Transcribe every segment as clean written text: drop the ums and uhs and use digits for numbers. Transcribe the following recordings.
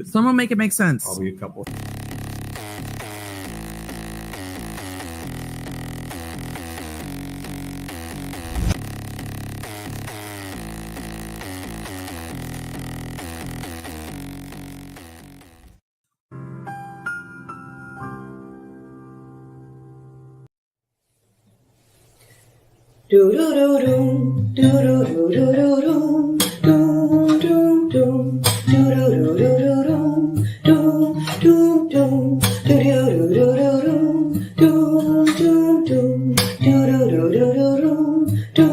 Someone make it make sense. Probably a couple. Do do do do do do do do do do do do do do do do do do do.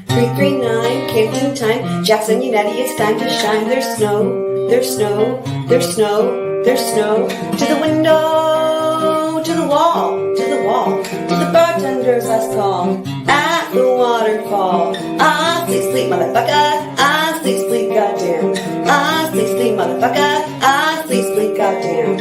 339 Canton time. Jackson, Yanetti, it's time to shine. There's snow, there's snow, there's snow, there's snow. To the window, to the wall, to the wall, to the bartender's last call. At the waterfall. Ah, sleep, sleep, motherfucker. Ah, sleep, sleep, goddamn. Ah, sleep, sleep, motherfucker. Ah, sleep, sleep, goddamn.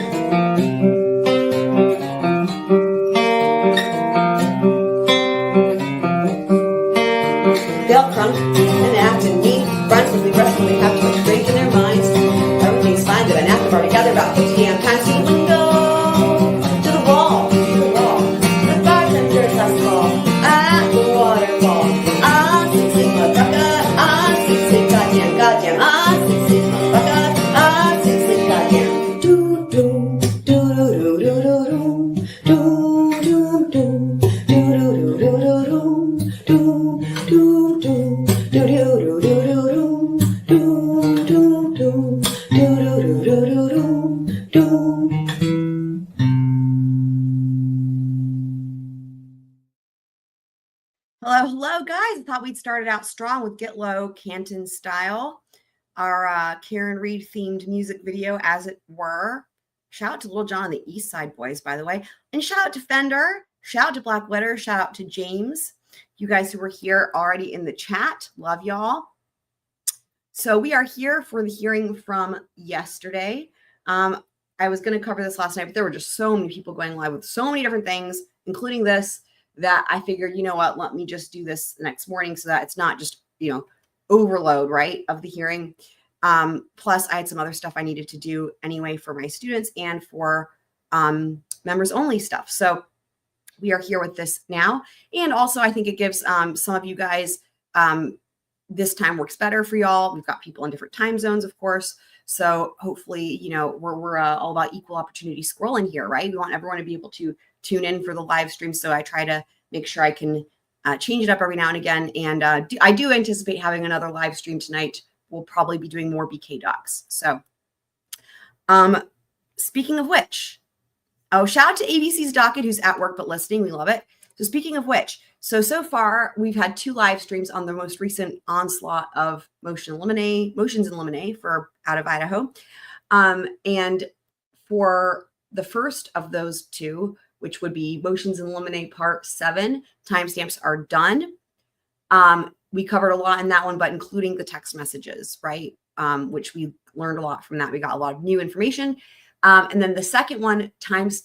They'll crunk and act and me. Run simply, restfully, have too much break in their minds. Everything's fine, but an act I've already gathered about 50 damn times. To the window, to the wall, to the wall. To the bartender's last call. At the waterfall. Ah, sleep, sleep, motherfucker. Ah, sleep, sleep, goddamn, goddamn. Ah, sleep, sleep, motherfucker. Ah, sleep, sleep, goddamn. Do do do do do do do do do do do do do do do. Hello, guys. I thought we'd started out strong with Get Low, Canton Style, our Karen Reed themed music video, as it were. Shout out to Little John and the East Side Boys, by the way. And shout out to Fender. Shout out to Black Letter. Shout out to James. You guys who were here already in the chat. Love y'all. So we are here for the hearing from yesterday. I was going to cover this last night, but there were just so many people going live with so many different things, including this, that I figured, you know what, let me just do this the next morning so that it's not just, overload, right, of the hearing. Plus, I had some other stuff I needed to do anyway for my students and for members only stuff. So we are here with this now. And also, I think it gives some of you guys, this time works better for y'all. We've got people in different time zones, of course. So hopefully, we're all about equal opportunity scrolling here, right? We want everyone to be able to tune in for the live stream. So I try to make sure I can change it up every now and again. And I do anticipate having another live stream tonight. We'll probably be doing more BK docs. So speaking of which, shout out to ABC's Docket, who's at work but listening. We love it. So speaking of which, so far we've had 2 live streams on the most recent onslaught of Motions In Limine for out of Idaho. And for the first of those 2, which would be Motions In Limine Part 7, timestamps are done. We covered a lot in that one, but including the text messages, right? Which we learned a lot from that. We got a lot of new information. And then the second one,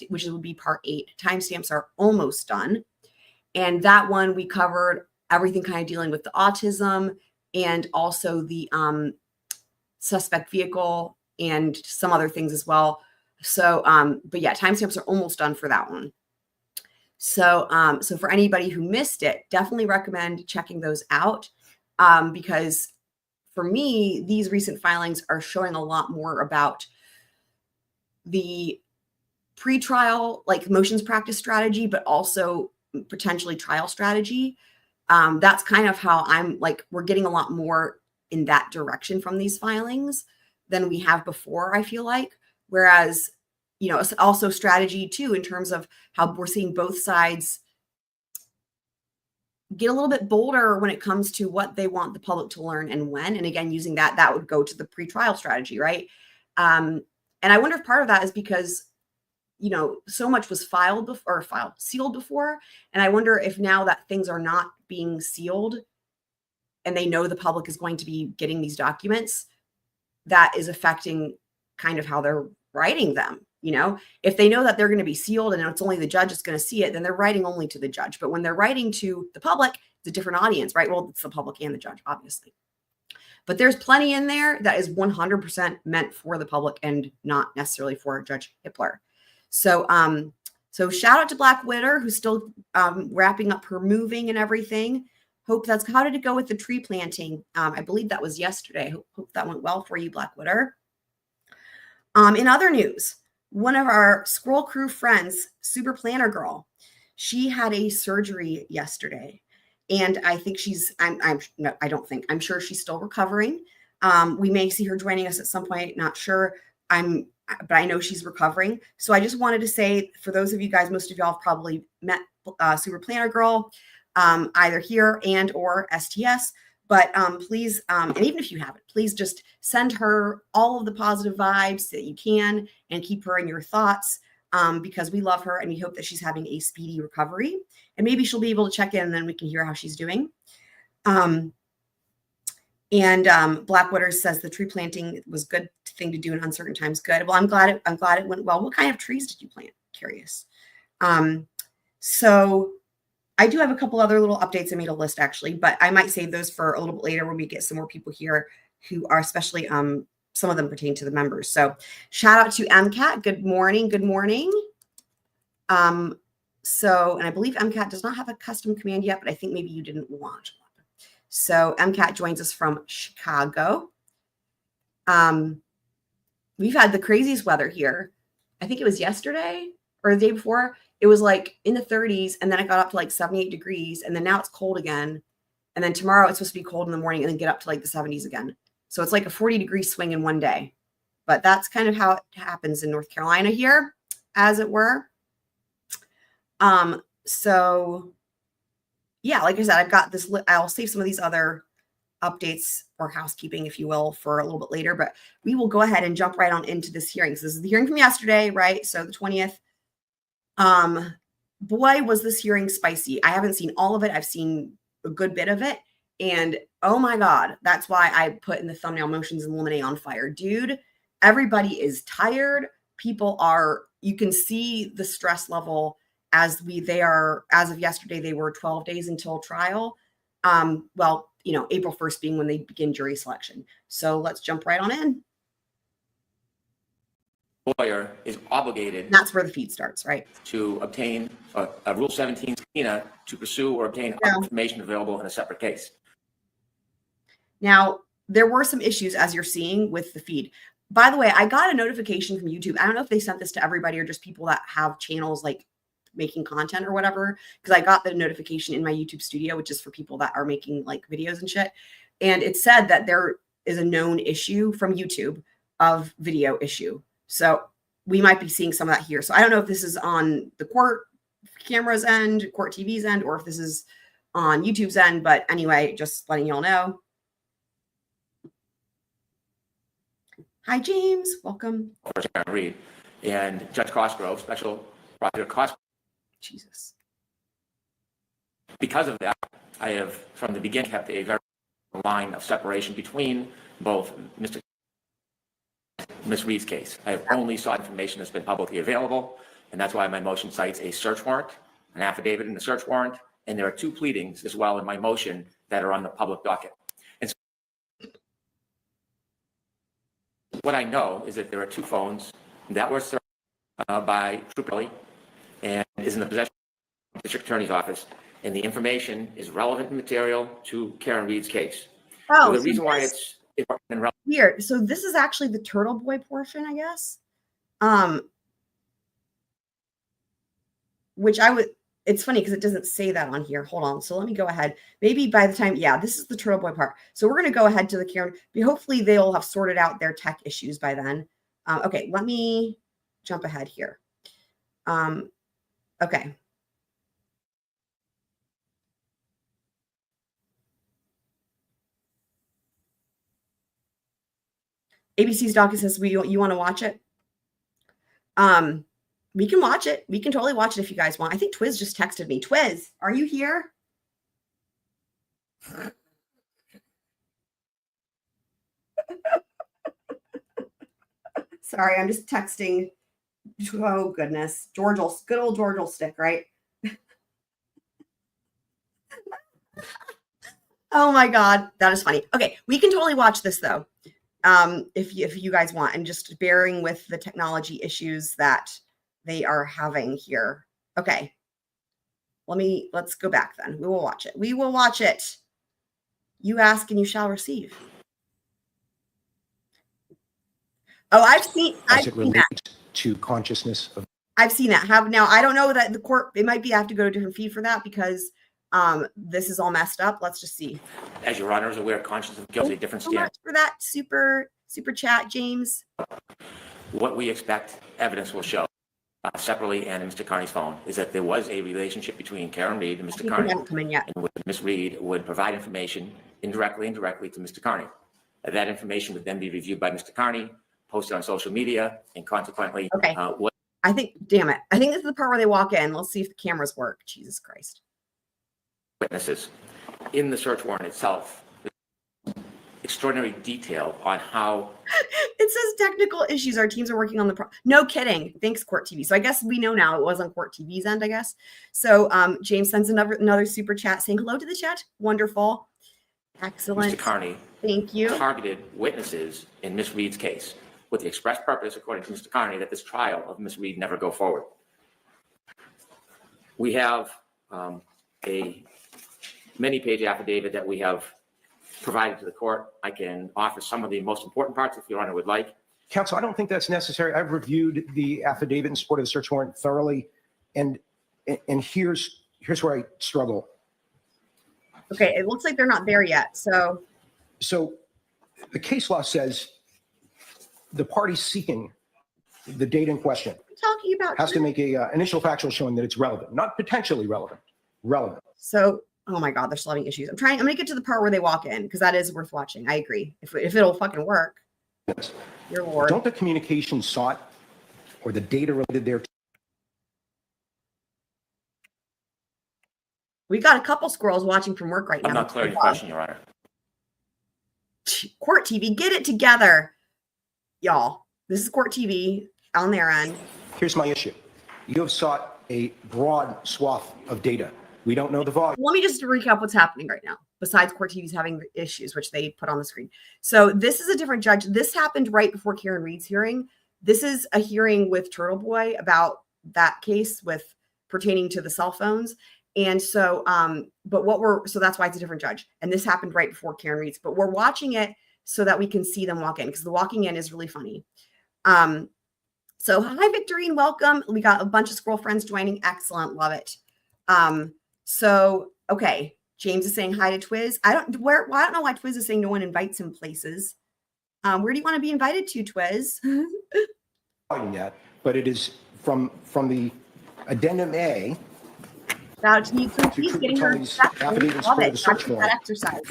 which would be Part 8, timestamps are almost done. And that one, we covered everything kind of dealing with the autism and also the suspect vehicle and some other things as well. So, but yeah, timestamps are almost done for that one. So, so for anybody who missed it, definitely recommend checking those out because for me, these recent filings are showing a lot more about the pre-trial, like motions practice strategy, but also potentially trial strategy. That's kind of how I'm like, we're getting a lot more in that direction from these filings than we have before, I feel like. Whereas, also strategy too, in terms of how we're seeing both sides get a little bit bolder when it comes to what they want the public to learn and when. And again, using that would go to the pre-trial strategy, right? And I wonder if part of that is because, so much was sealed before. And I wonder if now that things are not being sealed and they know the public is going to be getting these documents, that is affecting kind of how they're writing them. If they know that they're going to be sealed and it's only the judge that's going to see it, then they're writing only to the judge. But when they're writing to the public, it's a different audience, right? Well, it's the public and the judge, obviously. but there's plenty in there that is 100% meant for the public and not necessarily for Judge Hippler. So, so shout out to Black Widow, who's still wrapping up her moving and everything. Hope that's, how did it go with the tree planting? I believe that was yesterday. Hope that went well for you, Black Widow. In other news, one of our Scroll Crew friends, Super Planner Girl, she had a surgery yesterday. And I think she's, no, I don't think, I'm sure she's still recovering. We may see her joining us at some point, not sure. But I know she's recovering. So I just wanted to say, for those of you guys, most of y'all have probably met Super Planner Girl, either here and or STS. But please, and even if you haven't, please just send her all of the positive vibes that you can and keep her in your thoughts, because we love her and we hope that she's having a speedy recovery. And maybe she'll be able to check in and then we can hear how she's doing. Black Widow says the tree planting was a good thing to do in uncertain times. Good. Well, I'm glad it went well. What kind of trees did you plant? Curious. So I do have a couple other little updates. I made a list actually, but I might save those for a little bit later when we get some more people here who are especially, some of them pertain to the members. So shout out to MCAT. Good morning. Good morning. So, and I believe MCAT does not have a custom command yet, but I think maybe you didn't want one. So MCAT joins us from Chicago. We've had the craziest weather here. I think it was yesterday or the day before. It was like in the 30s, and then it got up to like 78 degrees, and then now it's cold again. And then tomorrow it's supposed to be cold in the morning and then get up to like the 70s again. So it's like a 40-degree swing in one day. But that's kind of how it happens in North Carolina here, as it were. So yeah, like I said, I've got this, I'll save some of these other updates or housekeeping, if you will, for a little bit later, but we will go ahead and jump right on into this hearing. So this is the hearing from yesterday, right? So the 20th. Boy, was this hearing spicy. I haven't seen all of it. I've seen a good bit of it. And oh my God, that's why I put in the thumbnail Motions in Limine on fire. Dude, everybody is tired. People are, you can see the stress level as of yesterday, they were 12 days until trial. Well, you know, April 1st being when they begin jury selection. So let's jump right on in. Lawyer is obligated. That's where the feed starts, right? To obtain a Rule 17 subpoena to pursue or obtain information available in a separate case. Now, there were some issues, as you're seeing, with the feed. By the way, I got a notification from YouTube. I don't know if they sent this to everybody or just people that have channels like making content or whatever, because I got the notification in my YouTube studio, which is for people that are making like videos and shit. And it said that there is a known issue from YouTube of video issue. So we might be seeing some of that here. So I don't know if this is on the court camera's end, court TV's end, or if this is on YouTube's end. But anyway, just letting y'all know. Hi, James. Welcome. First, read. And Judge Cosgrove, Special Prosecutor Cosgrove. Jesus. Because of that, I have, from the beginning, kept a very line of separation between both Ms. Reed's case. I have only sought information that's been publicly available, and that's why my motion cites a search warrant, an affidavit in the search warrant, and there are two pleadings as well in my motion that are on the public docket. And so what I know is that there are two phones that were searched by Trooper and is in the possession of the District Attorney's Office, and the information is relevant material to Karen Reed's case. Oh, so the reason why it's weird. So this is actually the Turtle Boy portion, I guess. Which I would, it's funny because it doesn't say that on here. Hold on. So let me go ahead. Maybe by the time, yeah, this is the Turtle Boy part. So we're going to go ahead to the Karen. Hopefully they'll have sorted out their tech issues by then. Okay, let me jump ahead here. Okay. ABC's docket says you want to watch it. We can watch it. We can totally watch it if you guys want. I think Twiz just texted me. Twiz, are you here? Sorry, I'm just texting. Oh goodness, good old George will stick, right? Oh my God, that is funny. Okay, we can totally watch this though, if you guys want, and just bearing with the technology issues that they are having here. Okay, let's go back then. We will watch it. We will watch it. You ask and you shall receive. Oh, I've seen relates to consciousness of. I've seen that. Now I don't know that the court. It might be I have to go to a different feed for that because this is all messed up. Let's just see. As your honor is aware, conscience of guilt is a different Thank you so standard. much for that super chat, James. What we expect evidence will show separately and in Mr. Carney's phone is that there was a relationship between Karen Reed and Mr. Carney. Haven't come in yet. And Ms. Reed would provide information indirectly to Mr. Carney. That information would then be reviewed by Mr. Carney, posted on social media, and consequently, Okay. What I think, damn it. I think this is the part where they walk in. Let's see if the cameras work. Jesus Christ. witnesses. In the search warrant itself, extraordinary detail on how It says technical issues. Our teams are working on the no kidding. Thanks, Court TV. So I guess we know now it was on Court TV's end, I guess. So James sends another super chat saying hello to the chat. Wonderful. Excellent. Mr. Carney Thank you. targeted witnesses in Miss Reed's case with the express purpose, according to Mr. Carney, that this trial of Miss Reed never go forward. We have a many-page affidavit that we have provided to the court. I can offer some of the most important parts if Your Honor would like. Counsel, I don't think that's necessary. I've reviewed the affidavit in support of the search warrant thoroughly, and here's where I struggle. Okay, it looks like they're not there yet. So The case law says the party seeking the data in question talking about has to make a initial factual showing that it's relevant, not potentially relevant. So, oh my God, they're still having issues. I'm gonna get to the part where they walk in because that is worth watching. I agree. If it'll fucking work. Yes. Your lord. Don't the communications sought or the data related there? We've got a couple squirrels watching from work right now. I'm not clear on your question, Your Honor. Court TV, get it together, y'all. This is Court TV on their end. Here's my issue. You have sought a broad swath of data. We don't know the volume. Let me just recap what's happening right now. Besides Court TV's having issues, which they put on the screen. So this is a different judge. This happened right before Karen Reed's hearing. This is a hearing with Turtle Boy about that case with pertaining to the cell phones. And so, so that's why it's a different judge. And this happened right before Karen Reed's, but we're watching it so that we can see them walk in because the walking in is really funny. So hi, Victorine, welcome. We got a bunch of squirrel friends joining. Excellent. Love it. Okay. James is saying hi to Twiz. I don't know why Twiz is saying no one invites him places. Where do you want to be invited to, Twiz? Yet, but it is from the addendum A. Now, he's getting her affidavits for the search warrant. that exercise.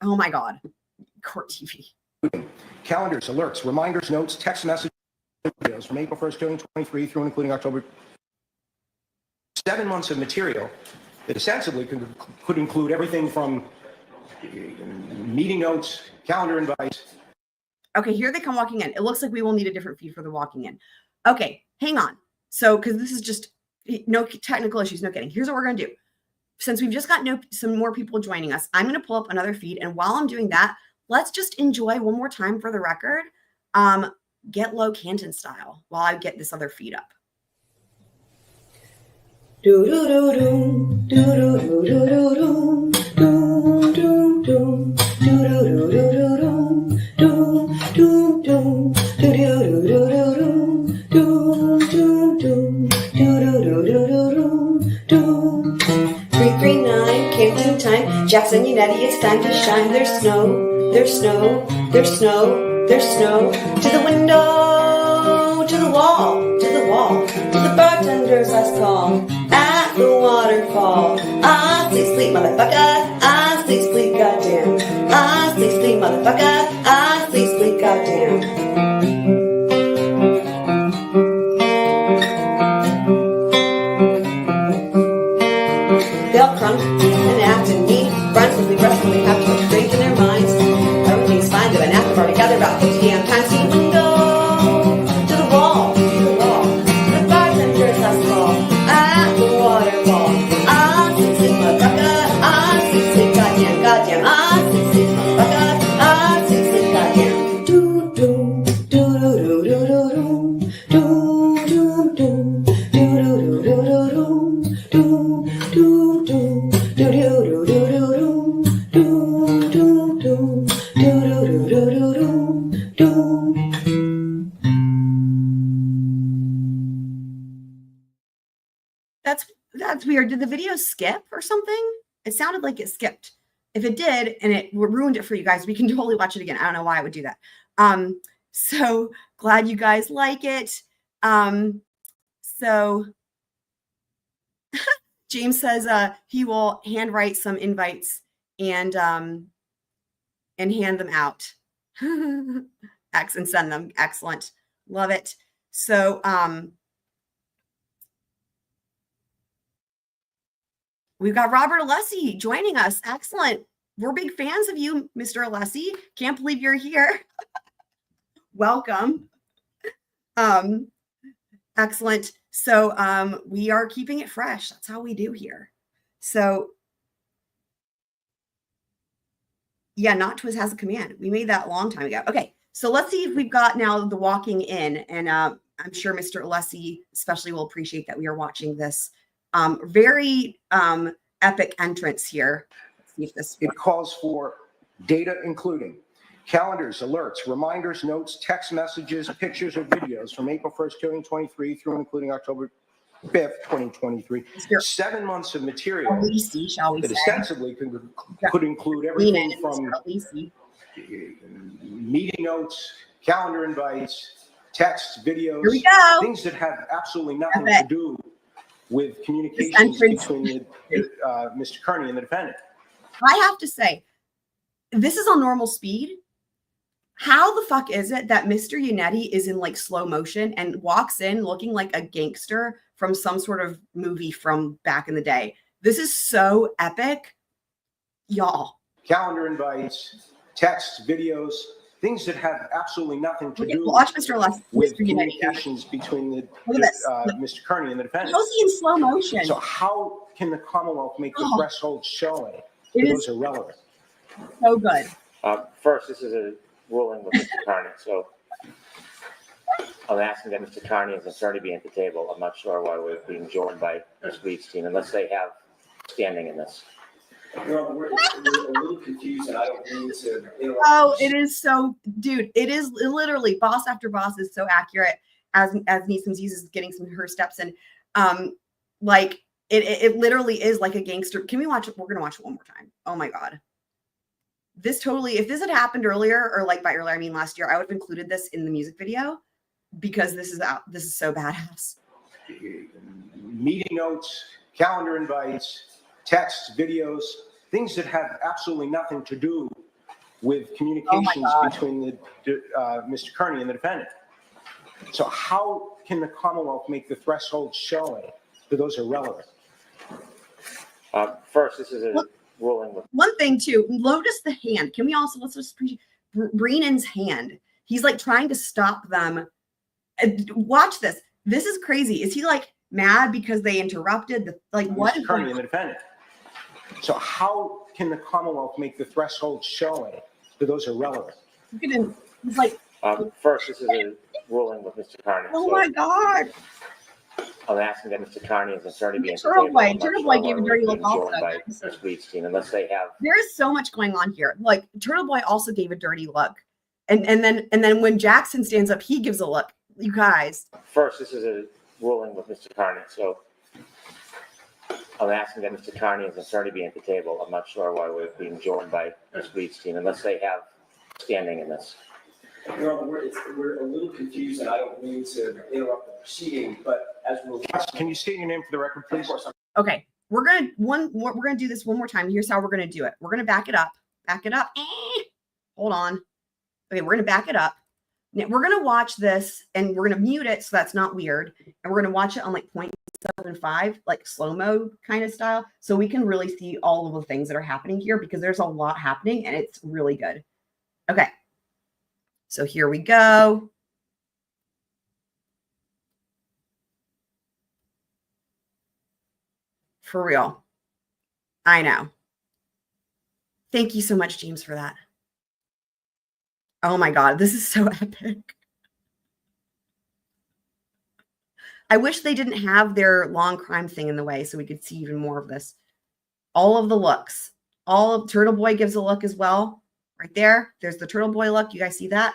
Oh my God. Court TV. Calendars, alerts, reminders, notes, text messages, videos from April 1st, 2023 through and including October. 7 months of material that ostensibly could include everything from meeting notes, calendar invites. Okay, here they come walking in. It looks like we will need a different feed for the walking in. Okay, hang on. So, because this is just no technical issues, no kidding. Here's what we're going to do. Since we've just got some more people joining us, I'm going to pull up another feed. And while I'm doing that, let's just enjoy one more time for the record. Get low Canton style while I get this other feed up. Do do do do do do do do do do do do do do do do do do. 339 Canton time. Jackson, Yanetti, it's time to shine. There's snow, there's snow, there's snow, there's snow. To the window, to the wall, to the wall, to the bartender's last call. At the waterfall. I sleep, sleep, motherfucker. I sleep, sleep, goddamn. I sleep, sleep, motherfucker. I sleep, sleep, goddamn. They'll crunch and act and meet. Run roughly have to look straight in their minds. Everything's fine, they've been at the party, gathered about 50 damn times. To the window, to the wall, to the wall. The bartender's last call. At the waterfall. I sleep, sleep, motherfucker. I sleep, sleep, goddamn, goddamn. That's weird. Did the video skip or something? It sounded like it skipped. If it did and it ruined it for you guys, we can totally watch it again. I don't know why I would do that. So glad you guys like it. So James says he will handwrite some invites and hand them out. And send them. Excellent. Love it. So we've got Robert Alessi joining us. Excellent. We're big fans of you, Mr. Alessi. Can't believe you're here. Welcome. Excellent. So we are keeping it fresh. That's how we do here. So yeah, not twist has a command. We made that a long time ago. Okay. So let's see if we've got now the walking in, and I'm sure Mr. Alessi especially will appreciate that we are watching this very epic entrance here. Let's see if this It calls for data including calendars, alerts, reminders, notes, text messages, pictures, or videos from April 1st, 2023 through and including October 5th, 2023. 7 months of material Alessi, shall we that say. ostensibly could include everything Breenan, from Mr. Alessi. meeting notes, calendar invites, texts, videos, Here we go. things that have absolutely nothing Epic. to do with communications entrance. between Mr. Kearney and the defendant. I have to say, this is on normal speed. How the fuck is it that Mr. Yanetti is in like slow motion and walks in looking like a gangster from some sort of movie from back in the day? This is so epic. Y'all. Calendar invites, texts, videos, things that have absolutely nothing to do Watch Mr. with Yanetti. communications between Look at this. Mr. Kearney and the defendant. How's he in slow motion? So how can the Commonwealth make the threshold showing It that is those are relevant? so good. First, this is a ruling with Mr. Kearney, so I'm asking that Mr. Kearney is attorney be at the table. I'm not sure why we're being joined by Ms. Reed's team unless they have standing in this. We're a little confused, and I don't mean to interrupt. Oh, it is so, dude. It is literally boss after boss is so accurate as Neeson's uses getting some her steps in. Like it literally is like a gangster. Can we watch it? We're gonna watch it one more time. Oh my god. This totally, if this had happened earlier, or like by earlier, I mean last year, I would have included this in the music video because this is so badass. Meeting notes, calendar invites, texts, videos, things that have absolutely nothing to do with communications between Mr. Kearney and the defendant. So how can the Commonwealth make the threshold showing that those are relevant? First, this is a ruling with. One thing too, notice the hand. Can we also, let's just appreciate Breenan's hand. He's like trying to stop them. Watch this. This is crazy. Is he like mad because they interrupted the, like what? Mr. Kearney and the defendant. So how can the Commonwealth make the threshold showing that those are relevant? Look at him. He's like, First, this is a ruling with Mr. Kearney. oh my god. I'm asking that Mr. Kearney is attorney be at the Turtle table. Boy. I'm not Turtle sure Boy why gave a we're dirty being look also. joined by Ms. Reed's team unless they have. There is so much going on here. Like Turtle Boy also gave a dirty look. And then when Jackson stands up, he gives a look. You guys. First, this is a ruling with Mr. Kearney, so I'm asking that Mr. Kearney is attorney be at the table. I'm not sure why we're being joined by Ms. Reed's team unless they have standing in this. We're a little confused, and I don't mean to interrupt the proceeding, but as we're Can you state your name for the record, please? Okay. We're gonna do this one more time. Here's how we're gonna do it. We're gonna back it up. Back it up. Hold on. Okay, we're gonna back it up. Now, we're gonna watch this and we're gonna mute it so that's not weird. And we're gonna watch it on like 0.75, like slow-mo kind of style, so we can really see all of the things that are happening here because there's a lot happening and it's really good. Okay. So here we go. For real. I know. Thank you so much, James, for that. Oh my God, this is so epic. I wish they didn't have their long crime thing in the way so we could see even more of this. All of the looks. All of Turtle Boy gives a look as well. Right there. There's the Turtle Boy look. You guys see that?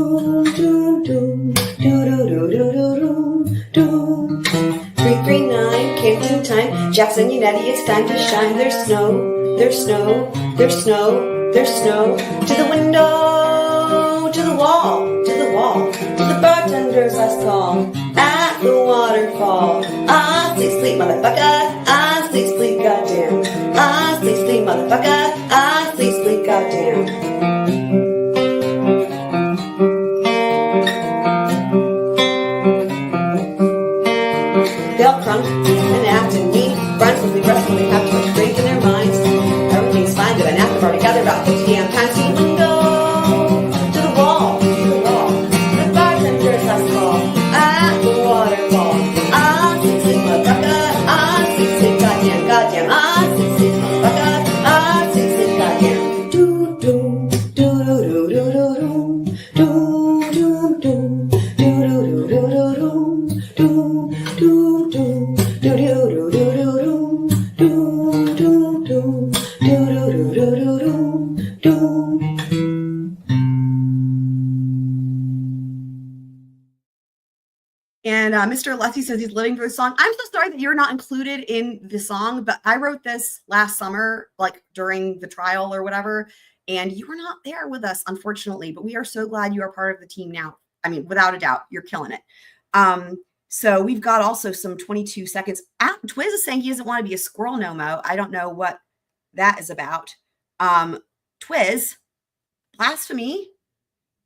Yanetti, it's time to shine. There's snow, there's snow, there's snow, there's snow. To the window, to the wall, to the wall, to the bartender's last call. At the waterfall. Ah, sleep, sleep, motherfucker. Ah, sleep, sleep, goddamn. Ah, sleep, sleep, motherfucker. Ah, sleep, sleep, goddamn. They'll crunk and act and meet. Run from the rest when they have too much drink in their minds. Everything's fine, but an after party gather about 50 damn times. To the window, to the wall, to the wall. The bartender's last call. At the waterfall. Ah, sleep, sleep, motherfucker. Ah, sleep, sleep, goddamn, goddamn. Ah, sleep, sleep, motherfucker. Ah, sleep, sleep, goddamn. Do, do, do, do, do, do, do, do, do, do, do, do, do, do, do, do, do, do, do. And Mr. Alessi says he's living for the song. I'm so sorry that you're not included in the song, but I wrote this last summer, like during the trial or whatever, and you were not there with us, unfortunately, but we are so glad you are part of the team now. I mean, without a doubt, you're killing it. So we've got also some 22 seconds. Twiz is saying he doesn't want to be a squirrel no mo. I don't know what that is about. Twiz, blasphemy.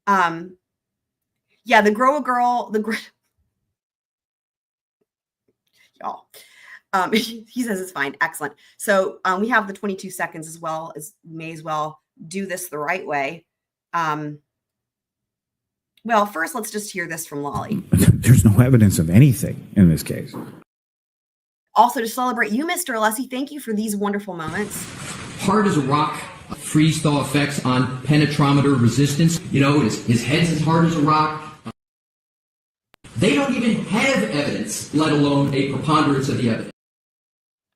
Yeah, the grow a girl, y'all. He says it's fine. Excellent. So we have the 22 seconds as well, as may as well do this the right way. Well, first, let's just hear this from LALLY. There's no evidence of anything in this case. Also, to celebrate you, Mr. Alessi, thank you for these wonderful moments. Hard as a rock, freeze thaw effects on penetrometer resistance. You know, his head's as hard as a rock. They don't even have evidence, let alone a preponderance of the evidence.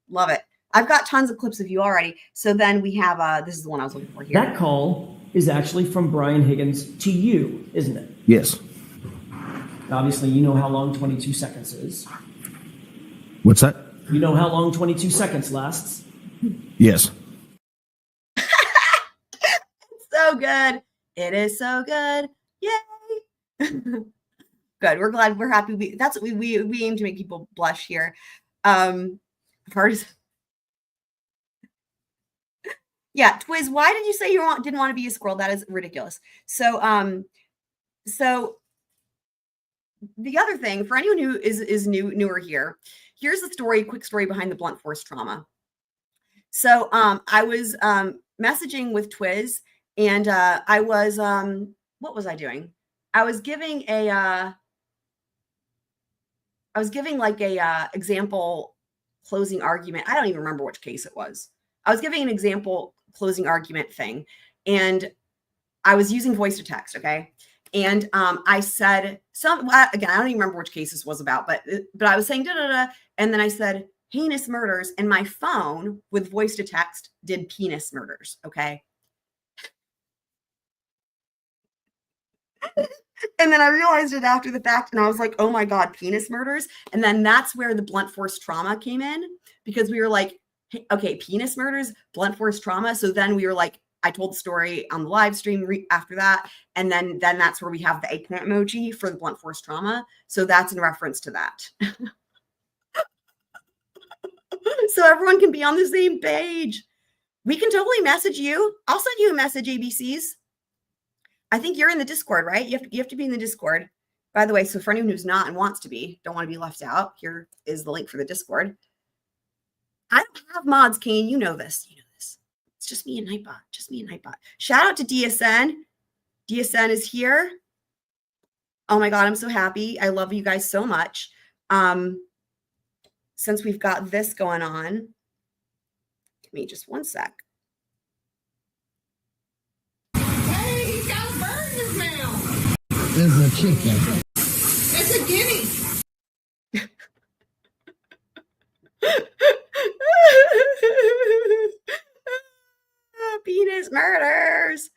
Love it. I've got tons of clips of you already. So then we have, this is the one I was looking for here. That call is actually from Brian Higgins to you, isn't it? Yes. Obviously, you know how long 22 seconds is. What's that? You know how long 22 seconds lasts. Yes. So good. It is so good. Yay. Good. We're glad. We're happy. That's what we aim to make people blush here. Hard as... Yeah, Twiz, why did you say you didn't want to be a squirrel? That is ridiculous. So, so the other thing, for anyone who is newer here, here's the story, quick story behind the blunt force trauma. So I was messaging with Twiz, and I was, what was I doing? I was giving like a example closing argument. I don't even remember which case it was. I was giving an example closing argument thing, and I was using voice to text. Okay. And I said again, I don't even remember which case this was about, but I was saying da-da-da, and then I said heinous murders, and my phone with voice to text did penis murders. Okay. And then I realized it after the fact, and I was like, oh my God, penis murders. And then that's where the blunt force trauma came in, because we were like, hey, okay, penis murders, blunt force trauma. So then we were like, I told the story on the live stream after that. And then that's where we have the eggplant emoji for the blunt force trauma. So that's in reference to that. So everyone can be on the same page. We can totally message you. I'll send you a message, ABCs. I think you're in the Discord, right? You have to be in the Discord. By the way, so for anyone who's not and wants to be, don't want to be left out, here is the link for the Discord. I don't have mods, Kane. You know this. You know this. It's just me and Nightbot. Just me and Nightbot. Shout out to DSN. DSN is here. Oh my God, I'm so happy. I love you guys so much. Since we've got this going on, give me just one sec. Hey, he's got a bird in his mouth. This is a chicken. It's a guinea. Penis murders.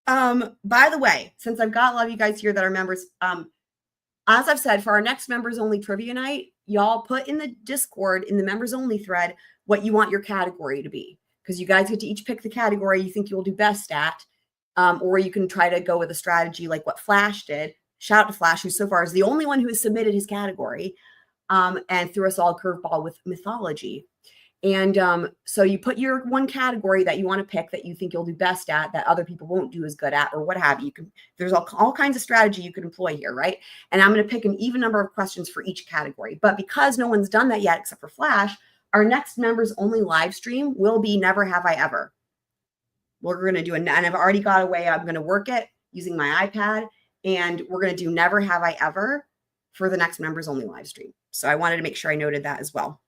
By the way, since I've got a lot of you guys here that are members, as I've said, for our next members only trivia night, y'all put in the Discord, in the members only thread, what you want your category to be, because you guys get to each pick the category you think you'll do best at. Or you can try to go with a strategy like what Flash did. Shout out to Flash, who so far is the only one who has submitted his category and threw us all a curveball with mythology. And so you put your one category that you want to pick that you think you'll do best at, that other people won't do as good at, or what have you. There's all kinds of strategy you can employ here, right? And I'm going to pick an even number of questions for each category. But because no one's done that yet except for Flash, our next members only live stream will be Never Have I Ever. We're going to do and I've already got a way I'm going to work it using my iPad, and we're going to do Never Have I Ever for the next members only live stream. So I wanted to make sure I noted that as well.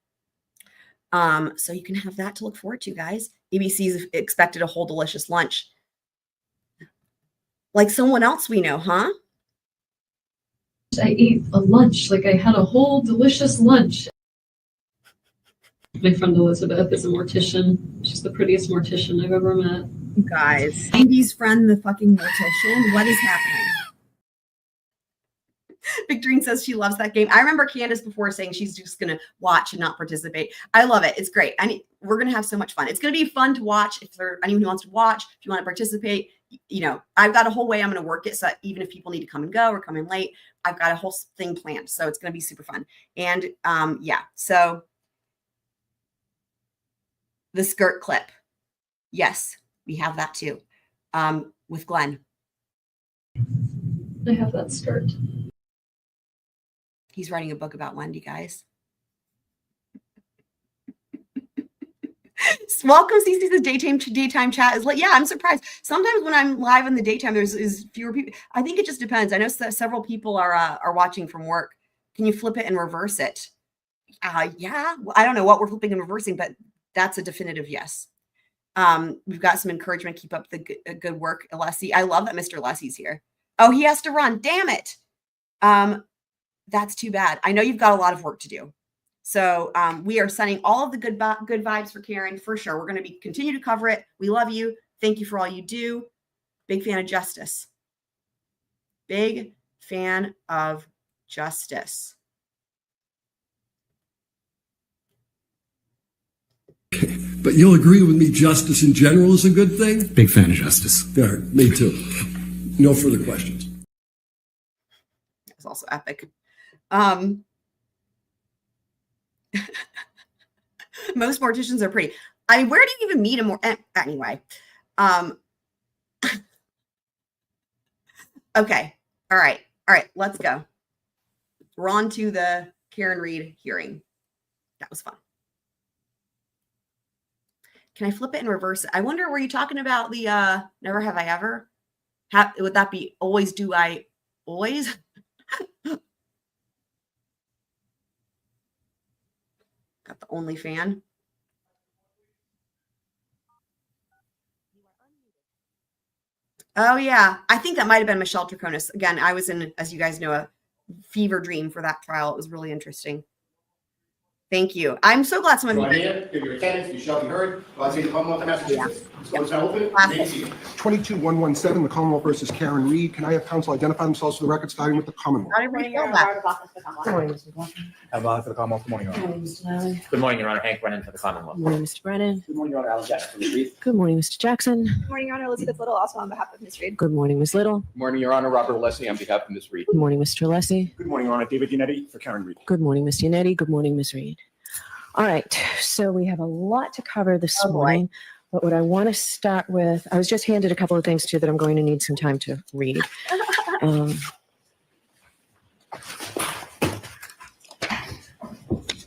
So you can have that to look forward to, guys. ABC's expected a whole delicious lunch. Like someone else we know, huh? I ate a lunch, like I had a whole delicious lunch. My friend Elizabeth is a mortician. She's the prettiest mortician I've ever met. You guys, Andy's friend, the fucking mortician. What is happening? Victorine says she loves that game. I remember Candace before saying she's just going to watch and not participate. I love it. It's great. We're going to have so much fun. It's going to be fun to watch. If there's anyone who wants to watch, if you want to participate, you know, I've got a whole way I'm going to work it. So that even if people need to come and go or come in late, I've got a whole thing planned. So it's going to be super fun. And yeah, so the skirt clip. Yes, we have that too. With Glenn. I have that skirt. He's writing a book about Wendy, guys. Welcome, CC says daytime chat is like, yeah, I'm surprised. Sometimes when I'm live in the daytime, there's fewer people. I think it just depends. I know several people are watching from work. Can you flip it and reverse it? Yeah, well, I don't know what we're flipping and reversing, but that's a definitive yes. We've got some encouragement. Keep up the good work, Alessi. I love that Mr. Alessi's here. Oh, he has to run. Damn it. That's too bad. I know you've got a lot of work to do. So we are sending all of the good vibes for Karen for sure. We're going to continue to cover it. We love you. Thank you for all you do. Big fan of justice. Big fan of justice. But you'll agree with me, justice in general is a good thing? Big fan of justice. All right, me too. No further questions. That was also epic. Most morticians are pretty. I mean, where do you even meet a more? Anyway. Okay. All right. Let's go. We're on to the Karen Reed hearing. That was fun. Can I flip it and reverse it? I wonder, were you talking about the Never Have I Ever? Would that be always do I always? Got the only fan. Oh, yeah. I think that might have been Michelle Troconis. Again, I was in, as you guys know, a fever dream for that trial. It was really interesting. Thank you. I'm so glad some of you. Give your attendance. You shall be heard. I'll the Commonwealth of Massachusetts. Scolds now open. 22-117, the Commonwealth versus Karen Reed. Can I have counsel identify themselves for the record, starting with the Commonwealth? Not everybody feel that. Good morning, Mr. Walker. For the Commonwealth. Good morning, Your Honor. Good morning, Mr. Lally. Good morning, Your Honor. Hank Brennan for the Commonwealth. Good morning, Mr. Brennan. Good morning, Your Honor. Alan Jackson from the Reed. Good morning, Mr. Jackson. Good morning, Your Honor. Elizabeth Little, also on behalf of Ms. Reed. Good morning, Ms. Little. Good morning, Your Honor. Robert Alessi on behalf of Ms. Reed. Good morning, Mr. Alessi. Good morning, Your Honor. David Yanetti for Karen Reed. Good morning, Ms. Yanetti. Good morning, Ms. Reed. All right, so we have a lot to cover this morning, but what I want to start with, I was just handed a couple of things too that I'm going to need some time to read.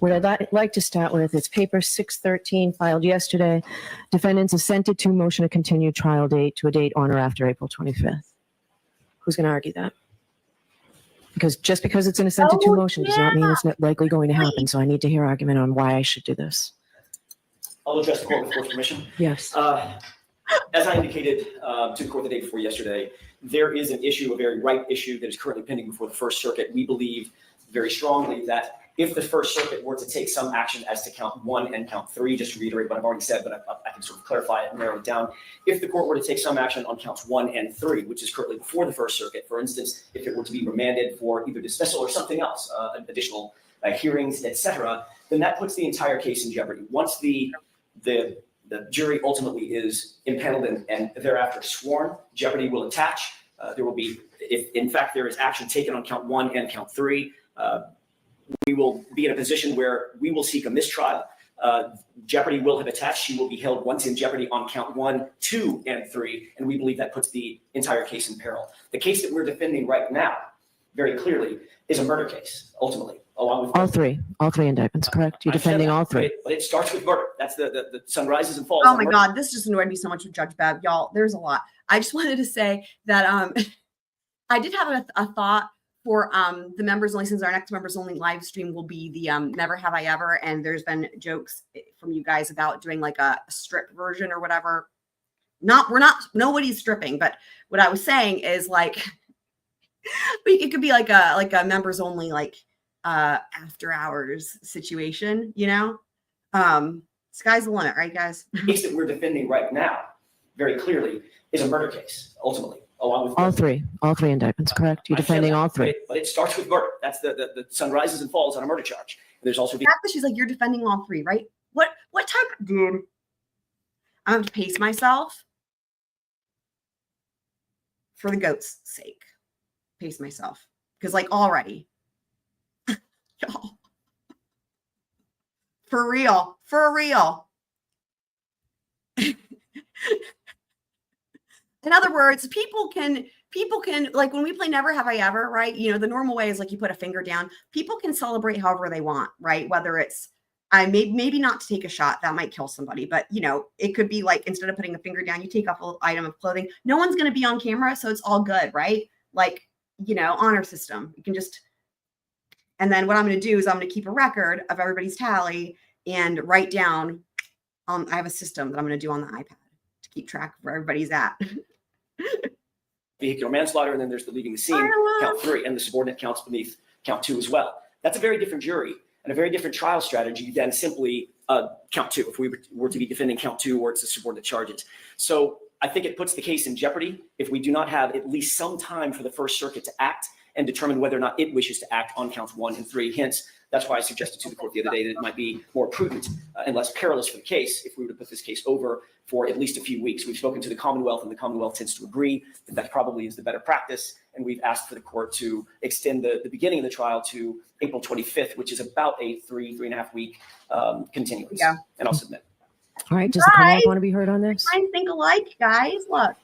What I'd like to start with is paper 613 filed yesterday. Defendants assented to motion to continue trial date to a date on or after April 25th. Who's going to argue that? Because just because it's an assented to motion does not mean it's not likely going to happen. So I need to hear argument on why I should do this. I'll address the court with court's permission. Yes. As I indicated to the court the day before yesterday, there is an issue, a very ripe issue that is currently pending before the First Circuit. We believe very strongly that if the First Circuit were to take some action as to count 1 and count 3, just to reiterate what I've already said, but I can sort of clarify it and narrow it down. If the court were to take some action on counts 1 and 3, which is currently before the First Circuit, for instance, if it were to be remanded for either dismissal or something else, additional hearings, etc., then that puts the entire case in jeopardy. Once the jury ultimately is impaneled and thereafter sworn, jeopardy will attach. There will be, if in fact there is action taken on count 1 and count 3, we will be in a position where we will seek a mistrial. Jeopardy will have attached. She will be held once in jeopardy on count 1, 2, and 3, and we believe that puts the entire case in peril. The case that we're defending right now, very clearly, is a murder case, ultimately, along with All three indictments, correct? You're I said defending that, all three. But it starts with murder. That's the sun rises and falls. Oh on my murder. God, this just annoyed me so much with Judge Bev. Y'all, there's a lot. I just wanted to say that I did have a thought for the members only, since our next members only live stream will be the Never Have I Ever. And there's been jokes from you guys about doing like a strip version or whatever. Nobody's stripping, but what I was saying is like, it could be like a members only, like after hours situation, you know? Sky's the limit, right, guys? The case that we're defending right now, very clearly, is a murder case, ultimately, along with All three indictments, correct? You're I said defending that, all three. But it starts with murder. That's the sun rises and falls on a murder charge. And there's also the fact that she's like, you're defending all three, right? What type of dude? I have to pace myself for the goat's sake. Pace myself. Because like already. Y'all. For real. In other words, people can like when we play Never Have I Ever, right? You know, the normal way is like you put a finger down. People can celebrate however they want, right? Whether it's maybe not to take a shot, that might kill somebody, but you know, it could be like instead of putting a finger down, you take off an item of clothing. No one's going to be on camera, so it's all good, right? Like, you know, honor system. You can just, and then what I'm going to do is I'm going to keep a record of everybody's tally and write down. I have a system that I'm going to do on the iPad to keep track of where everybody's at. vehicular manslaughter, and then there's the leaving the scene, count 3, and the subordinate counts beneath count 2 as well. That's a very different jury and a very different trial strategy than simply count 2, if we were to be defending count 2 or it's the subordinate charges. So I think it puts the case in jeopardy if we do not have at least some time for the First Circuit to act and determine whether or not it wishes to act on counts 1 and 3. Hence, that's why I suggested to the court the other day that it might be more prudent and less perilous for the case if we were to put this case over for at least a few weeks. We've spoken to the Commonwealth, and the Commonwealth tends to agree that that probably is the better practice. And we've asked for the court to extend the beginning of the trial to April 25th, which is about a 3.5 week continuance. Yeah. And I'll submit. All right. Does the Commonwealth want to be heard on this? I think alike, guys. Look.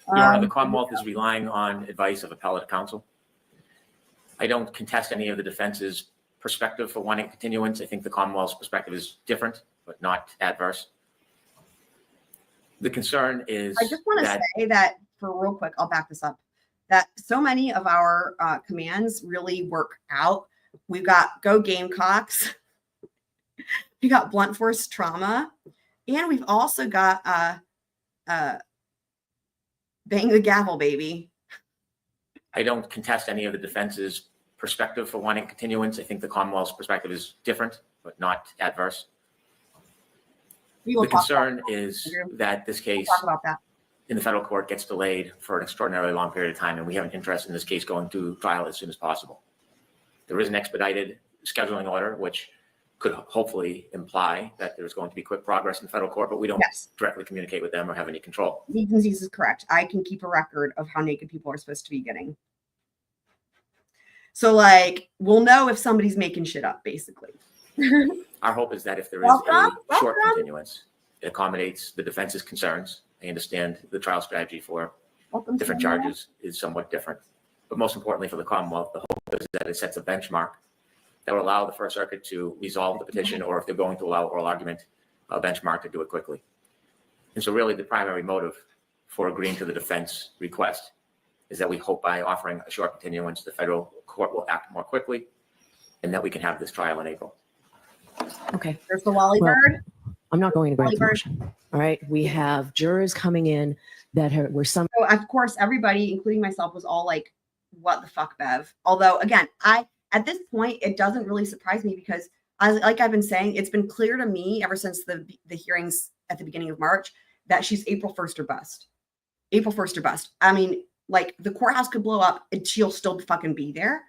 Your Honor, the Commonwealth is relying on advice of appellate counsel. I don't contest any of the defense's perspective for wanting continuance. I think the Commonwealth's perspective is different, but not adverse. The concern is I just want to say that for real quick, I'll back this up, that so many of our commands really work out. We've got Go Gamecocks, we got Blunt Force Trauma, and we've also got Bang the Gavel, baby. I don't contest any of the defense's perspective for wanting continuance. I think the Commonwealth's perspective is different, but not adverse. The concern is that this case in the federal court gets delayed for an extraordinarily long period of time, and we have an interest in this case going to trial as soon as possible. There is an expedited scheduling order, which could hopefully imply that there's going to be quick progress in the federal court, but we don't directly communicate with them or have any control. Higgins is correct. I can keep a record of how naked people are supposed to be getting. So, like, we'll know if somebody's making shit up, basically. Our hope is that if there is a short continuance, it accommodates the defense's concerns. I understand the trial strategy for different charges is somewhat different. But most importantly for the Commonwealth, the hope is that it sets a benchmark that will allow the First Circuit to resolve the petition, or if they're going to allow oral argument, a benchmark to do it quickly. And so really the primary motive for agreeing to the defense request is that we hope by offering a short continuance, the federal court will act more quickly and that we can have this trial in April. Okay. There's the Wally bird. I'm not going to grant the motion. All right. We have jurors coming in that were some. So of course, everybody, including myself, was all like, what the fuck, Bev? Although, again, at this point, it doesn't really surprise me because, like I've been saying, it's been clear to me ever since the hearings at the beginning of March that she's April 1st or bust. April 1st or bust. I mean, Like the courthouse could blow up and she'll still fucking be there.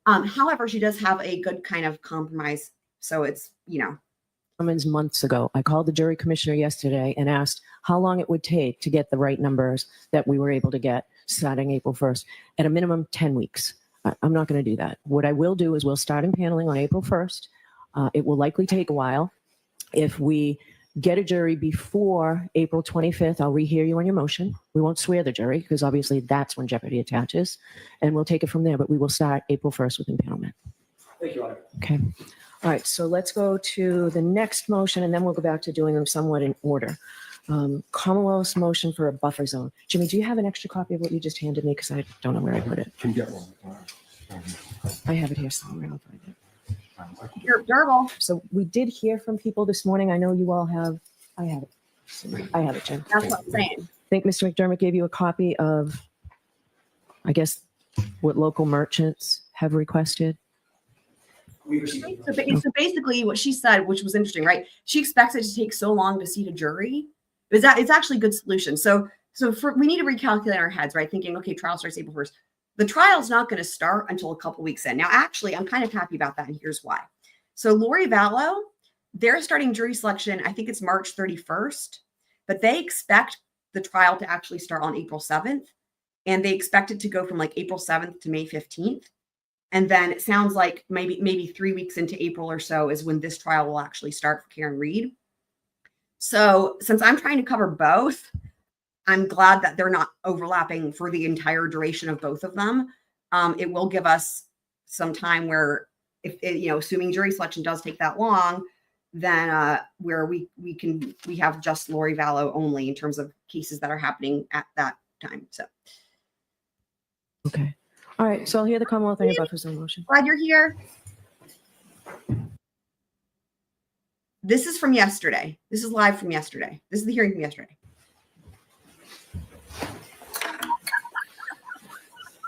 However, she does have a good kind of compromise. So it's, you know. Months ago, I called the jury commissioner yesterday and asked how long it would take to get the right numbers that we were able to get starting April 1st. At a minimum, 10 weeks. I'm not going to do that. What I will do is we'll start impaneling on April 1st. It will likely take a while. If we get a jury before April 25th, I'll rehear you on your motion. We won't swear the jury because obviously that's when jeopardy attaches. And we'll take it from there, but we will start April 1st with impanelment. Thank you, Your Honor. Okay. All right, so let's go to the next motion, and then we'll go back to doing them somewhat in order. Commonwealth's motion for a buffer zone. Jimmy, do you have an extra copy of what you just handed me? Because I don't know where I put it. Can get one. I have it here somewhere. I'll find it. You're durable. So we did hear from people this morning. I know you all have. I have it. I have it, Jim. That's what I'm saying. I think Mr. McDermott gave you a copy of, I guess, what local merchants have requested. So basically what she said, which was interesting, right? She expects it to take so long to seat a jury. Is that it's actually a good solution. So we need to recalculate in our heads, right? Thinking, okay, trial starts April 1st. The trial's not going to start until a couple weeks in. Now, actually, I'm kind of happy about that, and here's why. So Lori Vallow, they're starting jury selection, I think it's March 31st, but they expect the trial to actually start on April 7th, and they expect it to go from like April 7th to May 15th. And then it sounds like maybe 3 weeks into April or so is when this trial will actually start for Karen Reed. So since I'm trying to cover both, I'm glad that they're not overlapping for the entire duration of both of them. It will give us some time where, if assuming jury selection does take that long, then where we have just Lori Vallow only in terms of cases that are happening at that time. So. Okay. All right, so I'll hear the Commonwealth on your buffer zone motion. Glad you're here. This is from yesterday. This is live from yesterday. This is the hearing from yesterday.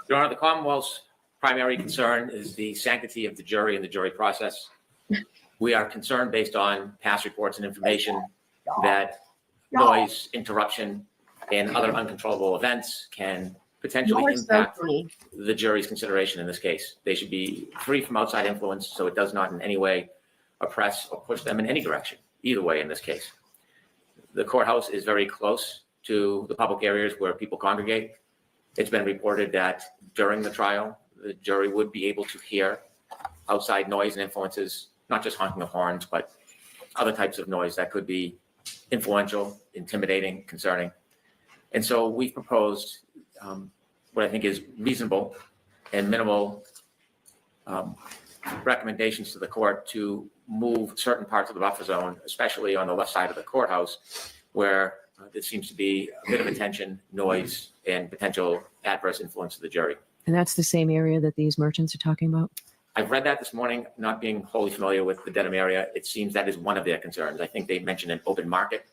Your Honor, the Commonwealth's primary concern is the sanctity of the jury and the jury process. We are concerned based on past reports and information that noise, interruption, and other uncontrollable events can potentially impact the jury's consideration in this case. They should be free from outside influence, so it does not in any way oppress or push them in any direction, either way in this case. The courthouse is very close to the public areas where people congregate. It's been reported that during the trial, the jury would be able to hear outside noise and influences, not just honking of horns, but other types of noise that could be influential, intimidating, concerning. And so we've proposed what I think is reasonable and minimal recommendations to the court to move certain parts of the buffer zone, especially on the left side of the courthouse, where there seems to be a bit of attention, noise, and potential adverse influence to the jury. And that's the same area that these merchants are talking about? I've read that this morning, not being wholly familiar with the Dedham area. It seems that is one of their concerns. I think they mentioned an open market.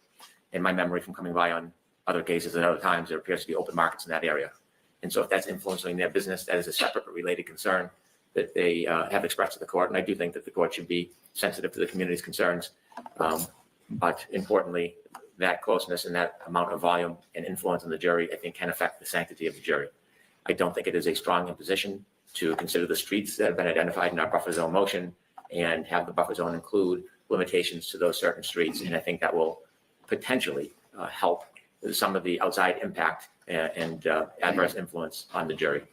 In my memory from coming by on other cases at other times, there appears to be open markets in that area. And so if that's influencing their business, that is a separate but related concern that they have expressed to the court. And I do think that the court should be sensitive to the community's concerns. But importantly, that closeness and that amount of volume and influence on the jury, I think, can affect the sanctity of the jury. I don't think it is a strong imposition to consider the streets that have been identified in our buffer zone motion and have the buffer zone include limitations to those certain streets. And I think that will potentially help with some of the outside impact and adverse influence on the jury.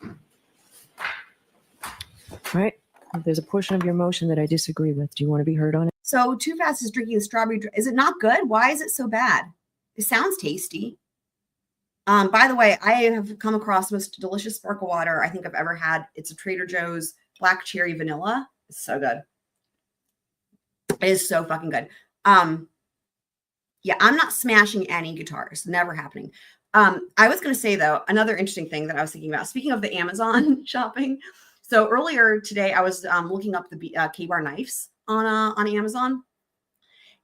All right. There's a portion of your motion that I disagree with. Do you want to be heard on it? So Too Fast is drinking the strawberry. Is it not good? Why is it so bad? It sounds tasty. By the way, I have come across the most delicious sparkle water I think I've ever had. It's a Trader Joe's black cherry vanilla. It's so good. It is so fucking good. Yeah, I'm not smashing any guitars. Never happening. I was going to say, though, another interesting thing that I was thinking about, speaking of the Amazon shopping. So earlier today, I was looking up the K-bar knives on Amazon.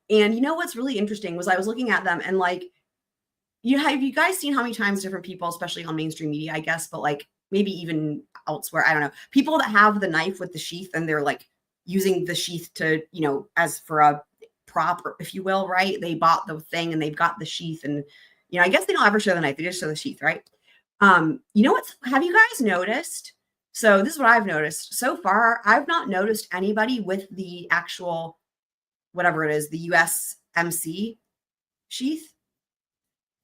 And you know what's really interesting was I was looking at them and like, have you guys seen how many times different people, especially on mainstream media, I guess, but like maybe even elsewhere, I don't know, people that have the knife with the sheath and they're like using the sheath to, as for a prop, if you will, right? They bought the thing and they've got the sheath and, I guess they don't ever show the knife. They just show the sheath, right? You know what's, have you guys noticed? So this is what I've noticed so far. I've not noticed anybody with the actual, whatever it is, the USMC sheath.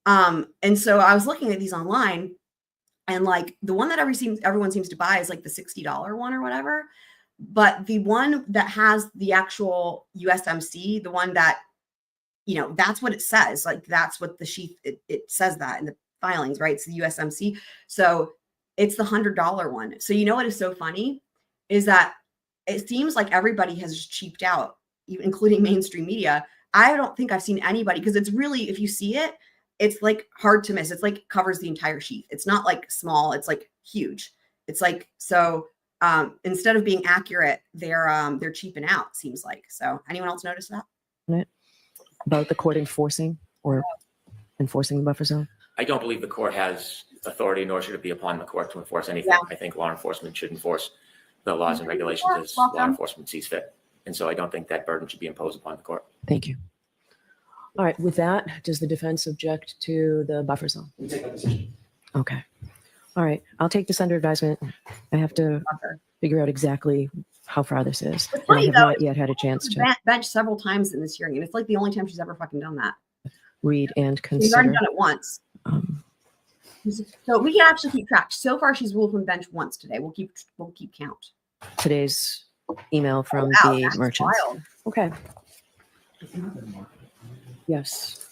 And so I was looking at these online, and like the one that everyone seems to buy is like the $60 one or whatever. But the one that has the actual USMC, the one that, you know, that's what it says. Like that's what the sheath, it says that in the filings, right? It's the USMC. So it's the $100 one. So you know what is so funny is that it seems like everybody has just cheaped out, including mainstream media. I don't think I've seen anybody, because it's really, if you see it, it's like hard to miss. It's like covers the entire sheath. It's not like small, it's like huge. It's like, so instead of being accurate, they're cheaping out, seems like. So anyone else notice that? About the court enforcing the buffer zone? I don't believe the court has authority, nor should it be upon the court to enforce anything. Yeah. I think law enforcement should enforce the laws and regulations as law enforcement sees fit. And so I don't think that burden should be imposed upon the court. Thank you. All right, with that, does the defense object to the buffer zone? We take that position. Okay. All right, I'll take this under advisement. I have to figure out exactly how far this is. It's And I funny, have though, not yet had a chance to bench several times in this hearing, and it's like the only time she's ever fucking done that. read and She's already consider. done it once. So we can actually keep track. So far, she's ruled from bench once today. We'll keep count. Today's email from Wow, the that's merchants. wild. Okay. Yes.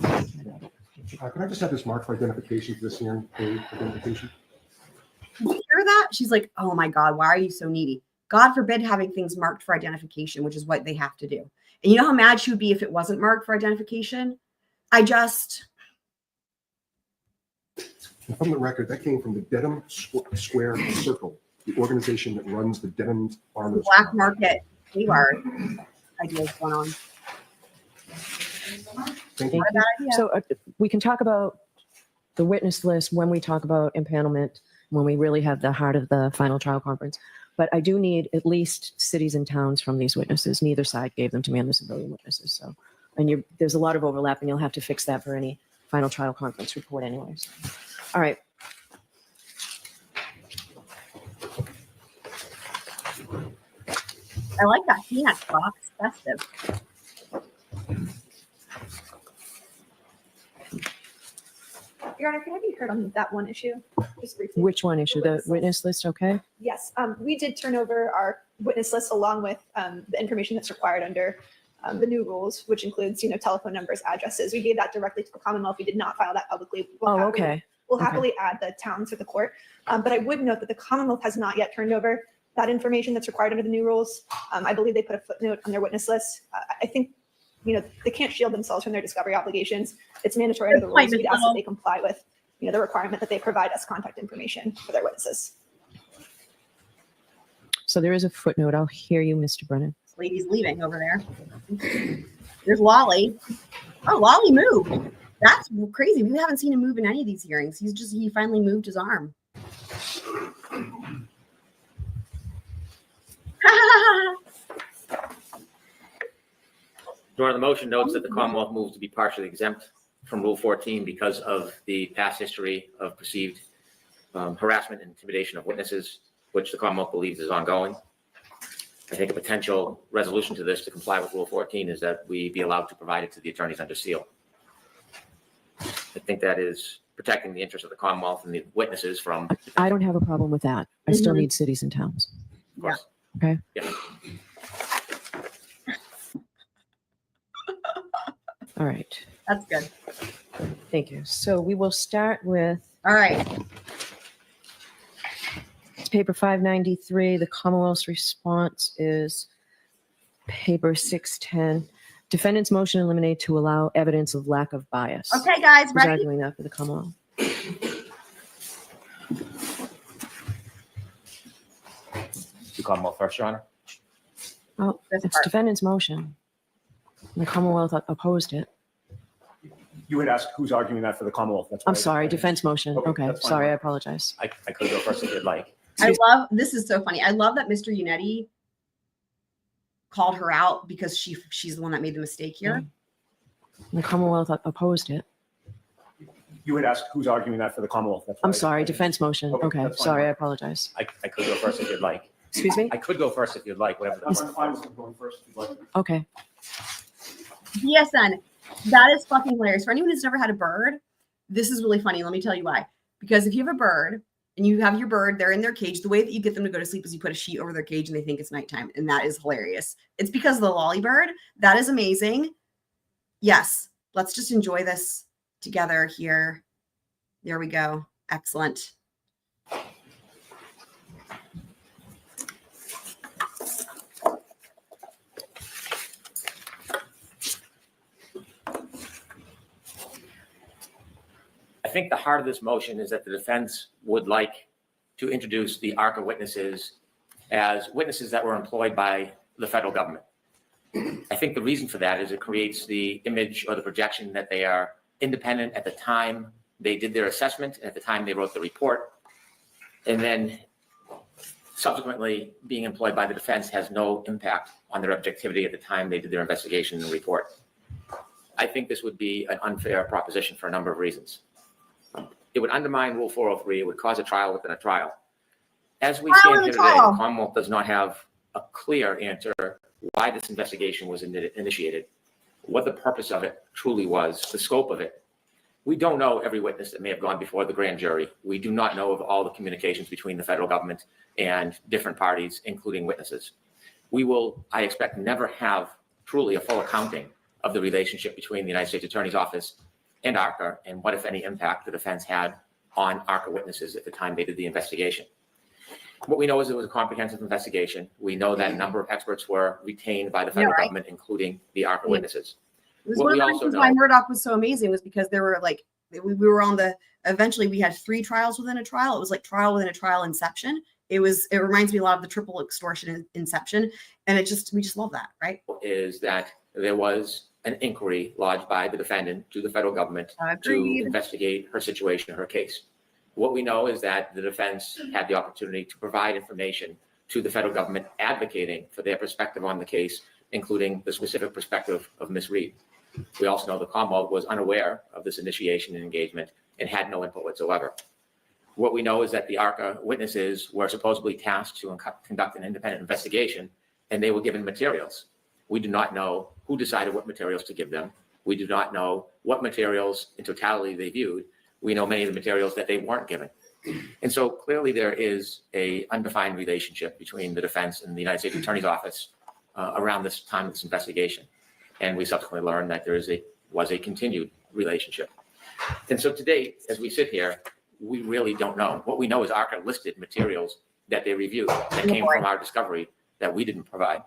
Can I just have this marked for identification for this hearing? For identification? Did you hear that? She's like, oh my God, why are you so needy? God forbid having things marked for identification, which is what they have to do. And you know how mad she would be if it wasn't marked for identification? From the record, that came from the Dedham Square Circle, the organization that runs the Dedham Farmers Black market hayward ideas going on. Thank you. Not a bad idea. So we can talk about the witness list when we talk about impanelment, when we really have the heart of the final trial conference. But I do need at least cities and towns from these witnesses. Neither side gave them to me on the civilian witnesses. So, and there's a lot of overlap, and you'll have to fix that for any final trial conference report anyways. All right. I like that peanut box. Festive. Your Honor, can I be heard on that one issue? Just briefly. Which one issue? The witness list, okay? Yes, we did turn over our witness list along with the information that's required under the new rules, which includes, telephone numbers, addresses. We gave that directly to the Commonwealth. We did not file that publicly. Okay. We'll happily add the towns to the court. But I would note that the Commonwealth has not yet turned over that information that's required under the new rules. I believe they put a footnote on their witness list. I think, they can't shield themselves from their discovery obligations. It's mandatory under the rules. We'd ask that they comply with, the requirement that they provide us contact information for their witnesses. So there is a footnote. I'll hear you, Mr. Brennan. This lady's leaving over there. There's Lolly. Oh, Lolly moved. That's crazy. We haven't seen him move in any of these hearings. He finally moved his arm. Your Honor, the motion notes that the Commonwealth moves to be partially exempt from Rule 14 because of the past history of perceived harassment and intimidation of witnesses, which the Commonwealth believes is ongoing. I think a potential resolution to this to comply with Rule 14 is that we be allowed to provide it to the attorneys under seal. I think that is protecting the interests of the Commonwealth and the witnesses from. I don't have a problem with that. I still need cities and towns. Of course. Okay. Yeah. All right. That's good. Thank you. So we will start with. All right. It's paper 593. The Commonwealth's response is paper 610. Defendant's motion eliminate to allow evidence of lack of bias. Okay, guys, Who's ready? arguing that for the Commonwealth? The Commonwealth first, Your Honor. Oh, it's defendant's motion. The Commonwealth opposed it. You had asked who's arguing that for the Commonwealth. That's why I'm sorry, defense motion. Okay, that's fine. sorry, I apologize. I could go first if you'd like. This is so funny. I love that Mr. Yanetti called her out because she's the one that made the mistake here. The Commonwealth opposed it. You had asked who's arguing that for the Commonwealth. That's why I'm sorry, defense motion. Okay, Okay, that's fine. sorry, I apologize. I could go first if you'd like. Excuse me? I could go first if you'd like, whatever. I'm fine with going first if you'd like. Okay. BSN, that is fucking hilarious. For anyone who's never had a bird, this is really funny. Let me tell you why. Because if you have a bird and you have your bird, they're in their cage. The way that you get them to go to sleep is you put a sheet over their cage and they think it's nighttime. And that is hilarious. It's because of the LALLY bird. That is amazing. Yes. Let's just enjoy this together here. There we go. Excellent. I think the heart of this motion is that the defense would like to introduce the ARCCA witnesses as witnesses that were employed by the federal government. I think the reason for that is it creates the image or the projection that they are independent at the time they did their assessment and at the time they wrote the report. And then subsequently being employed by the defense has no impact on their objectivity at the time they did their investigation and report. I think this would be an unfair proposition for a number of reasons. It would undermine Rule 403. It would cause a trial within a trial. As we stand here today, the Commonwealth does not have a clear answer why this investigation was initiated, what the purpose of it truly was, the scope of it. We don't know every witness that may have gone before the grand jury. We do not know of all the communications between the federal government and different parties, including witnesses. We will, I expect, never have truly a full accounting of the relationship between the United States Attorney's Office and ARCCA and what, if any, impact the defense had on ARCCA witnesses at the time they did the investigation. What we know is it was a comprehensive investigation. We know that a number of experts were retained by the federal government, including the ARCCA witnesses. It was one of the reasons why Murdoch was so amazing was because there were like, we were on the, eventually we had 3 trials within a trial. It was like trial within a trial inception. It reminds me a lot of the triple extortion inception. And we just love that, right? Is that there was an inquiry lodged by the defendant to the federal government to investigate her situation, her case. What we know is that the defense had the opportunity to provide information to the federal government advocating for their perspective on the case, including the specific perspective of Ms. Reed. We also know the Commonwealth was unaware of this initiation and engagement and had no input whatsoever. What we know is that the ARCCA witnesses were supposedly tasked to conduct an independent investigation, and they were given materials. We do not know who decided what materials to give them. We do not know what materials in totality they viewed. We know many of the materials that they weren't given. And so clearly there is an undefined relationship between the defense and the United States Attorney's Office around this time of this investigation. And we subsequently learned that there was a continued relationship. And so to date, as we sit here, we really don't know. What we know is ARCCA listed materials that they reviewed that came from our discovery that we didn't provide.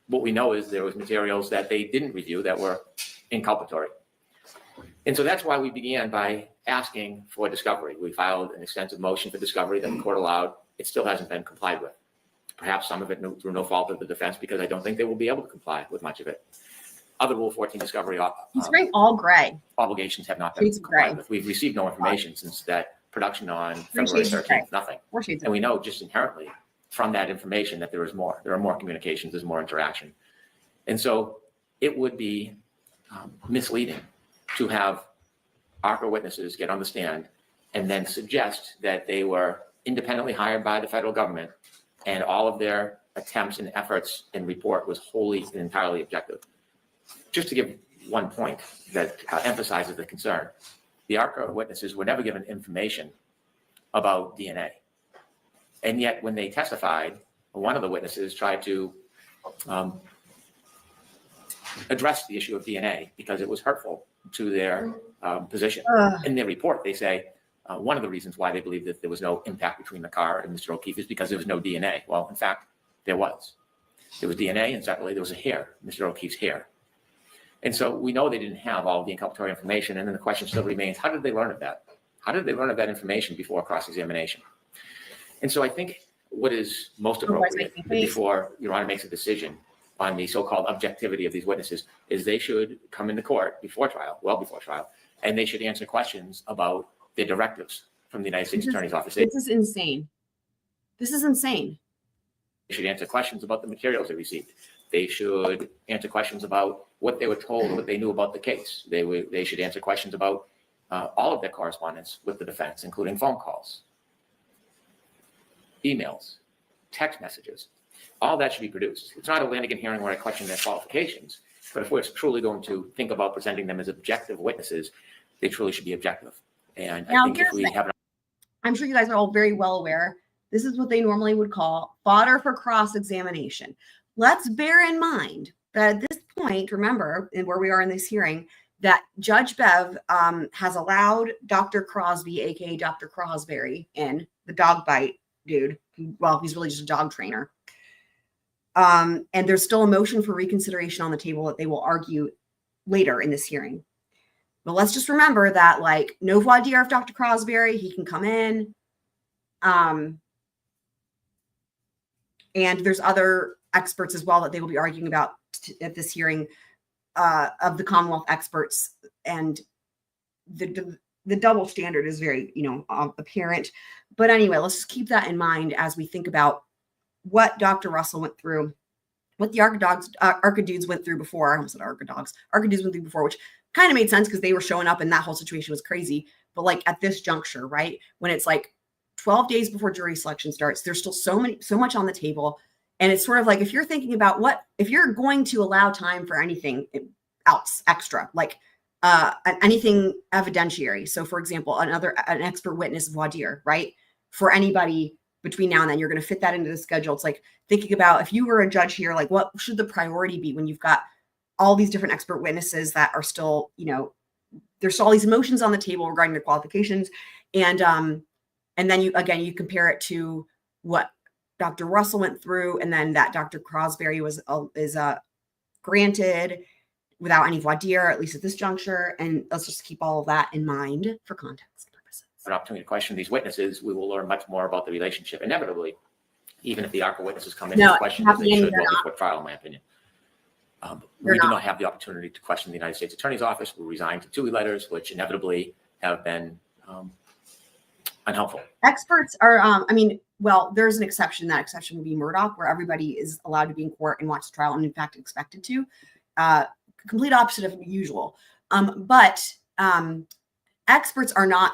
What we know is there was materials that they didn't review that were inculpatory. And so that's why we began by asking for discovery. We filed an extensive motion for discovery that the court allowed. It still hasn't been complied with. Perhaps some of it through no fault of the defense, because I don't think they will be able to comply with much of it. Other Rule 14 discovery He's wearing all gray. obligations have not been complied with. We've received no information since that production on February 13th, nothing. And we know just inherently from that information that there is more. There are more communications, there's more interaction. And so it would be misleading to have ARCCA witnesses get on the stand and then suggest that they were independently hired by the federal government and all of their attempts and efforts and report was wholly and entirely objective. Just to give one point that emphasizes the concern, the ARCCA witnesses were never given information about DNA. And yet when they testified, one of the witnesses tried to address the issue of DNA because it was hurtful to their position. In their report, they say one of the reasons why they believe that there was no impact between the car and Mr. O'Keefe is because there was no DNA. Well, in fact, there was. There was DNA, and separately there was a hair, Mr. O'Keefe's hair. And so we know they didn't have all the inculpatory information, and then the question still remains, how did they learn of that? How did they learn of that information before cross-examination? And so I think what is most appropriate before Your Honor makes a decision on the so-called objectivity of these witnesses is they should come into court before trial, well before trial, and they should answer questions about their directives from the United States Attorney's Office. This is insane. This is insane. They should answer questions about the materials they received. They should answer questions about what they were told, what they knew about the case. They should answer questions about all of their correspondence with the defense, including phone calls, emails, text messages. All that should be produced. It's not a Lanigan hearing where I question their qualifications, but if we're truly going to think about presenting them as objective witnesses, they truly should be objective. And Now, I think if we have, I'm sure you guys are all very well aware, this is what they normally would call fodder for cross-examination. Let's bear in mind that at this point, remember, and where we are in this hearing, that Judge Bev has allowed Dr. Crosby, aka Dr. Crosberry, in, the dog bite dude. Well, he's really just a dog trainer. And there's still a motion for reconsideration on the table that they will argue later in this hearing. But let's just remember that, like, no voir dire of Dr. Crosberry, he can come in. And there's other experts as well that they will be arguing about at this hearing of the Commonwealth experts. And the double standard is very, apparent. But anyway, let's just keep that in mind as we think about what Dr. Russell went through, what the ARCCA dudes went through before. I almost said ARCCA dudes went through before, which kind of made sense because they were showing up and that whole situation was crazy. But like at this juncture, right, when it's like 12 days before jury selection starts, there's still so much on the table. And it's sort of like, if you're thinking about if you're going to allow time for anything else extra, like anything evidentiary. So for example, an expert witness voir dire, right? For anybody between now and then, you're going to fit that into the schedule. It's like thinking about, if you were a judge here, like what should the priority be when you've got all these different expert witnesses that are still, there's still all these emotions on the table regarding their qualifications. And then you compare it to what Dr. Russell went through, and then that Dr. Crosberry is granted without any voir dire, at least at this juncture. And let's just keep all of that in mind for context purposes. an opportunity to question these witnesses, we will learn much more about the relationship. Inevitably, even if the ARCCA witnesses come in and question as they should go before trial, in my opinion. We do not have the opportunity to question the United States Attorney's Office. We resigned to 2 letters, which inevitably have been unhelpful. Experts are, well, there's an exception. That exception would be Murdoch, where everybody is allowed to be in court and watch the trial, and in fact expected to. Complete opposite of usual. But experts are not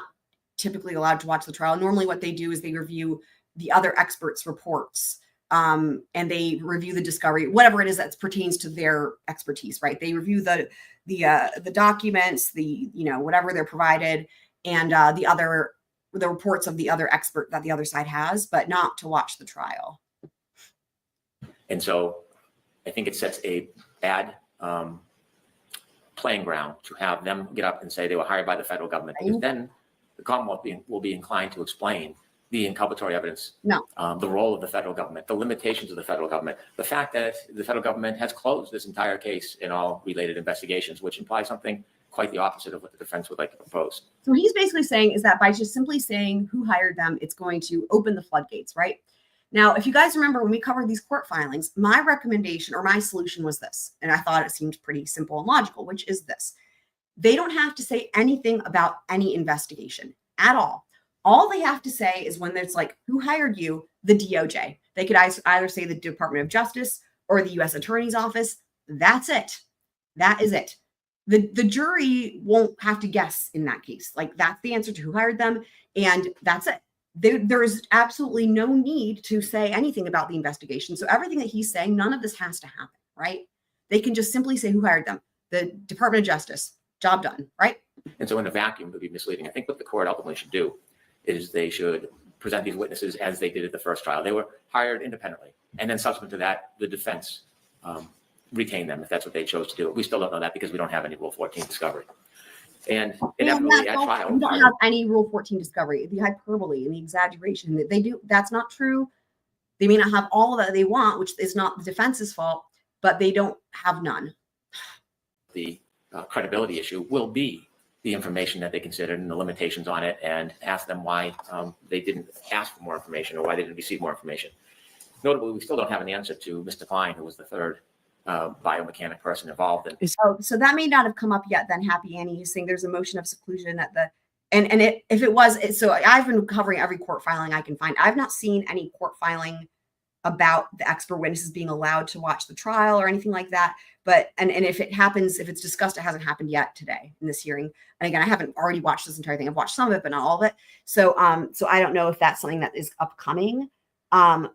typically allowed to watch the trial. Normally what they do is they review the other experts' reports, and they review the discovery, whatever it is that pertains to their expertise, right? They review the documents, whatever they're provided, and the reports of the other expert that the other side has, but not to watch the trial. And so I think it sets a bad playing ground to have them get up and say they were hired by the federal government, because then the Commonwealth will be inclined to explain the inculpatory evidence, the role of the federal government, the limitations of the federal government, the fact that the federal government has closed this entire case in all related investigations, which implies something quite the opposite of what the defense would like to propose. So what he's basically saying is that by just simply saying who hired them, it's going to open the floodgates, right? Now, if you guys remember when we covered these court filings, my recommendation or my solution was this, and I thought it seemed pretty simple and logical, which is this. They don't have to say anything about any investigation at all. All they have to say is when it's like, who hired you? The DOJ. They could either say the Department of Justice or the U.S. Attorney's Office. That's it. That is it. The jury won't have to guess in that case. Like, that's the answer to who hired them, and that's it. There is absolutely no need to say anything about the investigation. So everything that he's saying, none of this has to happen, right? They can just simply say who hired them. The Department of Justice. Job done, right? And so in a vacuum, it would be misleading. I think what the court ultimately should do is they should present these witnesses as they did at the first trial. They were hired independently. And then subsequent to that, the defense retained them if that's what they chose to do. We still don't know that because we don't have any Rule 14 discovery. And inevitably at trial, we don't have any Rule 14 discovery. The hyperbole and the exaggeration that they do, that's not true. They may not have all that they want, which is not the defense's fault, but they don't have none. The credibility issue will be the information that they considered and the limitations on it, and ask them why they didn't ask for more information or why they didn't receive more information. Notably, we still don't have an answer to Mr. Klein, who was the third biomechanic person involved. So that may not have come up yet. Then Happy Annie is saying there's a motion of seclusion at the, if it was, so I've been covering every court filing I can find. I've not seen any court filing about the expert witnesses being allowed to watch the trial or anything like that. But, and if it happens, if it's discussed, it hasn't happened yet today in this hearing. And again, I haven't already watched this entire thing. I've watched some of it, but not all of it. So, so I don't know if that's something that is upcoming. But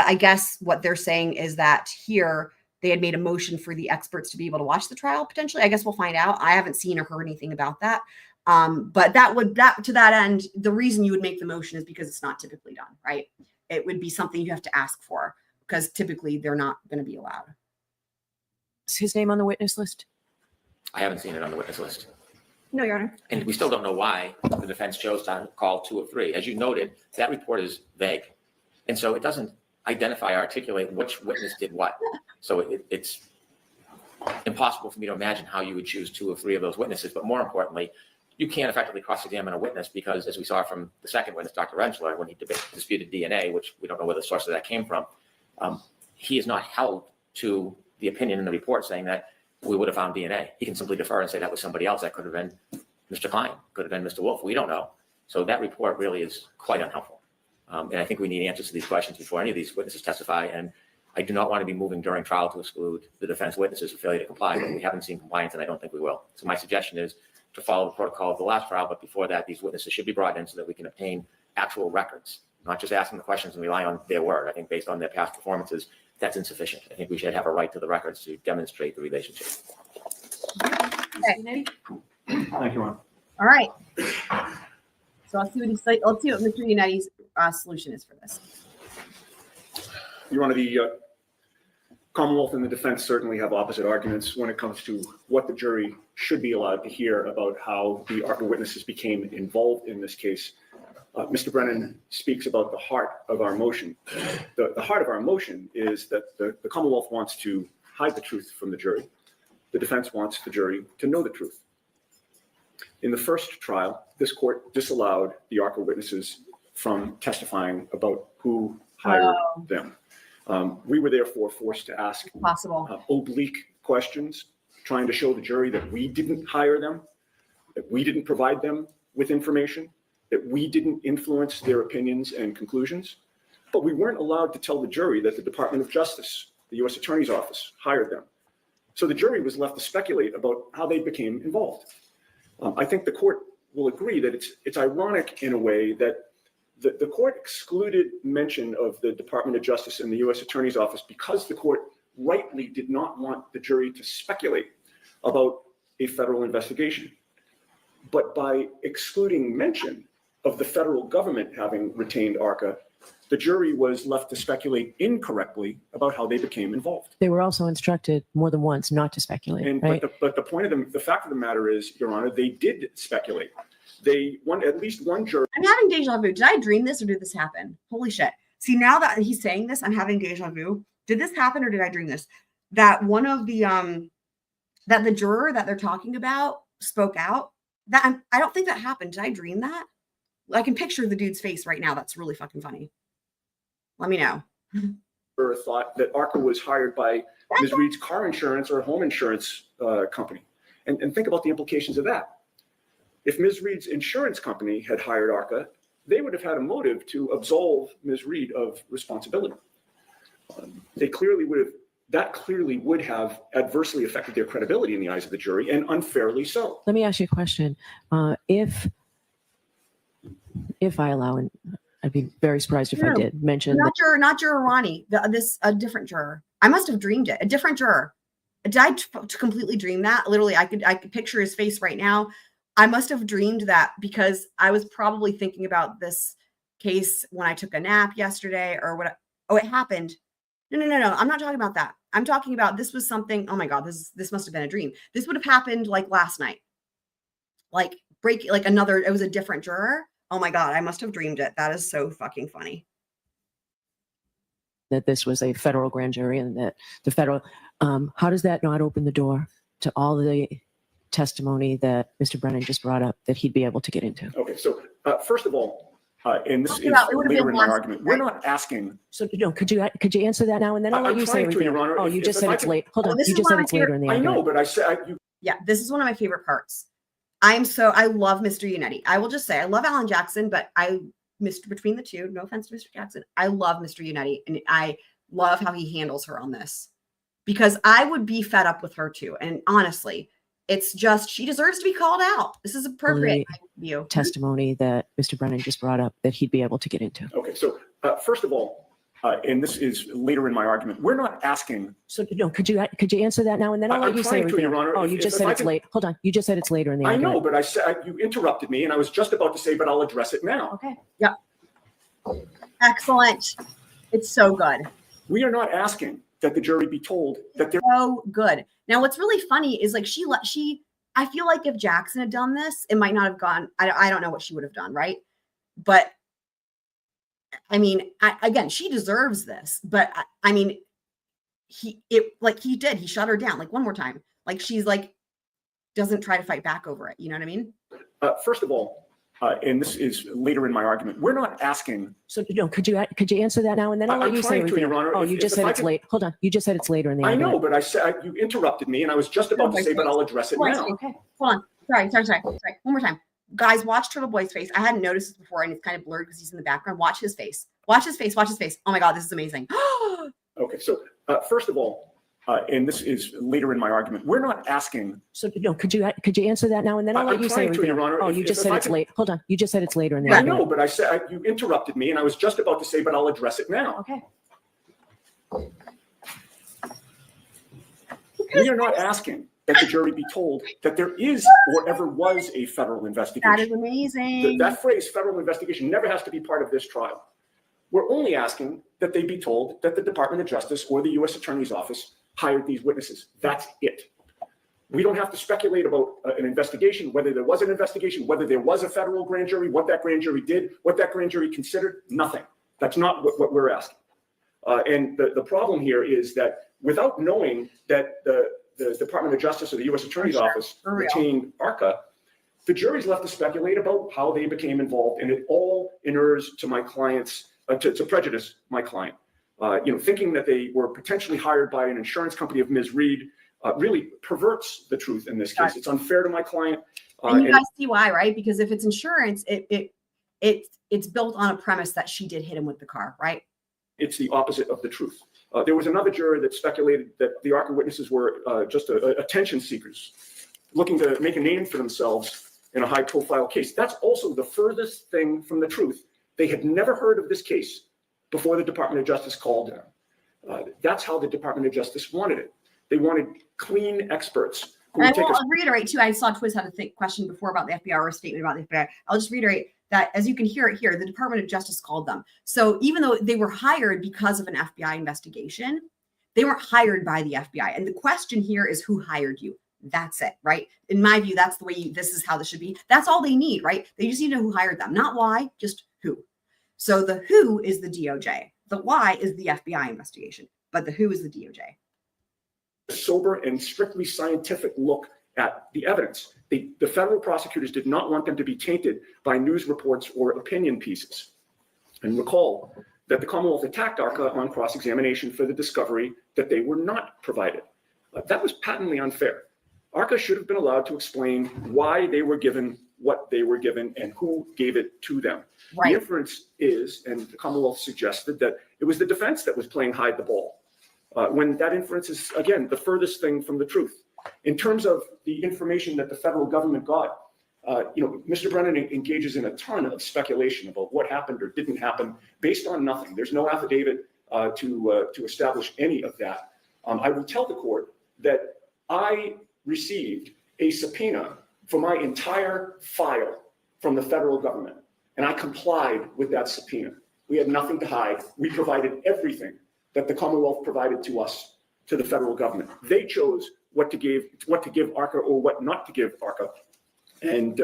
I guess what they're saying is that here they had made a motion for the experts to be able to watch the trial potentially. I guess we'll find out. I haven't seen or heard anything about that. But to that end, the reason you would make the motion is because it's not typically done, right? It would be something you have to ask for because typically they're not going to be allowed. Is his name on the witness list? I haven't seen it on the witness list. No, Your Honor. And we still don't know why the defense chose to call 2 of 3. As you noted, that report is vague. And so it doesn't identify or articulate which witness did what. So it's impossible for me to imagine how you would choose 2 of 3 of those witnesses. But more importantly, you can't effectively cross-examine a witness because, as we saw from the second witness, Dr. Rentschler, when he disputed DNA, which we don't know where the source of that came from, he is not held to the opinion in the report saying that we would have found DNA. He can simply defer and say that was somebody else. That could have been Mr. Klein, could have been Mr. Wolf. We don't know. So that report really is quite unhelpful. And I think we need answers to these questions before any of these witnesses testify. And I do not want to be moving during trial to exclude the defense witnesses for failure to comply, but we haven't seen compliance, and I don't think we will. So my suggestion is to follow the protocol of the last trial, but before that, these witnesses should be brought in so that we can obtain actual records, not just asking the questions and rely on their word. I think based on their past performances, that's insufficient. I think we should have a right to the records to demonstrate the relationship. Okay. Thank you, Ron. All right. So let's see what Mr. Yanetti's solution is for this. Your Honor, the Commonwealth and the defense certainly have opposite arguments when it comes to what the jury should be allowed to hear about how the ARCCA witnesses became involved in this case. Mr. Brennan speaks about the heart of our motion. The heart of our motion is that the Commonwealth wants to hide the truth from the jury. The defense wants the jury to know the truth. In the first trial, this court disallowed the ARCCA witnesses from testifying about who hired them. We were therefore forced to ask oblique questions, trying to show the jury that we didn't hire them, that we didn't provide them with information, that we didn't influence their opinions and conclusions. But we weren't allowed to tell the jury that the Department of Justice, the U.S. Attorney's Office, hired them. So the jury was left to speculate about how they became involved. I think the court will agree that it's ironic in a way that the court excluded mention of the Department of Justice and the U.S. Attorney's Office because the court rightly did not want the jury to speculate about a federal investigation. But by excluding mention of the federal government having retained ARCCA, the jury was left to speculate incorrectly about how they became involved. They were also instructed more than once not to speculate, right? But the point of the fact of the matter is, Your Honor, they did speculate. At least one jury. I'm having deja vu. Did I dream this or did this happen? Holy shit. See, now that he's saying this, I'm having deja vu. Did this happen or did I dream this? That one of the, that the juror that they're talking about spoke out. I don't think that happened. Did I dream that? I can picture the dude's face right now. That's really fucking funny. Let me know. Thought that ARCCA was hired by Ms. Reed's car insurance or home insurance company. And think about the implications of that. If Ms. Reed's insurance company had hired ARCCA, they would have had a motive to absolve Ms. Reed of responsibility. That clearly would have adversely affected their credibility in the eyes of the jury, and unfairly so. Let me ask you a question. If I allow, and I'd be very surprised if I did mention not juror Ronnie, a different juror. I must have dreamed it. A different juror. Did I completely dream that? Literally, I could picture his face right now. I must have dreamed that because I was probably thinking about this case when I took a nap yesterday or what. Oh, it happened. No. I'm not talking about that. I'm talking about this was something. Oh my God, this must have been a dream. This would have happened like last night. It was a different juror. Oh my God, I must have dreamed it. That is so fucking funny. that this was a federal grand jury and that the federal, how does that not open the door to all the testimony that Mr. Brennan just brought up that he'd be able to get into? Okay, so first of all, and this is later in my argument, we're not asking. So no, could you answer that now and then I'll let you say everything. Oh, you just said it's late. Hold on, you just said it's later in the argument. I know, but I said yeah, this is one of my favorite parts. I love Mr. Yanetti. I will just say I love Alan Jackson, but I between the two, no offense to Mr. Jackson, I love Mr. Yanetti, and I love how he handles her on this, because I would be fed up with her too. And honestly, it's just, she deserves to be called out. This is appropriate in my view. Testimony that Mr. Brennan just brought up that he'd be able to get into. Okay, so first of all, and this is later in my argument, we're not asking. So no, could you answer that now, and then I'll let you say trying to, Your Honor. Oh, you just said it's late. Hold on, you just said it's later in the I argument. know, but I said you interrupted me, and I was just about to say, but I'll address it now. Okay. Yeah. Excellent. It's so good. We are not asking that the jury be told that they're so good. Now, what's really funny is like I feel like if Jackson had done this, it might not have gone. I don't know what she would have done, right? But I mean, again, she deserves this. But I mean, he did. He shut her down like one more time. Like she's like doesn't try to fight back over it. You know what I mean? First of all, and this is later in my argument, we're not asking. So no, could you answer that now, and then I'll let you say everything. Your Honor. Oh, you just said it's late. Hold on, you just said it's later in the I argument. know, but I said you interrupted me, and I was just about to say, but I'll address it now. Okay, hold on. Sorry. One more time. Guys, watch Turtle Boy's face. I hadn't noticed this before, and it's kind of blurred because he's in the background. Watch his face. Watch his face. Oh my God, this is amazing. Okay, so first of all, and this is later in my argument, we're not asking. So no, could you answer that now, and then I'll let you say everything. Your Honor. Oh, you just said it's late. Hold on, you just said it's later in the I argument. know, but I said you interrupted me, and I was just about to say, but I'll address it now. Okay. We are not asking that the jury be told that there is or ever was a federal investigation. That is amazing. That phrase, federal investigation, never has to be part of this trial. We're only asking that they be told that the Department of Justice or the U.S. Attorney's Office hired these witnesses. That's it. We don't have to speculate about an investigation, whether there was an investigation, whether there was a federal grand jury, what that grand jury did, what that grand jury considered, nothing. That's not what we're asking. And the problem here is that without knowing that the Department of Justice or the U.S. Attorney's Office retained ARCCA, the jury's left to speculate about how they became involved, and it all inures to my clients, to prejudice my client. Thinking that they were potentially hired by an insurance company of Ms. Reed really perverts the truth in this case. It's unfair to my client. And you guys see why, right? Because if it's insurance, it's built on a premise that she did hit him with the car, right? It's the opposite of the truth. There was another juror that speculated that the ARCCA witnesses were just attention seekers, looking to make a name for themselves in a high-profile case. That's also the furthest thing from the truth. They had never heard of this case before the Department of Justice called them. That's how the Department of Justice wanted it. They wanted clean experts. And I will reiterate too, I saw Twiz had a question before about the FBI or a statement about the FBI. I'll just reiterate that, as you can hear it here, the Department of Justice called them. So even though they were hired because of an FBI investigation, they weren't hired by the FBI. And the question here is, who hired you? That's it, right? In my view, that's the way this is how this should be. That's all they need, right? They just need to know who hired them, not why, just who. So the who is the DOJ. The why is the FBI investigation, but the who is the DOJ. Sober and strictly scientific look at the evidence. The federal prosecutors did not want them to be tainted by news reports or opinion pieces. And recall that the Commonwealth attacked ARCCA on cross-examination for the discovery that they were not provided. That was patently unfair. ARCCA should have been allowed to explain why they were given what they were given and who gave it to them. Right. The inference is, and the Commonwealth suggested, that it was the defense that was playing hide the ball, when that inference is, again, the furthest thing from the truth. In terms of the information that the federal government got, Mr. Brennan engages in a ton of speculation about what happened or didn't happen based on nothing. There's no affidavit to establish any of that. I will tell the court that I received a subpoena for my entire file from the federal government, and I complied with that subpoena. We had nothing to hide. We provided everything that the Commonwealth provided to us, to the federal government. They chose what to give ARCCA or what not to give ARCCA. And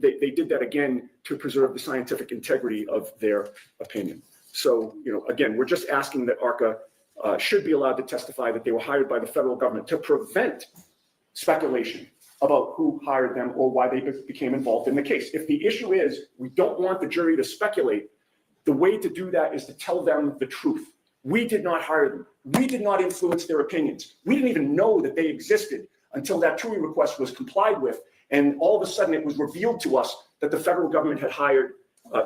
they did that again to preserve the scientific integrity of their opinion. So, again, we're just asking that ARCCA should be allowed to testify that they were hired by the federal government to prevent speculation about who hired them or why they became involved in the case. If the issue is we don't want the jury to speculate, the way to do that is to tell them the truth. We did not hire them. We did not influence their opinions. We didn't even know that they existed until that TUI request was complied with. And all of a sudden it was revealed to us that the federal government had hired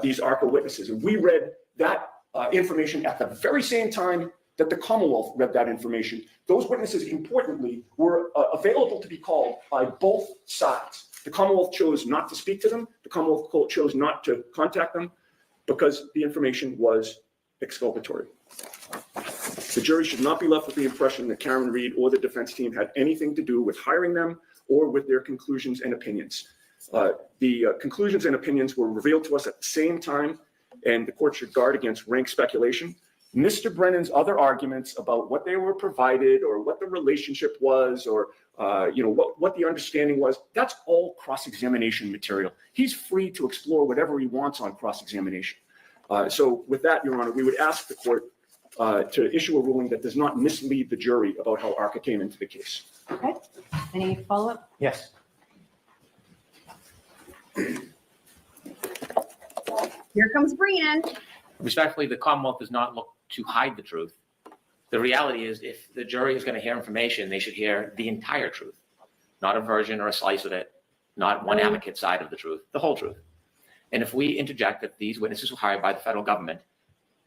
these ARCCA witnesses. And we read that information at the very same time that the Commonwealth read that information. Those witnesses, importantly, were available to be called by both sides. The Commonwealth chose not to speak to them. The Commonwealth chose not to contact them because the information was exculpatory. The jury should not be left with the impression that Karen Reed or the defense team had anything to do with hiring them or with their conclusions and opinions. The conclusions and opinions were revealed to us at the same time, and the court should guard against rank speculation. Mr. Brennan's other arguments about what they were provided or what the relationship was or what the understanding was, that's all cross-examination material. He's free to explore whatever he wants on cross-examination. So with that, Your Honor, we would ask the court to issue a ruling that does not mislead the jury about how ARCCA came into the case. Okay. Any follow-up? Yes. Here comes Breenan. Respectfully, the Commonwealth does not look to hide the truth. The reality is, if the jury is going to hear information, they should hear the entire truth, not a version or a slice of it, not one advocate side of the truth, the whole truth. And if we interject that these witnesses were hired by the federal government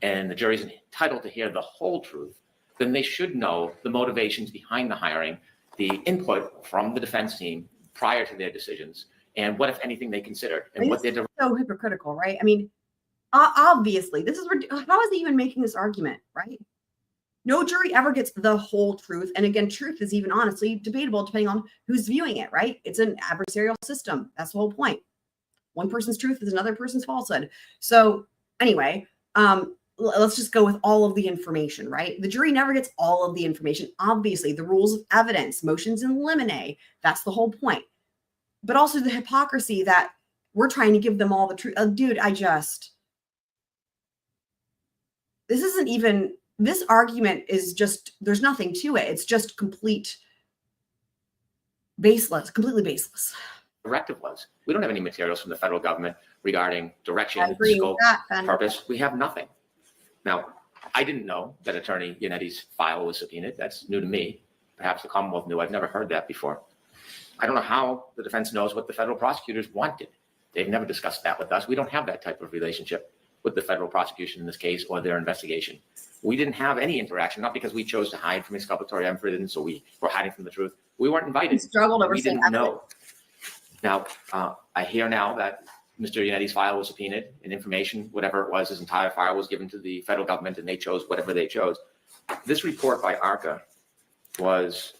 and the jury is entitled to hear the whole truth, then they should know the motivations behind the hiring, the input from the defense team prior to their decisions, and what, if anything, they considered and what they're so hypocritical, right? I mean, obviously, this is how is he even making this argument, right? No jury ever gets the whole truth. And again, truth is even honestly debatable depending on who's viewing it, right? It's an adversarial system. That's the whole point. One person's truth is another person's falsehood. So anyway, let's just go with all of the information, right? The jury never gets all of the information. Obviously, the rules of evidence, motions in limine, that's the whole point. But also the hypocrisy that we're trying to give them all the truth. Dude, this isn't even, this argument is just, there's nothing to it. It's just completely baseless. directive was. We don't have any materials from the federal government regarding direction, scope, purpose. We have nothing. Now, I didn't know that Attorney Yanetti's file was subpoenaed. That's new to me. Perhaps the Commonwealth knew. I've never heard that before. I don't know how the defense knows what the federal prosecutors wanted. They've never discussed that with us. We don't have that type of relationship with the federal prosecution in this case or their investigation. We didn't have any interaction, not because we chose to hide from exculpatory evidence or we were hiding from the truth. We weren't invited. We didn't know. Now, I hear now that Mr. Yanetti's file was subpoenaed and information, whatever it was, his entire file was given to the federal government and they chose whatever they chose. This report by ARCCA was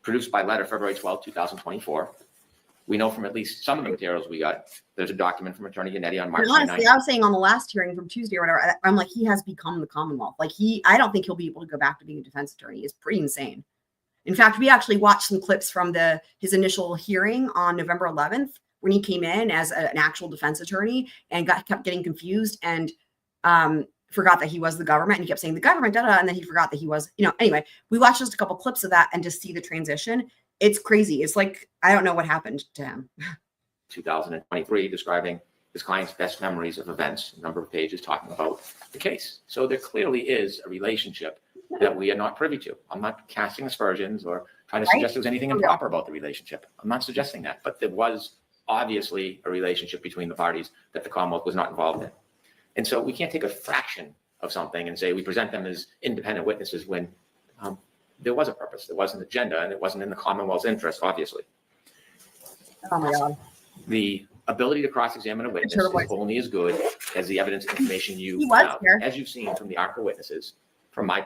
produced by letter February 12, 2024. We know from at least some of the materials we got, there's a document from Attorney Yanetti on March 29th. Honestly, I was saying on the last hearing from Tuesday or whatever, I'm like, he has become the Commonwealth. Like I don't think he'll be able to go back to being a defense attorney. It's pretty insane. In fact, we actually watched some clips from his initial hearing on November 11th when he came in as an actual defense attorney and kept getting confused and forgot that he was the government. And he kept saying the government, and then he forgot that he was, anyway, we watched just a couple clips of that and just see the transition. It's crazy. It's like, I don't know what happened to him. 2023, describing his client's best memories of events, a number of pages talking about the case. So there clearly is a relationship that we are not privy to. I'm not casting aspersions or trying to suggest there's anything improper about the relationship. I'm not suggesting that, but there was obviously a relationship between the parties that the Commonwealth was not involved in. And so we can't take a fraction of something and say we present them as independent witnesses when there was a purpose, there was an agenda, and it wasn't in the Commonwealth's interest, obviously. Oh my God. The ability to cross-examine a witness is only as good as the evidence information you have. As you've seen from the ARCCA witnesses, from my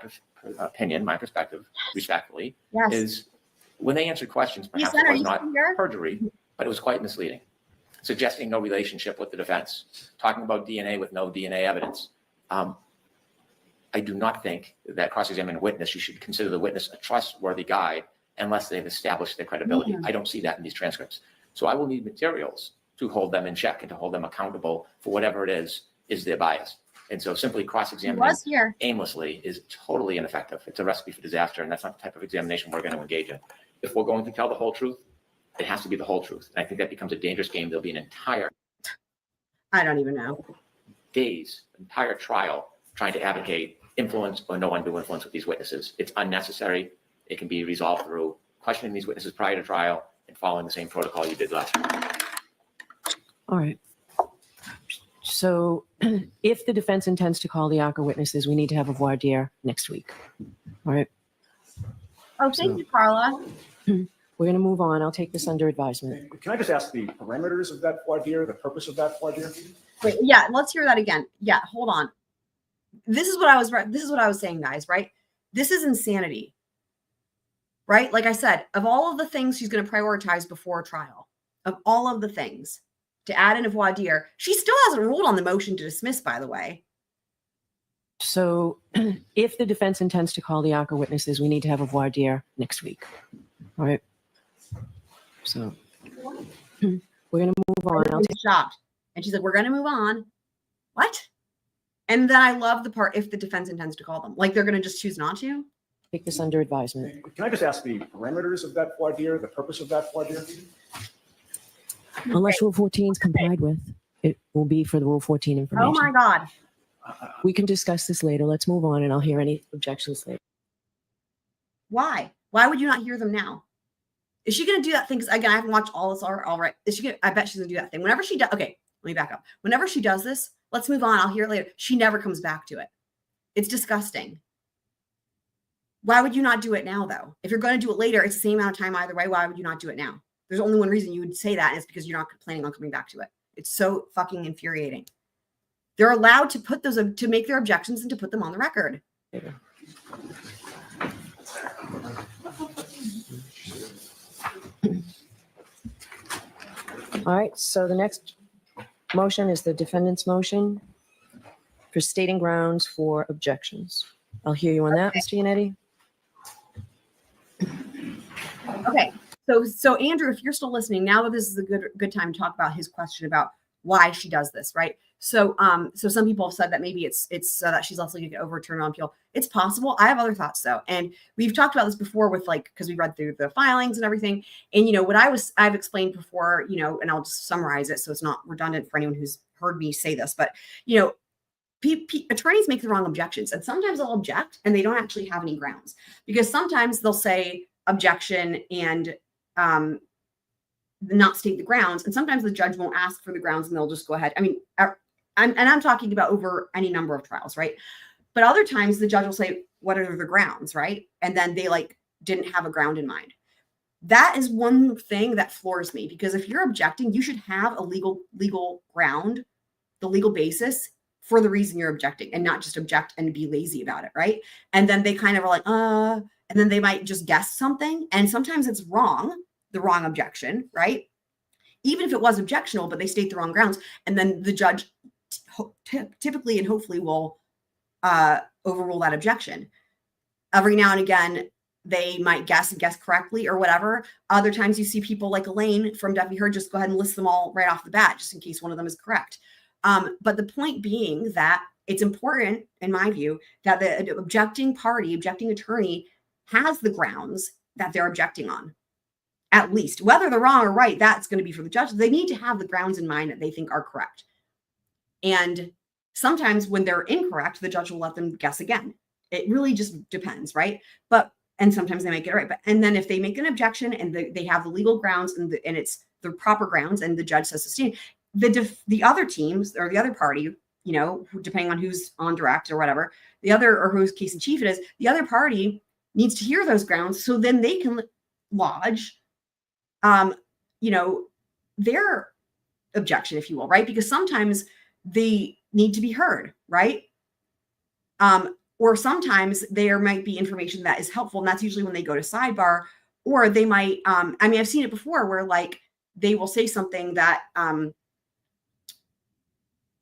opinion, my perspective, respectfully, is when they answered questions, perhaps it was not perjury, but it was quite misleading, suggesting no relationship with the defense, talking about DNA with no DNA evidence. I do not think that cross-examining a witness, you should consider the witness a trustworthy guide unless they've established their credibility. I don't see that in these transcripts. So I will need materials to hold them in check and to hold them accountable for whatever it is their bias. And so simply cross-examining aimlessly is totally ineffective. It's a recipe for disaster, and that's not the type of examination we're going to engage in. If we're going to tell the whole truth, it has to be the whole truth. And I think that becomes a dangerous game. There'll be an entire I don't even know. Days, entire trial trying to advocate influence or no undue influence with these witnesses. It's unnecessary. It can be resolved through questioning these witnesses prior to trial and following the same protocol you did last time. All right. So if the defense intends to call the ARCCA witnesses, we need to have a voir dire next week. All right. Oh, thank you, Carla. We're going to move on. I'll take this under advisement. Can I just ask the parameters of that voir dire, the purpose of that voir dire? Wait, yeah, let's hear that again. Yeah, hold on. This is what I was saying, guys, right? This is insanity. Right? Like I said, of all of the things she's going to prioritize before trial, of all of the things to add in a voir dire, she still hasn't ruled on the motion to dismiss, by the way. So if the defense intends to call the ARCCA witnesses, we need to have a voir dire next week. All right. So we're going to move on. I'll take shocked. And she's like, we're going to move on. What? And then I love the part if the defense intends to call them. Like they're going to just choose not to. Take this under advisement. Can I just ask the parameters of that voir dire, the purpose of that voir dire? Unless Rule 14 is complied with, it will be for the Rule 14 information. Oh my God. We can discuss this later. Let's move on and I'll hear any objections later. Why? Why would you not hear them now? Is she going to do that thing? Because again, I haven't watched all this all right. Is she gonna, I bet she's going to do that thing. Whenever she does, okay, let me back up. Whenever she does this, let's move on. I'll hear it later. She never comes back to it. It's disgusting. Why would you not do it now, though? If you're going to do it later, it's the same amount of time either way. Why would you not do it now? There's only one reason you would say that, and it's because you're not planning on coming back to it. It's so fucking infuriating. They're allowed to put those, to make their objections and to put them on the record. All right, so the next motion is the defendant's motion for stating grounds for objections. I'll hear you on that, Mr. Yanetti. Okay, so Andrew, if you're still listening, now that this is a good time to talk about his question about why she does this, right? So so some people have said that maybe it's that she's less likely to get overturned on appeal. It's possible. I have other thoughts though, and we've talked about this before with like, because we read through the filings and everything, and you know what I've explained before, you know, and I'll just summarize it so it's not redundant for anyone who's heard me say this, but you know, attorneys make the wrong objections, and sometimes they'll object and they don't actually have any grounds, because sometimes they'll say objection and not state the grounds, and sometimes the judge won't ask for the grounds and they'll just go ahead. I mean, I'm talking about over any number of trials, right? But other times the judge will say, what are the grounds, right? And then they like didn't have a ground in mind. That is one thing that floors me, because if you're objecting, you should have a legal ground, the legal basis for the reason you're objecting, and not just object and be lazy about it, right? And then they kind of are like, and then they might just guess something. And sometimes it's wrong, the wrong objection, right? Even if it was objectionable, but they state the wrong grounds. And then the judge typically and hopefully will overrule that objection. Every now and again, they might guess correctly or whatever. Other times you see people like Elaine from Deputy Heard just go ahead and list them all right off the bat, just in case one of them is correct. But the point being that it's important, in my view, that the objecting attorney has the grounds that they're objecting on. At least, whether they're wrong or right, that's going to be for the judge. They need to have the grounds in mind that they think are correct. And sometimes when they're incorrect, the judge will let them guess again. It really just depends, right? And sometimes they might get it right. And then if they make an objection and they have the legal grounds and it's the proper grounds and the judge says sustain, the other teams or the other party, you know, depending on who's on direct or whatever, or whose case in chief it is, the other party needs to hear those grounds so then they can lodge you know, their objection, if you will, right? Because sometimes they need to be heard, right? Or sometimes there might be information that is helpful, and that's usually when they go to sidebar, or they might, I mean, I've seen it before where like they will say something that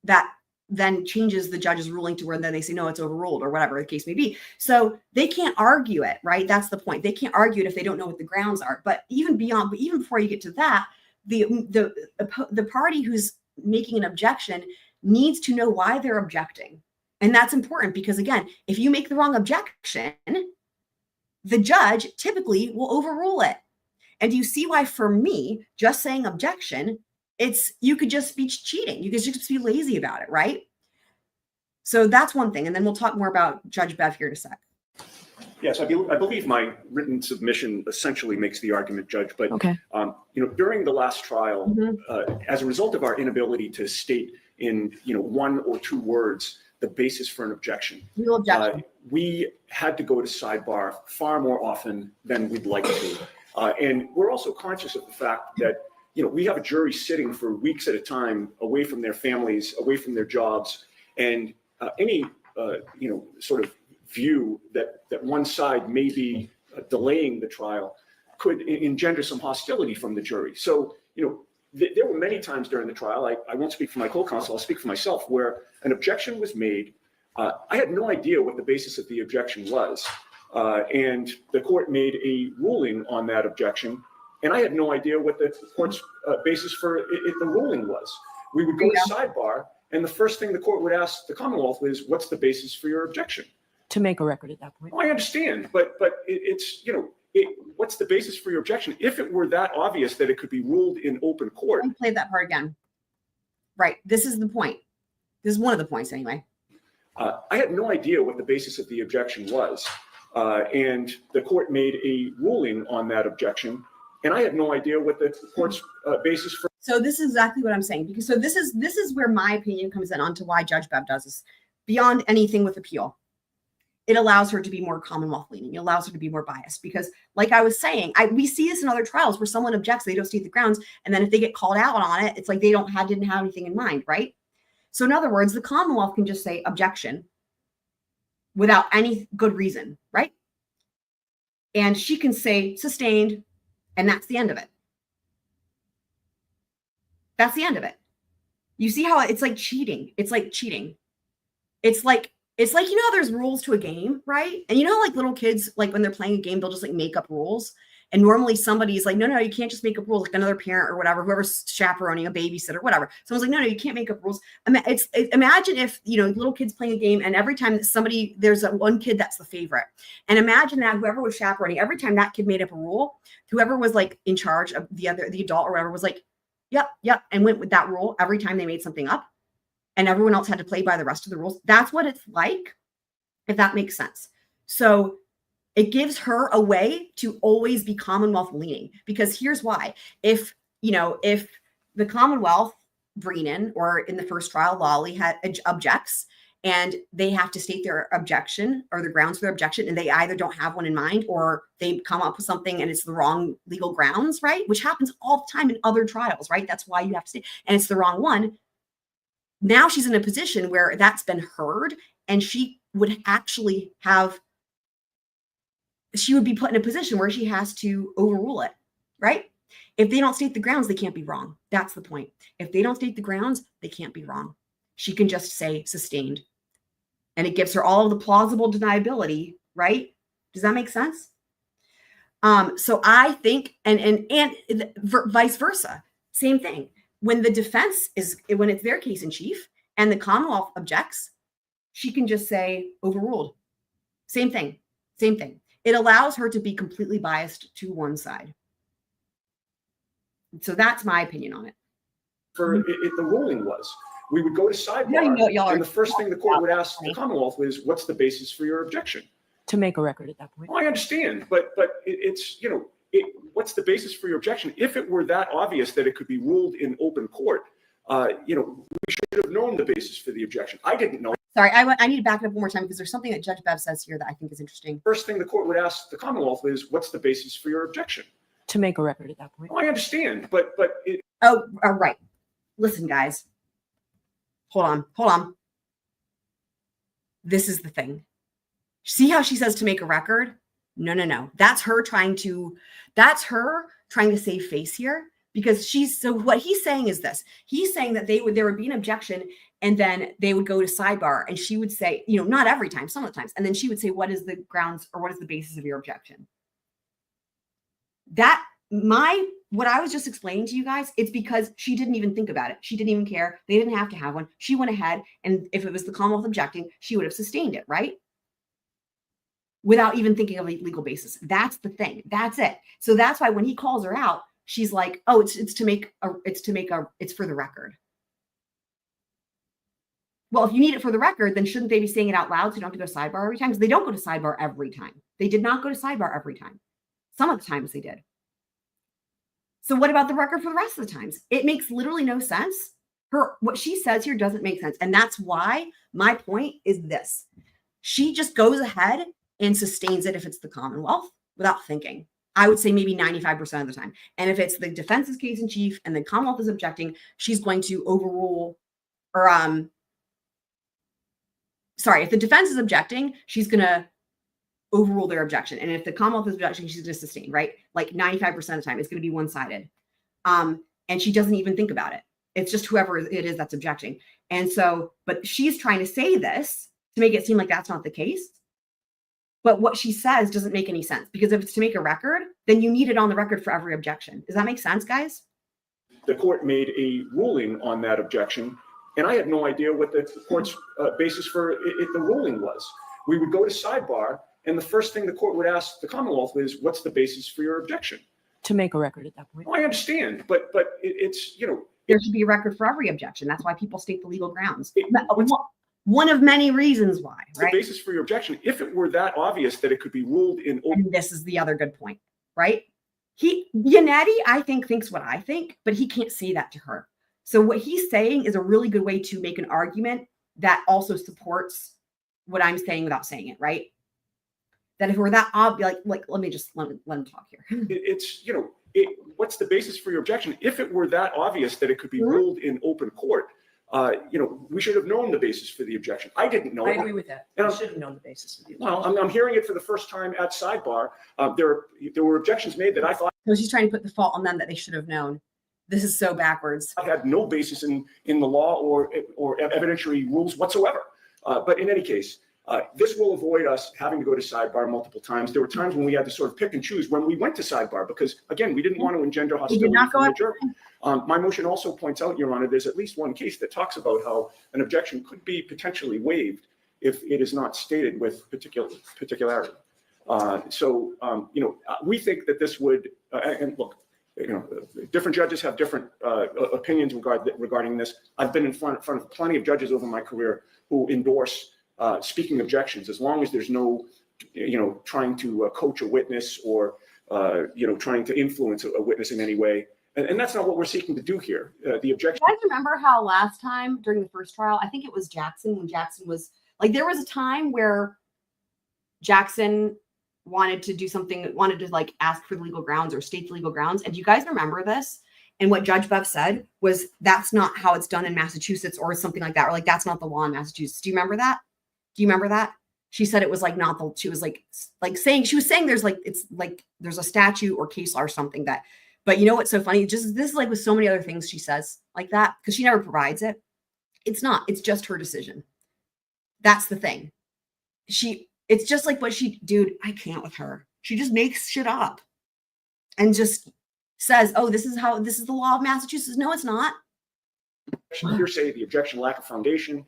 that then changes the judge's ruling to where then they say, no, it's overruled or whatever the case may be. So they can't argue it, right? That's the point. They can't argue it if they don't know what the grounds are. But even before you get to that, the party who's making an objection needs to know why they're objecting. And that's important because, again, if you make the wrong objection, the judge typically will overrule it. And do you see why, for me, just saying objection, you could just be cheating. You could just be lazy about it, right? So that's one thing. And then we'll talk more about Judge Bev here in a sec. Yes, I believe my written submission essentially makes the argument, Judge. But okay. You know, during the last trial, as a result of our inability to state in, one or two words, the basis for an objection. Real objection. We had to go to sidebar far more often than we'd like to. And we're also conscious of the fact that, we have a jury sitting for weeks at a time away from their families, away from their jobs. And any, sort of view that one side may be delaying the trial could engender some hostility from the jury. So, there were many times during the trial, I won't speak for my co-counsel, I'll speak for myself, where an objection was made. I had no idea what the basis of the objection was. And the court made a ruling on that objection. And I had no idea what the court's basis for the ruling was. We would go to sidebar, and the first thing the court would ask the Commonwealth is, what's the basis for your objection? To make a record at that point. Well, I understand, but it's, what's the basis for your objection? If it were that obvious that it could be ruled in open court. Let me play that part again. Right. This is the point. This is one of the points anyway. I had no idea what the basis of the objection was. And the court made a ruling on that objection. And I had no idea what the court's basis for. So this is exactly what I'm saying. Because so this is where my opinion comes in onto why Judge Bev does this. Beyond anything with appeal, it allows her to be more Commonwealth leaning. It allows her to be more biased because, like I was saying, we see this in other trials where someone objects, they don't state the grounds, and then if they get called out on it, it's like they didn't have anything in mind, right? So in other words, the Commonwealth can just say objection without any good reason, right? And she can say sustained, and that's the end of it. That's the end of it. You see how it's like cheating. It's like cheating. It's like, there's rules to a game, right? And like little kids, like when they're playing a game, they'll just like make up rules. And normally somebody's like, no, you can't just make up rules, like another parent or whatever, whoever's chaperoning, a babysitter, whatever. Someone's like, no, you can't make up rules. Imagine if, little kids playing a game and every time that there's one kid that's the favorite. And imagine that whoever was chaperoning, every time that kid made up a rule, whoever was like in charge of the adult or whatever was like, yep, and went with that rule every time they made something up. And everyone else had to play by the rest of the rules. That's what it's like, if that makes sense. So it gives her a way to always be Commonwealth leaning, because here's why. If the Commonwealth, Breenan, or in the first trial, LALLY objects, and they have to state their objection or the grounds for their objection, and they either don't have one in mind or they come up with something and it's the wrong legal grounds, right? Which happens all the time in other trials, right? That's why you have to state, and it's the wrong one. Now she's in a position where that's been heard, and she would actually she would be put in a position where she has to overrule it, right? If they don't state the grounds, they can't be wrong. That's the point. If they don't state the grounds, they can't be wrong. She can just say sustained. And it gives her all of the plausible deniability, right? Does that make sense? So I think, and vice versa, same thing. When the defense when it's their case in chief and the Commonwealth objects, she can just say overruled. Same thing. It allows her to be completely biased to one side. So that's my opinion on it. The ruling was, we would go to sidebar, and the first thing the court would ask the Commonwealth is, what's the basis for your objection? To make a record at that point. Well, I understand, but it's, what's the basis for your objection? If it were that obvious that it could be ruled in open court, we should have known the basis for the objection. I didn't know. Sorry, I need to back it up one more time because there's something that Judge Bev says here that I think is interesting. First thing the court would ask the Commonwealth is, what's the basis for your objection? To make a record at that point. Well, I understand, but it. Oh, all right. Listen, guys. Hold on. This is the thing. See how she says to make a record? No. That's her trying to save face here, because so what he's saying is this. He's saying that there would be an objection and then they would go to sidebar and she would say, not every time, some of the times. And then she would say, what is the grounds or what is the basis of your objection? What I was just explaining to you guys, it's because she didn't even think about it. She didn't even care. They didn't have to have one. She went ahead, and if it was the Commonwealth objecting, she would have sustained it, right? Without even thinking of a legal basis. That's the thing. That's it. So that's why when he calls her out, she's like, oh, it's for the record. Well, if you need it for the record, then shouldn't they be saying it out loud so you don't have to go to sidebar every time? Because they don't go to sidebar every time. They did not go to sidebar every time. Some of the times they did. So what about the record for the rest of the times? It makes literally no sense what she says here doesn't make sense. And that's why my point is this. She just goes ahead and sustains it if it's the Commonwealth without thinking. I would say maybe 95% of the time. And if it's the defense's case in chief and the Commonwealth is objecting, she's going to overrule or if the defense is objecting, she's going to overrule their objection. And if the Commonwealth is objecting, she's going to sustain, right? Like 95% of the time, it's going to be one-sided. And she doesn't even think about it. It's just whoever it is that's objecting. And so, but she's trying to say this to make it seem like that's not the case. But what she says doesn't make any sense, because if it's to make a record, then you need it on the record for every objection. Does that make sense, guys? The court made a ruling on that objection, and I had no idea what the court's basis for the ruling was. We would go to sidebar, and the first thing the court would ask the Commonwealth is, what's the basis for your objection? To make a record at that point. Well, I understand, but it's, there should be a record for every objection. That's why people state the legal grounds. One of many reasons why, right? The basis for your objection, if it were that obvious that it could be ruled in open. And this is the other good point, right? Yanetti, I think, thinks what I think, but he can't say that to her. So what he's saying is a really good way to make an argument that also supports what I'm saying without saying it, right? That if we're that obvious, like let him talk here. It's, what's the basis for your objection? If it were that obvious that it could be ruled in open court, we should have known the basis for the objection. I didn't know. I agree with that. I should have known the basis for the objection. Well, I'm hearing it for the first time at sidebar. There were objections made that I thought. So she's trying to put the fault on them that they should have known. This is so backwards. I had no basis in the law or evidentiary rules whatsoever. But in any case, this will avoid us having to go to sidebar multiple times. There were times when we had to sort of pick and choose when we went to sidebar because, again, we didn't want to engender hostility from the jury. My motion also points out, Your Honor, there's at least one case that talks about how an objection could be potentially waived if it is not stated with particularity. We think that this would, and look, different judges have different opinions regarding this. I've been in front of plenty of judges over my career who endorse speaking objections, as long as there's no, trying to coach a witness or, trying to influence a witness in any way. And that's not what we're seeking to do here. The objection. You guys remember how last time during the first trial, I think it was Jackson, when Jackson was like, there was a time where Jackson wanted to do something, wanted to like ask for the legal grounds or state the legal grounds. And do you guys remember this? And what Judge Bev said was, that's not how it's done in Massachusetts or something like that. Or like, that's not the law in Massachusetts. Do you remember that? Do you remember that? She said it was like not the, she was like saying, she was saying there's like, it's like, there's a statute or case law or something that, but you know what's so funny? Just this is like with so many other things she says like that, because she never provides it. It's not, it's just her decision. That's the thing. It's just like what dude, I can't with her. She just makes shit up and just says, oh, this is the law of Massachusetts. No, it's not. Hearsay, the objection, lack of foundation,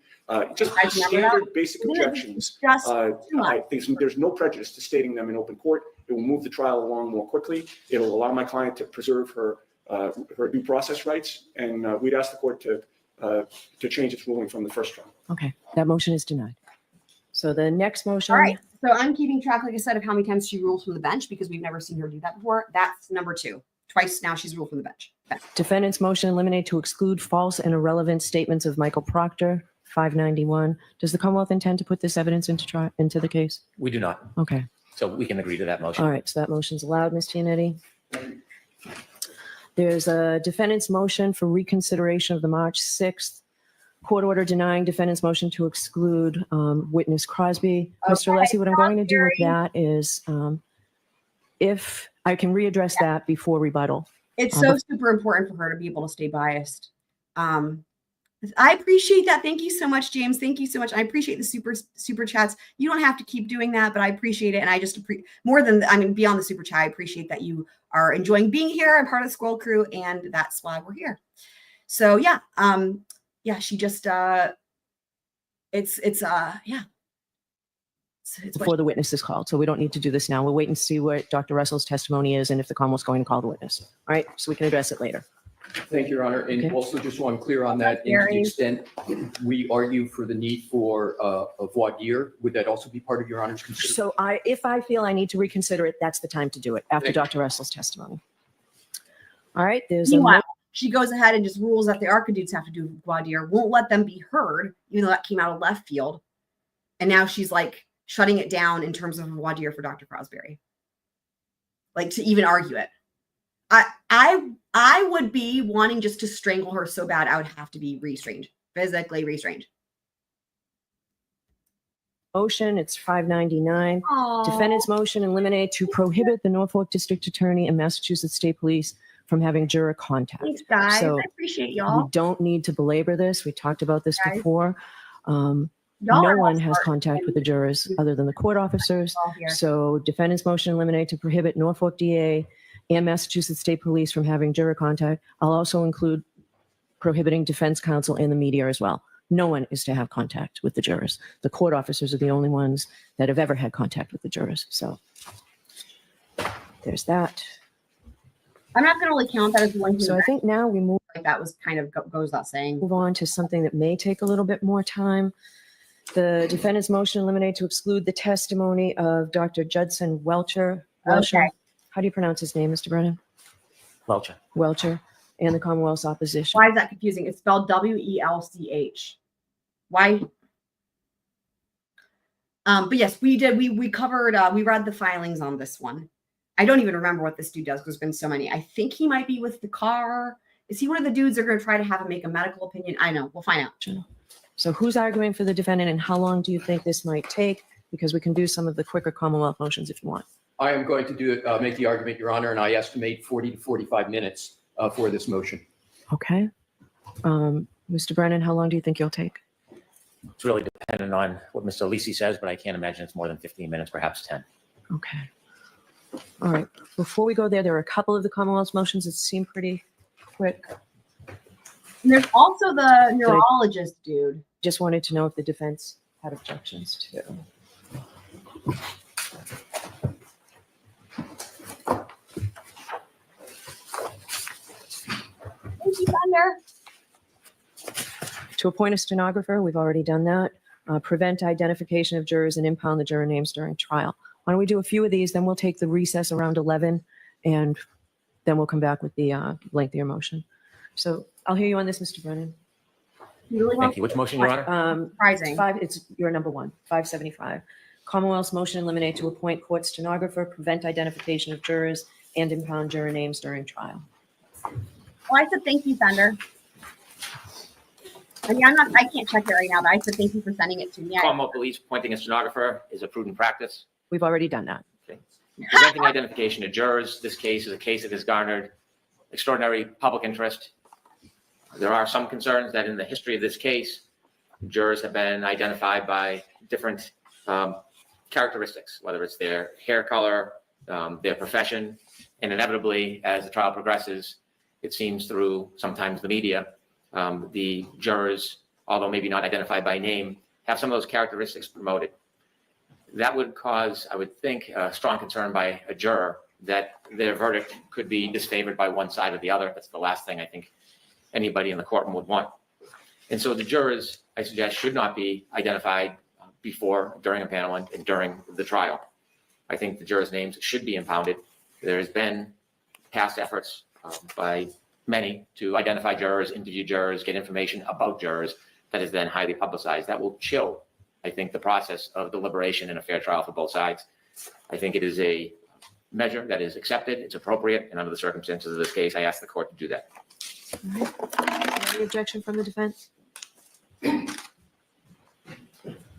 just standard basic objections. I think there's no prejudice to stating them in open court. It will move the trial along more quickly. It will allow my client to preserve her due process rights, and we'd ask the court to change its ruling from the first trial. Okay, that motion is denied. So the next motion. All right. So I'm keeping track, like I said, of how many times she rules from the bench because we've never seen her do that before. That's number 2. Twice now she's ruled from the bench. Okay. Defendant's motion eliminate to exclude false and irrelevant statements of Michael Proctor, 591. Does the Commonwealth intend to put this evidence into the case? We do not. Okay. So we can agree to that motion. All right. So that motion's allowed, Ms. Yanetti. There's a defendant's motion for reconsideration of the March 6th court order denying defendant's motion to exclude witness Crosby. Okay. Mr. Alessi, what I'm going to do with that is if I can readdress that before rebuttal. It's so super important for her to be able to stay biased. I appreciate that. Thank you so much, James. Thank you so much. I appreciate the super chats. You don't have to keep doing that, but I appreciate it. And I just beyond the super chat, I appreciate that you are enjoying being here and part of the Squirrel Crew, and that's why we're here. So yeah, she just it's before the witness is called. So we don't need to do this now. We'll wait and see what Dr. Russell's testimony is and if the Commonwealth's going to call the witness. All right, so we can address it later. Thank you, Your Honor. And also just so I'm clear on that, to the extent we argue for the need for a voir dire, would that also be part of Your Honor's consideration? So if I feel I need to reconsider it, that's the time to do it after Dr. Russell's testimony. All right, there's Meanwhile, she goes ahead and just rules that the ARCCA dudes have to do voir dire, won't let them be heard, even though that came out of left field. And now she's like shutting it down in terms of voir dire for Dr. Crosby. Like to even argue it. I would be wanting just to strangle her so bad I would have to be restrained, physically restrained. Motion, it's 599. Aww. Defendant's motion eliminate to prohibit the Norfolk District Attorney and Massachusetts State Police from having juror contact. Thanks, guys. So I appreciate y'all. we don't need to belabor this. We talked about this Guys. before. Y'all No are one all has smart. contact with the jurors other than the court officers. All here. So defendant's motion eliminate to prohibit Norfolk DA and Massachusetts State Police from having juror contact. I'll also include prohibiting defense counsel and the media as well. No one is to have contact with the jurors. The court officers are the only ones that have ever had contact with the jurors. So there's that. I'm not going to really count that as one thing. So I think now we move Like that was kind of goes without saying. on to something that may take a little bit more time. The defendant's motion eliminate to exclude the testimony of Dr. Judson Welcher. Okay. How do you pronounce his name, Mr. Brennan? Welcher. Welcher, and the Commonwealth's opposition. Why is that confusing? It's spelled WELCH. Why? But yes, we did. We covered. We read the filings on this one. I don't even remember what this dude does because there's been so many. I think he might be with the car. Is he one of the dudes that are going to try to have him make a medical opinion? I know. We'll find out. So who's arguing for the defendant, and how long do you think this might take? Because we can do some of the quicker Commonwealth motions if you want. I am going to make the argument, Your Honor, and I estimate 40 to 45 minutes for this motion. Okay. Mr. Brennan, how long do you think you'll take? It's really dependent on what Mr. Alessi says, but I can't imagine it's more than 15 minutes, perhaps 10. Okay. All right. Before we go there are a couple of the Commonwealth's motions that seem pretty quick. And there's also the neurologist dude. Just wanted to know if the defense had objections too. Thank you, Thunder. To appoint a stenographer, we've already done that. Prevent identification of jurors and impound the juror names during trial. Why don't we do a few of these, then we'll take the recess around 11, and then we'll come back with the lengthier motion. So I'll hear you on this, Mr. Brennan. Thank you. Which motion, Your Honor? Surprising. It's your number one, 575. Commonwealth's motion eliminate to appoint court stenographer, prevent identification of jurors, and impound juror names during trial. Well, I said thank you, Thunder. I mean, I can't check it right now, but I said thank you for sending it to me. Commonwealth Police appointing a stenographer is a prudent practice. We've already done that. Okay. Preventing identification of jurors. This case is a case that has garnered extraordinary public interest. There are some concerns that in the history of this case, jurors have been identified by different characteristics, whether it's their hair color, their profession, and inevitably, as the trial progresses, it seems through sometimes the media, the jurors, although maybe not identified by name, have some of those characteristics promoted. That would cause, I would think, a strong concern by a juror that their verdict could be disfavored by one side or the other. That's the last thing I think anybody in the courtroom would want. And so the jurors, I suggest, should not be identified before, during a panel, and during the trial. I think the jurors' names should be impounded. There has been past efforts by many to identify jurors, interview jurors, get information about jurors that is then highly publicized. That will chill, I think, the process of deliberation in a fair trial for both sides. I think it is a measure that is accepted, it's appropriate, and under the circumstances of this case, I ask the court to do that. All right. Any objection from the defense?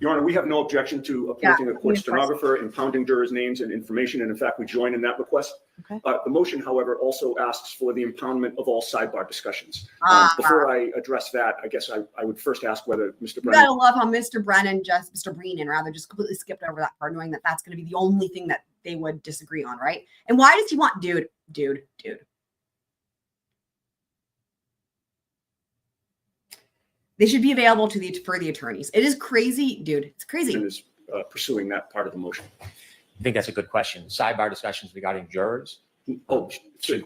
Your Honor, we have no objection to appointing a court stenographer, impounding jurors' names and information, and in fact, we join in that request. Okay. The motion, however, also asks for the impoundment of all sidebar discussions. Before I address that, I guess I would first ask whether Mr. You Brennan. gotta love how Mr. Breenan rather just completely skipped over that part, knowing that that's going to be the only thing that they would disagree on, right? And why does he want dude? They should be available for the attorneys. It is crazy, dude. It's crazy. Is pursuing that part of the motion. I think that's a good question. Sidebar discussions regarding jurors. Oh,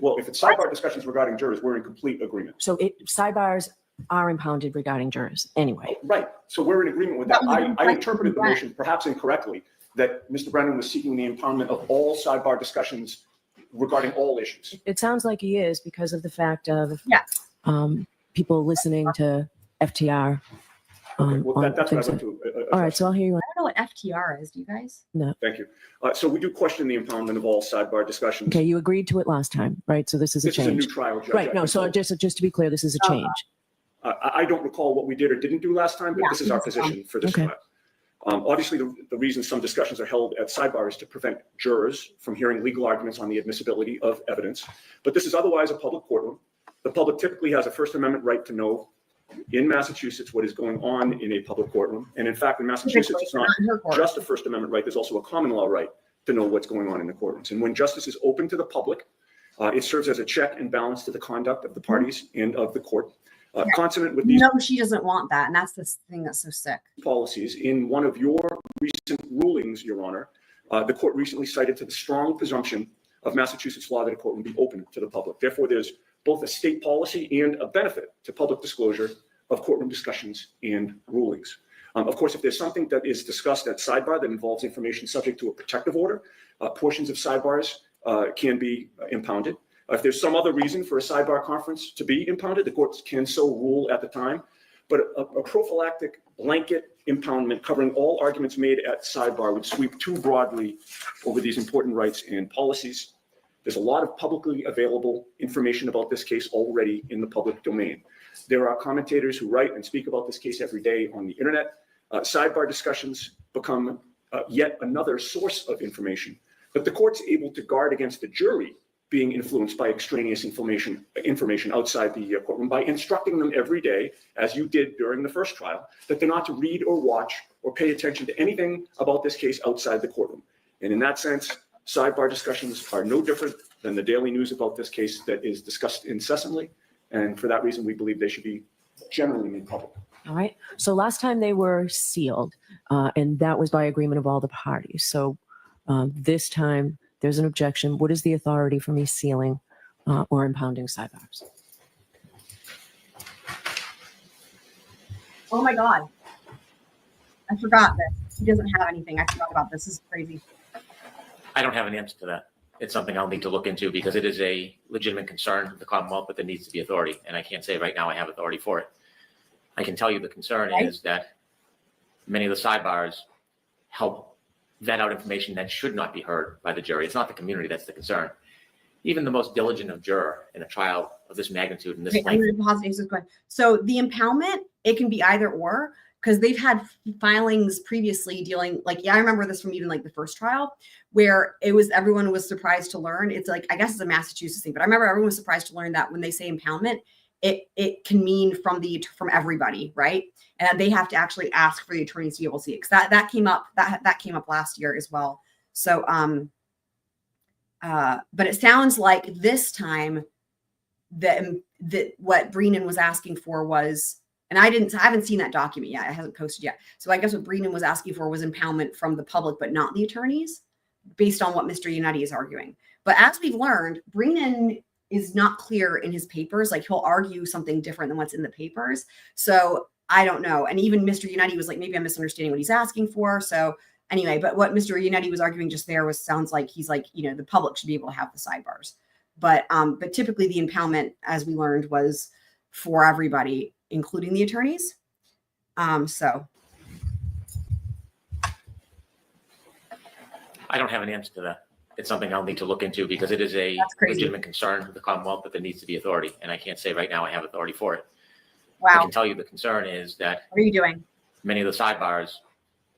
well, if it's sidebar discussions regarding jurors, we're in complete agreement. So sidebars are impounded regarding jurors anyway. Right. So we're in agreement with that. I interpreted the motion perhaps incorrectly, that Mr. Brennan was seeking the impoundment of all sidebar discussions regarding all issues. It sounds like he is because of the fact of people listening to FTR. Well, that's what I'd like to. All right, so I'll hear you. I don't know what FTR is. Do you guys? No. Thank you. So we do question the impoundment of all sidebar discussions. Okay, you agreed to it last time, right? So this is a This change. is a new trial, Judge. Right, no, so just to be clear, this is a change. I don't recall what we did or didn't do last time, but this is our position for this Okay. trial. Obviously, the reason some discussions are held at sidebar is to prevent jurors from hearing legal arguments on the admissibility of evidence. But this is otherwise a public courtroom. The public typically has a First Amendment right to know in Massachusetts what is going on in a public courtroom. And in fact, in Massachusetts, it's not just a First Amendment right, there's also a common law right to know what's going on in the courtrooms. And when justice is open to the public, it serves as a check and balance to the conduct of the parties and of the court. Consonant with these No, she doesn't want that, and that's the thing that's so sick. policies, in one of your recent rulings, Your Honor, the court recently cited to the strong presumption of Massachusetts law that a court would be open to the public. Therefore, there's both a state policy and a benefit to public disclosure of courtroom discussions and rulings. Of course, if there's something that is discussed at sidebar that involves information subject to a protective order, portions of sidebars can be impounded. If there's some other reason for a sidebar conference to be impounded, the courts can so rule at the time. But a prophylactic blanket impoundment covering all arguments made at sidebar would sweep too broadly over these important rights and policies. There's a lot of publicly available information about this case already in the public domain. There are commentators who write and speak about this case every day on the internet. Sidebar discussions become yet another source of information, but the court's able to guard against the jury being influenced by extraneous information outside the courtroom by instructing them every day, as you did during the first trial, that they're not to read or watch or pay attention to anything about this case outside the courtroom. And in that sense, sidebar discussions are no different than the daily news about this case that is discussed incessantly. And for that reason, we believe they should be generally made public. All right. So last time they were sealed, and that was by agreement of all the parties. So this time there's an objection. What is the authority for me sealing or impounding sidebars? Oh my God. I forgot this. He doesn't have anything. I forgot about this. This is crazy. I don't have an answer to that. It's something I'll need to look into because it is a legitimate concern of the Commonwealth, but there needs to be authority. And I can't say right now I have authority for it. I can tell you the concern is that many of the sidebars help vet out information that should not be heard by the jury. It's not the community that's the concern. Even the most diligent of juror in a trial of this magnitude and this Okay, I'm going to pause and answer this question. So the impoundment, it can be either or, because they've had filings previously dealing, like, I remember this from even like the first trial where it was, everyone was surprised to learn. It's like, I guess it's a Massachusetts thing, but I remember everyone was surprised to learn that when they say impoundment, it can mean from everybody, right? And they have to actually ask for the attorneys to be able to see it. Because that came up, that came up last year as well. So, but it sounds like this time that what Breenan was asking for was, and I haven't seen that document yet. It hasn't posted yet. So I guess what Breenan was asking for was impoundment from the public, but not the attorneys, based on what Mr. Yanetti is arguing. But as we've learned, Breenan is not clear in his papers. Like, he'll argue something different than what's in the papers. So I don't know. And even Mr. Yanetti was like, maybe I'm misunderstanding what he's asking for. So anyway, but what Mr. Yanetti was arguing just there sounds like he's like, the public should be able to have the sidebars. But typically the impoundment, as we learned, was for everybody, including the attorneys. So I don't have an answer to that. It's something I'll need to look into because it is a legitimate concern of the Commonwealth, but there needs to be authority. And I can't say right now I have authority for it. Wow. I can tell you the concern is that what are you doing? Many of the sidebars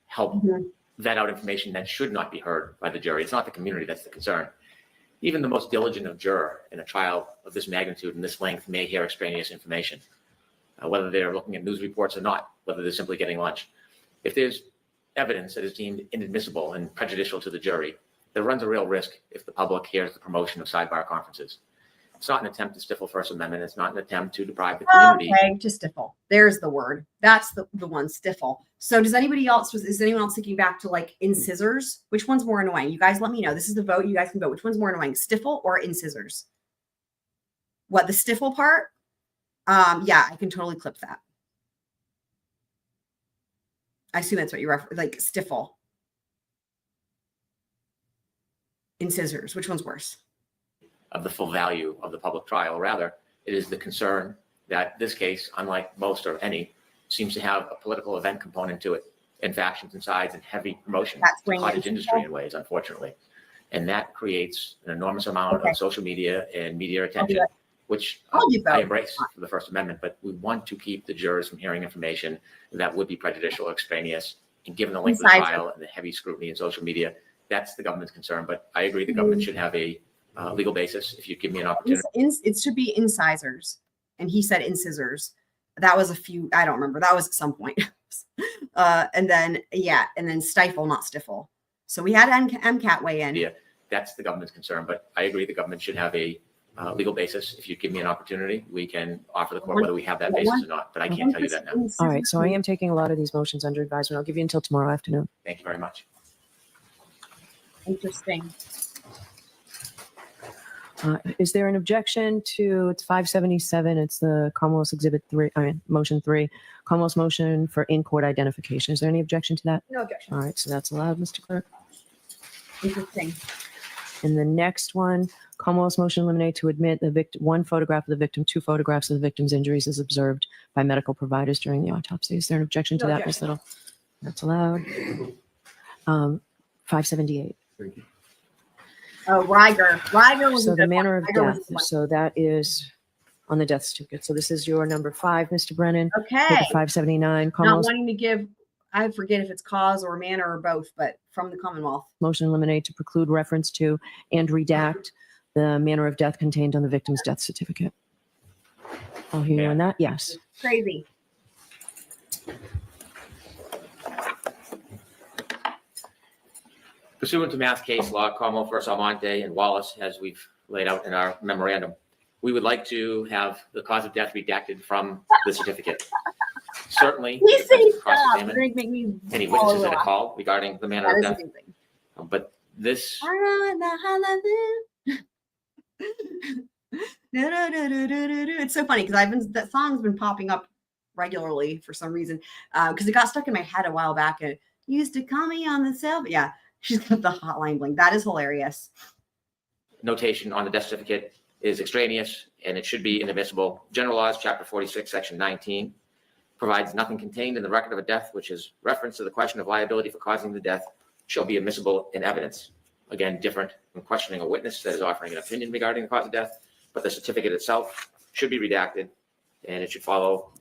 help vet out information that should not be heard by the jury. It's not the community that's the concern. Even the most diligent of juror in a trial of this magnitude and this length may hear extraneous information, whether they're looking at news reports or not, whether they're simply getting lunch. If there's evidence that is deemed inadmissible and prejudicial to the jury, there runs a real risk if the public hears the promotion of sidebar conferences. It's not an attempt to stifle First Amendment. It's not an attempt to deprive the community. Okay, to stifle. There's the word. That's the one, stifle. So is anyone else thinking back to like incisors? Which one's more annoying? You guys let me know. This is the vote. You guys can vote. Which one's more annoying, stifle or incisors? What, the stifle part? Yeah, I can totally clip that. I assume that's what you refer, like stifle. Incisors, which one's worse? Of the full value of the public trial. Rather, it is the concern that this case, unlike most or any, seems to have a political event component to it, and factions and sides and heavy promotion That's to bringing cottage in industry people. in ways, unfortunately. And that creates an enormous amount Okay. of social media and media I'll do attention, it. which I'll do I both. embrace for the First Amendment, but we want to keep the jurors from hearing information that would be prejudicial or extraneous. And given the length of the Besides- trial and the heavy scrutiny in social media, that's the government's concern. But I agree the government should have a legal basis if you give me an opportunity. It should be incisors, and he said incisors. That was a few. I don't remember. That was at some point. And then stifle, not stiffle. So we had MCAT weigh in. Yeah, that's the government's concern, but I agree the government should have a legal basis. If you give me an opportunity, we can offer the court whether we have that basis or not, but I can't tell you that now. All right, so I am taking a lot of these motions under advisement. I'll give you until tomorrow afternoon. Thank you very much. Interesting. Is there an objection to, it's 577, it's the Commonwealth's Exhibit 3, Motion 3, Commonwealth's motion for in-court identification. Is there any objection to that? No objection. All right, so that's allowed, Mr. Clerk. Interesting. And the next one, Commonwealth's motion to eliminate to admit the victim, one photograph of the victim, 2 photographs of the victim's injuries as observed by medical providers during the autopsy. Is there an objection to No that, Ms. objection. Little? That's allowed. 578. Thank you. Oh, Riger was So a the good manner one. of Riger was a death, good one. so that is on the death certificate. So this is your number 5, Mr. Brennan. Okay. Paper 579, Not Commonwealth's wanting to give, I forget if it's cause or manner or both, but from the Commonwealth. motion to eliminate to preclude reference to and redact the manner of death contained on the victim's death certificate. I'll hear you on that. Yes. Crazy. Pursuant to Mass case law, Commonwealth versus Almonte and Wallace, as we've laid out in our memorandum, we would like to have the cause of death redacted from the certificate. Certainly, He the said defense stop. cross-examine You're gonna make me any follow witnesses that are up. called regarding the manner That of is a death. good thing. But this, It's so funny because that song's been popping up regularly for some reason because it got stuck in my head a while back and used to call me on the cell. But yeah, she's got the hotline bling. That is hilarious. notation on the death certificate is extraneous and it should be inadmissible. General Laws, Chapter 46, Section 19, provides nothing contained in the record of a death which is reference to the question of liability for causing the death shall be admissible in evidence. Again, different from questioning a witness that is offering an opinion regarding the cause of death, but the certificate itself should be redacted and it should follow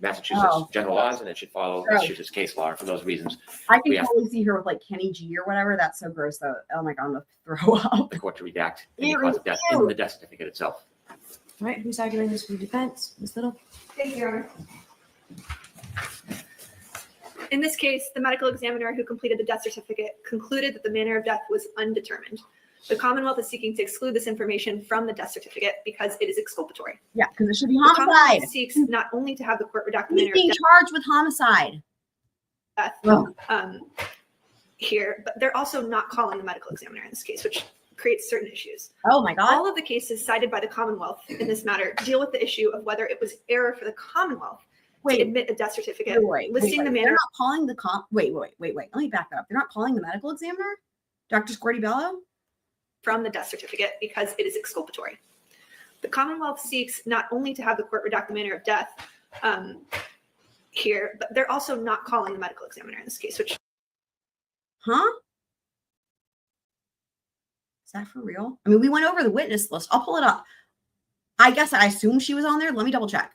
Massachusetts general laws and it should follow Massachusetts case law. For those reasons, I we can ask totally see her with like Kenny G or whatever. That's so gross though. Oh my God, I'm gonna throw up. the court to redact any cause of death in the death certificate itself. All right, who's arguing this for the defense? Ms. Little? Thank you, Your Honor. In this case, the medical examiner who completed the death certificate concluded that the manner of death was undetermined. The Commonwealth is seeking to exclude this information from the death certificate because it is exculpatory. Yeah, because it should be The homicide. Commonwealth seeks not only to have the court redact the He's manner being of charged with homicide. death here, but they're also not calling the medical examiner in this case, which creates certain issues. Oh my God. All of the cases cited by the Commonwealth in this matter deal with the issue of whether it was error for the Commonwealth to admit a death certificate listing the They're manner. not calling the wait. Let me back that up. They're not calling the medical examiner, Dr. Squirty Bello, from the death certificate because it is exculpatory. The Commonwealth seeks not only to have the court redact the manner of death here, but they're also not calling the medical examiner in this case, which. Huh? Is that for real? I mean, we went over the witness list. I'll pull it up. I guess I assume she was on there. Let me double check.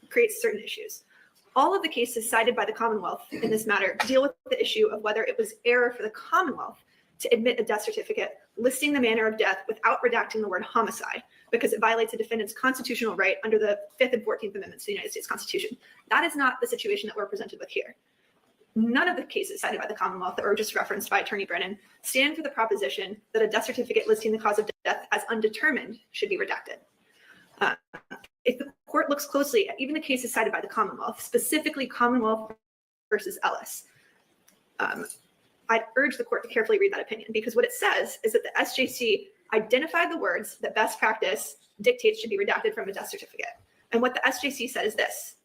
Creates certain issues. All of the cases cited by the Commonwealth in this matter deal with the issue of whether it was error for the Commonwealth to admit a death certificate listing the manner of death without redacting the word homicide because it violates a defendant's constitutional right under the 5th and 14th Amendments to the United States Constitution. That is not the situation that we're presented with here. None of the cases cited by the Commonwealth that were just referenced by Attorney Brennan stand for the proposition that a death certificate listing the cause of death as undetermined should be redacted. If the court looks closely at even the cases cited by the Commonwealth, specifically Commonwealth versus Ellis, I'd urge the court to carefully read that opinion because what it says is that the SJC identified the words that best practice dictates should be redacted from a death certificate. And what the SJC said is this,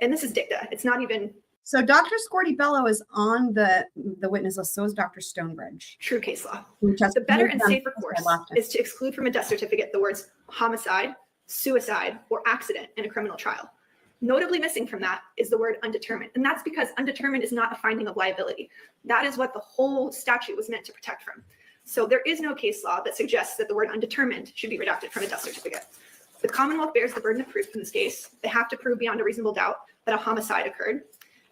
and this is dicta, it's not even. So Dr. Squirty Bello is on the witness list. So is Dr. Stonebridge. True case law. The better and safer course is to exclude from a death certificate the words homicide, suicide, or accident in a criminal trial. Notably missing from that is the word undetermined. And that's because undetermined is not a finding of liability. That is what the whole statute was meant to protect from. So there is no case law that suggests that the word undetermined should be redacted from a death certificate. The Commonwealth bears the burden of proof in this case. They have to prove beyond a reasonable doubt that a homicide occurred.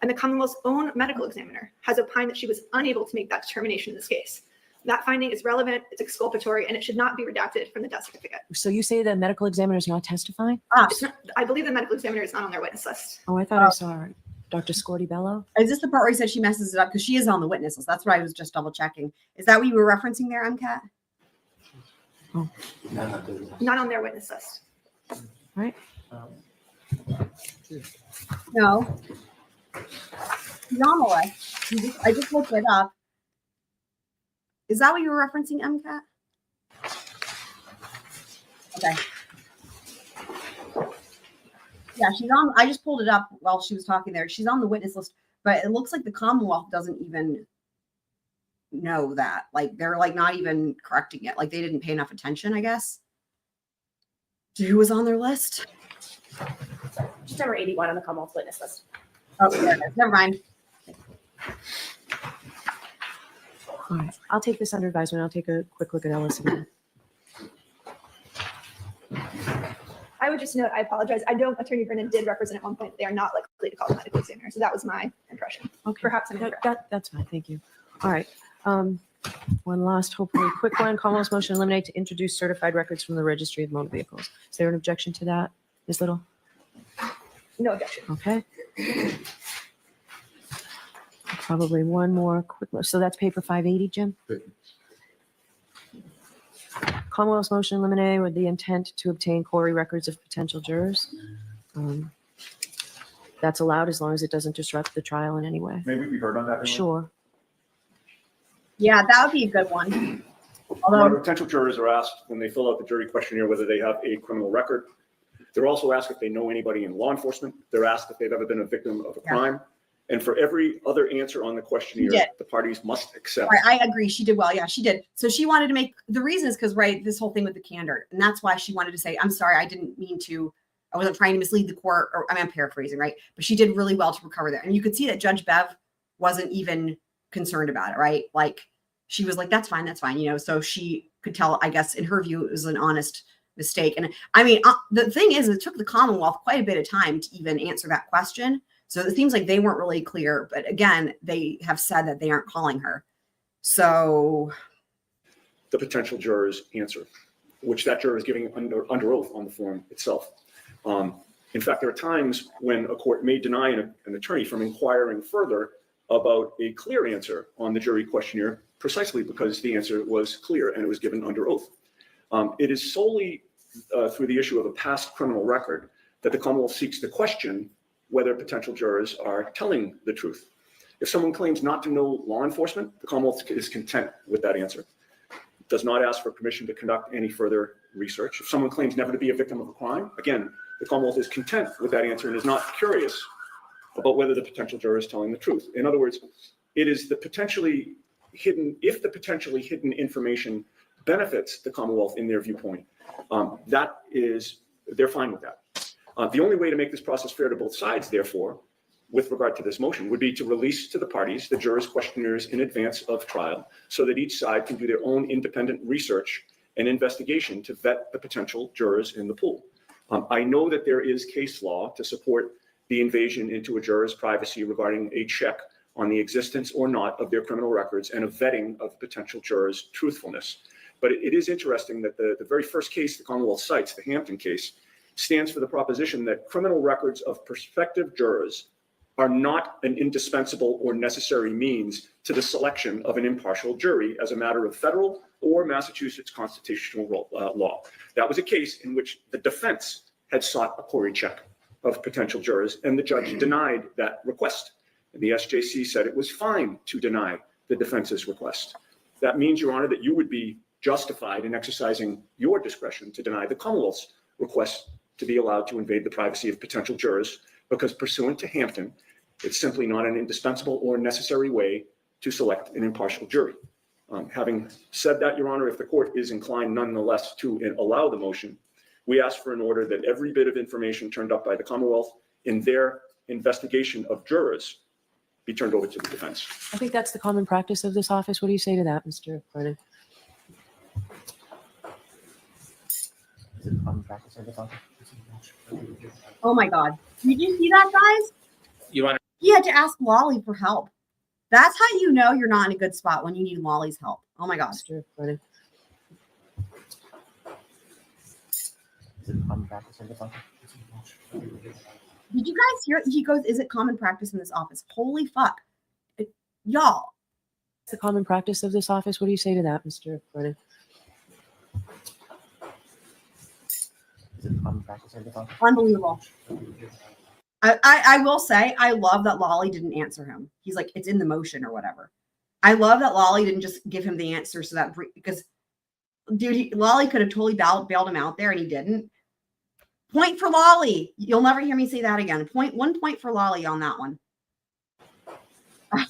And the Commonwealth's own medical examiner has opined that she was unable to make that determination in this case. That finding is relevant, it's exculpatory, and it should not be redacted from the death certificate. So you say the medical examiner is not testifying? I believe the medical examiner is not on their witness list. Oh, I thought I saw Dr. Scordy Bello. Is this the part where he said she messes it up? Because she is on the witness list. That's what I was just double checking. Is that what you were referencing there, MCAT? Oh. Not on their witness list. Right. No. She's on the list. I just looked it up. Is that what you were referencing, MCAT? Okay. Yeah, she's on. I just pulled it up while she was talking there. She's on the witness list, but it looks like the Commonwealth doesn't even know that. Like, they're like not even correcting it. Like, they didn't pay enough attention, I guess. Who was on their list? Just number 81 on the Commonwealth witness list. Oh, there it is. Never mind. All right. I'll take this under advisement. I'll take a quick look at Ellis again. I would just note, I apologize. I know Attorney Brennan did represent at one point. They are not likely to call the medical examiner. So that was my impression. Okay. Perhaps I'm incorrect. That's fine. Thank you. All right. One last, hopefully quick one. Commonwealth's motion to eliminate to introduce certified records from the registry of motor vehicles. Is there an objection to that, Ms. Little? No objection. Okay. Probably one more quick look. So that's paper 580, Jim? Commonwealth's motion to eliminate with the intent to obtain query records of potential jurors. That's allowed as long as it doesn't disrupt the trial in any way. Maybe we heard on that. Sure. Yeah, that would be a good one. Although Potential jurors are asked when they fill out the jury questionnaire whether they have a criminal record. They're also asked if they know anybody in law enforcement. They're asked if they've ever been a victim of a crime. And for every other answer on the questionnaire, the parties must accept. Right, I agree. She did well. Yeah, she did. So she wanted to make the reason is because, right, this whole thing with the candor. And that's why she wanted to say, I'm sorry, I didn't mean to. I wasn't trying to mislead the court. Or I mean, I'm paraphrasing, right? But she did really well to recover there. And you could see that Judge Bev wasn't even concerned about it, right? Like, she was like, that's fine, you know. So she could tell, I guess, in her view, it was an honest mistake. And I mean, the thing is, it took the Commonwealth quite a bit of time to even answer that question. So it seems like they weren't really clear. But again, they have said that they aren't calling her. So the potential juror's answer, which that juror is giving under oath on the form itself. In fact, there are times when a court may deny an attorney from inquiring further about a clear answer on the jury questionnaire, precisely because the answer was clear and it was given under oath. It is solely through the issue of a past criminal record that the Commonwealth seeks to question whether potential jurors are telling the truth. If someone claims not to know law enforcement, the Commonwealth is content with that answer. It does not ask for permission to conduct any further research. If someone claims never to be a victim of a crime, again, the Commonwealth is content with that answer and is not curious about whether the potential juror is telling the truth. In other words, it is the potentially hidden, if the potentially hidden information benefits the Commonwealth in their viewpoint, they're fine with that. The only way to make this process fair to both sides, therefore, with regard to this motion, would be to release to the parties the jurors' questionnaires in advance of trial so that each side can do their own independent research and investigation to vet the potential jurors in the pool. I know that there is case law to support the invasion into a juror's privacy regarding a check on the existence or not of their criminal records and a vetting of potential jurors' truthfulness. But it is interesting that the very first case the Commonwealth cites, the Hampton case, stands for the proposition that criminal records of prospective jurors are not an indispensable or necessary means to the selection of an impartial jury as a matter of federal or Massachusetts constitutional law. That was a case in which the defense had sought a query check of potential jurors, and the judge denied that request. And the SJC said it was fine to deny the defense's request. That means, Your Honor, that you would be justified in exercising your discretion to deny the Commonwealth's request to be allowed to invade the privacy of potential jurors, because pursuant to Hampton, it's simply not an indispensable or necessary way to select an impartial jury. Having said that, Your Honor, if the court is inclined nonetheless to allow the motion, We ask for an order that every bit of information turned up by the Commonwealth in their investigation of jurors be turned over to the defense. I think that's the common practice of this office. What do you say to that, Mr. Brennan? Oh my God. Did you see that, guys? Your Honor, He had to ask Lolly for help. That's how you know you're not in a good spot, when you need Lolly's help. Oh my God. Mr. Brennan. Did you guys hear? He goes, is it common practice in this office? Holy fuck. Y'all. It's the common practice of this office. What do you say to that, Mr. Brennan? Unbelievable. I will say, I love that Lolly didn't answer him. He's like, it's in the motion or whatever. I love that Lolly didn't just give him the answer so that, because dude, Lolly could have totally bailed him out there and he didn't. Point for Lolly. You'll never hear me say that again. 1 point for Lolly on that one. And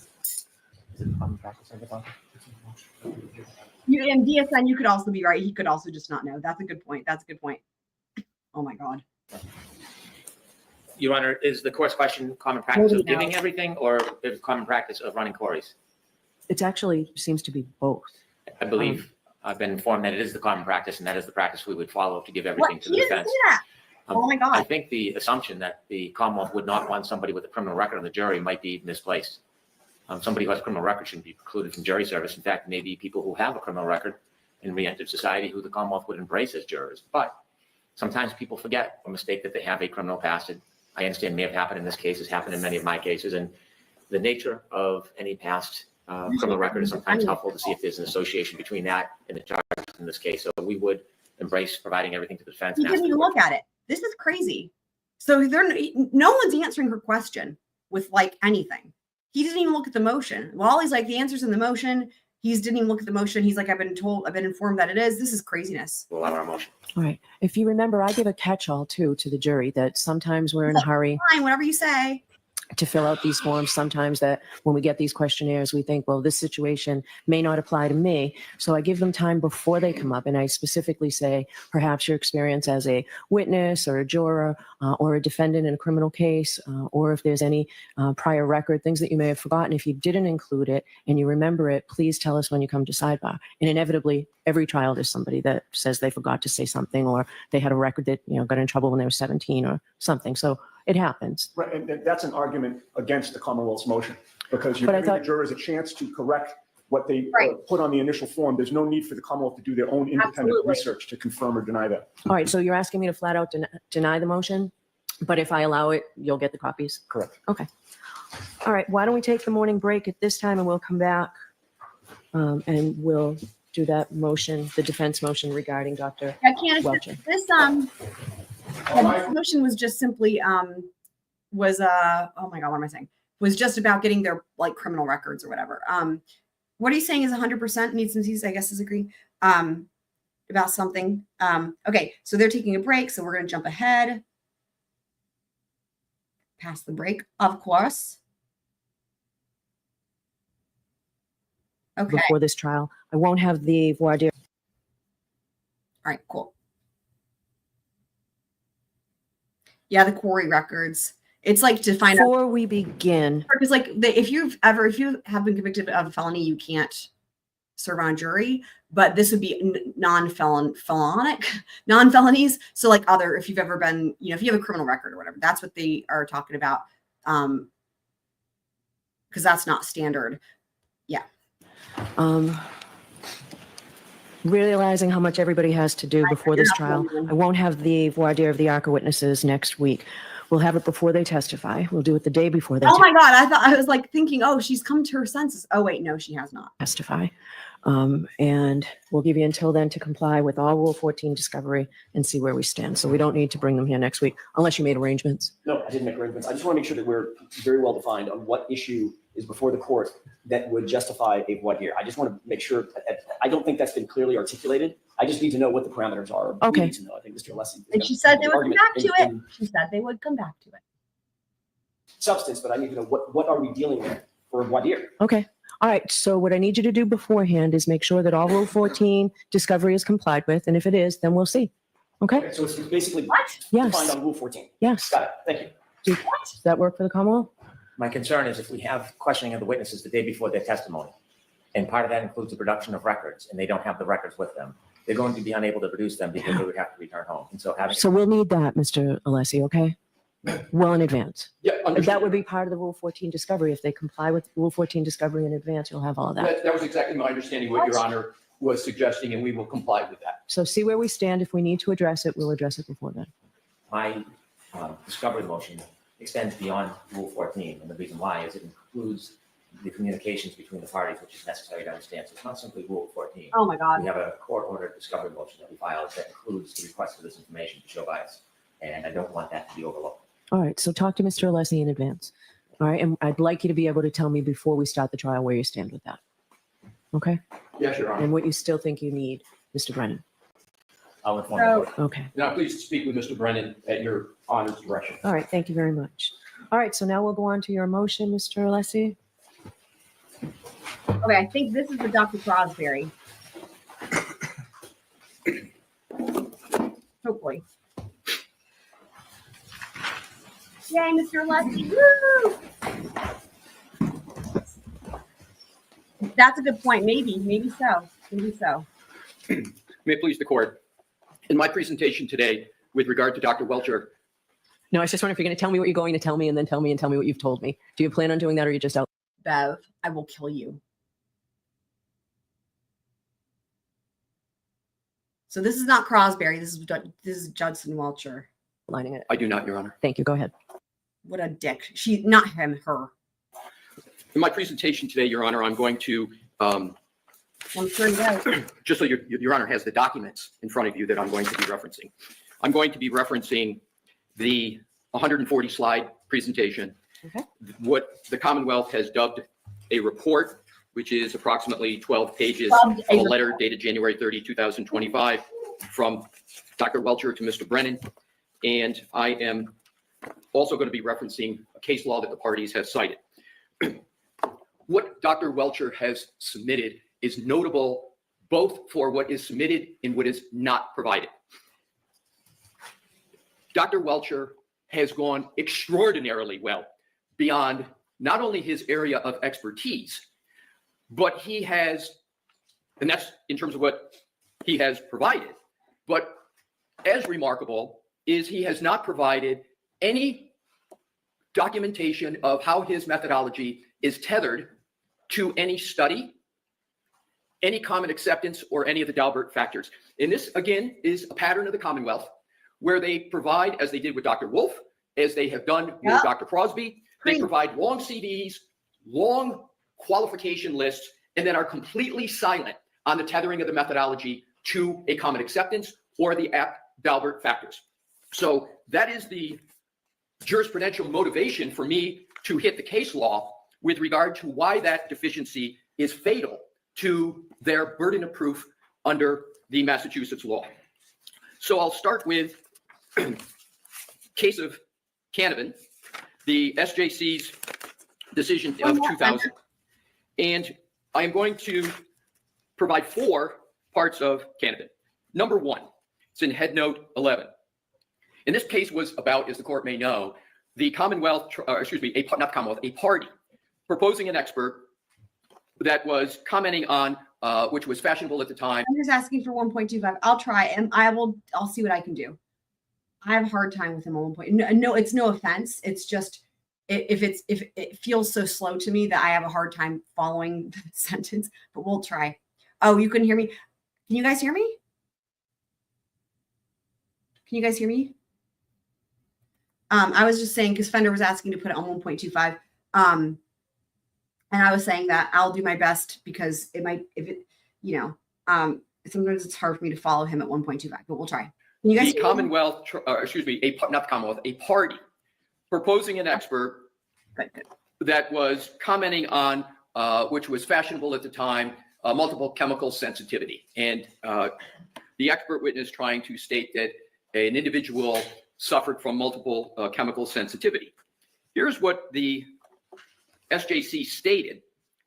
DSN, you could also be right. He could also just not know. That's a good point. That's a good point. Oh my God. Your Honor, is the court's question common practice Nobody of giving knows. everything, or is it common practice of running queries? It actually seems to be both. I believe I've been informed that it is the common practice, and that is the practice we would follow to give everything What? to He the didn't defense. say that. Oh my God. I think the assumption that the Commonwealth would not want somebody with a criminal record on the jury might be misplaced. Somebody who has a criminal record shouldn't be precluded from jury service. In fact, maybe people who have a criminal record in re-entered society who the Commonwealth would embrace as jurors. But sometimes people forget or mistake that they have a criminal past. I understand may have happened in this case, has happened in many of my cases. And the nature of any past criminal record is sometimes helpful to see if there's an association between that and the charges in this case. So we would embrace providing everything to the defense. He and ask didn't the even court. look at it. This is crazy. So no one's answering her question with like anything. He didn't even look at the motion. Wally's like, the answer's in the motion. He didn't even look at the motion. He's like, I've been informed that it is. This is craziness. We'll allow our motion. All right. If you remember, I give a catch-all too to the jury that sometimes we're in a hurry Fine, whatever you say. to fill out these forms. Sometimes that when we get these questionnaires, we think, well, this situation may not apply to me. So I give them time before they come up. And I specifically say, perhaps your experience as a witness or a juror or a defendant in a criminal case, or if there's any prior record, things that you may have forgotten. If you didn't include it and you remember it, please tell us when you come to sidebar. And inevitably, every trial there's somebody that says they forgot to say something, or they had a record that, got in trouble when they were 17 or something. So it happens. Right, and that's an argument against the Commonwealth's motion, because you're But I giving the thought- jurors a chance to correct what they Right. put on the initial form. There's no need for the Commonwealth to do their own independent Absolutely. research to confirm or deny that. All right. So you're asking me to flat out deny the motion, but if I allow it, you'll get the copies. Correct. Okay. All right. Why don't we take the morning break at this time and we'll come back and we'll do that motion, the defense motion regarding Dr. I can't. Welcher. This motion was just simply oh my God, what am I saying? Was just about getting their like criminal records or whatever. What are you saying is 100% needs and sees, I guess, is agree about something. Okay, so they're taking a break, so we're going to jump ahead. Past the break, of course. Okay. Before this trial, I won't have the voir dire. All right, cool. Yeah, the quarry records. It's like to find out Before we begin, because like if you have been convicted of a felony, you can't serve on a jury, but this would be non-felonies. So like if you've ever been, if you have a criminal record or whatever, that's what they are talking about. Because that's not standard. Yeah. Realizing how much everybody has to do before this trial, I won't have the voir dire of the ARCCA witnesses next week. We'll have it before they testify. We'll do it the day before they Oh my God. I was like thinking, oh, she's come to her senses. Oh wait, no, she has not. testify. And we'll give you until then to comply with all Rule 14 discovery and see where we stand. So we don't need to bring them here next week unless you made arrangements. No, I didn't make arrangements. I just want to make sure that we're very well defined on what issue is before the court that would justify a voir dire. I just want to make sure. I don't think that's been clearly articulated. I just need to know what the parameters are. Okay. We need to know. I think Mr. Alessi. And she said they would come argument back to it. in She said they would come back to it. substance, but I need to know what are we dealing with for a voir dire. Okay. All right. So what I need you to do beforehand is make sure that all Rule 14 discovery is complied with. And if it is, then we'll see. Okay? So it's basically Yes. defined on Rule 14. Yes. Got it. Thank you. Does that work for the Commonwealth? My concern is if we have questioning of the witnesses the day before their testimony, and part of that includes the production of records, and they don't have the records with them, they're going to be unable to produce them because they would have to return home. And so having. So we'll need that, Mr. Alessi, okay? Well in advance. Yeah, understood. That would be part of the Rule 14 discovery. If they comply with Rule 14 discovery in advance, you'll have all of that. That was exactly my understanding, what Your Honor was suggesting, and we will comply with that. So see where we stand. If we need to address it, we'll address it before then. My discovery motion extends beyond Rule 14, and the reason why is it includes the communications between the parties, which is necessary to understand. So it's not simply Rule 14. Oh my God. We have a court-ordered discovery motion that we filed that includes the request for this information to show bias, and I don't want that to be overlooked. All right, so talk to Mr. Alessi in advance. All right, and I'd like you to be able to tell me before we start the trial where you stand with that. Okay? Yes, Your Honor. And what you still think you need, Mr. Brennan. I'll inform the court. Okay. And I'm pleased to speak with Mr. Brennan at Your Honor's direction. All right, thank you very much. All right, so now we'll go on to your motion, Mr. Alessi. Okay, I think this is the Dr. Crosby. Hopefully. Yay, Mr. Alessi. Woo! That's a good point. Maybe so. Maybe so. May it please the court. In my presentation today with regard to Dr. Welcher. No, I was just wondering if you're going to tell me what you're going to tell me and then tell me what you've told me. Do you plan on doing that or are you just out? Bev, I will kill you. So this is not Crosby. This is Judson Welcher. Lining it. I do not, Your Honor. Thank you. Go ahead. What a dick. She, not him, her. In my presentation today, Your Honor, I'm going to, I'm sure he does. just so Your Honor has the documents in front of you that I'm going to be referencing. I'm going to be referencing the 140 slide presentation, okay. What the Commonwealth has dubbed a report, which is approximately 12 pages of a letter dated January 30, 2025 from Dr. Welcher to Mr. Brennan. And I am also going to be referencing a case law that the parties have cited. What Dr. Welcher has submitted is notable both for what is submitted and what is not provided. Dr. Welcher has gone extraordinarily well beyond not only his area of expertise, but he has, and that's in terms of what he has provided, but as remarkable is he has not provided any documentation of how his methodology is tethered to any study, any common acceptance, or any of the Dalbert factors. And this, again, is a pattern of the Commonwealth where they provide, as they did with Dr. Wolf, as they have done with Dr. Crosby, they provide long CVs, long qualification lists, and then are completely silent on the tethering of the methodology to a common acceptance or the Dalbert factors. So that is the jurisprudential motivation for me to hit the case law with regard to why that deficiency is fatal to their burden of proof under the Massachusetts law. So I'll start with case of Canton, the SJC's decision of 2000. And I am going to provide 4 parts of Canton. Number 1, it's in head note 11. And this case was about, as the court may know, the Commonwealth, not Commonwealth, a party proposing an expert that was commenting on, which was fashionable at the time. I'm just asking for 1.25. I'll try and I'll see what I can do. I have a hard time with him on 1. No, it's no offense. It's just if it feels so slow to me that I have a hard time following the sentence, but we'll try. Oh, you couldn't hear me? Can you guys hear me? Can you guys hear me? I was just saying, because Fender was asking to put it on 1.25. And I was saying that I'll do my best because it might, sometimes it's hard for me to follow him at 1.25, but we'll try. Can you guys the Commonwealth, not Commonwealth, a party proposing an expert that was commenting on, which was fashionable at the time, multiple chemical sensitivity. And the expert witness trying to state that an individual suffered from multiple chemical sensitivity. Here's what the SJC stated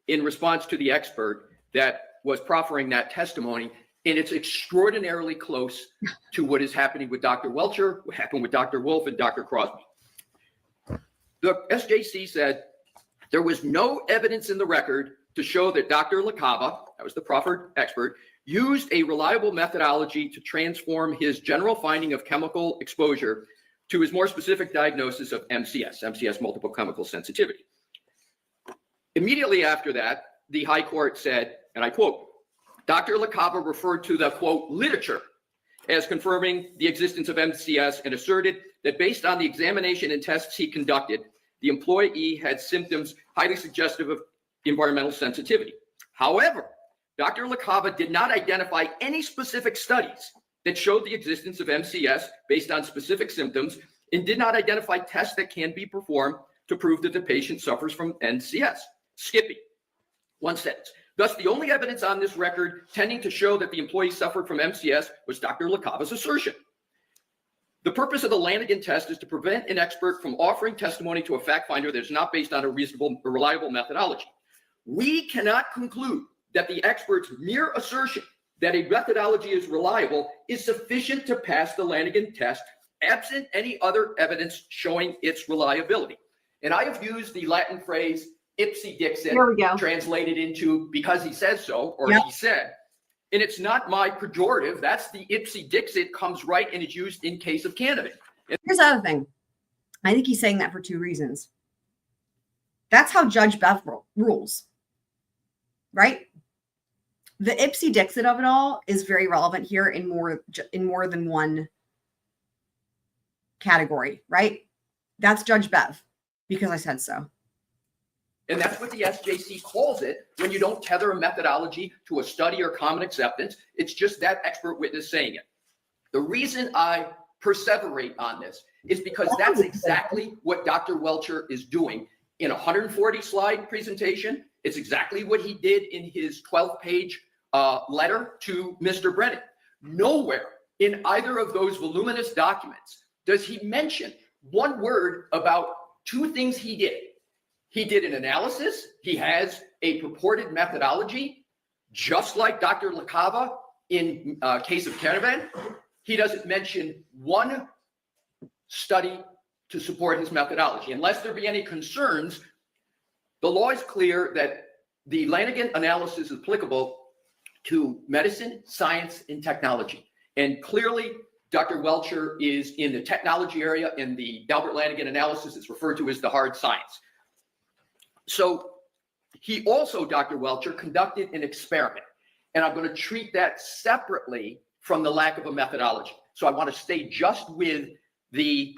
in response to the expert that was proffering that testimony And it's extraordinarily close to what is happening with Dr. Welcher, what happened with Dr. Wolf and Dr. Crosby. The SJC said there was no evidence in the record to show that Dr. LaCava, that was the proffered expert, used a reliable methodology to transform his general finding of chemical exposure to his more specific diagnosis of MCS, multiple chemical sensitivity. Immediately after that, the High Court said, and I quote, Dr. LaCava referred to the, quote, literature as confirming the existence of MCS and asserted that based on the examination and tests he conducted, the employee had symptoms highly suggestive of environmental sensitivity. However, Dr. LaCava did not identify any specific studies that showed the existence of MCS based on specific symptoms and did not identify tests that can be performed to prove that the patient suffers from MCS. Skippy, one sentence. Thus, the only evidence on this record tending to show that the employee suffered from MCS was Dr. LaCava's assertion. The purpose of the Lanigan test is to prevent an expert from offering testimony to a fact finder that is not based on a reasonable or reliable methodology. We cannot conclude that the expert's mere assertion that a methodology is reliable is sufficient to pass the Lanigan test, absent any other evidence showing its reliability. And I have used the Latin phrase Ipse Dixit, translated into because he says so, or he said. And it's not my pejorative. That's the Ipse Dixit comes right and it's used in case of candidate. Here's the other thing. I think he's saying that for two reasons. That's how Judge Bev rules, right? The Ipse Dixit of it all is very relevant here in more than one category, right? That's Judge Bev, because I said so. And that's what the SJC calls it when you don't tether a methodology to a study or common acceptance. It's just that expert witness saying it. The reason I perseverate on this is because that's exactly what Dr. Welcher is doing in a 140-slide presentation. It's exactly what he did in his 12-page letter to Mr. Brennan. Nowhere in either of those voluminous documents does he mention one word about two things he did. He did an analysis. He has a purported methodology, just like Dr. LaCava in case of Caravan. He doesn't mention one study to support his methodology. Unless there be any concerns, the law is clear that the Lanigan analysis is applicable to medicine, science, and technology. And clearly, Dr. Welcher is in the technology area, and the Delbert Lanigan analysis is referred to as the hard science. So he also, Dr. Welcher, conducted an experiment, and I'm going to treat that separately from the lack of a methodology. So I want to stay just with the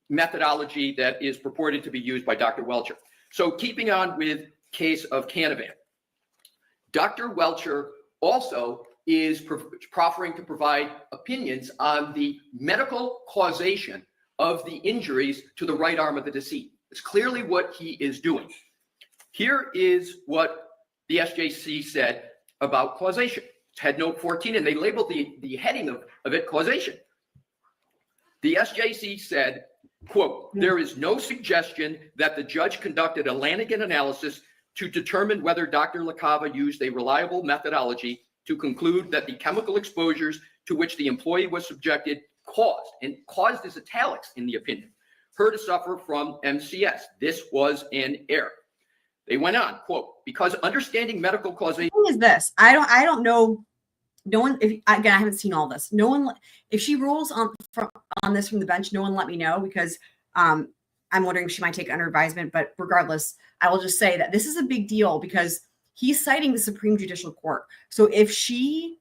methodology that is purported to be used by Dr. Welcher. So keeping on with case of Canavan, Dr. Welcher also is proffering to provide opinions on the medical causation of the injuries to the right arm of the deceased. It's clearly what he is doing. Here is what the SJC said about causation. It's head note 14, and they labeled the heading of it causation. The SJC said, quote, there is no suggestion that the judge conducted a Lanigan analysis to determine whether Dr. LaCava used a reliable methodology to conclude that the chemical exposures to which the employee was subjected caused, and caused is italics in the opinion, her to suffer from MCS. This was an error. They went on, quote, because understanding medical causation. The thing is this, I don't know. No one, again, I haven't seen all this. No one, if she rules on this from the bench, no one let me know, because I'm wondering if she might take it under advisement. But regardless, I will just say that this is a big deal because he's citing the Supreme Judicial Court. So if she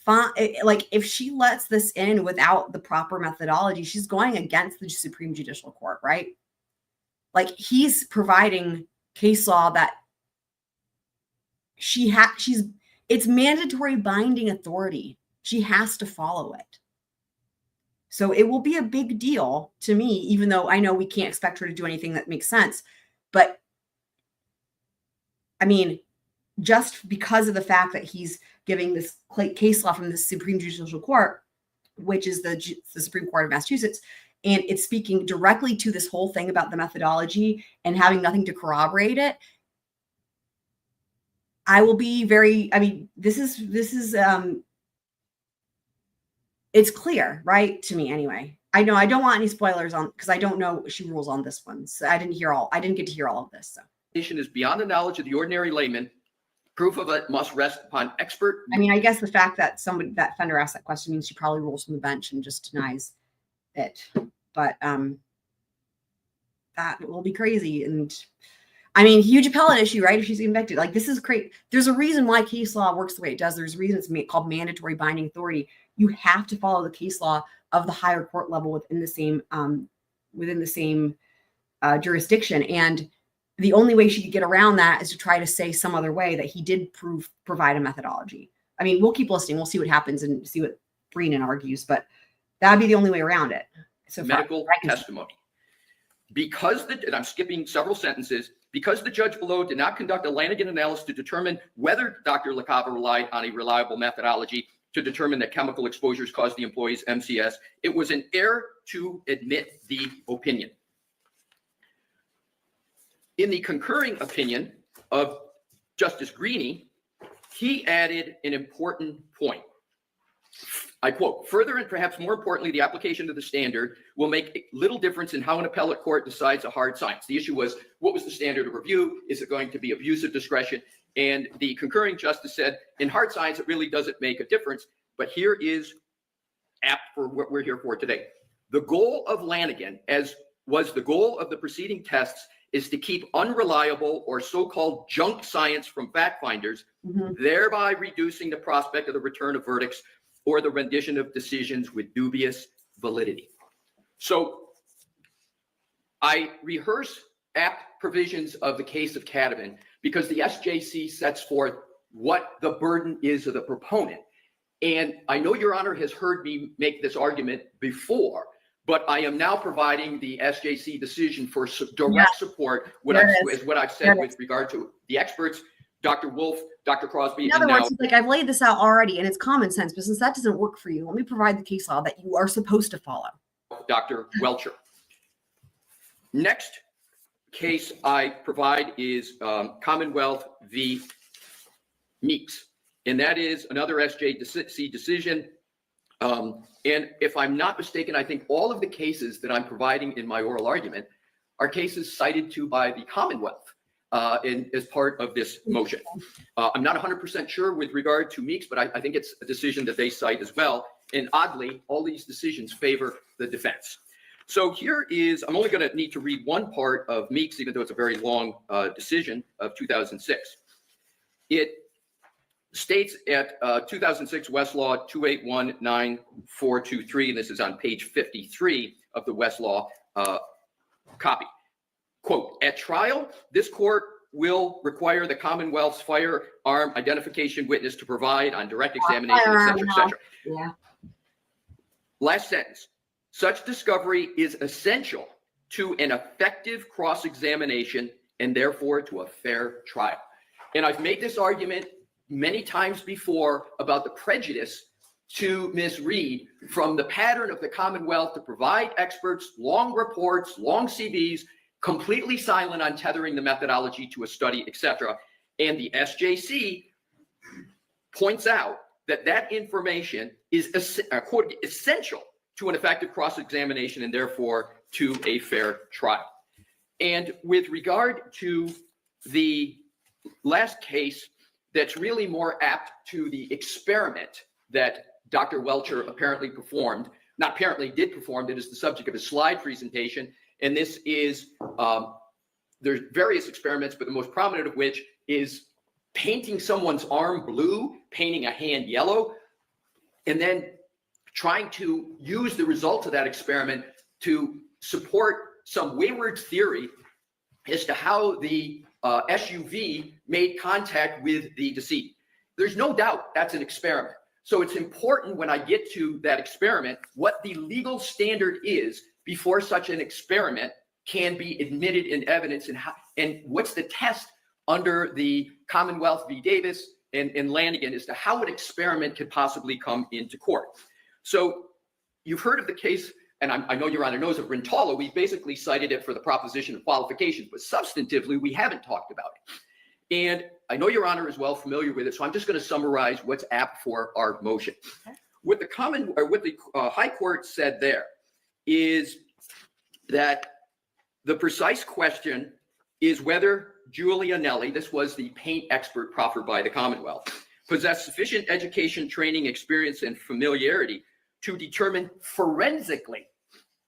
if she lets this in without the proper methodology, she's going against the Supreme Judicial Court, right? Like, he's providing case law that it's mandatory binding authority. She has to follow it. So it will be a big deal to me, even though I know we can't expect her to do anything that makes sense. But I mean, just because of the fact that he's giving this case law from the Supreme Judicial Court, which is the Supreme Court of Massachusetts, and it's speaking directly to this whole thing about the methodology and having nothing to corroborate it, I will be very, I mean, this is, it's clear, right? To me anyway. I know I don't want any spoilers on, because I don't know she rules on this one. So I didn't get to hear all of this. So. Is beyond the knowledge of the ordinary layman. Proof of it must rest upon expert. I mean, I guess the fact that that Fender asked that question means she probably rules from the bench and just denies it. But that will be crazy. And I mean, huge appellate issue, right? If she's convicted, like this is great. There's a reason why case law works the way it does. There's a reason it's called mandatory binding authority. You have to follow the case law of the higher court level within the same jurisdiction. And the only way she could get around that is to try to say some other way that he did provide a methodology. I mean, we'll keep listening. We'll see what happens and see what Breenan argues, but that'd be the only way around it. So medical testimony. Because and I'm skipping several sentences, because the judge below did not conduct a Lanigan analysis to determine whether Dr. LaCava relied on a reliable methodology to determine that chemical exposures caused the employee's MCS, it was an error to admit the opinion. In the concurring opinion of Justice Greene, he added an important point. I quote, further and perhaps more importantly, the application of the standard will make little difference in how an appellate court decides a hard science. The issue was, what was the standard of review? Is it going to be abuse of discretion? And the concurring justice said, in hard science, it really doesn't make a difference. But here is apt for what we're here for today. The goal of Lanigan, as was the goal of the preceding tests, is to keep unreliable or so-called junk science from fact finders, thereby reducing the prospect of the return of verdicts or the rendition of decisions with dubious validity. So I rehearse apt provisions of the case of Catavan because the SJC sets forth what the burden is of the proponent. And I know Your Honor has heard me make this argument before, but I am now providing the SJC decision for direct support, what I've said with regard to the experts, Dr. Wolf, Dr. Crosby. In other words, it's like I've laid this out already and it's common sense, but since that doesn't work for you, let me provide the case law that you are supposed to follow. Dr. Welcher. Next case I provide is Commonwealth v. Meeks, and that is another SJC decision. And if I'm not mistaken, I think all of the cases that I'm providing in my oral argument are cases cited to by the Commonwealth as part of this motion. I'm not 100% sure with regard to Meeks, but I think it's a decision that they cite as well. And oddly, all these decisions favor the defense. So here is, I'm only going to need to read one part of Meeks, even though it's a very long decision of 2006. It states at 2006 Westlaw 2819423, and this is on page 53 of the Westlaw copy. Quote, at trial, this court will require the Commonwealth's firearm identification witness to provide on direct examination, et cetera, et cetera. Yeah. Last sentence. Such discovery is essential to an effective cross-examination and therefore to a fair trial. And I've made this argument many times before about the prejudice to Ms. Reed from the pattern of the Commonwealth to provide experts, long reports, long CVs, completely silent on tethering the methodology to a study, etc. And the SJC points out that that information is essential to an effective cross-examination and therefore to a fair trial. And with regard to the last case that's really more apt to the experiment that Dr. Welcher apparently performed, not apparently did perform, it is the subject of his slide presentation. And this is, there's various experiments, but the most prominent of which is painting someone's arm blue, painting a hand yellow, and then trying to use the results of that experiment to support some wayward theory as to how the SUV made contact with the decedent. There's no doubt that's an experiment. So it's important when I get to that experiment, what the legal standard is before such an experiment can be admitted in evidence, and what's the test under the Commonwealth v. Davis and Lanigan as to how an experiment could possibly come into court. So you've heard of the case, and I know Your Honor knows of Rintala. We basically cited it for the proposition of qualifications, but substantively, we haven't talked about it. And I know Your Honor is well familiar with it, so I'm just going to summarize what's apt for our motion. What the High Court said there is that the precise question is whether Julia Yanetti, this was the paint expert proffered by the Commonwealth, possessed sufficient education, training, experience, and familiarity to determine forensically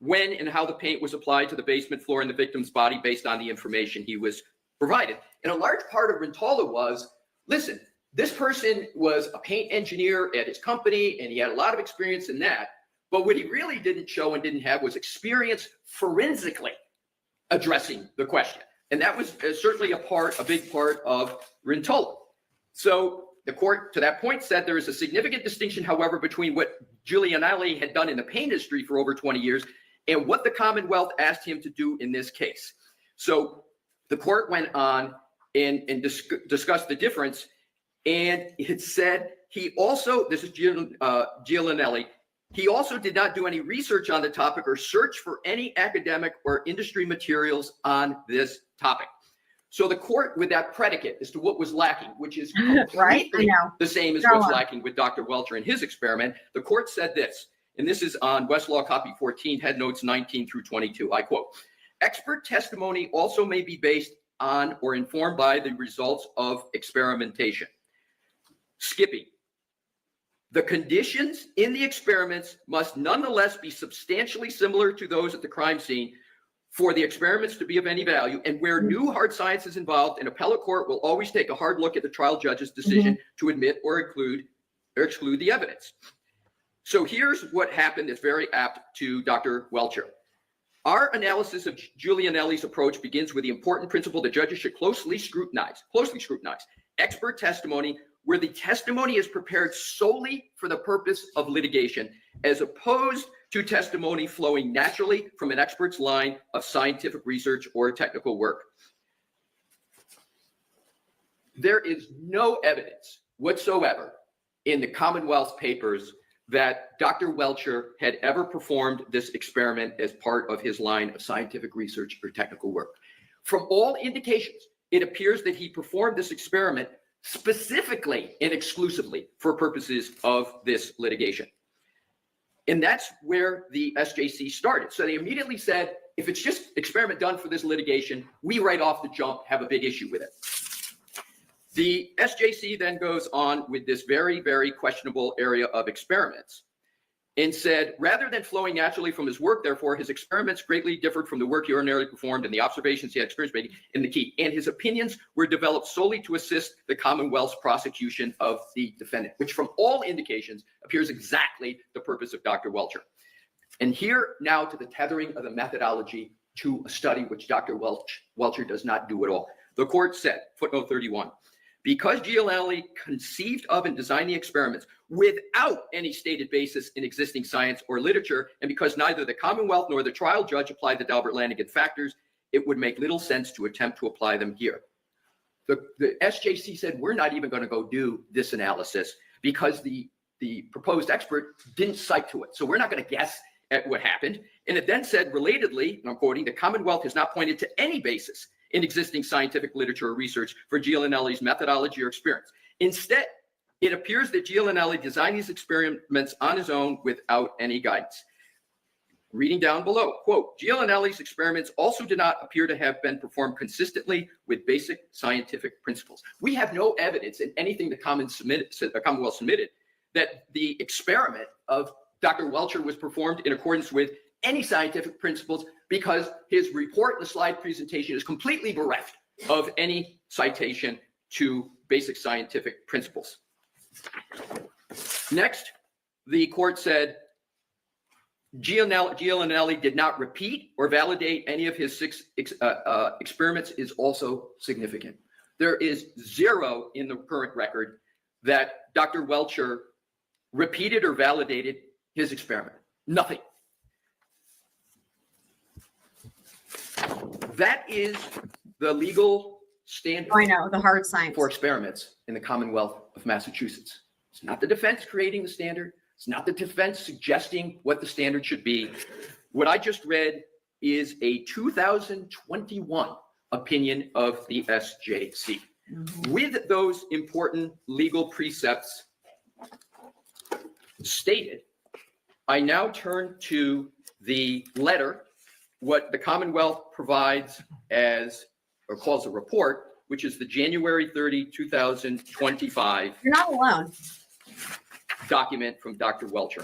when and how the paint was applied to the basement floor in the victim's body based on the information he was provided. And a large part of Rentola was, listen, this person was a paint engineer at his company and he had a lot of experience in that. But what he really didn't show and didn't have was experience forensically addressing the question. And that was certainly a big part of Rentola. So the court, to that point, said there is a significant distinction, however, between what Julia Yanetti had done in the paint industry for over 20 years and what the Commonwealth asked him to do in this case. So the court went on and discussed the difference, and it said he also, this is Yanetti, he also did not do any research on the topic or search for any academic or industry materials on this topic. So the court, with that predicate as to what was lacking, which is completely the same as what's lacking with Dr. Welcher and his experiment, the court said this, and this is on Westlaw copy 14, head notes 19 through 22. I quote, expert testimony also may be based on or informed by the results of experimentation. Skipping. The conditions in the experiments must nonetheless be substantially similar to those at the crime scene for the experiments to be of any value, and where new hard science is involved, an appellate court will always take a hard look at the trial judge's decision to admit or exclude the evidence. So here's what happened that's very apt to Dr. Welcher. Our analysis of Julia Yanetti's approach begins with the important principle that judges should closely scrutinize expert testimony where the testimony is prepared solely for the purpose of litigation, as opposed to testimony flowing naturally from an expert's line of scientific research or technical work. There is no evidence whatsoever in the Commonwealth's papers that Dr. Welcher had ever performed this experiment as part of his line of scientific research or technical work. From all indications, it appears that he performed this experiment specifically and exclusively for purposes of this litigation. And that's where the SJC started. So they immediately said, if it's just experiment done for this litigation, we right off the jump have a big issue with it. The SJC then goes on with this very, very questionable area of experiments and said, rather than flowing naturally from his work, therefore, his experiments greatly differed from the work he ordinarily performed and the observations he had experience making in the key. And his opinions were developed solely to assist the Commonwealth's prosecution of the defendant, which from all indications appears exactly the purpose of Dr. Welcher. And here now to the tethering of the methodology to a study which Dr. Welcher does not do at all. The court said, footnote 31, because Yanetti conceived of and designed the experiments without any stated basis in existing science or literature, and because neither the Commonwealth nor the trial judge applied the Dalbert-Lanigan factors, it would make little sense to attempt to apply them here. The SJC said, we're not even going to go do this analysis because the proposed expert didn't cite to it. So we're not going to guess at what happened. And it then said, relatedly, and I'm quoting, the Commonwealth has not pointed to any basis in existing scientific literature or research for Yanetti's methodology or experience. Instead, it appears that Yanetti designed these experiments on his own without any guidance. Reading down below, quote, Yanetti's experiments also did not appear to have been performed consistently with basic scientific principles. We have no evidence in anything the Commonwealth submitted that the experiment of Dr. Welcher was performed in accordance with any scientific principles, because his report and the slide presentation is completely bereft of any citation to basic scientific principles. Next, the court said Yanetti did not repeat or validate any of his 6 experiments is also significant. There is zero in the current record that Dr. Welcher repeated or validated his experiment. Nothing. That is the legal standard. I know, the hard science for experiments in the Commonwealth of Massachusetts. It's not the defense creating the standard. It's not the defense suggesting what the standard should be. What I just read is a 2021 opinion of the SJC. With those important legal precepts stated, I now turn to the letter, what the Commonwealth provides as, or calls a report, which is the January 30, 2025 You're not alone. document from Dr. Welcher.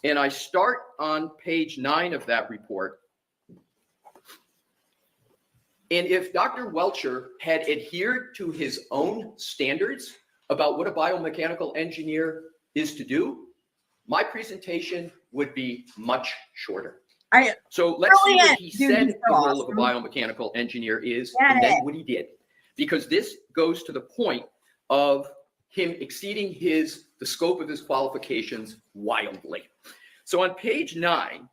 And I start on page 9 of that report. And if Dr. Welcher had adhered to his own standards about what a biomechanical engineer is to do, my presentation would be much shorter. So let's see what he said the role of a biomechanical engineer is, and then what he did. Because this goes to the point of him exceeding the scope of his qualifications wildly. So on page 9,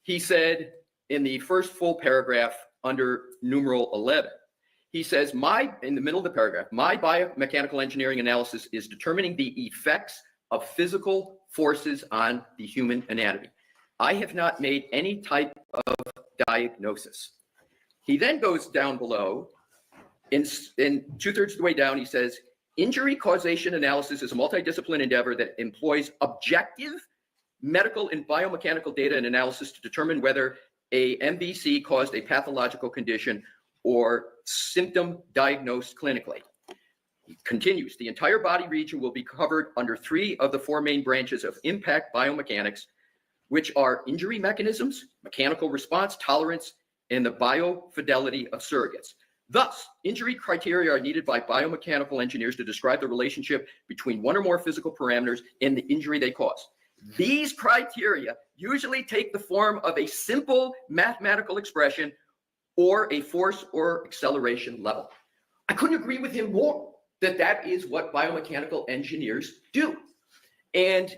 he said in the first full paragraph under numeral 11, he says, in the middle of the paragraph, my biomechanical engineering analysis is determining the effects of physical forces on the human anatomy. I have not made any type of diagnosis. He then goes down below, in 2/3 of the way down, he says, injury causation analysis is a multidisciplinary endeavor that employs objective medical and biomechanical data and analysis to determine whether a MBC caused a pathological condition or symptom diagnosed clinically. He continues, the entire body region will be covered under 3 of the 4 main branches of impact biomechanics, which are injury mechanisms, mechanical response, tolerance, and the biofidelity of surrogates. Thus, injury criteria are needed by biomechanical engineers to describe the relationship between one or more physical parameters and the injury they cause. These criteria usually take the form of a simple mathematical expression or a force or acceleration level. I couldn't agree with him more that is what biomechanical engineers do. And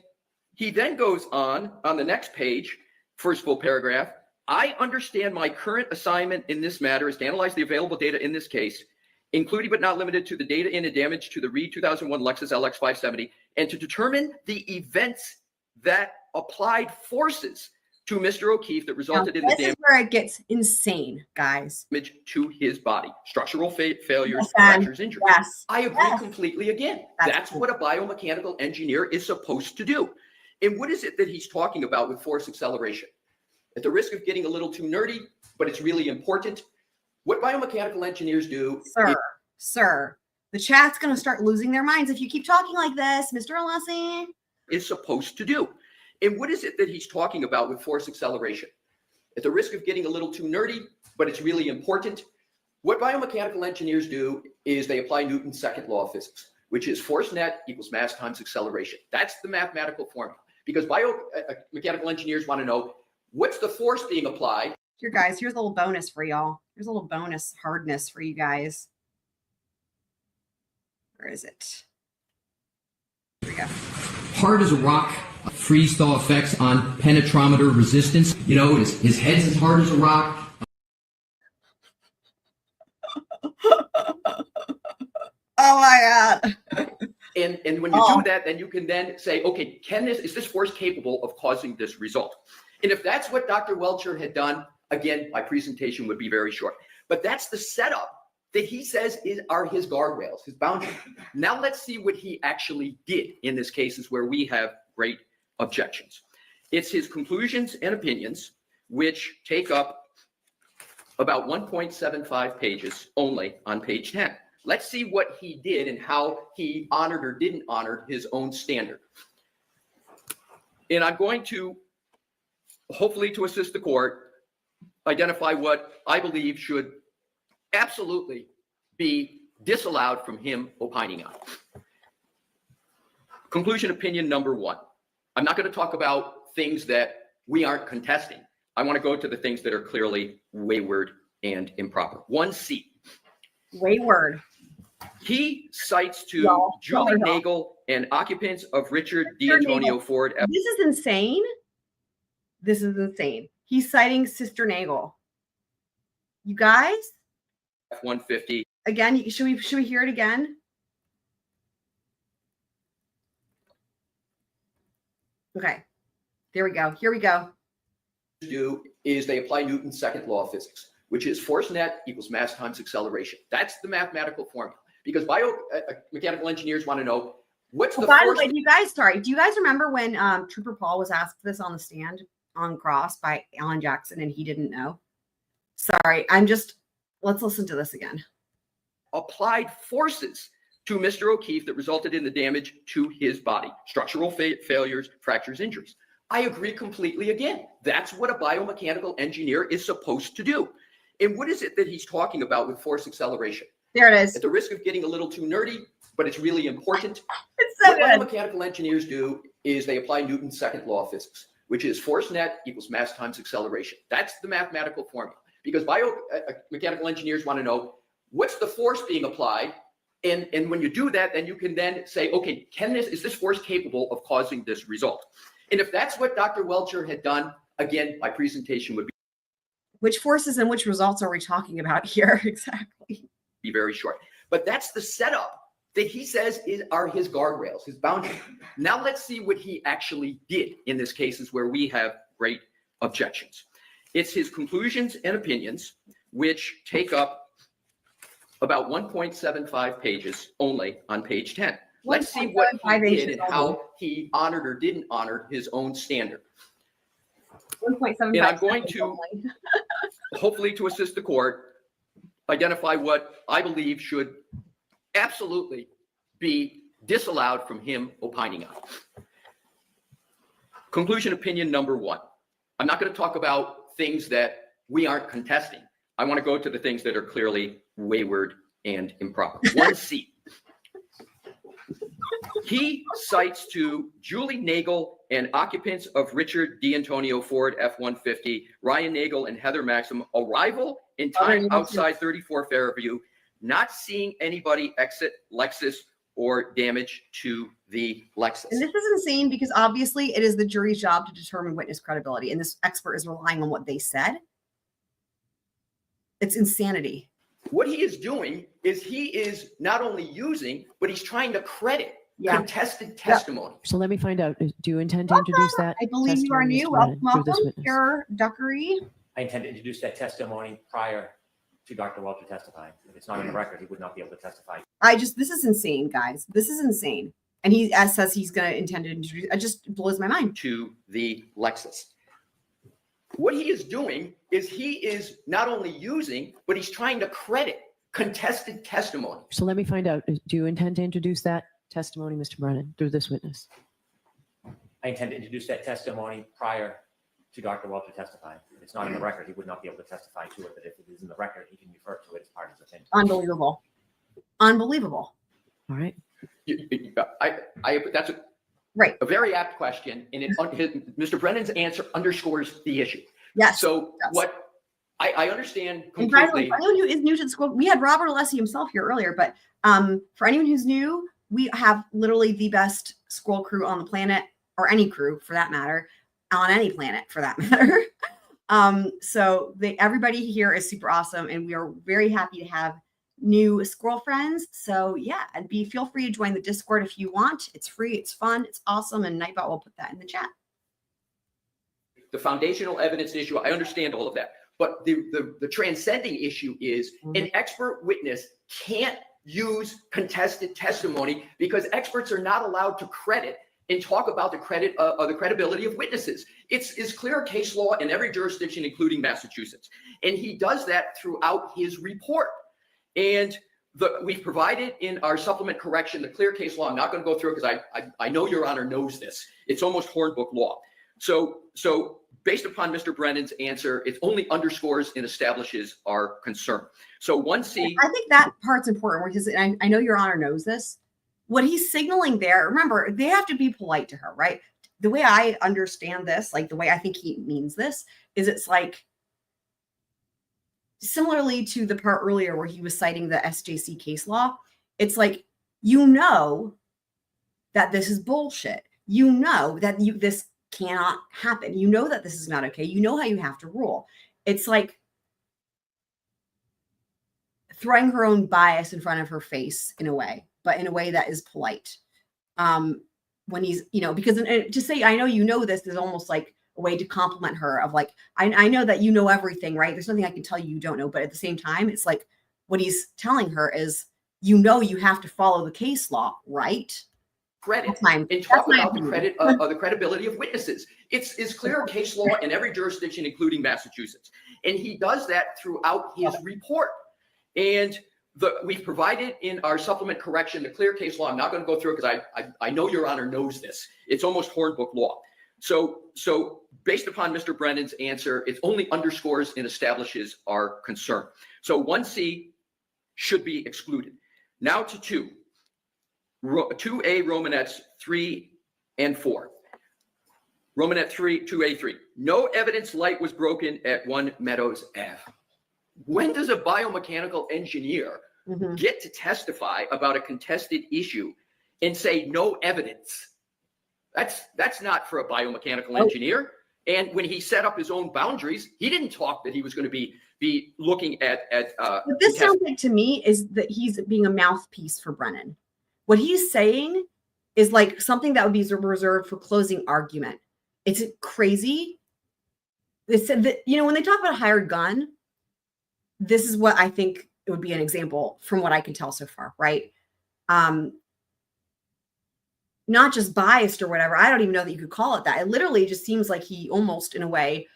he then goes on the next page, first full paragraph, I understand my current assignment in this matter is to analyze the available data in this case, including but not limited to the data in and damage to the Reed 2001 Lexus LX 570, and to determine the events that applied forces to Mr. O'Keefe that resulted in the This is where it gets insane, guys. damage to his body, structural failures, Yes, fractures, injuries. yes, I agree completely again. That's what a biomechanical engineer is supposed to do. And what is it that he's talking about with force acceleration? At the risk of getting a little too nerdy, but it's really important, what biomechanical engineers do Sir, the chat's going to start losing their minds if you keep talking like this, Mr. Alessi. Is supposed to do. And what is it that he's talking about with force acceleration? At the risk of getting a little too nerdy, but it's really important, what biomechanical engineers do is they apply Newton's second law of physics, which is force net equals mass times acceleration. That's the mathematical formula. Because biomechanical engineers want to know, what's the force being applied? Here, guys, here's a little bonus for y'all. Here's a little bonus hardness for you guys. Where is it? Here we go. Hard as a rock, freeze thaw effects on penetrometer resistance. You know, his head's as hard as a rock. Oh my God. And when you do that, then you can then say, okay, is this force capable of causing this result? And if that's what Dr. Welcher had done, again, my presentation would be very short. But that's the setup that he says are his guardrails, his boundaries. Now let's see what he actually did in this case, is where we have great objections. It's his conclusions and opinions, which take up about 1.75 pages only on page 10. Let's see what he did and how he honored or didn't honor his own standard. And I'm going to, hopefully to assist the court, identify what I believe should absolutely be disallowed from him opining on. Conclusion opinion number 1. I'm not going to talk about things that we aren't contesting. I want to go to the things that are clearly wayward and improper. 1C. Wayward. He cites to Julie Nagel and occupants of Richard D'Antonio Ford. This is insane. This is insane. He's citing Sister Nagel. You guys? F-150. Again, should we hear it again? Okay. There we go. Here we go. Do is they apply Newton's second law of physics, which is force net equals mass times acceleration. That's the mathematical formula. Because mechanical engineers want to know what's the By force. the way, do you guys remember when Trooper Paul was asked this on the stand on cross by Alan Jackson and he didn't know? Sorry, let's listen to this again. Applied forces to Mr. O'Keefe that resulted in the damage to his body, structural failures, fractures, injuries. I agree completely again. That's what a biomechanical engineer is supposed to do. And what is it that he's talking about with force acceleration? There it is. At the risk of getting a little too nerdy, but it's really important. It's so what good. biomechanical engineers do is they apply Newton's second law of physics, which is force net equals mass times acceleration. That's the mathematical formula. Because biomechanical engineers want to know what's the force being applied. And when you do that, then you can then say, okay, is this force capable of causing this result? And if that's what Dr. Welcher had done, again, my presentation would Which forces and which results are we talking about here? Exactly. be very short. But that's the setup that he says are his guardrails, his boundaries. Now let's see what he actually did in this case, is where we have great objections. It's his conclusions and opinions, which take up about 1.75 pages only on page 10. Let's see what he did and how he honored or didn't honor his own standard. 1.75. And I'm going to, hopefully to assist the court, identify what I believe should absolutely be disallowed from him opining on. Conclusion opinion number 1. I'm not going to talk about things that we aren't contesting. I want to go to the things that are clearly wayward and improper. 1C. He cites to Julie Nagel and occupants of Richard D'Antonio Ford F-150, Ryan Nagel and Heather Maxim, arrival in time outside 34 Fairview, not seeing anybody exit Lexus or damage to the Lexus. And this is insane because obviously it is the jury's job to determine witness credibility. And this expert is relying on what they said. It's insanity. What he is doing is he is not only using, but he's trying to credit contested testimony. So let me find out. Do you intend to introduce that? I believe you are testimony, new. Mr. Brennan, through this Welcome, witness? your Duckery. I intend to introduce that testimony prior to Dr. Welcher testifying. If it's not in the record, he would not be able to testify. This is insane, guys. This is insane. And he says he's going to intend to introduce, it just blows my mind. To the Lexus. What he is doing is he is not only using, but he's trying to credit contested testimony. So let me find out. Do you intend to introduce that testimony, Mr. Brennan, through this witness? I intend to introduce that testimony prior to Dr. Welcher testifying. If it's not in the record, he would not be able to testify to it, but if it is in the record, he can refer to it as part of his opinion. Unbelievable. Unbelievable. All right. That's a very apt question, and Mr. Brennan's answer underscores the issue. Yes. So what I understand And by the way, completely. for anyone who is new to the school, we had Robert Alessi himself here earlier, but for anyone who's new, we have literally the best scroll crew on the planet, or any crew for that matter, on any planet for that matter. So everybody here is super awesome, and we are very happy to have new squirrel friends. So yeah, feel free to join the Discord if you want. It's free, it's fun, it's awesome, and Nightbot will put that in the chat. The foundational evidence issue, I understand all of that. But the transcending issue is an expert witness can't use contested testimony because experts are not allowed to credit and talk about the credibility of witnesses. It's clear case law in every jurisdiction, including Massachusetts. And he does that throughout his report. And we've provided in our supplement correction the clear case law. I'm not going to go through it because I know Your Honor knows this. It's almost Hornbook law. So based upon Mr. Brennan's answer, it only underscores and establishes our concern. So 1C. I think that part's important because I know Your Honor knows this. What he's signaling there, remember, they have to be polite to her, right? The way I understand this, like the way I think he means this, is it's like similarly to the part earlier where he was citing the SJC case law. It's like, you know that this is bullshit. You know that this cannot happen. You know that this is not okay. You know how you have to rule. It's like throwing her own bias in front of her face in a way, but in a way that is polite. When he's, because to say, I know you know this is almost like a way to compliment her of like, I know that you know everything, right? There's nothing I can tell you don't know. But at the same time, it's like what he's telling her is, you know, you have to follow the case law, right? Credit and talk about the credibility of witnesses. It's clear case law in every jurisdiction, including Massachusetts. And he does that throughout his report. And we've provided in our supplement correction the clear case law. I'm not going to go through it because I know Your Honor knows this. It's almost hornbook law. So based upon Mr. Brennan's answer, it only underscores and establishes our concern. So 1C should be excluded. Now to 2. 2A Romanettes 3 and 4. Romanet 3, 2A3. No evidence light was broken at 1 Meadows Ave. When does a biomechanical engineer get to testify about a contested issue and say no evidence? That's not for a biomechanical engineer. And when he set up his own boundaries, he didn't talk that he was going to be looking at. What this sounds like to me is that he's being a mouthpiece for Brennan. What he's saying is like something that would be reserved for closing argument. It's crazy. They said that, you know, when they talk about a hired gun, this is what I think it would be an example from what I can tell so far, right? Not just biased or whatever. I don't even know that you could call it that. It literally just seems like he almost, in a way,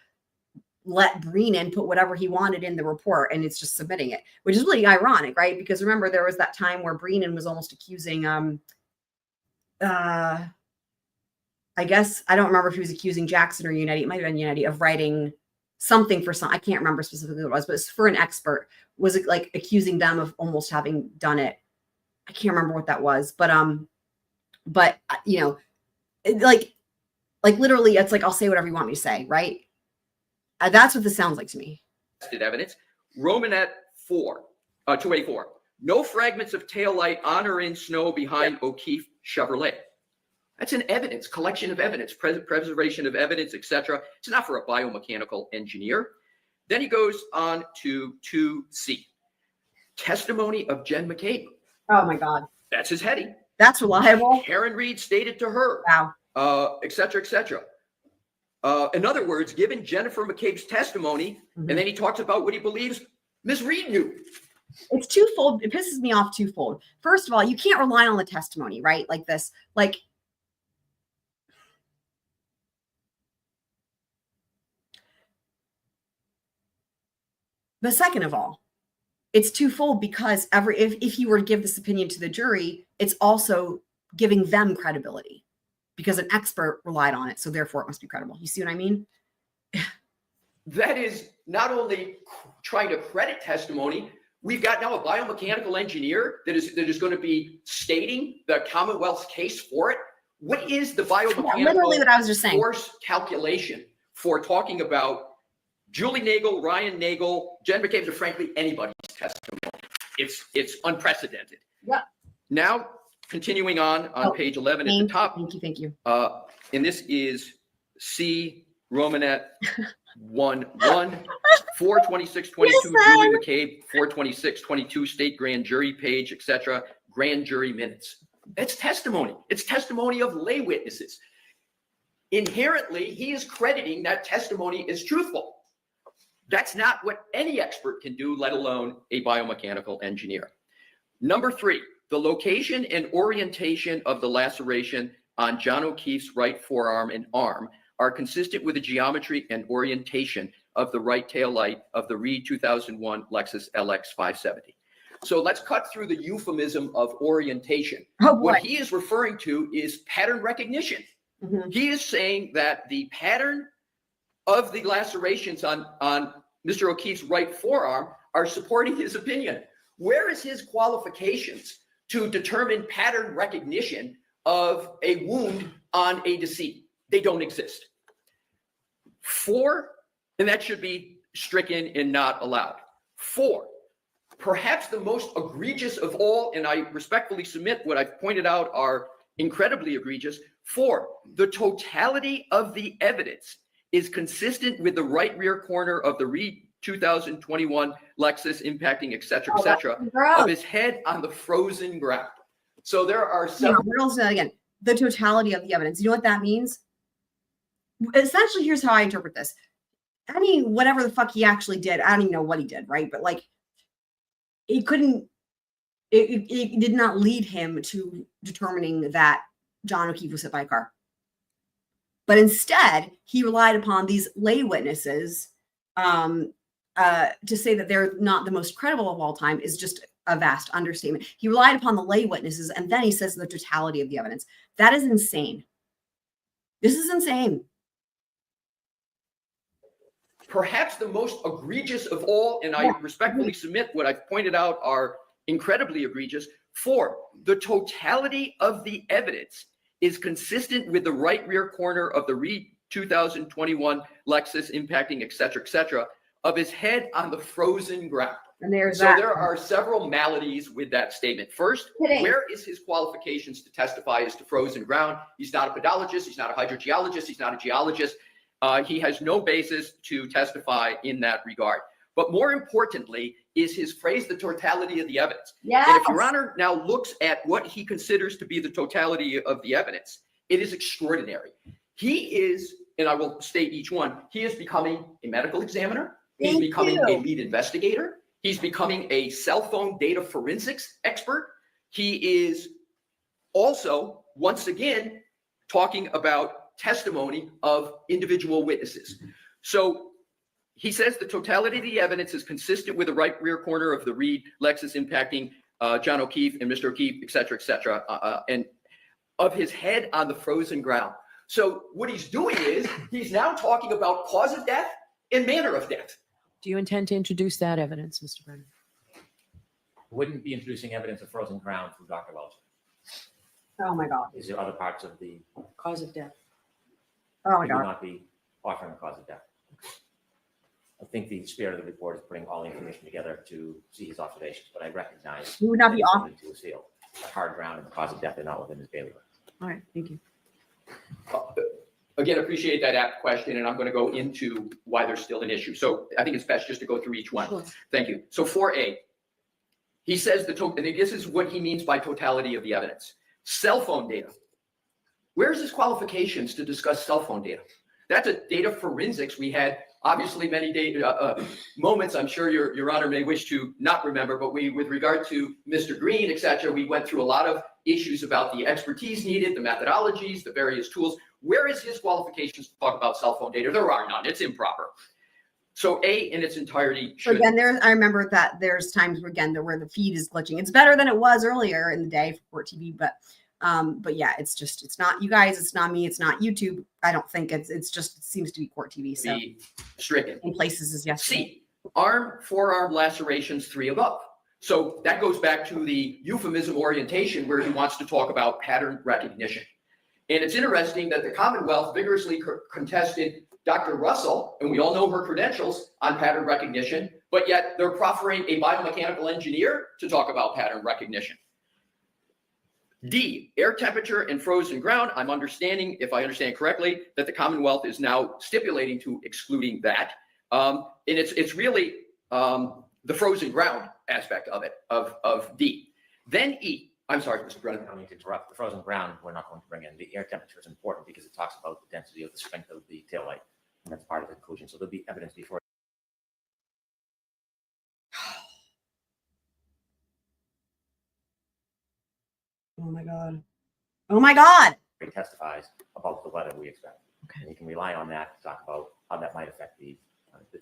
let Breenan put whatever he wanted in the report, and it's just submitting it, which is really ironic, right? Because remember, there was that time where Breenan was almost accusing, I guess, I don't remember if he was accusing Jackson or Yanetti. It might have been Yanetti of writing something for some, I can't remember specifically what it was, but it's for an expert, was like accusing them of almost having done it. I can't remember what that was, but you know, like literally, it's like, I'll say whatever you want me to say, right? That's what this sounds like to me. Evidence. Romanet 4, 2A4. No fragments of taillight on or in snow behind O'Keefe Chevrolet. That's an evidence, collection of evidence, preservation of evidence, etc. It's not for a biomechanical engineer. Then he goes on to 2C. Testimony of Jen McCabe. Oh my God. That's his heading. That's reliable. Karen Reed stated to her. Wow. etc., etc. In other words, given Jennifer McCabe's testimony, and then he talks about what he believes Ms. Reed knew. It's twofold. It pisses me off twofold. First of all, you can't rely on the testimony, right? Like this, like, but second of all, it's twofold because if you were to give this opinion to the jury, it's also giving them credibility because an expert relied on it. So therefore it must be credible. You see what I mean? That is not only trying to credit testimony, we've got now a biomechanical engineer that is going to be stating the Commonwealth's case for it. What is the biomechanical literally what I was just saying. Force calculation for talking about Julie Nagel, Ryan Nagel, Jen McCabe, or frankly anybody's testimony? It's unprecedented. Yeah. Now, continuing on page 11 at the top. Thank you. And this is C Romanet 1-1, 426-22, Julie McCabe, 426-22, state grand jury page, etc. Grand jury minutes. That's testimony. It's testimony of lay witnesses. Inherently, he is crediting that testimony as truthful. That's not what any expert can do, let alone a biomechanical engineer. Number 3, the location and orientation of the laceration on John O'Keefe's right forearm and arm are consistent with the geometry and orientation of the right tail light of the Reed 2001 Lexus LX 570. So let's cut through the euphemism of orientation. What he is referring to is pattern recognition. He is saying that the pattern of the lacerations on Mr. O'Keefe's right forearm are supporting his opinion. Where is his qualifications to determine pattern recognition of a wound on a decedent? They don't exist. 4, and that should be stricken and not allowed. 4, perhaps the most egregious of all, and I respectfully submit what I've pointed out are incredibly egregious. 4, the totality of the evidence is consistent with the right rear corner of the Reed 2021 Lexus impacting, etc., of his head on the frozen ground. So there are several. Again, the totality of the evidence. You know what that means? essentially, here's how I interpret this. I mean, whatever the fuck he actually did, I don't even know what he did, right? But like, it did not lead him to determining that John O'Keefe was hit by a car. But instead, he relied upon these lay witnesses to say that they're not the most credible of all time is just a vast understatement. He relied upon the lay witnesses, and then he says the totality of the evidence. That is insane. This is insane. Perhaps the most egregious of all, and I respectfully submit what I've pointed out are incredibly egregious. 4, the totality of the evidence is consistent with the right rear corner of the Reed 2021 Lexus impacting, et cetera, of his head on the frozen ground. And there's so that. there are several maladies with that statement. First, where is his qualifications to testify as to frozen ground? He's not a pedologist. He's not a hydrogeologist. He's not a geologist. He has no basis to testify in that regard. But more importantly is his phrase, the totality of the evidence. Yes. And if Your Honor now looks at what he considers to be the totality of the evidence, it is extraordinary. He is, and I will state each one, he is becoming a medical examiner. He's becoming a lead investigator. He's becoming a cell phone data forensics expert. He is also, once again, talking about testimony of individual witnesses. So he says the totality of the evidence is consistent with the right rear corner of the Reed Lexus impacting John O'Keefe and Mr. O'Keefe, et cetera, and of his head on the frozen ground. So what he's doing is he's now talking about cause of death and manner of death. Do you intend to introduce that evidence, Mr. Brennan? Wouldn't be introducing evidence of frozen ground through Dr. Welch. Oh my God. Is there other parts of the Cause of death. Oh my He will God. not be offering a cause of death. I think the spirit of the report is putting all the information together to see his observations, but I recognize He would not be that off. it's to a seal. The hard ground and the cause of death are not within his bailiwick. All right, thank you. Again, appreciate that apt question, and I'm going to go into why there's still an issue. So I think it's best just to go through each one. Sure. Thank you. So 4A, he says and this is what he means by totality of the evidence. Cell phone data. Where's his qualifications to discuss cell phone data? That's a data forensics. We had obviously many data moments. I'm sure your Honor may wish to not remember, but with regard to Mr. Green, et cetera, we went through a lot of issues about the expertise needed, the methodologies, the various tools. Where is his qualifications to talk about cell phone data? There are none. It's improper. So A in its entirety should. Again, I remember that there's times where the feed is glitching. It's better than it was earlier in the day for Court TV, but yeah, it's not you guys, it's not me, it's not YouTube. I don't think it seems to be Court TV. So be stricken. In places is yes. C, forearm lacerations 3 above. So that goes back to the euphemism orientation where he wants to talk about pattern recognition. And it's interesting that the Commonwealth vigorously contested Dr. Russell, and we all know her credentials on pattern recognition, but yet they're proffering a biomechanical engineer to talk about pattern recognition. D, air temperature and frozen ground. I'm understanding, if I understand correctly, that the Commonwealth is now stipulating to excluding that. And it's really the frozen ground aspect of it, of D. Then E. I'm sorry, Mr. Brennan. I don't mean to interrupt. The frozen ground, we're not going to bring in. The air temperature is important because it talks about the density of the strength of the taillight, and that's part of the conclusion. So there'll be evidence before. Oh my God. Oh my God. He testifies about the weather we expect. Okay. And you can rely on that to talk about how that might affect the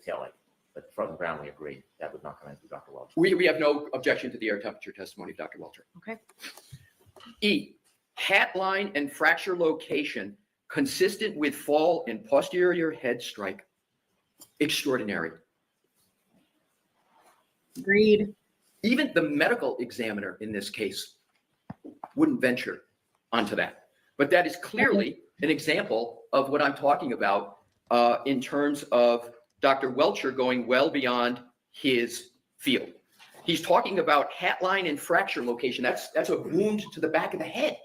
taillight. But frozen ground, we agree that would not come in through Dr. Welch. We have no objection to the air temperature testimony of Dr. Welcher. Okay. E, hat line and fracture location consistent with fall and posterior head strike. Extraordinary. Agreed. Even the medical examiner in this case wouldn't venture onto that. But that is clearly an example of what I'm talking about in terms of Dr. Welcher going well beyond his field. He's talking about hat line and fracture location. That's a wound to the back of the head.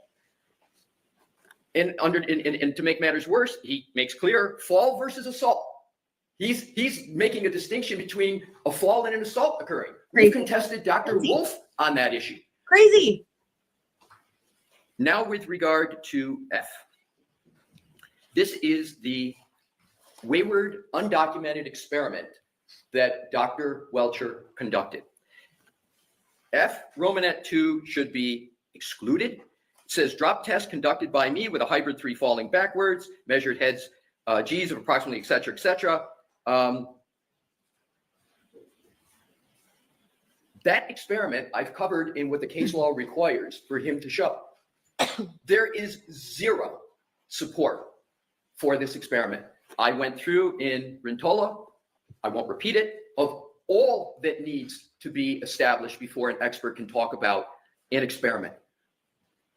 And to make matters worse, he makes clear fall versus assault. He's making a distinction between a fall and an assault occurring. We contested Dr. Wolf on that issue. Crazy. Now with regard to F. This is the wayward, undocumented experiment that Dr. Welcher conducted. F Romanet 2 should be excluded. It says drop test conducted by me with a hybrid 3 falling backwards, measured heads, G's of approximately, et cetera, et cetera. That experiment I've covered in what the case law requires for him to show. There is zero support for this experiment. I went through in Rentola, I won't repeat it, of all that needs to be established before an expert can talk about an experiment.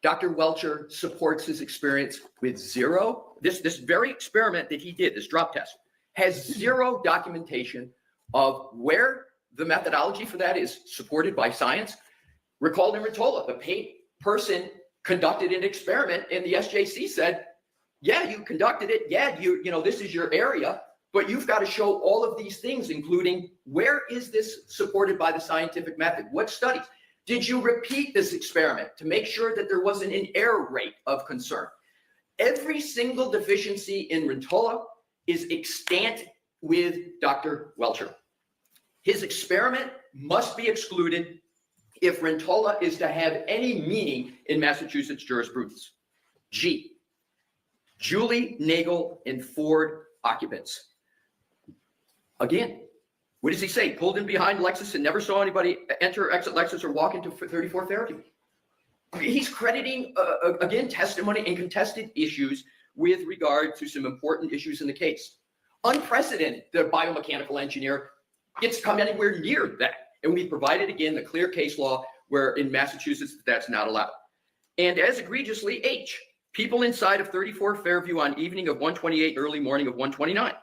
Dr. Welcher supports his experience with zero. This very experiment that he did, this drop test, has zero documentation of where the methodology for that is supported by science. Recall in Rentola, the paint person conducted an experiment and the SJC said, yeah, you conducted it. Yeah, you know, this is your area, but you've got to show all of these things, including where is this supported by the scientific method? What studies? Did you repeat this experiment to make sure that there wasn't an error rate of concern? Every single deficiency in Rentola is extant with Dr. Welcher. His experiment must be excluded if Rentola is to have any meaning in Massachusetts jurisprudence. G, Julie, Nagel, and Ford occupants. Again, what does he say? Pulled in behind Lexus and never saw anybody enter or exit Lexus or walk into 34 Fairview. He's crediting, again, testimony and contested issues with regard to some important issues in the case. Unprecedented, the biomechanical engineer gets to come anywhere near that. And we provided, again, the clear case law where in Massachusetts that's not allowed. And as egregiously, H, people inside of 34 Fairview on evening of 128, early morning of 129.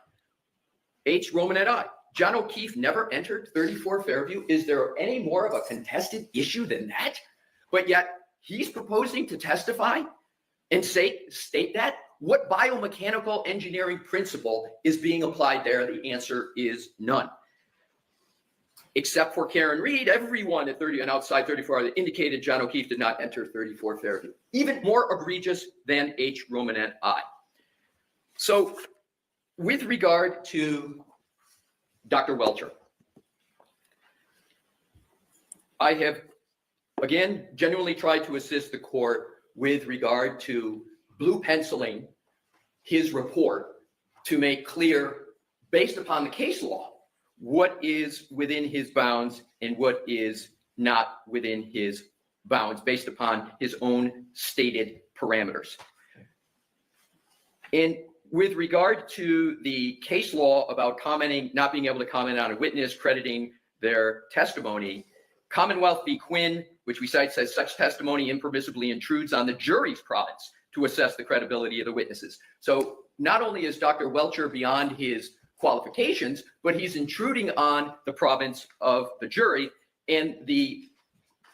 H, Romanet I. John O'Keefe never entered 34 Fairview. Is there any more of a contested issue than that? But yet he's proposing to testify and state that. What biomechanical engineering principle is being applied there? The answer is none. Except for Karen Reed, everyone at 30 and outside 34 indicated John O'Keefe did not enter 34 Fairview. Even more egregious than H. Romanet I. So with regard to Dr. Welcher, I have, again, genuinely tried to assist the court with regard to blue penciling his report to make clear, based upon the case law, what is within his bounds and what is not within his bounds based upon his own stated parameters. And with regard to the case law about commenting, not being able to comment on a witness, crediting their testimony, Commonwealth v. Quinn, which we cite, says such testimony impermissibly intrudes on the jury's province to assess the credibility of the witnesses. So not only is Dr. Welcher beyond his qualifications, but he's intruding on the province of the jury. And the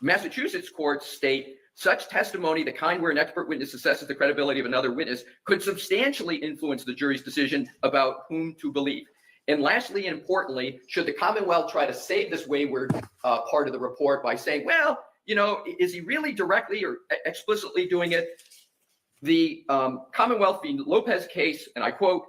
Massachusetts courts state such testimony, the kind where an expert witness assesses the credibility of another witness, could substantially influence the jury's decision about whom to believe. And lastly, and importantly, should the Commonwealth try to save this wayward part of the report by saying, well, you know, is he really directly or explicitly doing it? The Commonwealth v. Lopez case, and I quote,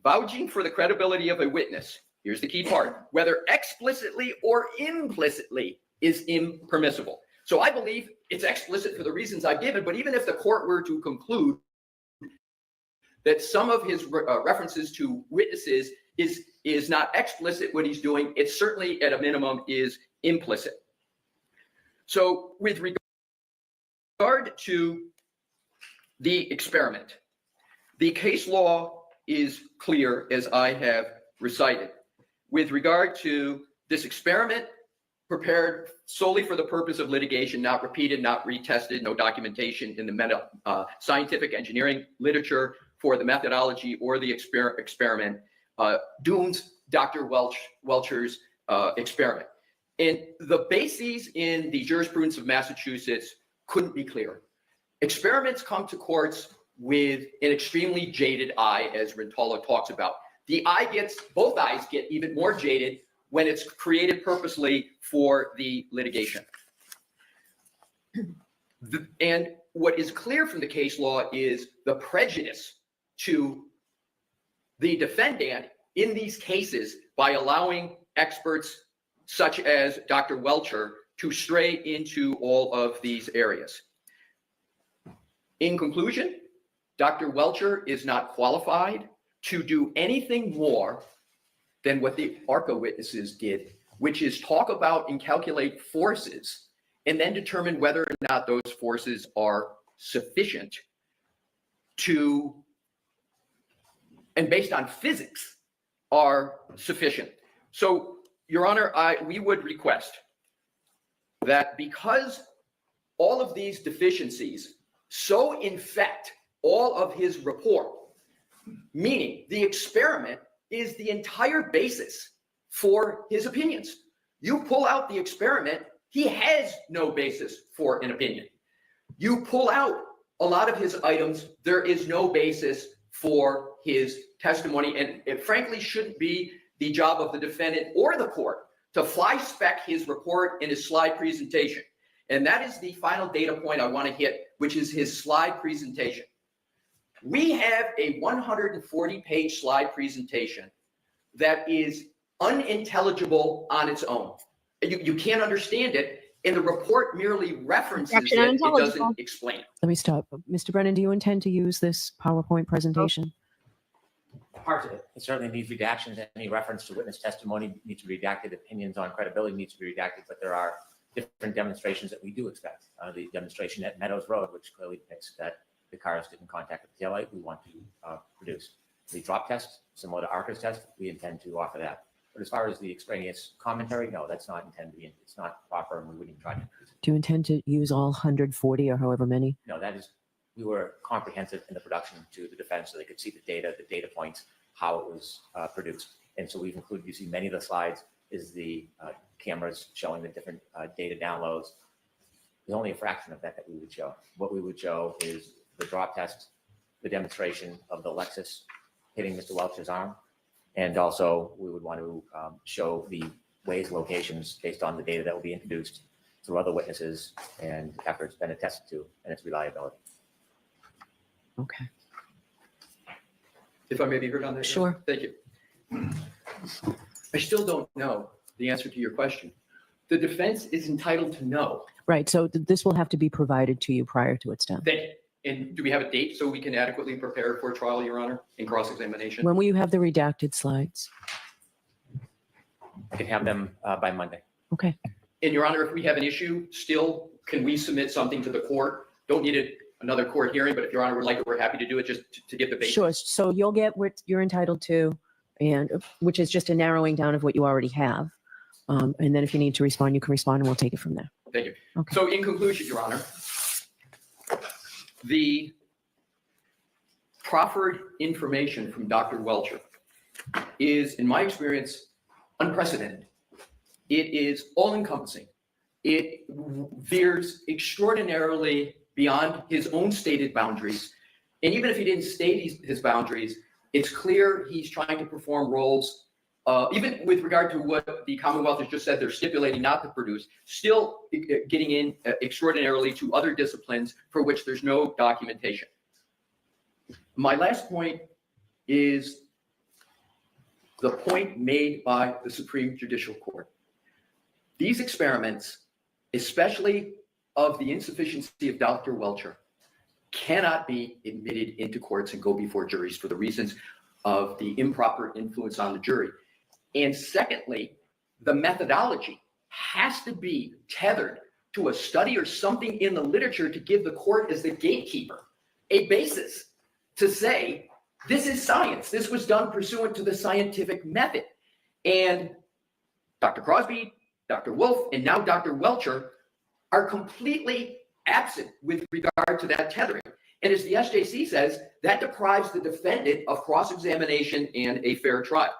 vouching for the credibility of a witness, here's the key part, whether explicitly or implicitly is impermissible. So I believe it's explicit for the reasons I've given, but even if the court were to conclude that some of his references to witnesses is not explicit what he's doing, it certainly at a minimum is implicit. So with regard to the experiment, the case law is clear as I have recited. With regard to this experiment, prepared solely for the purpose of litigation, not repeated, not retested, no documentation in the scientific engineering literature for the methodology or the experiment, dooms Dr. Welcher's experiment. And the bases in the jurisprudence of Massachusetts couldn't be clearer. Experiments come to courts with an extremely jaded eye, as Rentola talks about. The eye both eyes get even more jaded when it's created purposely for the litigation. And what is clear from the case law is the prejudice to the defendant in these cases by allowing experts such as Dr. Welcher to stray into all of these areas. In conclusion, Dr. Welcher is not qualified to do anything more than what the ARCCA witnesses did, which is talk about and calculate forces and then determine whether or not those forces are sufficient to, and based on physics, are sufficient. So, Your Honor, we would request that because all of these deficiencies so infect all of his report, meaning the experiment is the entire basis for his opinions. You pull out the experiment, he has no basis for an opinion. You pull out a lot of his items, there is no basis for his testimony, and it frankly shouldn't be the job of the defendant or the court to fly spec his report in his slide presentation. And that is the final data point I want to hit, which is his slide presentation. We have a 140-page slide presentation that is unintelligible on its own. You can't understand it, and the report merely references it. It doesn't explain it. Let me stop. Mr. Brennan, do you intend to use this PowerPoint presentation? Parts of it. It certainly needs redactions. Any reference to witness testimony needs to be redacted. Opinions on credibility needs to be redacted, but there are different demonstrations that we do expect. The demonstration at Meadows Road, which clearly depicts that the cars didn't contact the taillight, we want to produce. The drop test, similar to ARCCA's test, we intend to offer that. But as far as the extraneous commentary, no, that's not intended to be, it's not proper, and we wouldn't even try to use it. Do you intend to use all 140 or however many? No, that is, we were comprehensive in the production to the defense so they could see the data points, how it was produced. And so we've included, you see many of the slides is the cameras showing the different data downloads. There's only a fraction of that we would show. What we would show is the drop test, the demonstration of the Lexus hitting Mr. Welcher's arm. And also we would want to show the ways, locations based on the data that will be introduced through other witnesses and after it's been attested to and its reliability. Okay. If I may be heard on that. Sure. Thank you. I still don't know the answer to your question. The defense is entitled to know. Right. So this will have to be provided to you prior to its done. Thank you. And do we have a date so we can adequately prepare for trial, Your Honor, in cross-examination? When will you have the redacted slides? I can have them by Monday. Okay. And Your Honor, if we have an issue still, can we submit something to the court? Don't need another court hearing, but if Your Honor would like it, we're happy to do it just to get the basics. Sure. So you'll get what you're entitled to, and which is just a narrowing down of what you already have. And then if you need to respond, you can respond and we'll take it from there. Thank you. Okay. So in conclusion, Your Honor, the proffered information from Dr. Welcher is, in my experience, unprecedented. It is all-encompassing. It veers extraordinarily beyond his own stated boundaries. And even if he didn't state his boundaries, it's clear he's trying to perform roles, even with regard to what the Commonwealth has just said they're stipulating not to produce, still getting in extraordinarily to other disciplines for which there's no documentation. My last point is the point made by the Supreme Judicial Court. These experiments, especially of the insufficiency of Dr. Welcher, cannot be admitted into courts and go before juries for the reasons of the improper influence on the jury. And secondly, the methodology has to be tethered to a study or something in the literature to give the court, as the gatekeeper, a basis to say, this is science. This was done pursuant to the scientific method. And Dr. Crosby, Dr. Wolf, and now Dr. Welcher are completely absent with regard to that tethering. And as the SJC says, that deprives the defendant of cross-examination and a fair trial.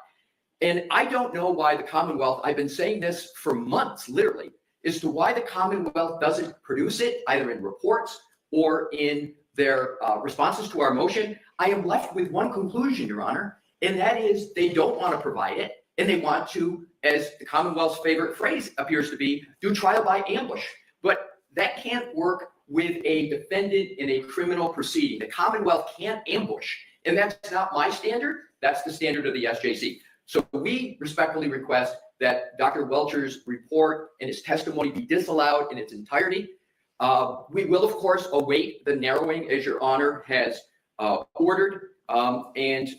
And I don't know why the Commonwealth, I've been saying this for months, literally, as to why the Commonwealth doesn't produce it, either in reports or in their responses to our motion. I am left with one conclusion, Your Honor, and that is they don't want to provide it, and they want to, as the Commonwealth's favorite phrase appears to be, do trial by ambush. But that can't work with a defendant in a criminal proceeding. The Commonwealth can't ambush And that's not my standard. That's the standard of the SJC. So we respectfully request that Dr. Welcher's report and his testimony be disallowed in its entirety. We will, of course, await the narrowing as Your Honor has ordered. And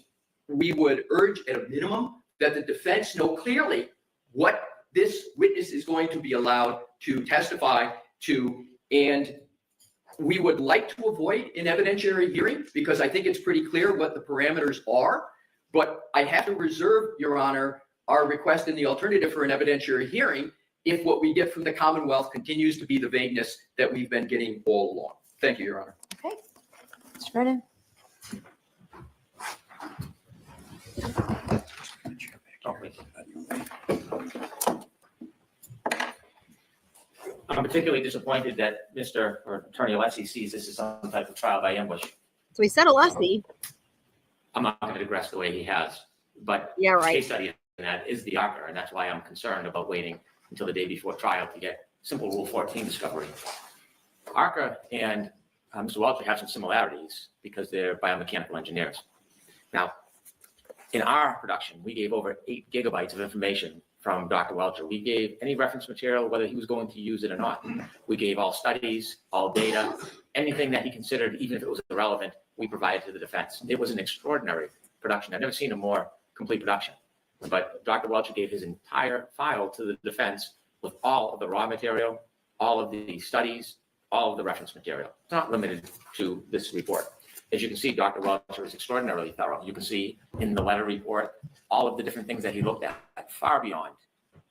we would urge at a minimum that the defense know clearly what this witness is going to be allowed to testify to. And we would like to avoid an evidentiary hearing because I think it's pretty clear what the parameters are. But I have to reserve, Your Honor, our request in the alternative for an evidentiary hearing if what we get from the Commonwealth continues to be the vagueness that we've been getting all along. Thank you, Your Honor. Okay. Mr. Brennan? I'm particularly disappointed that Mr. or Attorney Alessi sees this as some type of trial by ambush. So he said Alessi. I'm not going to digress the way he has, but Yeah, right. case study in that is the ARCCA, and that's why I'm concerned about waiting until the day before trial to get simple Rule 14 discovery. ARCCA and Mr. Welcher have some similarities because they're biomechanical engineers. Now, in our production, we gave over 8 gigabytes of information from Dr. Welcher. We gave any reference material, whether he was going to use it or not. We gave all studies, all data, anything that he considered, even if it was irrelevant, we provided to the defense. It was an extraordinary production. I've never seen a more complete production. But Dr. Welcher gave his entire file to the defense with all of the raw material, all of the studies, all of the reference material. It's not limited to this report. As you can see, Dr. Welcher is extraordinarily thorough. You can see in the letter report all of the different things that he looked at, far beyond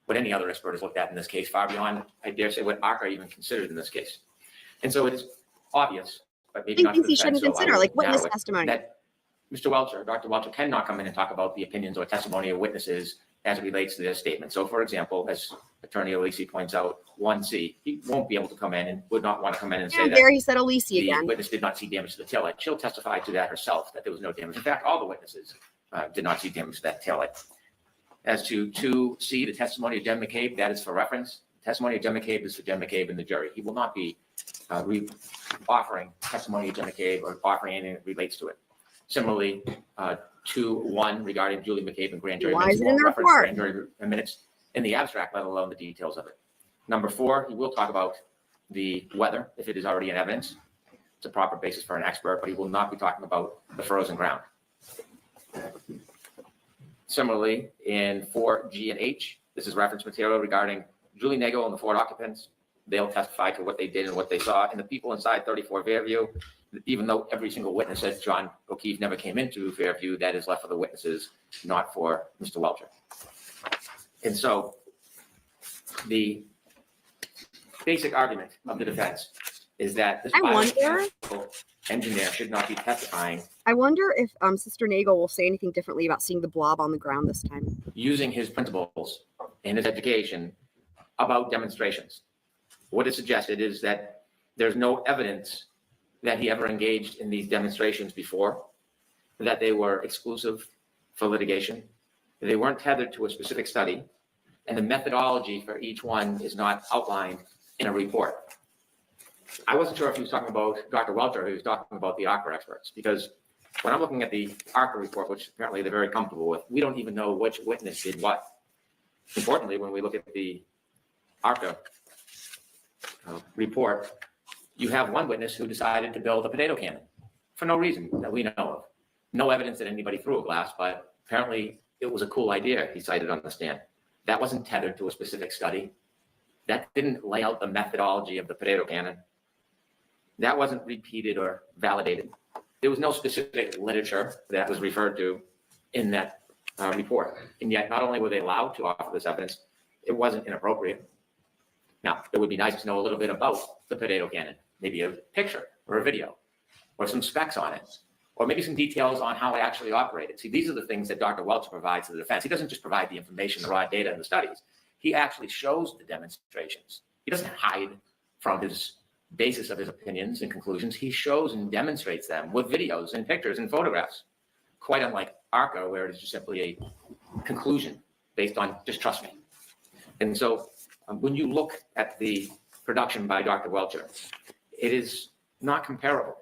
what any other expert has looked at in this case, far beyond, I dare say, what ARCCA even considered in this case. And so it is obvious, but maybe not to Things the he shouldn't defense, so I consider, will like witness narrow it, testimony. that Mr. Welcher, Dr. Welcher cannot come in and talk about the opinions or testimony of witnesses as it relates to their statement. So for example, as Attorney Alessi points out, 1C, he won't be able to come in and would not want to come in and say that there he said Alessi the again. witness did not see damage to the taillight. She'll testify to that herself, that there was no damage. In fact, all the witnesses did not see damage to that taillight. As to 2C, the testimony of Jen McCabe, that is for reference. Testimony of Jen McCabe is for Jen McCabe and the jury. He will not be offering testimony of Jen McCabe or offering anything that relates to it. Similarly, 2-1 regarding Julie McCabe and grand jury Why minutes. is it He in won't the reference report? grand jury minutes in the abstract, let alone the details of it. Number 4, he will talk about the weather if it is already in evidence. It's a proper basis for an expert, but he will not be talking about the frozen ground. Similarly, in 4G and H, this is reference material regarding Julie Nagle and the Ford occupants. They'll testify to what they did and what they saw. And the people inside 34 Fairview, even though every single witness said John O'Keefe never came into Fairview, that is left for the witnesses, not for Mr. Welcher. And so the basic argument of the defense is that this biomechanical engineer should not be testifying I wonder if Sister Nagel will say anything differently about seeing the blob on the ground this time. using his principles and his education about demonstrations. What is suggested is that there's no evidence that he ever engaged in these demonstrations before, that they were exclusive for litigation, that they weren't tethered to a specific study, and the methodology for each one is not outlined in a report. I wasn't sure if he was talking about Dr. Welcher or he was talking about the ARCCA experts, because when I'm looking at the ARCCA report, which apparently they're very comfortable with, we don't even know which witness did what. Importantly, when we look at the ARCCA report, you have one witness who decided to build a potato cannon for no reason that we know of. No evidence that anybody threw a glass, but apparently it was a cool idea he cited on the stand. That wasn't tethered to a specific study. That didn't lay out the methodology of the potato cannon. That wasn't repeated or validated. There was no specific literature that was referred to in that report. And yet, not only were they allowed to offer this evidence, it wasn't inappropriate. Now, it would be nice to know a little bit about the potato cannon, maybe a picture or a video or some specs on it, or maybe some details on how it actually operated. See, these are the things that Dr. Welcher provides to the defense. He doesn't just provide the information, the raw data, and the studies. He actually shows the demonstrations. He doesn't hide from his basis of his opinions and conclusions. He shows and demonstrates them with videos and pictures and photographs, quite unlike ARCCA, where it is just simply a conclusion based on just trust me. And so when you look at the production by Dr. Welcher, it is not comparable.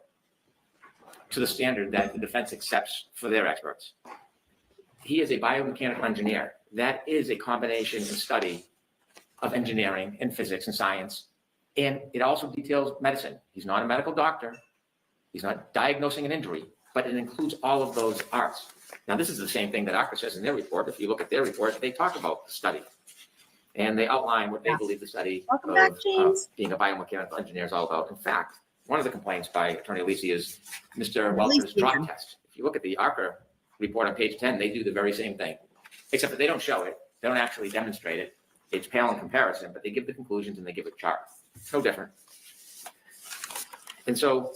to the standard that the defense accepts for their experts. He is a biomechanical engineer. That is a combination and study of engineering and physics and science. And it also details medicine. He's not a medical doctor. He's not diagnosing an injury, but it includes all of those arts. Now, this is the same thing that ARCCA says in their report. If you look at their report, they talk about the study. And they outline what they believe the study of being a biomechanical engineer is all about. In fact, one of the complaints by Attorney Alessi is Mr. Welcher's drop test. If you look at the ARCCA report on page 10, they do the very same thing, except that they don't show it. They don't actually demonstrate it. It's pale in comparison, but they give the conclusions and they give a chart. It's no different. And so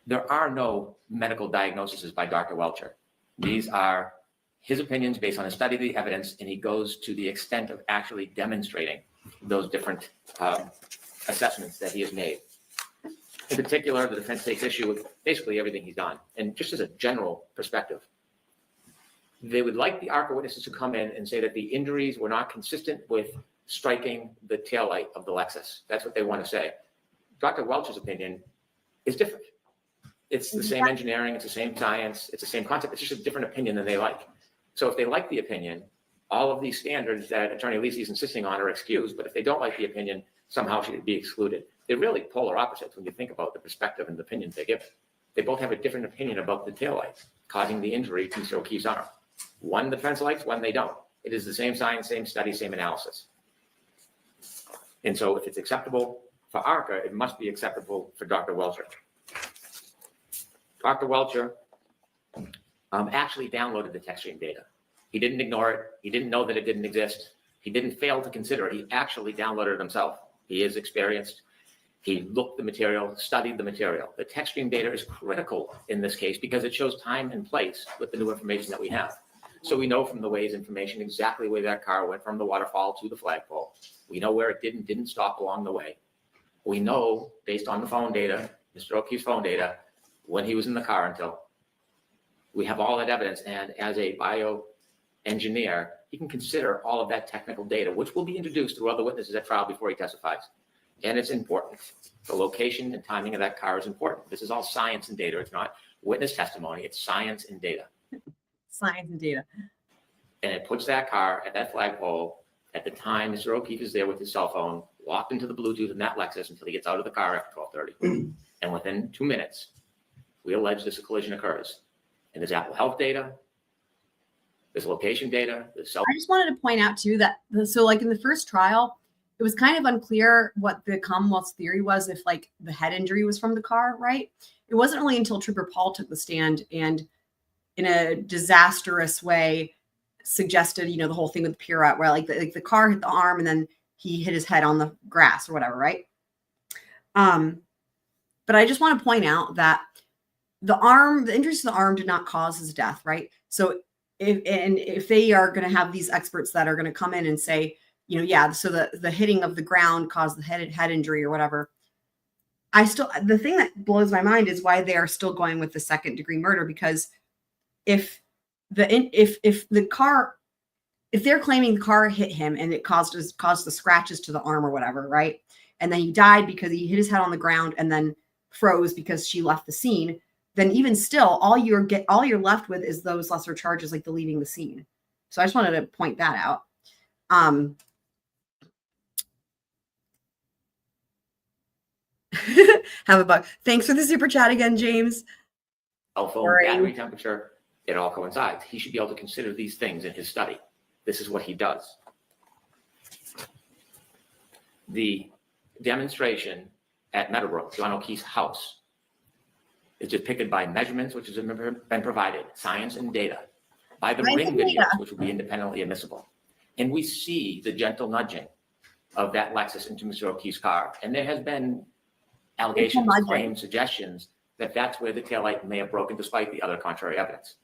there are no medical diagnoses by Dr. Welcher. These are his opinions based on a study of the evidence, and he goes to the extent of actually demonstrating those different assessments that he has made. In particular, the defense takes issue with basically everything he's done. And just as a general perspective, they would like the ARCCA witnesses to come in and say that the injuries were not consistent with striking the taillight of the Lexus. That's what they want to say. Dr. Welcher's opinion is different. It's the same engineering, it's the same science, it's the same concept. It's just a different opinion than they like. So if they like the opinion, all of these standards that Attorney Alessi is insisting on are excused. But if they don't like the opinion, somehow should be excluded. They're really polar opposites when you think about the perspective and the opinions they give. They both have a different opinion about the taillight causing the injury to Mr. O'Keefe's arm. One the defense likes, one they don't. It is the same science, same study, same analysis. And so if it's acceptable for ARCCA, it must be acceptable for Dr. Welcher. Dr. Welcher actually downloaded the text stream data. He didn't ignore it. He didn't know that it didn't exist. He didn't fail to consider it. He actually downloaded it himself. He is experienced. He looked the material, studied the material. The text stream data is critical in this case because it shows time and place with the new information that we have. So we know from the Waze information exactly where that car went from the waterfall to the flagpole. We know where it didn't stop along the way. We know, based on the phone data, Mr. O'Keefe's phone data, when he was in the car until. We have all that evidence, and as a bioengineer, he can consider all of that technical data, which will be introduced through other witnesses at trial before he testifies. And it's important. The location and timing of that car is important. This is all science and data. It's not witness testimony. It's science and data. Science and data. And it puts that car at that flagpole at the time Mr. O'Keefe is there with his cell phone, locked into the Bluetooth in that Lexus until he gets out of the car after 12:30. And within 2 minutes, we allege this collision occurs. And there's Apple Health data, there's location data, there's cell. I just wanted to point out too that so like in the first trial, it was kind of unclear what the Commonwealth's theory was if like the head injury was from the car, right? It wasn't really until Trooper Paul took the stand and in a disastrous way suggested, you know, the whole thing with the pirouette where like the car hit the arm and then he hit his head on the grass or whatever, right? But I just want to point out that the injuries to the arm did not cause his death, right? So if they are going to have these experts that are going to come in and say, you know, yeah, so the hitting of the ground caused the head injury or whatever. The thing that blows my mind is why they are still going with the second degree murder, because if they're claiming the car hit him and it caused the scratches to the arm or whatever, right? And then he died because he hit his head on the ground and then froze because she left the scene, then even still, all you're left with is those lesser charges, like the leaving the scene. So I just wanted to point that out. Have a bug. Thanks for the super chat again, James. Cell phone, battery temperature, it all coincides. He should be able to consider these things in his study. This is what he does. The demonstration at Meadowbrook, John O'Keefe's house, is depicted by measurements which has been provided, science and data, by the ring videos, which will be independently admissible. And we see the gentle nudging of that Lexus into Mr. O'Keefe's car. And there has been allegations, claims, suggestions that that's where the taillight may have broken despite the other contrary evidence.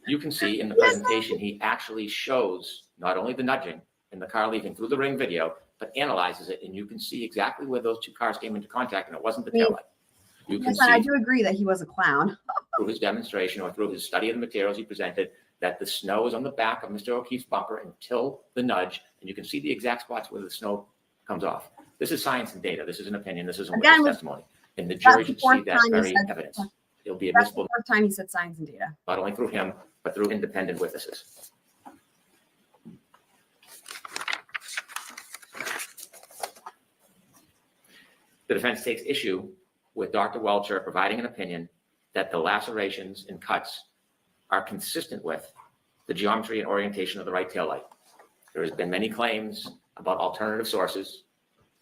You can see in the presentation, he actually shows not only the nudging in the car leaving through the ring video, but analyzes it. And you can see exactly where those two cars came into contact, and it wasn't the taillight. You can see, I do agree that he was a clown. through his demonstration or through his study of the materials he presented, that the snow is on the back of Mr. O'Keefe's bumper until the nudge, and you can see the exact spots where the snow comes off. This is science and data. This is an opinion. This isn't witness testimony. And the jury That's the should see fourth that time you very said- evidence. It'll be That's the admissible, fourth time he said science and data. not only through him, but through independent witnesses. The defense takes issue with Dr. Welcher providing an opinion that the lacerations and cuts are consistent with the geometry and orientation of the right tail light. There has been many claims about alternative sources,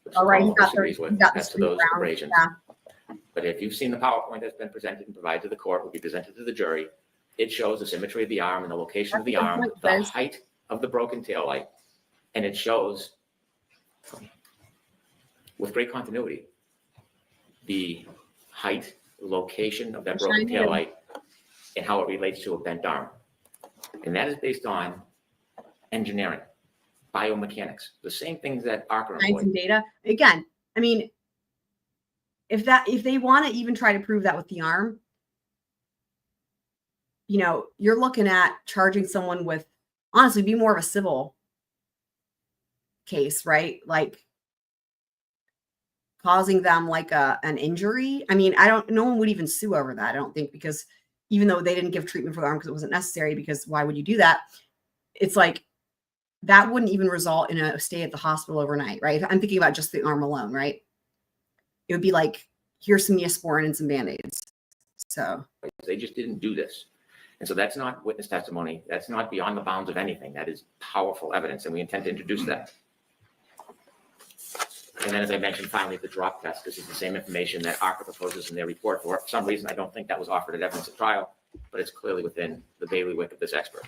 which the All right, Commonwealth disagrees with, got the as to street those round. abrasions. Yeah. But if you've seen the PowerPoint that's been presented and provided to the court, will be presented to the jury, it shows the symmetry of the arm and the location of the That's a arm, good the point, Liz. height of the broken tail light, and it shows with great continuity the height, location of that broken Shiny. tail light, and how it relates to a bent arm. And that is based on engineering, biomechanics, the same things that ARCCA Science employed. and data. Again, I mean, if they want to even try to prove that with the arm, you know, you're looking at charging someone with, honestly, be more of a civil case, right? Like causing them like an injury. I mean, no one would even sue over that, I don't think, because even though they didn't give treatment for the arm because it wasn't necessary, because why would you do that? It's like, that wouldn't even result in a stay at the hospital overnight, right? I'm thinking about just the arm alone, right? It would be like, here's some Neosporin and some Band-Aids. So They just didn't do this. And so that's not witness testimony. That's not beyond the bounds of anything. That is powerful evidence, and we intend to introduce that. And then, as I mentioned, finally, the drop test. This is the same information that ARCCA proposes in their report. For some reason, I don't think that was offered at evidence at trial, but it's clearly within the bailiwick of this expert.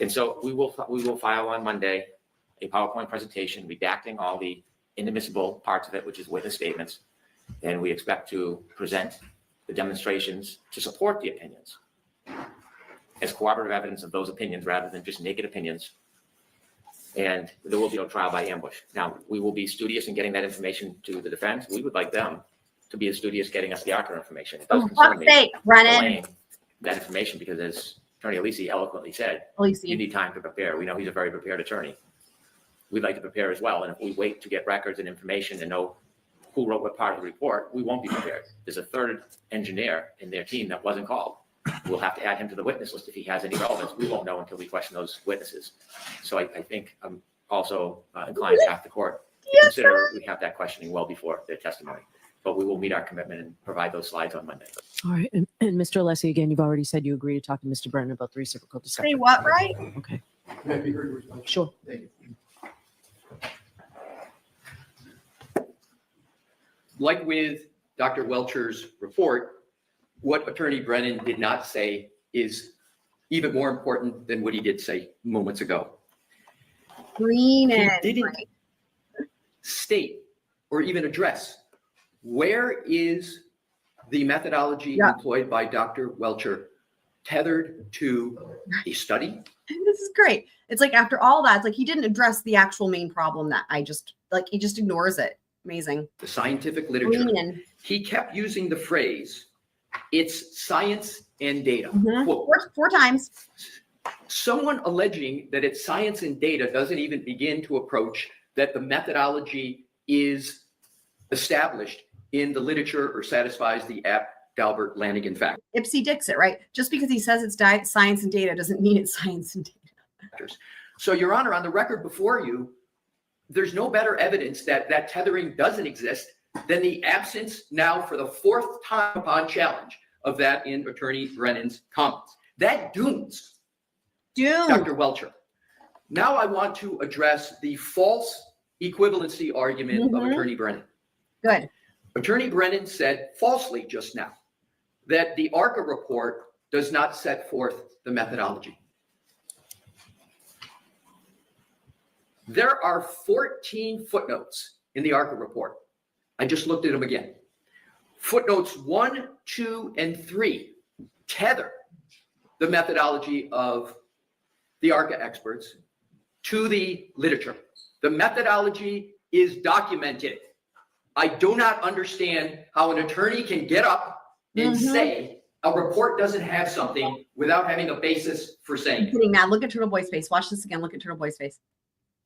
And so we will file on Monday a PowerPoint presentation redacting all the inadmissible parts of it, which is witness statements. And we expect to present the demonstrations to support the opinions as corroborative evidence of those opinions rather than just naked opinions. And there will be no trial by ambush. Now, we will be studious in getting that information to the defense. We would like them to be as studious getting us the ARCCA information. It does concern me Brennan. delaying that information because, as Attorney Alessi eloquently said, you need time to prepare. We know he's a very prepared attorney. We'd like to prepare as well. And if we wait to get records and information and know who wrote what part of the report, we won't be prepared. There's a third engineer in their team that wasn't called. We'll have to add him to the witness list if he has any relevance. We won't know until we question those witnesses. So I think I'm also inclined to ask the court to consider we have that questioning well before their testimony. But we will meet our commitment and provide those slides on Monday. All right. And Mr. Alessi, again, you've already said you agree to talk to Mr. Brennan about the reciprocal discovery. Say what, right? Okay. May I be heard to respond? Sure. Thank you. Like with Dr. Welcher's report, what Attorney Brennan did not say is even more important than what he did say moments ago. Breenan. He didn't state or even address where is the methodology employed by Dr. Welcher tethered to a study. This is great. It's like after all that, it's like he didn't address the actual main problem that he just ignores it. Amazing. The scientific literature. Breenan. He kept using the phrase, it's science and data. Quote. Four times. Someone alleging that it's science and data doesn't even begin to approach that the methodology is established in the literature or satisfies the Dalbert Lanigan fact. Ipse Dixit, right? Just because he says it's science and data doesn't mean it's science and data. So, Your Honor, on the record before you, there's no better evidence that that tethering doesn't exist than the absence now for the fourth time upon challenge of that in Attorney Brennan's comments. That dooms Dr. Welcher. Now I want to address the false equivalency argument of Attorney Brennan. Good. Attorney Brennan said falsely just now that the ARCCA report does not set forth the methodology. There are 14 footnotes in the ARCCA report. I just looked at them again. Footnotes 1, 2, and 3 tether the methodology of the ARCCA experts to the literature. The methodology is documented. I do not understand how an attorney can get up and say a report doesn't have something without having a basis for saying it. Mad. Look at Turtle Boy's face. Watch this again. Look at Turtle Boy's face.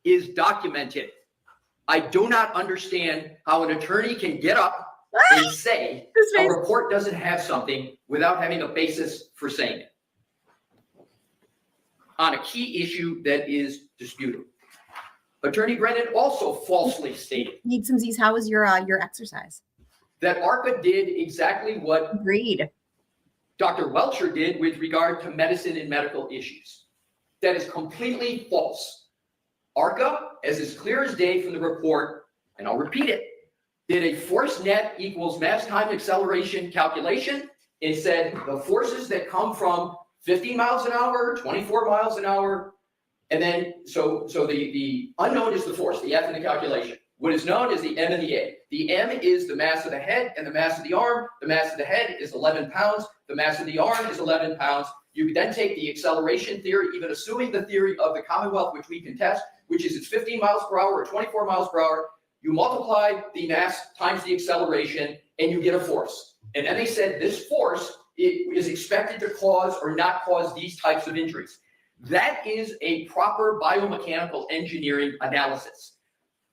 Is documented. I do not understand how an attorney can get up and say a report doesn't have something without having a basis for saying it on a key issue that is disputed. Attorney Brennan also falsely stated Need some Z's. How was your exercise? that ARCCA did exactly what Agreed. Dr. Welcher did with regard to medicine and medical issues. That is completely false. ARCCA, as is clear as day from the report, and I'll repeat it, did a force net equals mass time acceleration calculation. It said the forces that come from 15 miles an hour, 24 miles an hour, and then so the unknown is the force, the F in the calculation. What is known is the M and the A. The M is the mass of the head and the mass of the arm. The mass of the head is 11 pounds. The mass of the arm is 11 pounds. You then take the acceleration theory, even assuming the theory of the Commonwealth, which we can test, which is it's 15 miles per hour or 24 miles per hour. You multiply the mass times the acceleration, and you get a force. And then they said this force is expected to cause or not cause these types of injuries. That is a proper biomechanical engineering analysis.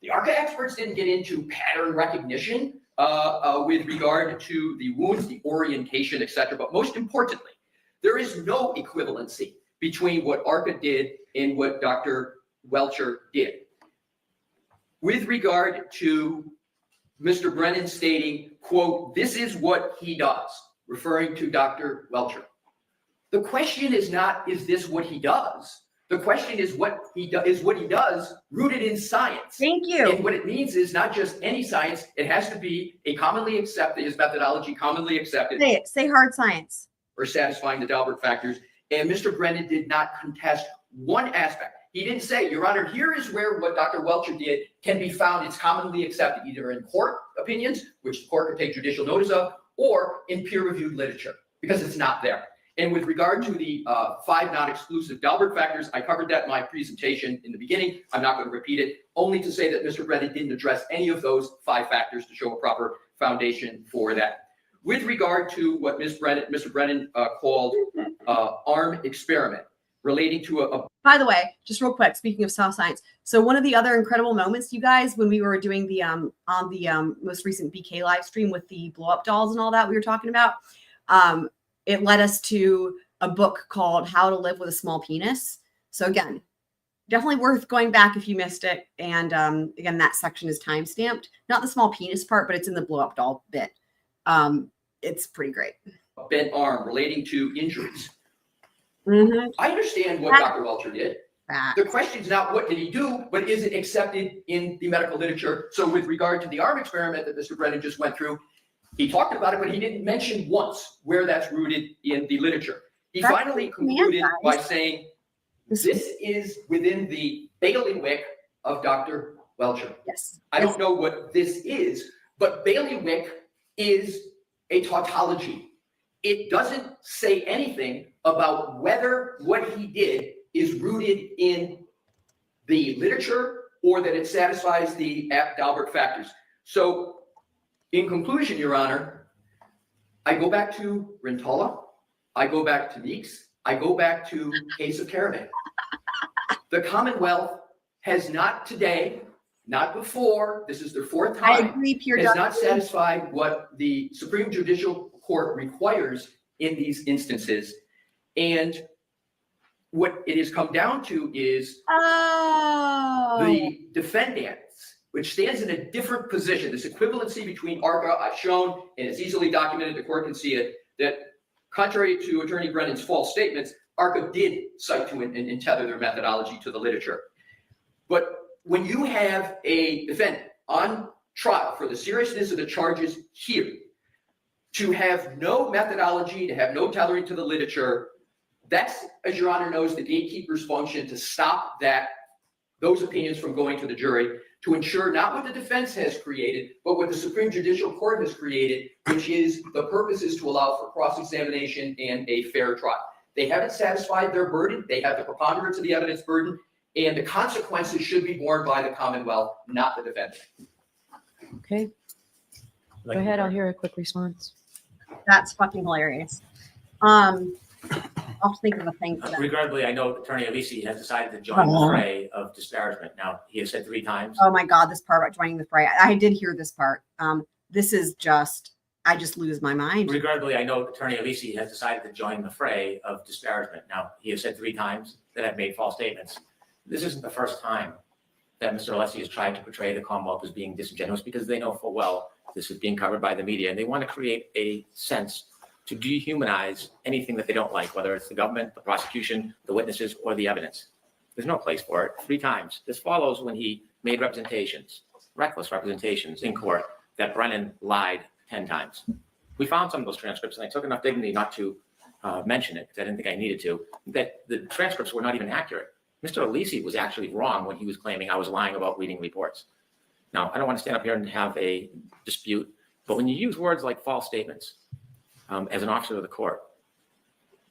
The ARCCA experts didn't get into pattern recognition with regard to the wounds, the orientation, etc. But most importantly, there is no equivalency between what ARCCA did and what Dr. Welcher did. With regard to Mr. Brennan stating, quote, this is what he does, referring to Dr. Welcher. The question is not, is this what he does? The question is what he does rooted in science. Thank you. And what it means is not just any science, it has to be a commonly accepted, his methodology commonly accepted. Say it. Say hard science. Or satisfying the Dalbert factors. And Mr. Brennan did not contest one aspect. He didn't say, Your Honor, here is where what Dr. Welcher did can be found. It's commonly accepted either in court opinions, which the court could take judicial notice of, or in peer-reviewed literature, because it's not there. And with regard to the 5 non-exclusive Dalbert factors, I covered that in my presentation in the beginning. I'm not going to repeat it, only to say that Mr. Brennan didn't address any of those 5 factors to show a proper foundation for that. With regard to what Mr. Brennan called arm experiment, relating to a By the way, just real quick, speaking of soft science, so one of the other incredible moments, you guys, when we were doing the on the most recent BK live stream with the blow up dolls and all that we were talking about, it led us to a book called How to Live with a Small Penis. So again, definitely worth going back if you missed it. And again, that section is time stamped, not the small penis part, but it's in the blow up doll bit. It's pretty great. bent arm relating to injuries. Mm-hmm. I understand what Dr. Welcher did. The question is not what did he do, but is it accepted in the medical literature? So with regard to the arm experiment that Mr. Brennan just went through, he talked about it, but he didn't mention once where that's rooted in the literature. He finally concluded by saying, this is within the bailiwick of Dr. Welcher. Yes. I don't know what this is, but bailiwick is a tautology. It doesn't say anything about whether what he did is rooted in the literature or that it satisfies the Dalbert factors. So in conclusion, Your Honor, I go back to Rintala, I go back to Meeks, I go back to case of Caravan. The Commonwealth has not today, not before, this is their fourth time, has not satisfied what the Supreme Judicial Court requires in these instances. And what it has come down to is the defendants, which stands in a different position. This equivalency between ARCCA, I've shown, and it's easily documented, the court can see it, that contrary to Attorney Brennan's false statements, ARCCA did cite to and tether their methodology to the literature. But when you have a defendant on trial for the seriousness of the charges here, to have no methodology, to have no tethering to the literature, that's, as Your Honor knows, the gatekeeper's function to stop those opinions from going to the jury, to ensure not what the defense has created, but what the Supreme Judicial Court has created, which is the purpose is to allow for cross-examination and a fair trial. They haven't satisfied their burden. They have the preponderance of the evidence burden, and the consequences should be borne by the Commonwealth, not the defendant. Okay. Go ahead. I'll hear a quick response. That's fucking hilarious. I'll think of a thing for that. Regrettably, I know Attorney Alessi has decided to join the fray of disparagement. Now, he has said 3 times. Oh my God, this part about joining the fray. I did hear this part. this is just, I just lose my mind. Regrettably, I know Attorney Alessi has decided to join the fray of disparagement. Now, he has said 3 times that I've made false statements. This isn't the first time that Mr. Alessi has tried to portray the Commonwealth as being disingenuous, because they know full well this is being covered by the media, and they want to create a sense to dehumanize anything that they don't like, whether it's the government, the prosecution, the witnesses, or the evidence. There's no place for it. 3 times. This follows when he made representations, reckless representations in court, that Brennan lied 10 times. We found some of those transcripts, and I took enough dignity not to mention it, because I didn't think I needed to, that the transcripts were not even accurate. Mr. Alessi was actually wrong when he was claiming I was lying about reading reports. Now, I don't want to stand up here and have a dispute, but when you use words like false statements as an officer of the court,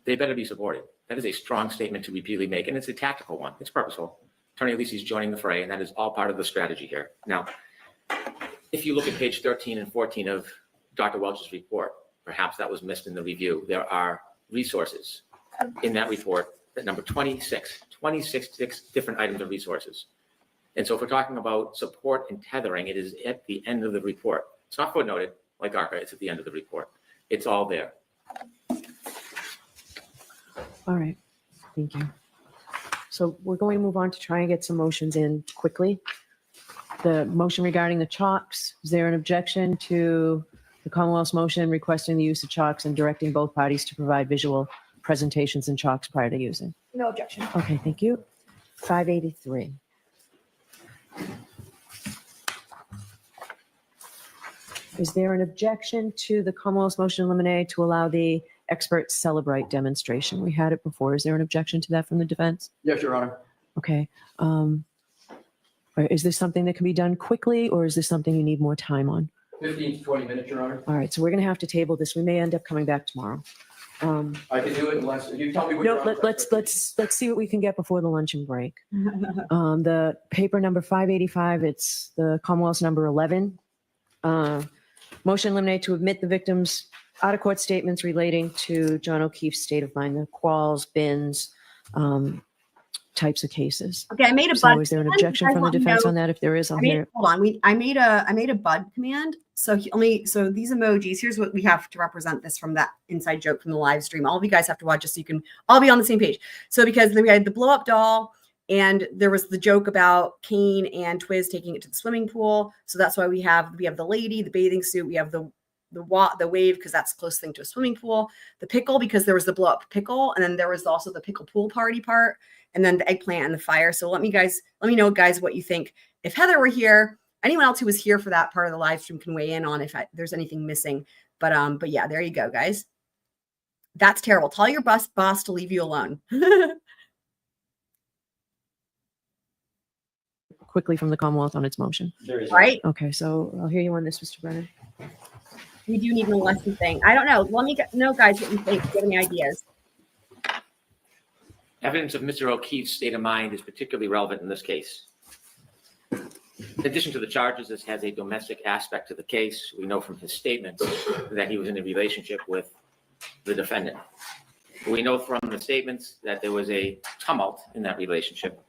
they better be supported. That is a strong statement to repeatedly make, and it's a tactical one. It's purposeful. Attorney Alessi is joining the fray, and that is all part of the strategy here. Now, if you look at page 13 and 14 of Dr. Welch's report, perhaps that was missed in the review, there are resources in that report that number 26 different items of resources. And so if we're talking about support and tethering, it is at the end of the report. It's not footnoted like ARCCA, it's at the end of the report. It's all there. All right, thank you. So we're going to move on to try and get some motions in quickly. The motion regarding the chalks, is there an objection to the Commonwealth's motion requesting the use of chalks and directing both parties to provide visual presentations in chalks prior to using? No objection. Okay, thank you. 583. Is there an objection to the Commonwealth's motion in limine to allow the expert celebrate demonstration? We had it before. Is there an objection to that from the defense? Yes, Your Honor. Okay. Is this something that can be done quickly, or is this something you need more time on? 15 to 20 minutes, Your Honor. All right, so we're going to have to table this. We may end up coming back tomorrow. I can do it unless you tell me what. No, let's see what we can get before the luncheon break. The paper number 585, it's the Commonwealth's number 11. Motion in limine to admit the victim's out-of-court statements relating to John O'Keefe's state of mind, the quals, bins, types of cases. Okay, I made a So bud. is there an command. objection You guys from the let me defense know- on that? If there is, I'll I made, hear it. hold on. I made a bud command. So so these emojis, here's what we have to represent this from that inside joke from the live stream. All of you guys have to watch this so you can all be on the same page. So because we had the blow up doll, and there was the joke about Kane and Twiz taking it to the swimming pool. So that's why we have the lady, the bathing suit, we have the wave, because that's the closest thing to a swimming pool, the pickle, because there was the blow up pickle, and then there was also the pickle pool party part, and then the eggplant and the fire. So let me know, guys, what you think. If Heather were here, anyone else who was here for that part of the live stream can weigh in on if there's anything missing. But yeah, there you go, guys. That's terrible. Tell your boss to leave you alone. Quickly from the Commonwealth on its motion. There is. Right? Okay, so I'll hear you on this, Mr. Brennan. We do need an election thing. I don't know. Let me know, guys, what you think. Do you have any ideas? Evidence of Mr. O'Keefe's state of mind is particularly relevant in this case. In addition to the charges, this has a domestic aspect to the case. We know from his statements that he was in a relationship with the defendant. We know from the statements that there was a tumult in that relationship,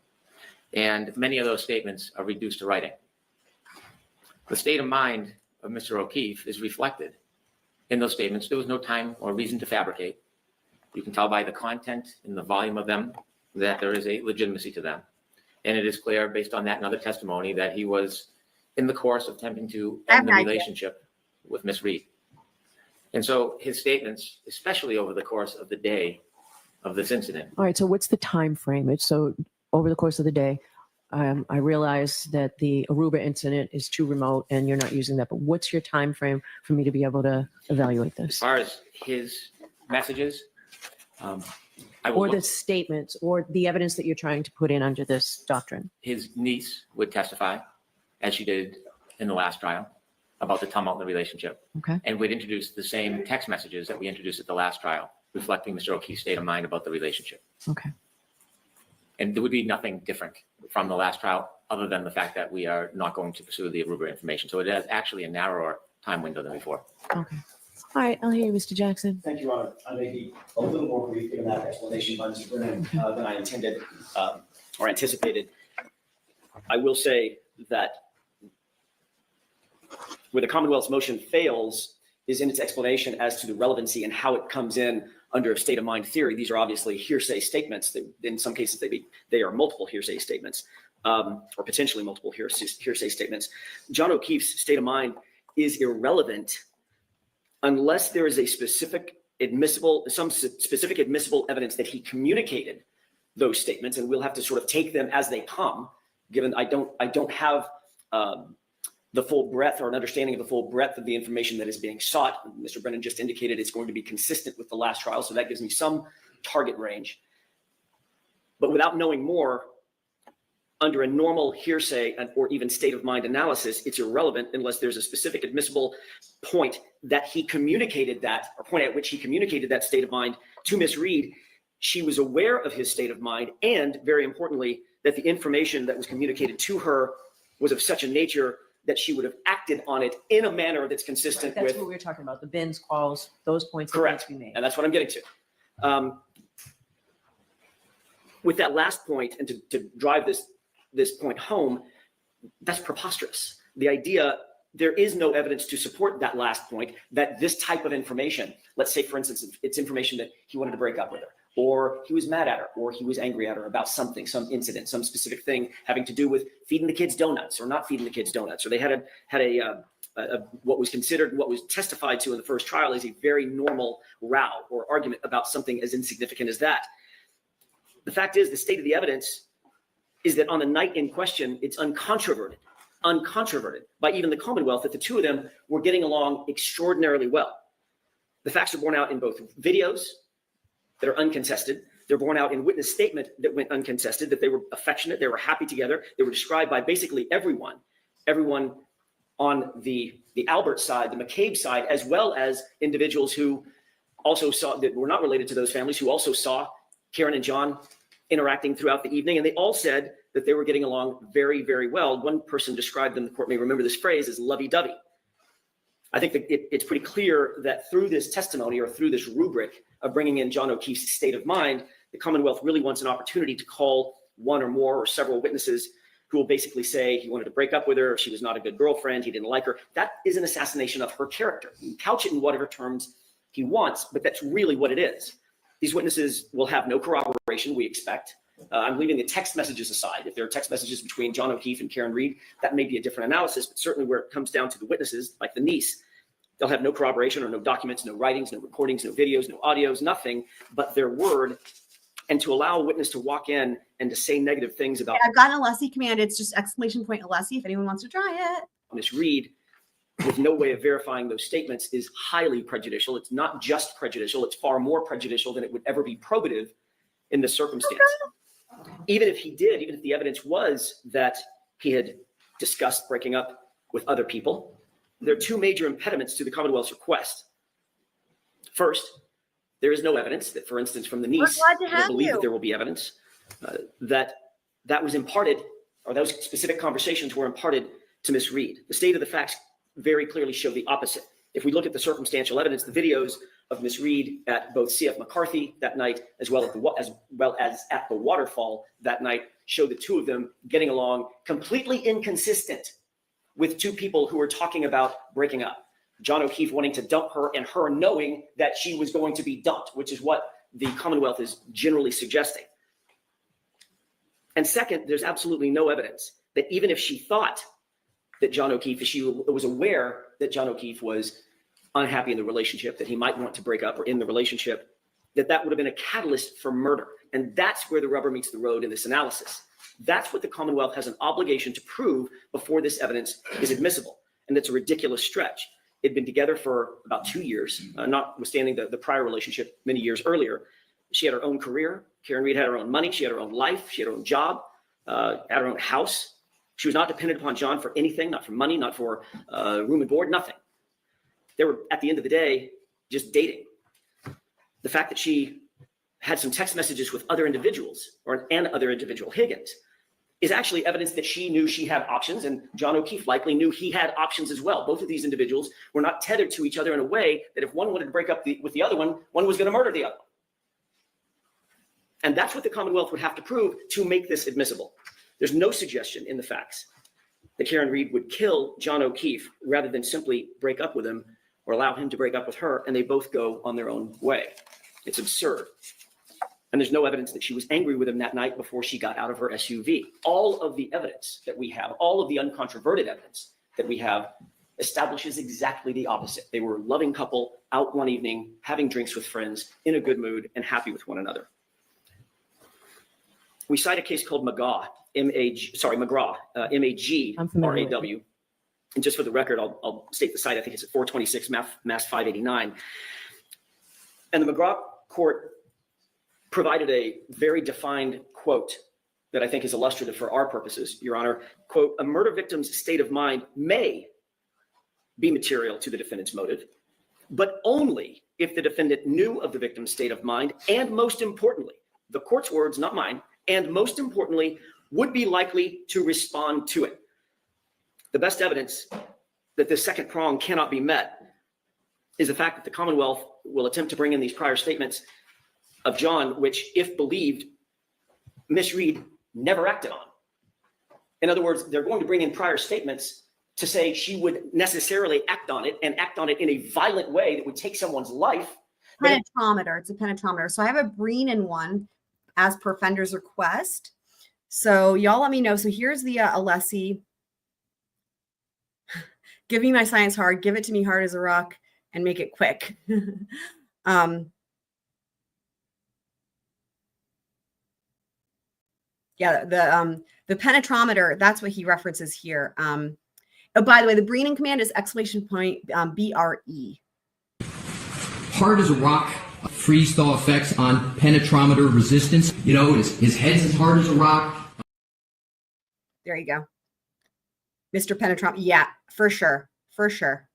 and many of those statements are reduced to writing. The state of mind of Mr. O'Keefe is reflected in those statements. There was no time or reason to fabricate. You can tell by the content and the volume of them that there is a legitimacy to them. And it is clear, based on that and other testimony, that he was in the course of attempting to end the relationship with Miss Reed. And so his statements, especially over the course of the day of this incident. All right, so what's the time frame? It's so over the course of the day, I realize that the Aruba incident is too remote and you're not using that, but what's your time frame for me to be able to evaluate As this? far as his messages, Or the statements, or the evidence that you're trying to put in under this doctrine? His niece would testify, as she did in the last trial, about the tumult in the relationship. Okay. And we'd introduce the same text messages that we introduced at the last trial, reflecting Mr. O'Keefe's state of mind about the relationship. Okay. And there would be nothing different from the last trial, other than the fact that we are not going to pursue the Aruba information. So it is actually a narrower time window than before. Okay. All right, I'll hear you, Mr. Jackson. Thank you, Your Honor. I may be a little more brief given that explanation by Mr. Brennan than I intended or anticipated. I will say that Where the Commonwealth's motion fails is in its explanation as to the relevancy and how it comes in under a state of mind theory. These are obviously hearsay statements. In some cases, they are multiple hearsay statements, or potentially multiple hearsay statements. John O'Keefe's state of mind is irrelevant unless there is a specific admissible evidence that he communicated those statements, and we'll have to sort of take them as they come, given I don't have the full breadth or an understanding of the full breadth of the information that is being sought. Mr. Brennan just indicated it's going to be consistent with the last trial, so that gives me some target range. But without knowing more, under a normal hearsay or even state of mind analysis, it's irrelevant unless there's a specific admissible point that he communicated that, or point at which he communicated that state of mind to Ms. Reed. She was aware of his state of mind, and very importantly, that the information that was communicated to her was of such a nature that she would have acted on it in a manner that's consistent That's with. what we were talking about, the bins, calls, those points that need Correct. to be made. And that's what I'm getting to. With that last point, and to drive this point home, that's preposterous. The idea, there is no evidence to support that last point, that this type of information, let's say, for instance, it's information that he wanted to break up with her, or he was mad at her, or he was angry at her about something, some incident, some specific thing having to do with feeding the kids donuts or not feeding the kids donuts, or they had what was considered, what was testified to in the first trial is a very normal row or argument about something as insignificant as that. The fact is, the state of the evidence is that on the night in question, it's uncontroverted by even the Commonwealth that the two of them were getting along extraordinarily well. The facts are borne out in both videos that are uncontested. They're borne out in witness statement that went uncontested, that they were affectionate, they were happy together. They were described by basically everyone on the Albert side, the McCabe side, as well as individuals who also saw, that were not related to those families, who also saw Karen and John interacting throughout the evening. And they all said that they were getting along very, very well. One person described them, the court may remember this phrase, as lovey-dovey. I think that it's pretty clear that through this testimony, or through this rubric of bringing in John O'Keefe's state of mind, the Commonwealth really wants an opportunity to call one or more or several witnesses who will basically say he wanted to break up with her, she was not a good girlfriend, he didn't like her. That is an assassination of her character. He can couch it in whatever terms he wants, but that's really what it is. These witnesses will have no corroboration, we expect. I'm leaving the text messages aside. If there are text messages between John O'Keefe and Karen Reed, that may be a different analysis, but certainly where it comes down to the witnesses, like the niece, they'll have no corroboration or no documents, no writings, no recordings, no videos, no audios, nothing but their word. And to allow a witness to walk in and to say negative things about I've got an Alessi command. It's just exclamation point Alessi if anyone wants to try it. Ms. Reed with no way of verifying those statements is highly prejudicial. It's not just prejudicial, it's far more prejudicial than it would ever be probative in this circumstance. Even if the evidence was that he had discussed breaking up with other people, there are two major impediments to the Commonwealth's request. First, there is no evidence that, for instance, from the niece, I don't believe that there will be evidence that was imparted, or those specific conversations were imparted to Ms. Reed. The state of the facts very clearly show the opposite. If we look at the circumstantial evidence, the videos of Ms. Reed at both C.F. McCarthy that night, as well as at the waterfall that night, show the two of them getting along, completely inconsistent with two people who were talking about breaking up. John O'Keefe wanting to dump her and her knowing that she was going to be dumped, which is what the Commonwealth is generally suggesting. And second, there's absolutely no evidence that even if she thought that John O'Keefe, if she was aware that John O'Keefe was unhappy in the relationship, that he might want to break up or in the relationship, that would have been a catalyst for murder. And that's where the rubber meets the road in this analysis. That's what the Commonwealth has an obligation to prove before this evidence is admissible. And that's a ridiculous stretch. They'd been together for about 2 years, notwithstanding the prior relationship many years earlier. She had her own career. Karen Reed had her own money. She had her own life. She had her own job, had her own house. She was not dependent upon John for anything, not for money, not for room and board, nothing. They were, at the end of the day, just dating. The fact that she had some text messages with other individuals, or an other individual, Higgins, is actually evidence that she knew she had options, and John O'Keefe likely knew he had options as well. Both of these individuals were not tethered to each other in a way that if one wanted to break up with the other one was going to murder the other. And that's what the Commonwealth would have to prove to make this admissible. There's no suggestion in the facts that Karen Reed would kill John O'Keefe rather than simply break up with him or allow him to break up with her, and they both go on their own way. It's absurd. And there's no evidence that she was angry with him that night before she got out of her SUV. All of the evidence that we have, all of the uncontroverted evidence that we have, establishes exactly the opposite. They were a loving couple out one evening, having drinks with friends, in a good mood, and happy with one another. We cite a case called McGraw, M-A-G-R-A-W. And just for the record, I'll state the site. I think it's at 426 Mass 589. And the McGraw court provided a very defined quote that I think is illustrative for our purposes, Your Honor. Quote, a murder victim's state of mind may be material to the defendant's motive, but only if the defendant knew of the victim's state of mind, and most importantly, the court's words, not mine, and most importantly, would be likely to respond to it. The best evidence that this second prong cannot be met is the fact that the Commonwealth will attempt to bring in these prior statements of John, which, if believed, Miss Reed never acted on. In other words, they're going to bring in prior statements to say she would necessarily act on it, and act on it in a violent way that would take someone's life. Penetrometer. It's a penetrometer. So I have a Breenan one as per offender's request. So y'all let me know. So here's the Alessi. Give me my science hard. Give it to me hard as a rock, and make it quick. Yeah, the penetrometer, that's what he references here. Oh, by the way, the Breenan command is !BRE. Hard as a rock, freeze thaw effects on penetrometer resistance. You know, his head's as hard as a rock. There you go. Mr. Penetrometer. Yeah, for sure. For sure.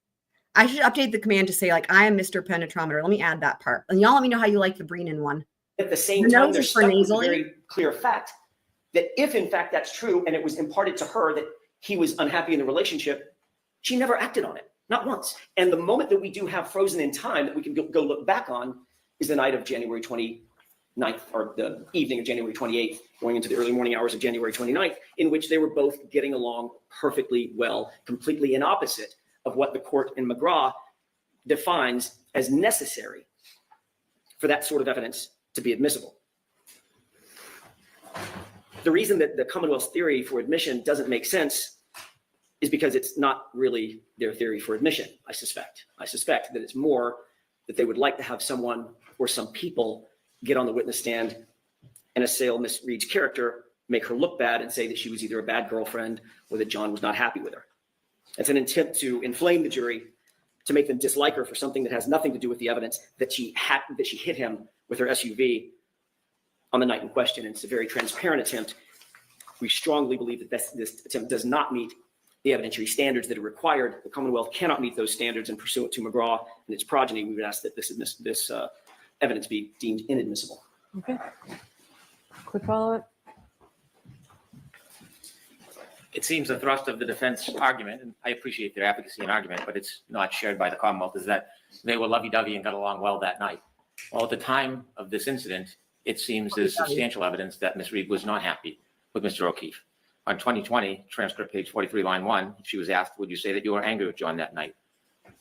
I should update the command to say, like, I am Mr. Penetrometer. Let me add that part. And y'all let me know how you like the Breenan one. At the same time, there's stuck with a very clear fact that if in fact that's true, and it was imparted to her that he was unhappy in the relationship, she never acted on it, not once. And the moment that we do have frozen in time that we can go look back on is the night of January 29th, or the evening of January 28th, going into the early morning hours of January 29th, in which they were both getting along perfectly well, completely in opposite of what the court in McGraw defines as necessary for that sort of evidence to be admissible. The reason that the Commonwealth's theory for admission doesn't make sense is because it's not really their theory for admission, I suspect. I suspect that it's more that they would like to have someone or some people get on the witness stand and assail Miss Reed's character, make her look bad, and say that she was either a bad girlfriend or that John was not happy with her. It's an attempt to inflame the jury, to make them dislike her for something that has nothing to do with the evidence that she hit him with her SUV on the night in question. And it's a very transparent attempt. We strongly believe that this attempt does not meet the evidentiary standards that are required. The Commonwealth cannot meet those standards, and pursuant to McGraw and its progeny, we would ask that this evidence be deemed inadmissible. Okay. Quick follow-up. It seems the thrust of the defense argument, and I appreciate their advocacy and argument, but it's not shared by the Commonwealth, is that they were lovey-dovey and got along well that night. Well, at the time of this incident, it seems there's substantial evidence that Ms. Reed was not happy with Mr. O'Keefe. On 2020, transcript page 43, line 1, she was asked, would you say that you were angry with John that night?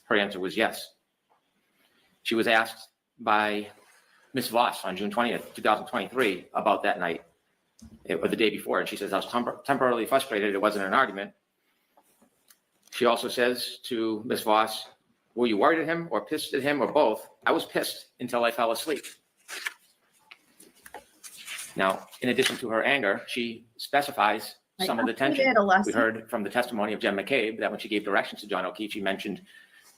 Her answer was yes. She was asked by Ms. Voss on June 20th, 2023 about that night, or the day before, and she says, I was temporarily frustrated. It wasn't an argument. She also says to Ms. Voss, were you worried at him or pissed at him or both? I was pissed until I fell asleep. Now, in addition to her anger, she specifies some of the tension. We heard from the testimony of Jen McCabe that when she gave directions to John O'Keefe, she mentioned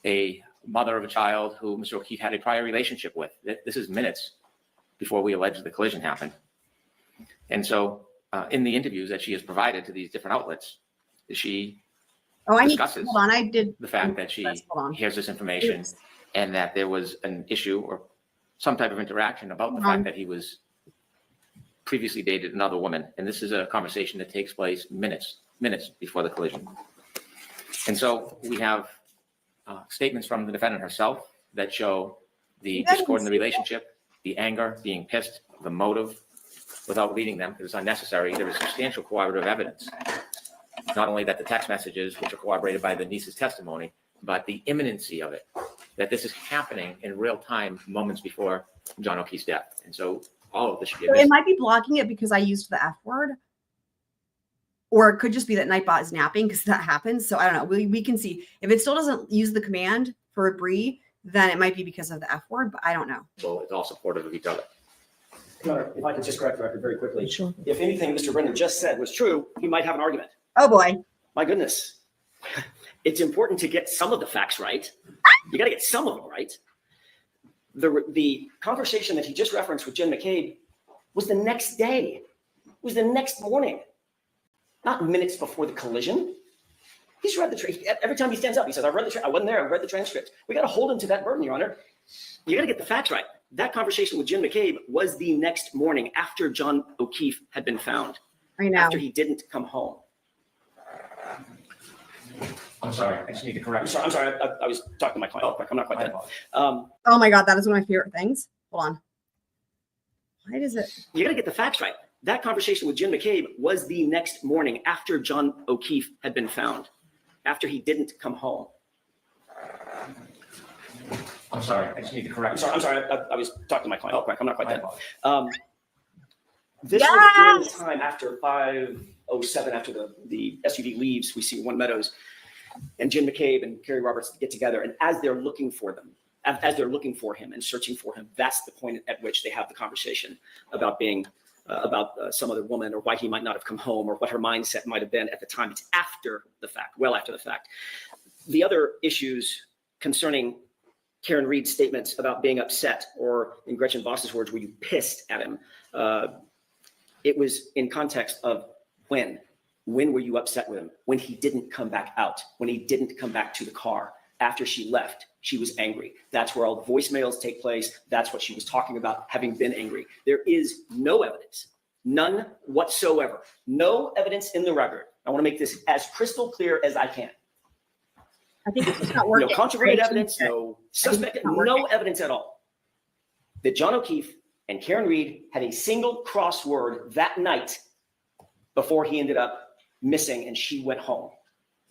a mother of a child who Mr. O'Keefe had a prior relationship with. This is minutes before we allege the collision happened. And so in the interviews that she has provided to these different outlets, she discusses the fact that she hears this information and that there was an issue or some type of interaction about the fact that he was previously dated another woman. And this is a conversation that takes place minutes before the collision. And so we have statements from the defendant herself that show the discord in the relationship, the anger, being pissed, the motive, without reading them because it's unnecessary. There is substantial corroborative evidence not only that the text messages, which are corroborated by the niece's testimony, but the imminency of it, that this is happening in real time, moments before John O'Keefe's death. And so all of this should be So it admissible. might be blocking it because I used the F word. Or it could just be that Nightbot is napping because that happens. So I don't know. We can see. If it still doesn't use the command for Bree, then it might be because of the F word, but I don't know. Well, it's all supportive of each other. Your Honor, if I could just correct the record very quickly. Sure. If anything Mr. Brennan just said was true, he might have an argument. Oh boy. My goodness. It's important to get some of the facts right. You got to get some of them right. The conversation that he just referenced with Jen McCabe was the next day. It was the next morning, not minutes before the collision. He's read the every time he stands up, he says, "I read the I wasn't there. I read the transcript." We got to hold him to that burden, Your Honor. You got to get the facts right. That conversation with Jen McCabe was the next morning after John O'Keefe had been found. I know. After he didn't come home. I'm sorry. I just need to correct. I'm sorry. I was talking to my client. I'm not quite done. Oh my God, that is one of my favorite things. Hold on. Why does it? You got to get the facts right. That conversation with Jen McCabe was the next morning after John O'Keefe had been found, after he didn't come home. I'm sorry. I just need to correct. I'm sorry. I was talking to my client. I'm not quite done. This was during the time after 5:07, after the SUV leaves, we see One Meadows and Jim McCabe and Kerry Roberts get together. And as they're looking for them, as they're looking for him and searching for him, that's the point at which they have the conversation about being some other woman, or why he might not have come home, or what her mindset might have been at the time. It's after the fact, well after the fact. The other issues concerning Karen Reed's statements about being upset, or in Gretchen Voss's words, were you pissed at him? It was in context of when. When were you upset with him? When he didn't come back out, when he didn't come back to the car. After she left, she was angry. That's where all the voicemails take place. That's what she was talking about, having been angry. There is no evidence, none whatsoever, no evidence in the record. I want to make this as crystal clear as I can. I think it's just not working. No controverted evidence, no suspect, no evidence at all that John O'Keefe and Karen Reed had a single crossword that night before he ended up missing and she went home.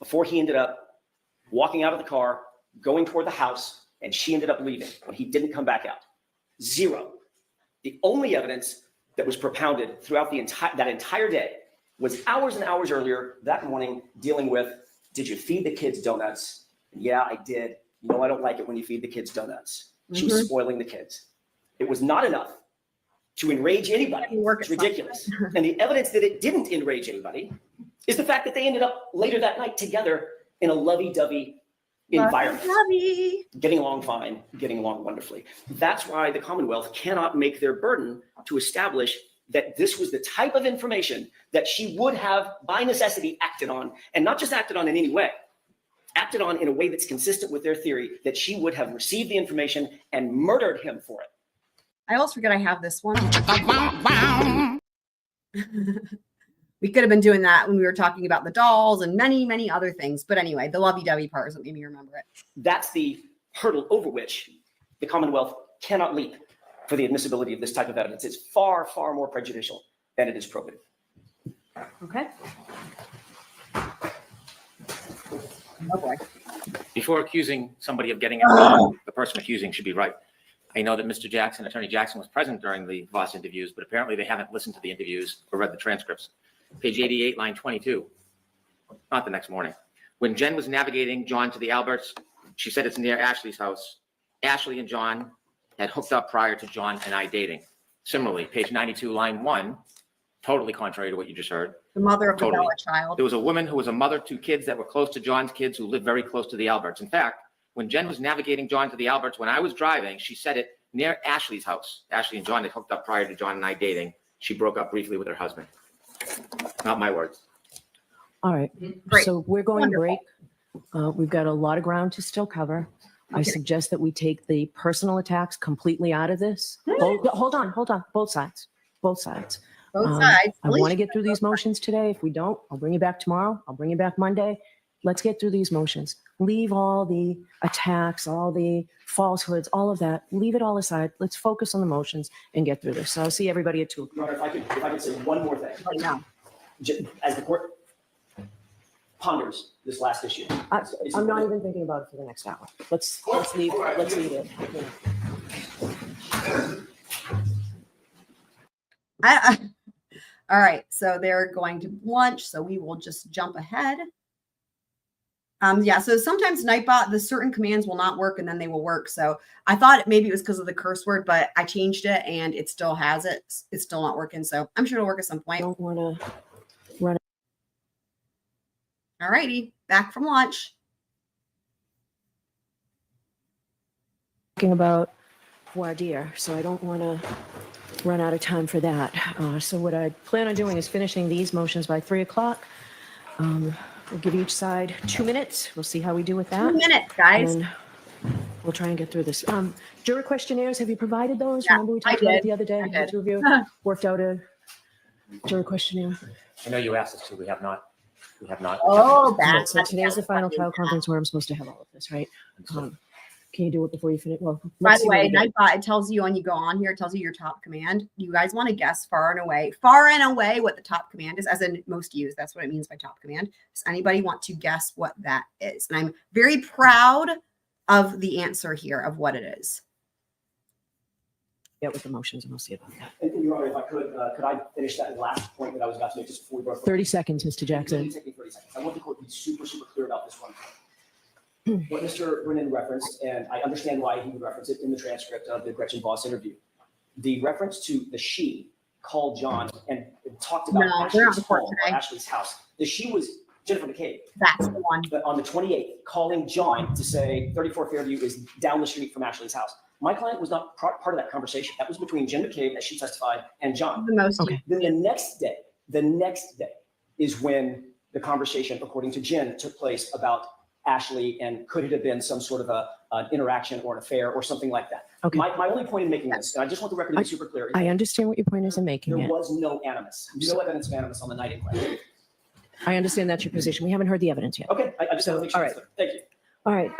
Before he ended up walking out of the car, going toward the house, and she ended up leaving when he didn't come back out. Zero. The only evidence that was propounded throughout that entire day was hours and hours earlier that morning, dealing with, did you feed the kids donuts? Yeah, I did. You know, I don't like it when you feed the kids donuts. She was spoiling the kids. It was not enough to enrage anybody. It's ridiculous. And the evidence that it didn't enrage anybody is the fact that they ended up later that night together in a lovey-dovey environment. Getting along fine, getting along wonderfully. That's why the Commonwealth cannot make their burden to establish that this was the type of information that she would have, by necessity, acted on, and not just acted on in any way, acted on in a way that's consistent with their theory that she would have received the information and murdered him for it. I always forget I have this one. We could have been doing that when we were talking about the dolls and many, many other things. But anyway, the lovey-dovey part is what made me remember it. That's the hurdle over which the Commonwealth cannot leap for the admissibility of this type of evidence. It's far, far more prejudicial than it is probative. Okay. Oh boy. Before accusing somebody of getting it wrong, the person accusing should be right. I know that Mr. Jackson, Attorney Jackson, was present during the Voss interviews, but apparently they haven't listened to the interviews or read the transcripts. Page 88, line 22, not the next morning. When Jen was navigating John to the Alberts, she said it's near Ashley's house. Ashley and John had hooked up prior to John and I dating. Similarly, page 92, line 1, totally contrary to what you just heard. The mother of the Bella child. There was a woman who was a mother to kids that were close to John's kids who lived very close to the Alberts. In fact, when Jen was navigating John to the Alberts, when I was driving, she said it near Ashley's house. Ashley and John had hooked up prior to John and I dating. She broke up briefly with her husband. Not my words. All right. Great. So we're going Wonderful. break. We've got a lot of ground to still cover. I suggest that we take the personal attacks completely out of this. Hold on. Both sides. Both sides. I want to get through these motions today. If we don't, I'll bring you back tomorrow. I'll bring you back Monday. Let's get through these motions. Leave all the attacks, all the falsehoods, all of that. Leave it all aside. Let's focus on the motions and get through this. So I'll see everybody at 2 o'clock. Your Honor, if I could say one more thing. Right now. As the court, ponders this last issue. I'm not even thinking about it for the next hour. Let's leave it. All right, so they're going to lunch, so we will just jump ahead. Yeah, so sometimes Nightbot, the certain commands will not work and then they will work. So I thought maybe it was because of the curse word, but I changed it and it still has it. It's still not working. So I'm sure it'll work at some point. Don't want to run. All righty, back from lunch. Talking about voir dire, so I don't want to run out of time for that. So what I plan on doing is finishing these motions by 3 o'clock. We'll give each side 2 minutes. We'll see how we do with that. 2 minutes, guys. And we'll try and get through this. Juror questionnaires, have you provided those? Yeah, Remember we talked about it the other day? The two of you worked out a juror questionnaire. I know you asked us to. We have not. We have not. Oh, Right, so today's the final trial conference where I'm supposed to have all of this, right? Can you do it before you finish? Well, By let's the see what way, we get. Nightbot, it tells you when you go on here, it tells you your top command. You guys want to guess far and away what the top command is, as in most used. That's what it means by top command. Does anybody want to guess what that is? And I'm very proud of the answer here of what it is. Get with the motions and we'll see about that. And Your Honor, if I could I finish that last point that I was about to make just before we broke? 30 seconds, Mr. It Jackson. will take me 30 seconds. I want the court to be super, super clear about this one thing. What Mr. Brennan referenced, and I understand why he would reference it in the transcript of the Gretchen Voss interview. The reference to the she called John and talked about No, they're on Ashley's the court home, today. Ashley's house. The she was Jennifer McCabe. That's the one. But on the 28th, calling John to say 34 Fairview is down the street from Ashley's house. My client was not part of that conversation. That was between Jen McCabe, as she testified, and John. The most. Okay. Then the next day is when the conversation, according to Jen, took place about Ashley and could it have been some sort of an interaction or an affair or something like that. Okay. My only point in making this, and I just want the record to be super clear, is I understand what your point is in making there it. was no animus, no evidence of animus on the night in question. I understand that's your position. We haven't heard the evidence yet. Okay, I just want to make sure all that's clear. Thank you. All right.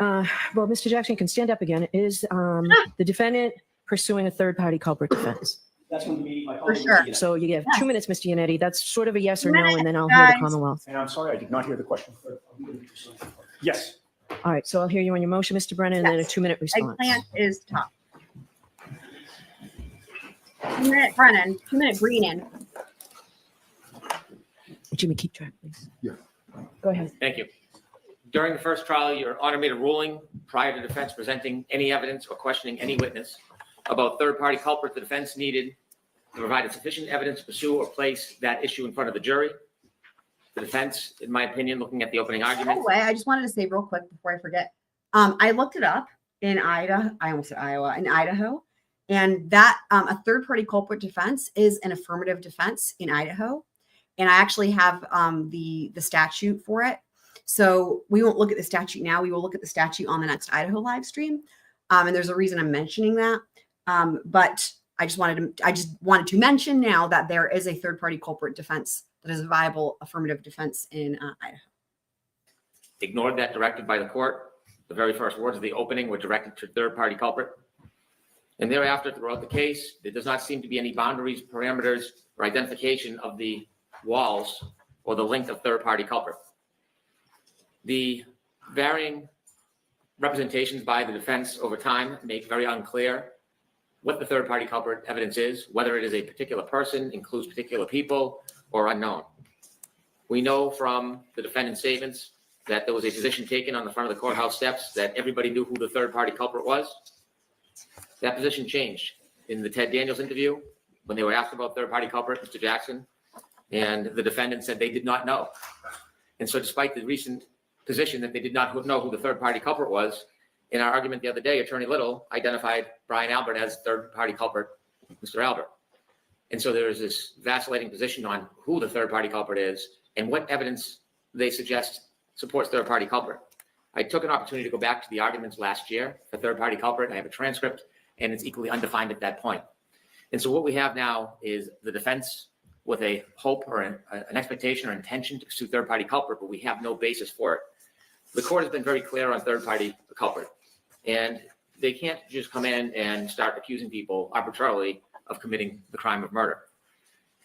Well, Mr. Jackson, you can stand up again. Is the defendant pursuing a third-party culprit defense? That's going to be my For colleague. sure. Mr. Yanetti. So you have 2 minutes, Mr. Yanetti. That's sort of a yes or 2 no, minutes, and then I'll hear the guys. Commonwealth. And I'm sorry, I did not hear the question. Yes. All right. So I'll hear you on your motion, Mr. Brennan, and then a Yes. 2-minute response. Eggplant is top. 2 minute Brennan, 2 minute Breenan. Jimmy, keep track, please. Yeah. Go ahead. Thank you. During the first trial, Your Honor made a ruling prior to defense presenting any evidence or questioning any witness about third-party culprit. The defense needed to provide sufficient evidence to pursue or place that issue in front of the jury. The defense, in my opinion, looking at the opening By argument. the way, I just wanted to say real quick before I forget. I looked it up in Idaho. I almost said Iowa, in Idaho. And that a third-party culprit defense is an affirmative defense in Idaho. And I actually have the statute for it. So we won't look at the statute now. We will look at the statute on the next Idaho live stream. And there's a reason I'm mentioning that. But I just wanted to mention now that there is a third-party culprit defense that is a viable affirmative defense in Idaho. Ignored that directive by the court. The very first words of the opening were directed to third-party culprit. And thereafter, throughout the case, there does not seem to be any boundaries, parameters, or identification of the walls or the length of third-party culprit. The varying representations by the defense over time make very unclear what the third-party culprit evidence is, whether it is a particular person, includes particular people, or unknown. We know from the defendant's statements that there was a position taken on the front of the courthouse steps that everybody knew who the third-party culprit was. That position changed in the Ted Daniels interview when they were asked about third-party culprit, Mr. Jackson, and the defendant said they did not know. And so despite the recent position that they did not know who the third-party culprit was, in our argument the other day, Attorney Little identified Brian Albert as third-party culprit, Mr. Albert. And so there is this vacillating position on who the third-party culprit is and what evidence they suggest supports third-party culprit. I took an opportunity to go back to the arguments last year for third-party culprit. I have a transcript, and it's equally undefined at that point. And so what we have now is the defense with a hope or an expectation or intention to pursue third-party culprit, but we have no basis for it. The court has been very clear on third-party culprit, and they can't just come in and start accusing people arbitrarily of committing the crime of murder.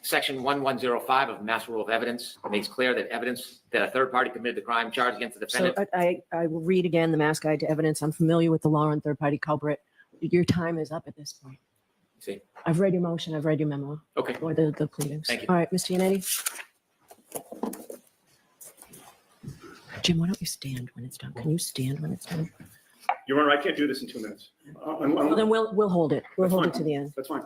Section 1105 of Mass Rule of Evidence makes clear that evidence that a third party committed the crime charged against the So defendant. I will read again the Mass Guide to Evidence. I'm familiar with the law on third-party culprit. Your time is up at this point. See, I've read your motion. I've read your memo. okay. Or the pleadings. Thank you. All right, Mr. Yanetti. Jim, why don't you stand when it's done? Can you stand when it's done? Your Honor, I can't do this in 2 minutes. Well, then we'll hold it. We'll That's hold fine. it to the end. That's fine.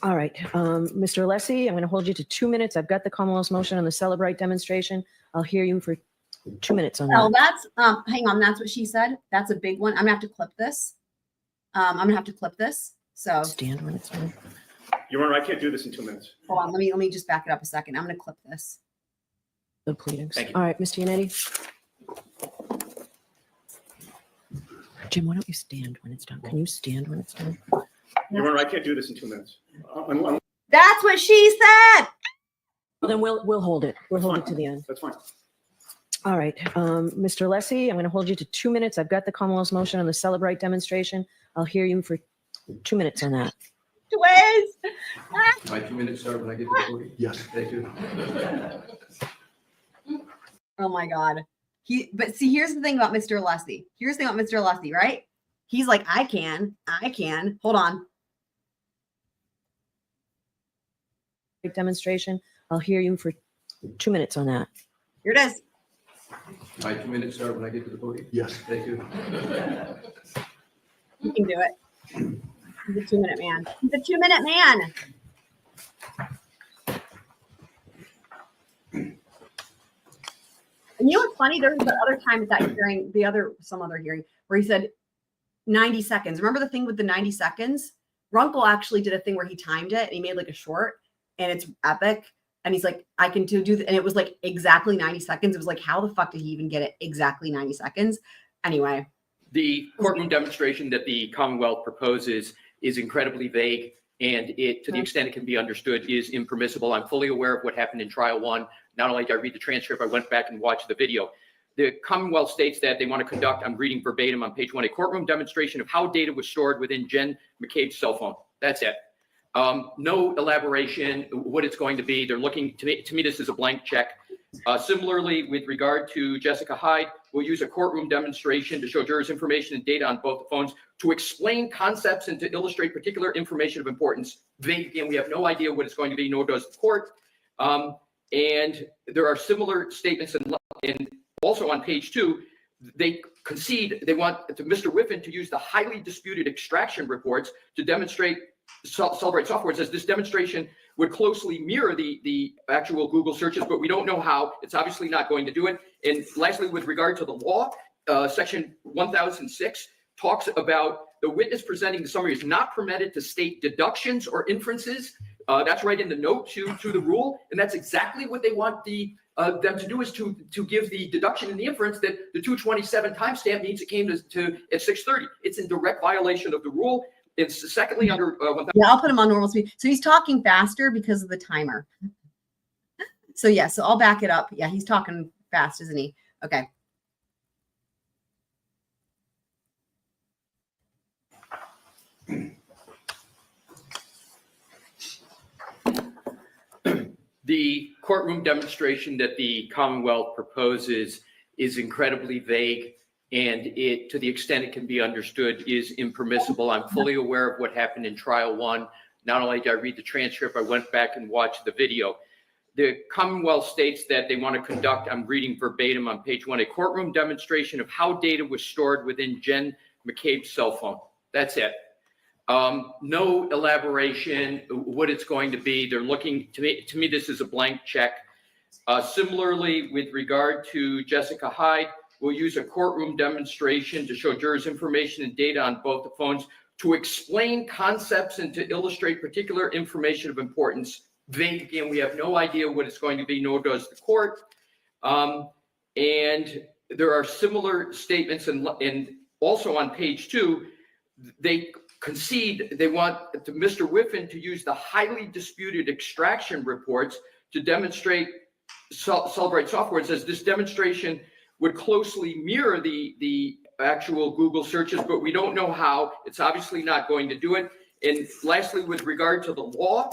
All right, Mr. Alessi, I'm going to hold you to 2 minutes. I've got the Commonwealth's motion on the Celebrate demonstration. I'll hear you for 2 minutes on Oh, that. that's hang on, that's what she said. That's a big one. I'm gonna have to clip this. I'm gonna have to clip this. So Stand when it's done. Your Honor, I can't do this in 2 minutes. hold on, let me just back it up a second. I'm gonna clip this. The pleadings. Thank you. All right, Mr. Yanetti. Jim, why don't you stand when it's done? Can you stand when it's done? Your Honor, I can't do this in 2 minutes. That's what she said. Well, then we'll hold it. We'll hold it to the end. That's fine. All right, Mr. Alessi, I'm going to hold you to 2 minutes. I've got the Commonwealth's motion on the Celebrate demonstration. I'll hear you for 2 minutes on that. Twins. My 2 minutes start when I get to the podium. Yes. Thank you. Oh my God. But see, here's the thing about Mr. Alessi. Here's the thing about Mr. Alessi, right? He's like, I can. Hold on. Demonstration. I'll hear you for 2 minutes on that. Here it is. My 2 minutes start when I get to the podium. Yes. Thank you. You can do it. He's a 2-minute man. He's a 2-minute man. And you know what's funny? There was the other time at that hearing, some other hearing, where he said 90 seconds. Remember the thing with the 90 seconds? Runkle actually did a thing where he timed it and he made like a short, and it's epic. And he's like, I can do that. And it was like exactly 90 seconds. It was like, how the fuck did he even get it exactly 90 seconds? Anyway. The courtroom demonstration that the Commonwealth proposes is incredibly vague, and it, to the extent it can be understood, is impermissible. I'm fully aware of what happened in trial one. Not only did I read the transcript, I went back and watched the video. The Commonwealth states that they want to conduct, I'm reading verbatim on page 1, a courtroom demonstration of how data was stored within Jen McCabe's cell phone. That's it. No elaboration, what it's going to be. They're looking, to me, this is a blank check. Similarly, with regard to Jessica Hyde, we'll use a courtroom demonstration to show jurors information and data on both the phones to explain concepts and to illustrate particular information of importance. Vague, again, we have no idea what it's going to be, nor does the court. And there are similar statements, and also on page 2, they concede they want Mr. Whiffen to use the highly disputed extraction reports to demonstrate Celebrate software. It says this demonstration would closely mirror the actual Google searches, but we don't know how. It's obviously not going to do it. And lastly, with regard to the law, section 1006 talks about the witness presenting the summary is not permitted to state deductions or inferences. That's right in the note to the rule, and that's exactly what they want them to do, is to give the deduction and the inference that the 227 timestamp means it came to at 6:30. It's in direct violation of the rule. It's secondly under 1000. Yeah, I'll put him on normal speed. So he's talking faster because of the timer. So yeah, so I'll back it up. Yeah, he's talking fast, isn't he? Okay. The courtroom demonstration that the Commonwealth proposes is incredibly vague, and it, to the extent it can be understood, is impermissible. I'm fully aware of what happened in trial one. Not only did I read the transcript, I went back and watched the video. The Commonwealth states that they want to conduct, I'm reading verbatim on page 1, a courtroom demonstration of how data was stored within Jen McCabe's cell phone. That's it. No elaboration, what it's going to be. They're looking, to me, this is a blank check. Similarly, with regard to Jessica Hyde, we'll use a courtroom demonstration to show jurors information and data on both the phones to explain concepts and to illustrate particular information of importance. Vague, again, we have no idea what it's going to be, nor does the court. And there are similar statements, and also on page 2, they concede they want Mr. Whiffen to use the highly disputed extraction reports to demonstrate Celebrate software. It says this demonstration would closely mirror the actual Google searches, but we don't know how. It's obviously not going to do it. And lastly, with regard to the law,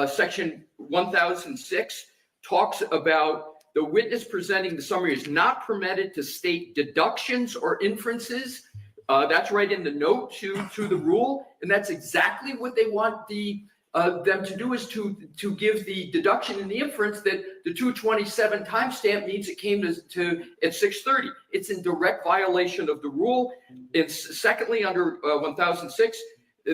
section 1006 talks about the witness presenting the summary is not permitted to state deductions or inferences. That's right in the note to the rule, and that's exactly what they want them to do, is to give the deduction and the inference that the 227 timestamp means it came to at 6:30. It's in direct violation of the rule. It's secondly, under 1006,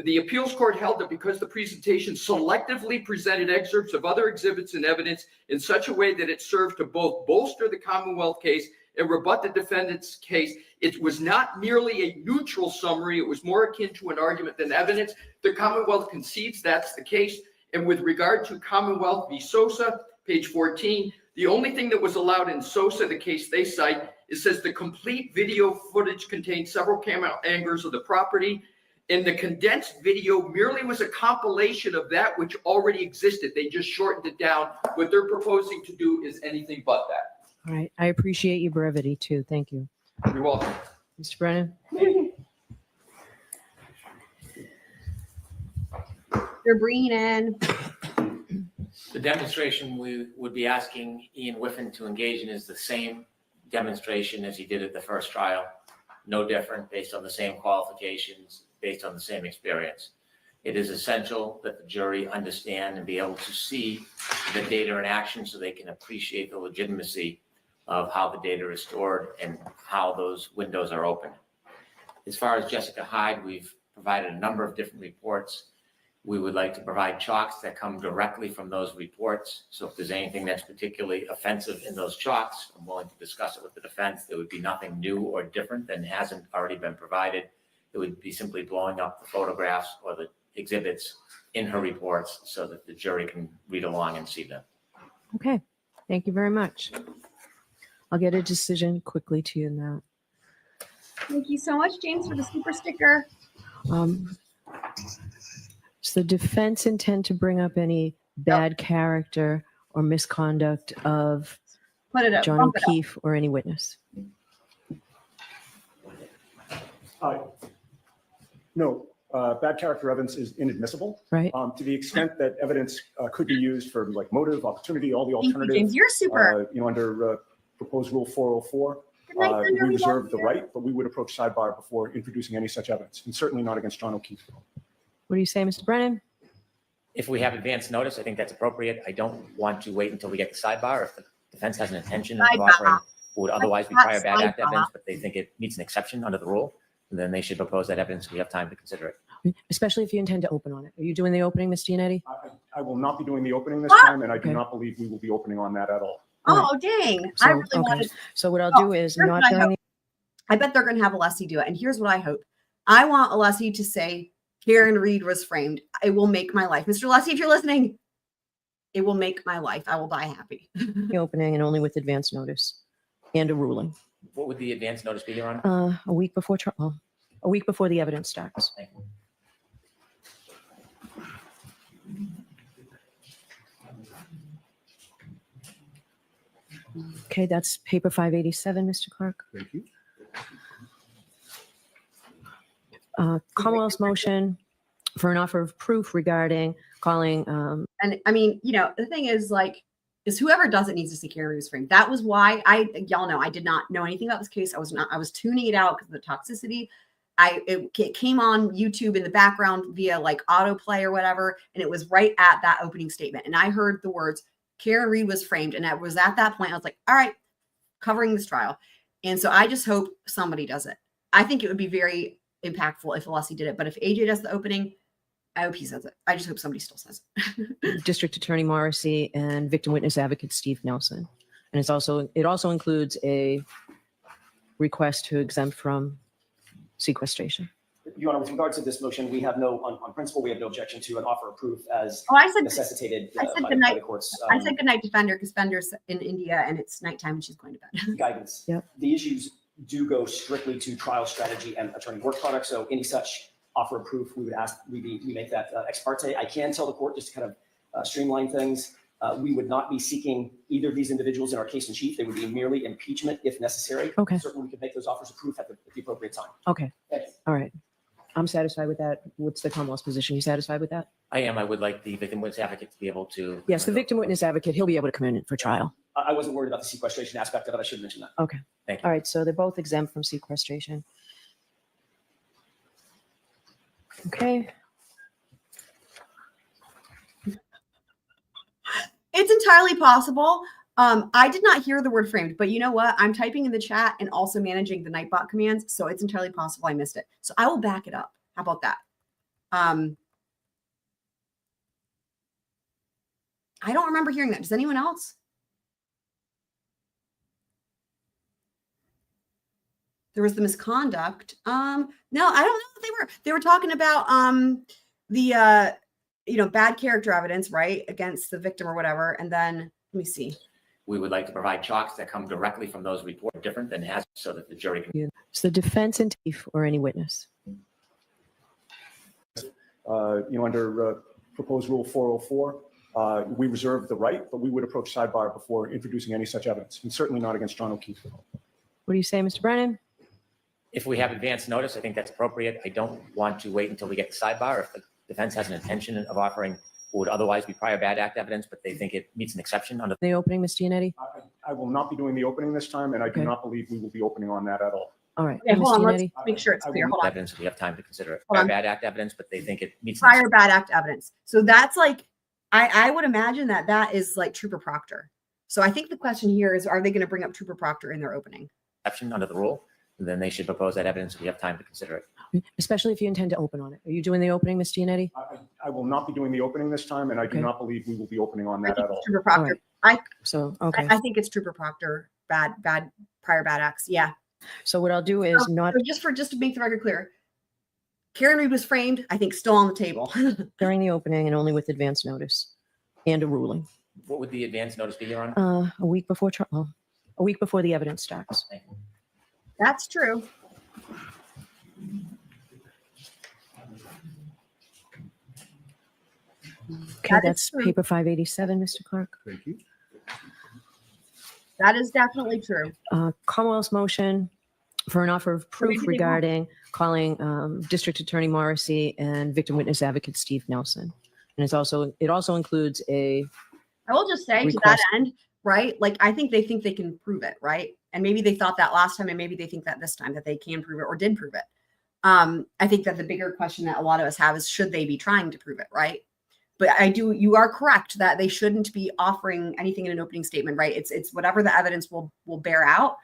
the appeals court held that because the presentation selectively presented excerpts of other exhibits and evidence in such a way that it served to both bolster the Commonwealth case and rebut the defendant's case, it was not merely a neutral summary. It was more akin to an argument than evidence. The Commonwealth concedes that's the case. And with regard to Commonwealth v. Sosa, page 14, the only thing that was allowed in Sosa, the case they cite, it says the complete video footage contained several camera angles of the property, and the condensed video merely was a compilation of that which already existed. They just shortened it down. What they're proposing to do is anything but that. All right. I appreciate your brevity too. Thank you. You're welcome. Mr. Brennan? They're Breenan. The demonstration we would be asking Ian Whiffen to engage in is the same demonstration as he did at the first trial. No different, based on the same qualifications, based on the same experience. It is essential that the jury understand and be able to see the data in action so they can appreciate the legitimacy of how the data is stored and how those windows are opened. As far as Jessica Hyde, we've provided a number of different reports. We would like to provide chalks that come directly from those reports. So if there's anything that's particularly offensive in those chalks, I'm willing to discuss it with the defense. There would be nothing new or different than hasn't already been provided. It would be simply blowing up the photographs or the exhibits in her reports so that the jury can read along and see them. Okay. Thank you very much. I'll get a decision quickly to you now. Thank you so much, James, for the super sticker. Does the defense intend to bring up any bad character or misconduct of Put it up. John Bump it up. O'Keefe or any witness? No, bad character evidence is inadmissible. Right. To the extent that evidence could be used for like motive, opportunity, all the Thank you, alternatives. James. You're super. Under proposed rule 404, Good night, Thunder. we We reserve love the you. right, but we would approach sidebar before introducing any such evidence, and certainly not against John O'Keefe. What do you say, Mr. Brennan? If we have advance notice, I think that's appropriate. I don't want to wait until we get the sidebar. If the defense has an intention of Sidebar. offering what would otherwise be prior bad act Sidebar. evidence, but they think it meets an exception under the rule, then they should propose that evidence. We have time to consider it. Especially if you intend to open on it. Are you doing the opening, Mr. Yanetti? I will not be doing the opening this What? time, and I do Okay. not believe we will be opening on that at all. Oh, dang. So, I really okay. wanted. So what I'll Oh, do is here's not what I during hope. I bet they're going to have Alessi do it. And here's what I hope. I want Alessi to say, Karen Reed was framed. It will make my life. Mr. Alessi, if you're listening, it will make my life. I will die happy. the opening and only with advance notice and a ruling. What would the advance notice be, Your Honor? A week before trial, a week before the evidence starts. Thank you. Okay, that's paper 587, Mr. Clark. Thank you. Commonwealth's motion for an offer of proof regarding calling. And I mean, the thing is is whoever does it needs to see Karen Reed was framed. That was why y'all know, I did not know anything about this case. I was tuning it out because of the toxicity. It came on YouTube in the background via like autoplay or whatever. And it was right at that opening statement. And I heard the words, Karen Reed was framed. And I was at that point, I was like, all right, covering this trial. And so I just hope somebody does it. I think it would be very impactful if Alessi did it. But if AJ does the opening, I hope he says it. I just hope somebody still says it. District Attorney Morrissey and victim witness advocate Steve Nelson. And it also includes a request to exempt from sequestration. Your Honor, with regard to this motion, we have on principle, we have no objection to an offer of proof as I said necessitated I said by good night. the court's I said good night to Fender because Fender's in India and it's nighttime and she's going to bed. guidance. Yep. The issues do go strictly to trial strategy and attorney work product. So any such offer of proof, we would ask, we make that ex parte. I can tell the court, just to kind of streamline things, we would not be seeking either of these individuals in our case in chief. They would be merely impeachment if necessary. Okay. Certainly we could make those offers of proof at the appropriate time. Okay. Thank you. All right. I'm satisfied with that. What's the Commonwealth's position? You satisfied with that? I am. I would like the victim witness advocate to be able to. Yes, the victim witness advocate, he'll be able to come in for trial. I wasn't worried about the sequestration aspect of it. I should mention that. Okay. Thank you. All right, so they're both exempt from sequestration. Okay. It's entirely possible. I did not hear the word framed, but you know what? I'm typing in the chat and also managing the Nightbot commands, so it's entirely possible I missed it. So I will back it up. How about that? I don't remember hearing that. Does anyone else? There was the misconduct. No, I don't know if they were talking about the bad character evidence, right, against the victim or whatever. And then let me see. We would like to provide chalks that come directly from those reported different than has, so that the jury can. It's the defense and thief or any witness. Under proposed rule 404, we reserve the right, but we would approach sidebar before introducing any such evidence, and certainly not against John O'Keefe. What do you say, Mr. Brennan? If we have advance notice, I think that's appropriate. I don't want to wait until we get to sidebar. If the defense has an intention of offering what would otherwise be prior bad act evidence, but they think it meets an exception under the opening, Mr. Yanetti? I will not be doing the opening this time, and I do not believe we will be opening on that at all. All right. Okay, hold on. Mr. Let's Yanetti? make sure it's clear. Hold on. evidence, we have time to consider it. Hold Prior on. bad act evidence, but they think it meets. Prior bad act evidence. So that's like, I would imagine that is like Trooper Proctor. So I think the question here is, are they going to bring up Trooper Proctor in their opening? Exception under the rule, and then they should propose that evidence. We have time to consider it. Especially if you intend to open on it. Are you doing the opening, Mr. Yanetti? I will not be doing the opening this time, and I do not believe we will be opening on that at all. Trooper Proctor. Right. I think it's Trooper Proctor. Prior bad acts. Yeah. So what I'll do is just to make the record clear, Karen Reed was framed, I think, still on the table. during the opening and only with advance notice and a ruling. What would the advance notice be, Your Honor? A week before trial. A week before the evidence starts. That's true. Okay, that's paper 587, Mr. Clark. Thank you. That is definitely true. Commonwealth's motion for an offer of proof regarding calling District Attorney Morrissey and victim witness advocate Steve Nelson. And it also includes a I will just say request. to that end, right? Like, I think they can prove it, right? And maybe they thought that last time, and maybe they think that this time that they can prove it or did prove it. I think that the bigger question that a lot of us have is, should they be trying to prove it, right? But you are correct that they shouldn't be offering anything in an opening statement, right? It's whatever the evidence will bear out.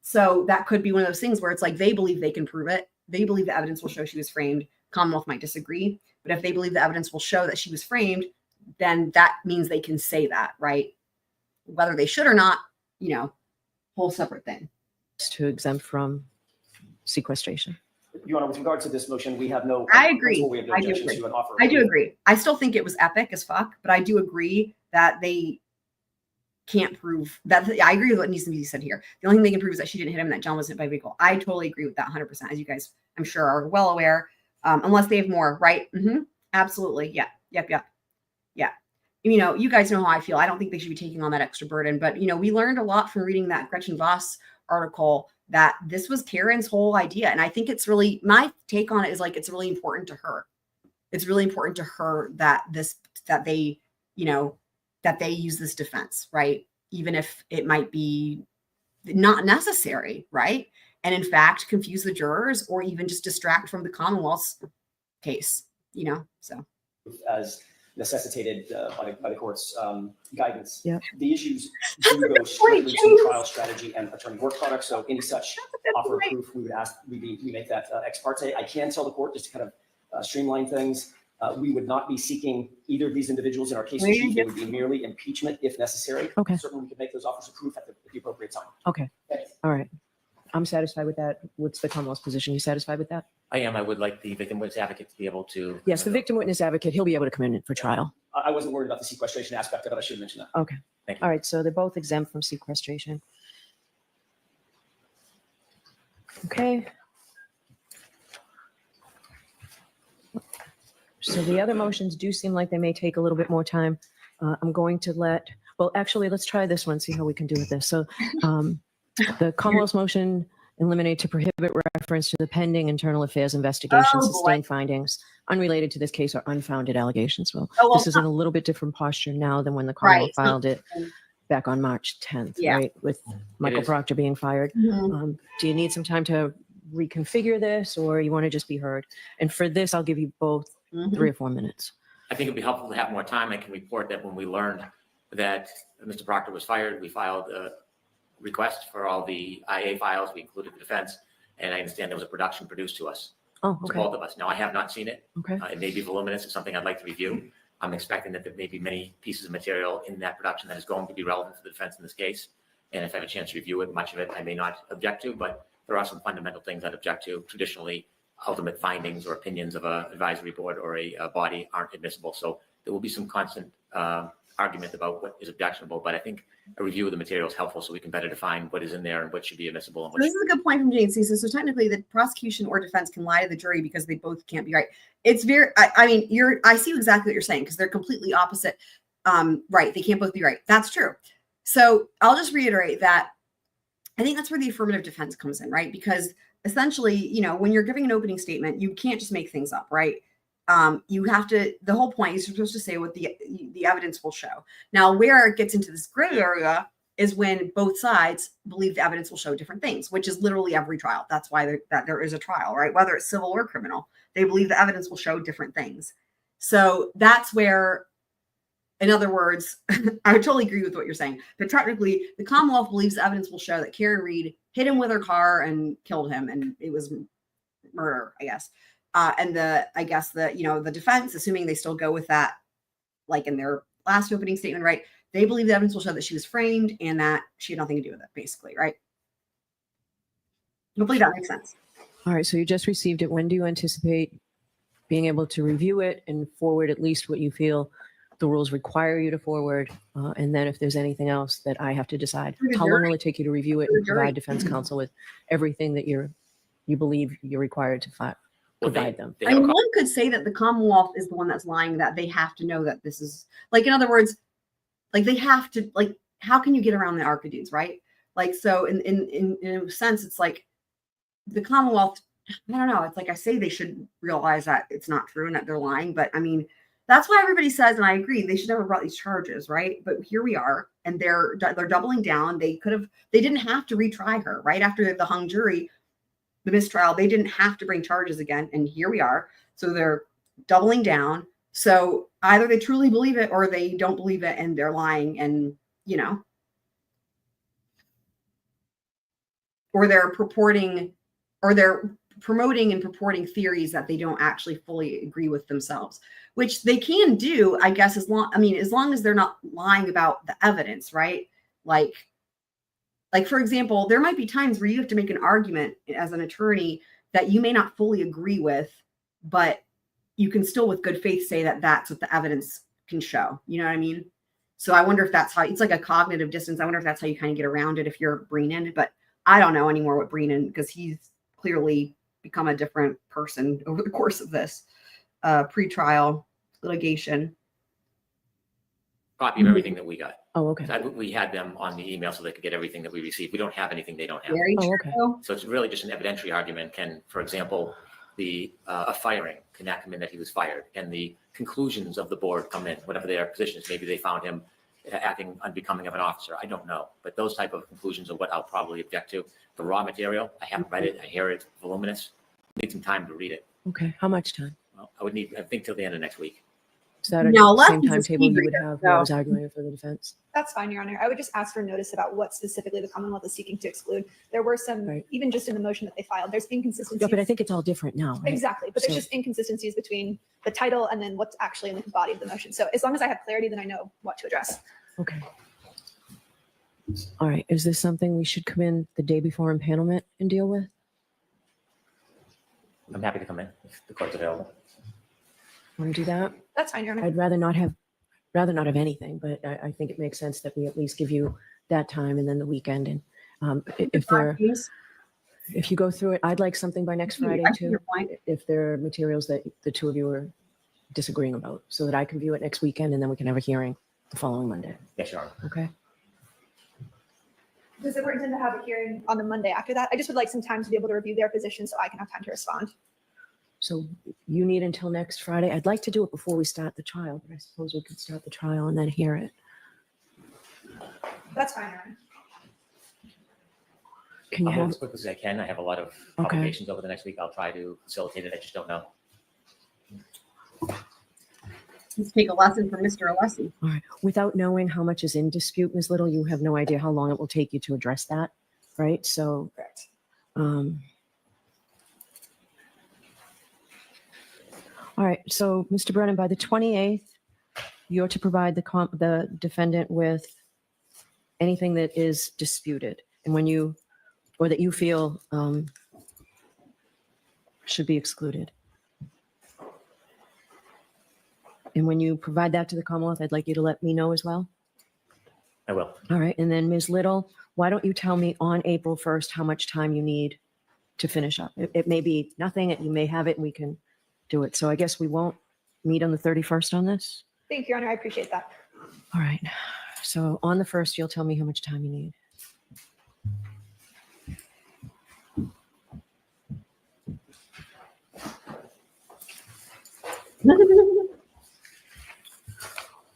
So that could be one of those things where it's like they believe they can prove it. They believe the evidence will show she was framed. Commonwealth might disagree, but if they believe the evidence will show that she was framed, then that means they can say that, right? Whether they should or not, whole separate thing. To exempt from sequestration. Your Honor, with regard to this motion, we have no. I agree. We have no I do objection agree. to an offer. I do agree. I still think it was epic as fuck, but I do agree that they can't prove that. I agree with what needs to be said here. The only thing they can prove is that she didn't hit him and that John was hit by a vehicle. I totally agree with that 100%, as you guys, I'm sure, are well aware, unless they have more, right? Absolutely. Yeah. Yep. Yeah. You guys know how I feel. I don't think they should be taking on that extra burden, but, we learned a lot from reading that Gretchen Voss article that this was Karen's whole idea. And I think it's really, my take on it is like, it's really important to her. It's really important to her that they use this defense, right? Even if it might be not necessary, right? And in fact, confuse the jurors or even just distract from the Commonwealth's case, so. As necessitated by the court's guidance. Yep. The issues do go strictly to trial strategy and attorney work product. So any such offer of proof, we make that ex parte. I can tell the court, just to kind of streamline things, we would not be seeking either of these individuals in our case in chief. It would be merely impeachment if necessary. Okay. Certainly we could make those offers of proof at the appropriate time. Okay. All right. I'm satisfied with that. What's the Commonwealth's position? You satisfied with that? I am. I would like the victim witness advocate to be able to. Yes, the victim witness advocate, he'll be able to come in for trial. I wasn't worried about the sequestration aspect of it. I should mention that. Okay. Thank you. All right. So they're both exempt from sequestration. Okay. So the other motions do seem like they may take a little bit more time. I'm going to let's try this one, see how we can do with this. So the Commonwealth's motion Eliminate to prohibit reference to the pending internal affairs investigation, Oh, boy. sustained findings unrelated to this case or unfounded allegations. Well, Oh, well, this is in a little bit different posture now than when the Right. Commonwealth filed it back on March 10th, Yeah. right? With Michael is. Proctor being fired. Mhm. Do you need some time to reconfigure this, or you want to just be heard? And for this, I'll give you both Mhm. 3 or 4 minutes. I think it'd be helpful to have more time. I can report that when we learned that Mr. Proctor was fired, we filed a request for all the IA files. We included the defense, and I understand there was a production produced to us, Oh, to okay. both of us. Now, I have not seen it. Okay. It may be voluminous. It's something I'd like to review. I'm expecting that there may be many pieces of material in that production that is going to be relevant to the defense in this case. And if I have a chance to review it, much of it I may not object to, but there are some fundamental things I'd object to. Traditionally, ultimate findings or opinions of an advisory board or a body aren't admissible. So there will be some constant argument about what is objectionable, but I think a review of the material is helpful so we can better define what is in there and what should be admissible. And So what this is a good point from Jane. So technically, the prosecution or defense can lie to the jury because they both can't be right. It's very. I mean, I see exactly what you're saying because they're completely opposite. Right? They can't both be right. That's true. So I'll just reiterate that. I think that's where the affirmative defense comes in, right? Because essentially, you know, when you're giving an opening statement, you can't just make things up, right? You have to, the whole point is you're supposed to say what the evidence will show. Now, where it gets into this gray area is when both sides believe the evidence will show different things, which is literally every trial. That's why there is a trial, right? Whether it's civil or criminal, they believe the evidence will show different things. So that's where, in other words, I totally agree with what you're saying. But technically, the Commonwealth believes the evidence will show that Karen Reed hit him with her car and killed him, and it was murder, I guess. And the defense, assuming they still go with that, like in their last opening statement, right? They believe the evidence will show that she was framed and that she had nothing to do with it, basically, right? Hopefully that makes sense. All right, so you just received it. When do you anticipate being able to review it and forward at least what you feel the rules require you to forward? And then if there's anything else that I have to decide, how long will it take you to review it and provide defense counsel with everything that you believe you're required to provide them? I mean, one could say that the Commonwealth is the one that's lying, that they have to know that this is, like, in other words, like they have to, like, how can you get around the ARCCA dudes, right? Like, so in a sense, it's like the Commonwealth, I don't know, it's like I say they should realize that it's not true and that they're lying, but I mean, that's why everybody says, and I agree, they should never brought these charges, right? But here we are, and they're doubling down. They didn't have to retry her, right? After the hung jury, the mistrial, they didn't have to bring charges again, and here we are. So they're doubling down. So either they truly believe it or they don't believe it and they're lying, and you know, or they're purporting, or they're promoting and purporting theories that they don't actually fully agree with themselves, which they can do, I guess, as long as they're not lying about the evidence, right? Like for example, there might be times where you have to make an argument as an attorney that you may not fully agree with, but you can still with good faith say that that's what the evidence can show. You know what I mean? So I wonder if that's how, it's like a cognitive distance. I wonder if that's how you kind of get around it if you're Breenan, but I don't know anymore what Breenan, because he's clearly become a different person over the course of this pre-trial litigation. Copy of everything that we got. Oh, okay. So we had them on the email so they could get everything that we received. We don't have anything they don't have. Very true. Okay. So it's really just an evidentiary argument. Can, for example, a firing, can that come in that he was fired? Can the conclusions of the board come in, whatever their positions? Maybe they found him acting unbecoming of an officer. I don't know. But those type of conclusions are what I'll probably object to. The raw material, I haven't read it. I hear it's voluminous. I need some time to read it. Okay. How much time? Well, I think till the end of next week. Is that No, the same Alessi's a timetable you speed would reader, have when I was arguing for the defense? That's fine, Your Honor. I would just ask for notice about what specifically the Commonwealth is seeking to exclude. There were some, even just in the motion that they filed, there's inconsistencies. Yeah, but I think it's all different now. Right? Exactly. But there's So- just inconsistencies between the title and then what's actually in the body of the motion. So as long as I have clarity, then I know what to address. Okay. All right. Is this something we should come in the day before impanelment and deal with? I'm happy to come in if the court's available. Want to do that? That's fine, Your Honor. I'd rather not have anything, but I think it makes sense that we at least give you that time and then the weekend. And if you go through it, I'd like something by next Friday I see too. your point. If there are materials that the two of you are disagreeing about, so that I can view it next weekend and then we can have a hearing the following Monday. Yes, Your Honor. Okay. Does the court intend to have a hearing on the Monday after that? I just would like some time to be able to review their position so I can have time to respond. So you need until next Friday. I'd like to do it before we start the trial, but I suppose we could start the trial and then hear it. That's fine, Your Honor. Can you I'll move have, as quick as I can. I have a lot of Okay. obligations over the next week. I'll try to facilitate it. I just don't know. Let's take a lesson from Mr. Alessi. all right, without knowing how much is in dispute, Ms. Little, you have no idea how long it will take you to address that, right? So, Correct. All right, so Mr. Brennan, by the 28th, you're to provide the defendant with anything that is disputed and or that you feel should be excluded. And when you provide that to the Commonwealth, I'd like you to let me know as well. I will. All right, and then Ms. Little, why don't you tell me on April 1st how much time you need to finish up? It may be nothing, you may have it, and we can do it. So I guess we won't meet on the 31st on this? Thank you, Your Honor. I appreciate that. All right, so on the 1st, you'll tell me how much time you need.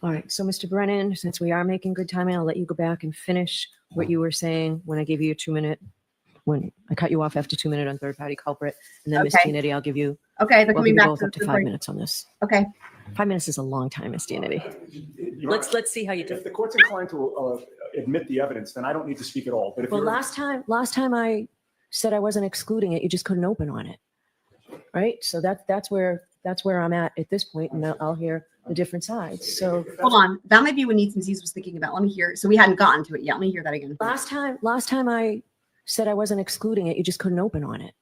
All right, so Mr. Brennan, since we are making good time, I'll let you go back and finish what you were saying when I gave you a 2-minute, when I cut you off after 2 minutes on third-party culprit. And then Ms. Okay. Yanetti, I'll give you, Okay, they're we'll coming give you back both to up to the 5 break. minutes on this. Okay. 5 minutes is a long time, Ms. Yanetti. Your Honor, Let's see how you do. If the court's inclined to admit the evidence, then I don't need to speak at all. But if Well, you're, last time I said I wasn't excluding it, you just couldn't open on it. Right? So that's where I'm at this point, and I'll hear the different sides. So Hold on. That might be what Needs and Sees was thinking about. Let me hear. So we hadn't gotten to it yet. Let me hear that again. last time I said I wasn't excluding it, you just couldn't open on it.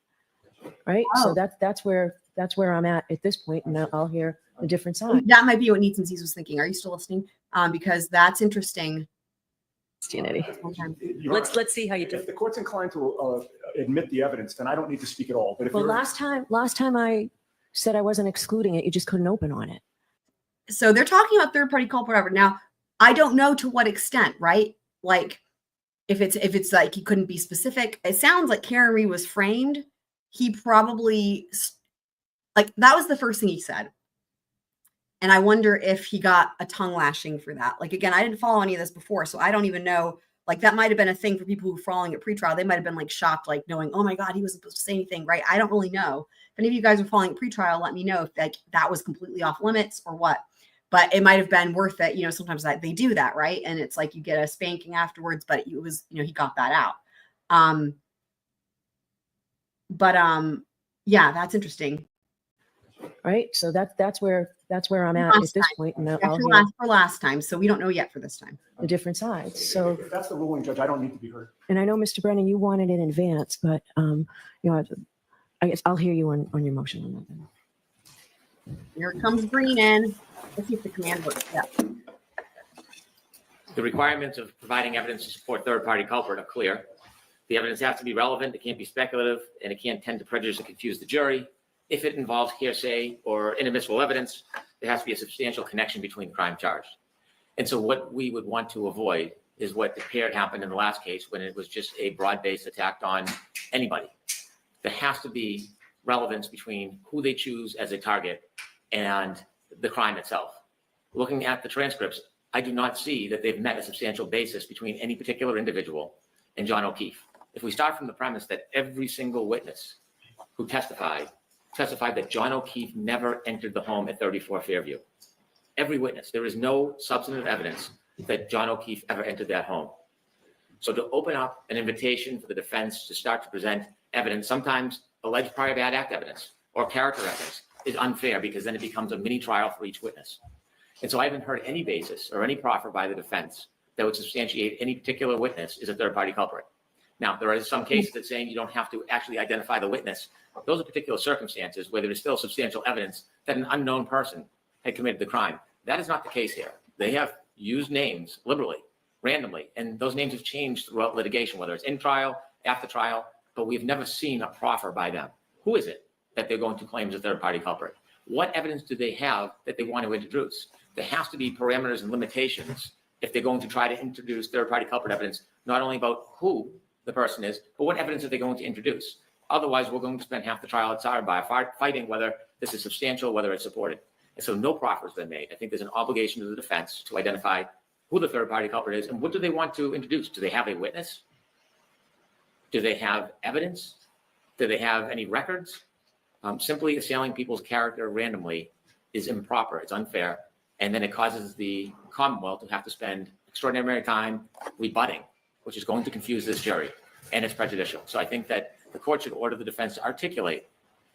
Right? So Oh. that's where I'm at this point, and I'll hear the different sides. That might be what Needs and Sees was thinking. Are you still listening? Because that's interesting. Janetti. Your Honor, Let's see how you do. if the court's inclined to admit the evidence, then I don't need to speak at all. But if Well, you're, last time I said I wasn't excluding it, you just couldn't open on it. So they're talking about third party culprit. Whatever. Now, I don't know to what extent, right? Like, if it's like he couldn't be specific. It sounds like Karen Reed was framed. He probably like that was the first thing he said. And I wonder if he got a tongue lashing for that. Like, again, I didn't follow any of this before, so I don't even know. Like, that might have been a thing for people who were following at pretrial. They might have been like shocked, like knowing, oh my God, he wasn't supposed to say anything, right? I don't really know. If any of you guys are following at pretrial, let me know if like that was completely off limits or what. But it might have been worth it. You know, sometimes that they do that, right? And it's like you get a spanking afterwards, but it was, you know, he got that out. Yeah, that's interesting. Right? So that's where I'm at Last this time. point, and Yeah, I'll for hear last time. So we don't know yet for this time. the different sides. So, if that's the ruling, Judge, I don't need to be heard. and I know, Mr. Brennan, you wanted it in advance, but you know, I guess I'll hear you on your motion on that then. Here comes Breenan. Let's see if the command works. Yeah. The requirements of providing evidence to support third-party culprit are clear. The evidence has to be relevant, it can't be speculative, and it can't tend to prejudice or confuse the jury. If it involves hearsay or inadmissible evidence, there has to be a substantial connection between the crime charged. And so what we would want to avoid is what appeared happened in the last case when it was just a broad-based attack on anybody. There has to be relevance between who they choose as a target and the crime itself. Looking at the transcripts, I do not see that they've met a substantial basis between any particular individual and John O'Keefe. If we start from the premise that every single witness who testified that John O'Keefe never entered the home at 34 Fairview. Every witness, there is no substantive evidence that John O'Keefe ever entered that home. So to open up an invitation for the defense to start to present evidence, sometimes alleged prior bad act evidence or character evidence, is unfair because then it becomes a mini trial for each witness. And so I haven't heard any basis or any proffer by the defense that would substantiate any particular witness is a third-party culprit. Now, there are some cases that saying you don't have to actually identify the witness. Those are particular circumstances where there is still substantial evidence that an unknown person had committed the crime. That is not the case here. They have used names liberally, randomly, and those names have changed throughout litigation, whether it's in trial, after trial, but we've never seen a proffer by them. Who is it that they're going to claim as a third-party culprit? What evidence do they have that they want to introduce? There has to be parameters and limitations if they're going to try to introduce third-party culprit evidence, not only about who the person is, but what evidence are they going to introduce? Otherwise, we're going to spend half the trial at sidebar fighting whether this is substantial, whether it's supported. And so no proffer has been made. I think there's an obligation to the defense to identify who the third-party culprit is and what do they want to introduce. Do they have a witness? Do they have evidence? Do they have any records? Simply assailing people's character randomly is improper. It's unfair. And then it causes the Commonwealth to have to spend extraordinary time rebutting, which is going to confuse this jury, and it's prejudicial. So I think that the court should order the defense to articulate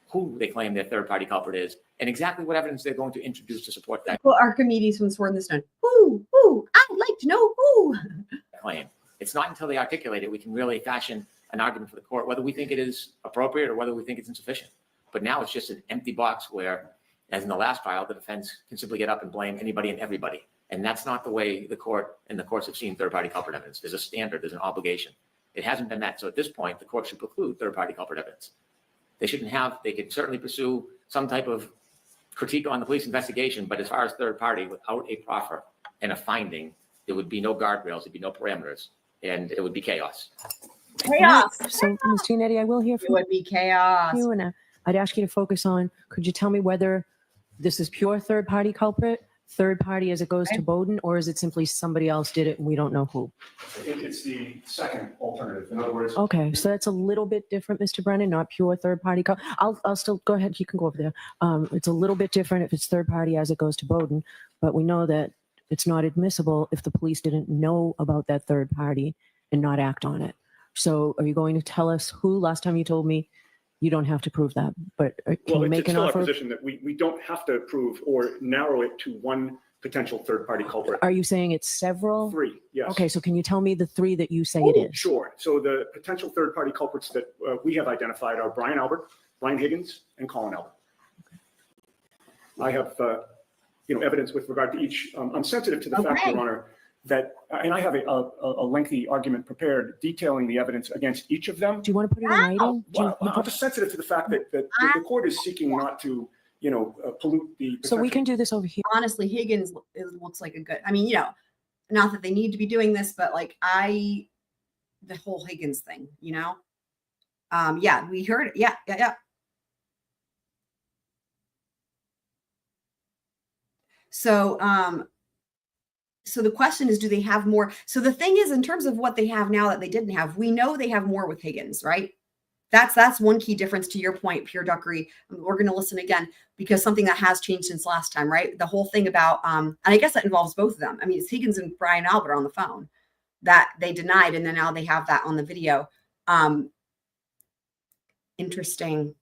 who they claim their third-party culprit is and exactly what evidence they're going to introduce to support that Well, Archimedes from Sword in the Stone. Who? I'd like to know who. claim. It's not until they articulate it we can really fashion an argument for the court, whether we think it is appropriate or whether we think it's insufficient. But now it's just an empty box where, as in the last trial, the defense can simply get up and blame anybody and everybody. And that's not the way the court and the courts have seen third-party culprit evidence. There's a standard, there's an obligation. It hasn't been met. So at this point, the court should preclude third-party culprit evidence. They shouldn't have, they could certainly pursue some type of critique on the police investigation, but as far as third party, without a proffer and a finding, there would be no guardrails, there'd be no parameters, and it would be chaos. Chaos. So, Ms. Yanetti, I will hear from It would be chaos. you, and I'd ask you to focus on, could you tell me whether this is pure third-party culprit, third party as it goes to Bowden, or is it simply somebody else did it and we don't know who? It's the second alternative. In other words, Okay, so that's a little bit different, Mr. Brennan, not pure third-party. I'll still, go ahead, you can go over there. It's a little bit different if it's third-party as it goes to Bowden, but we know that it's not admissible if the police didn't know about that third party and not act on it. So are you going to tell us who? Last time you told me you don't have to prove that, but can you make it's an still our offer? position that we don't have to prove or narrow it to one potential third-party culprit. Are you saying it's several? Three, yes. Okay, so can you tell me the three that you say it is? Sure. So the potential third-party culprits that we have identified are Brian Albert, Brian Higgins, and Colin Albert. I have, evidence with regard to each. I'm sensitive to the fact, Your Honor, that, and I have a lengthy argument prepared detailing the evidence against each of them. Do you want to put it in writing? Well, I'm just sensitive to the fact that the court is seeking not to, pollute the. So we can do this over here. Honestly, Higgins looks like a good, I mean, not that they need to be doing this, but like the whole Higgins thing, yeah, we heard it. Yeah. So the question is, do they have more? So the thing is, in terms of what they have now that they didn't have, we know they have more with Higgins, right? That's one key difference to your point, Pure Duckery. We're going to listen again because something that has changed since last time, right? The whole thing about, and I guess that involves both of them. I mean, it's Higgins and Brian Albert on the phone that they denied, and then now they have that on the video. Interesting.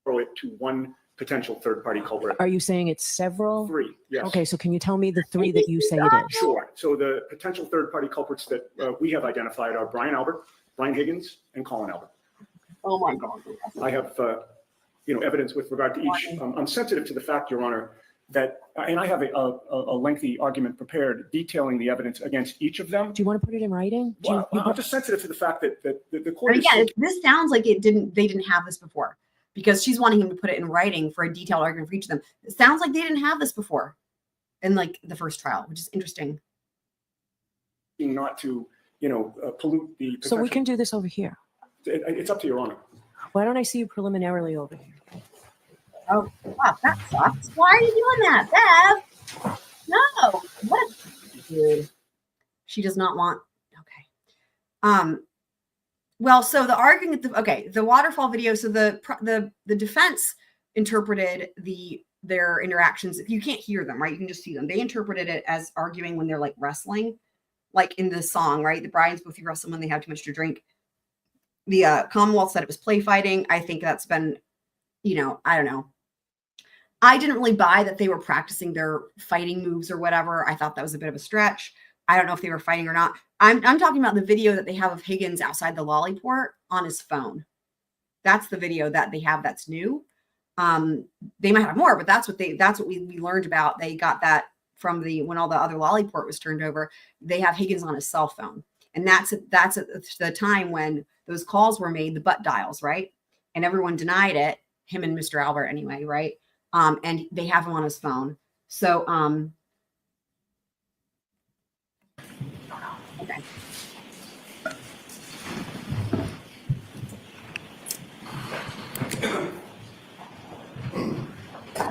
Throw it to one potential third-party culprit. Are you saying it's several? Three, yes. Okay, so can you tell me the three that you say it is? Sure. So the potential third-party culprits that we have identified are Brian Albert, Brian Higgins, and Colin Albert. Oh my God. I have, evidence with regard to each. I'm sensitive to the fact, Your Honor, that, and I have a lengthy argument prepared detailing the evidence against each of them. Do you want to put it in writing? Well, I'm just sensitive to the fact that the court is. Again, this sounds like they didn't have this before because she's wanting him to put it in writing for a detailed argument for each of them. It sounds like they didn't have this before in like the first trial, which is interesting. Not to, pollute the. So we can do this over here. It's up to Your Honor. Why don't I see you preliminarily over here? Oh, wow, that sucks. Why are you doing that, Bev? No. What? Dude. She does not want. Okay. Well, so the argument, the waterfall video. So the defense interpreted their interactions. You can't hear them, right? You can just see them. They interpreted it as arguing when they're like wrestling, like in the song, right? The Bryans both wrestle when they have too much to drink. The Commonwealth said it was play fighting. I think that's been, I don't know. I didn't really buy that they were practicing their fighting moves or whatever. I thought that was a bit of a stretch. I don't know if they were fighting or not. I'm talking about the video that they have of Higgins outside the LALLY port on his phone. That's the video that they have that's new. They might have more, but that's what we learned about. They got that from when all the other LALLY port was turned over. They have Higgins on his cell phone. And that's at the time when those calls were made, the butt dials, right? And everyone denied it, him and Mr. Albert anyway, right? And they have him on his phone. So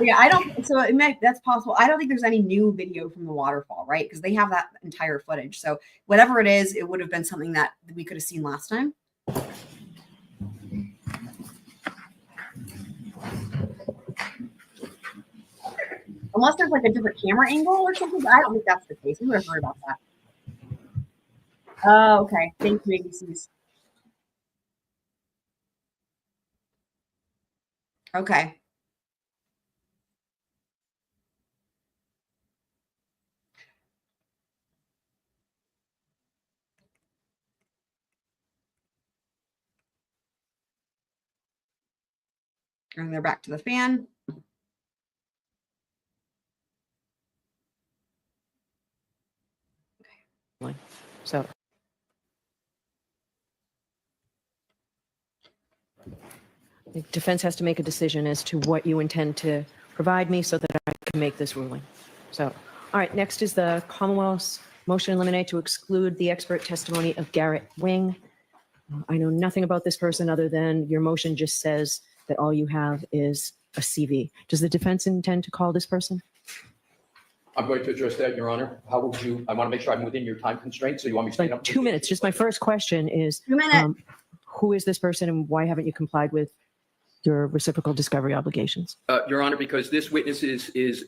Yeah, I don't. So it may, that's possible. I don't think there's any new video from the waterfall, right? Because they have that entire footage. So whatever it is, it would have been something that we could have seen last time. Unless there's like a different camera angle or something. But I don't think that's the case. We would have heard about that. Oh, okay. Thank you, ABCs. Okay. And they're back to the fan. So. The defense has to make a decision as to what you intend to provide me so that I can make this ruling. So, all right, next is the Commonwealth's motion in limine to exclude the expert testimony of Garrett Wing. I know nothing about this person other than your motion just says that all you have is a CV. Does the defense intend to call this person? I'm going to address that, Your Honor. How would you, I want to make sure I'm within your time constraints, so you want me to stand Like up? 2 minutes. Just my first question is, 2 minutes. Who is this person and why haven't you complied with your reciprocal discovery obligations? Your Honor, because this witness is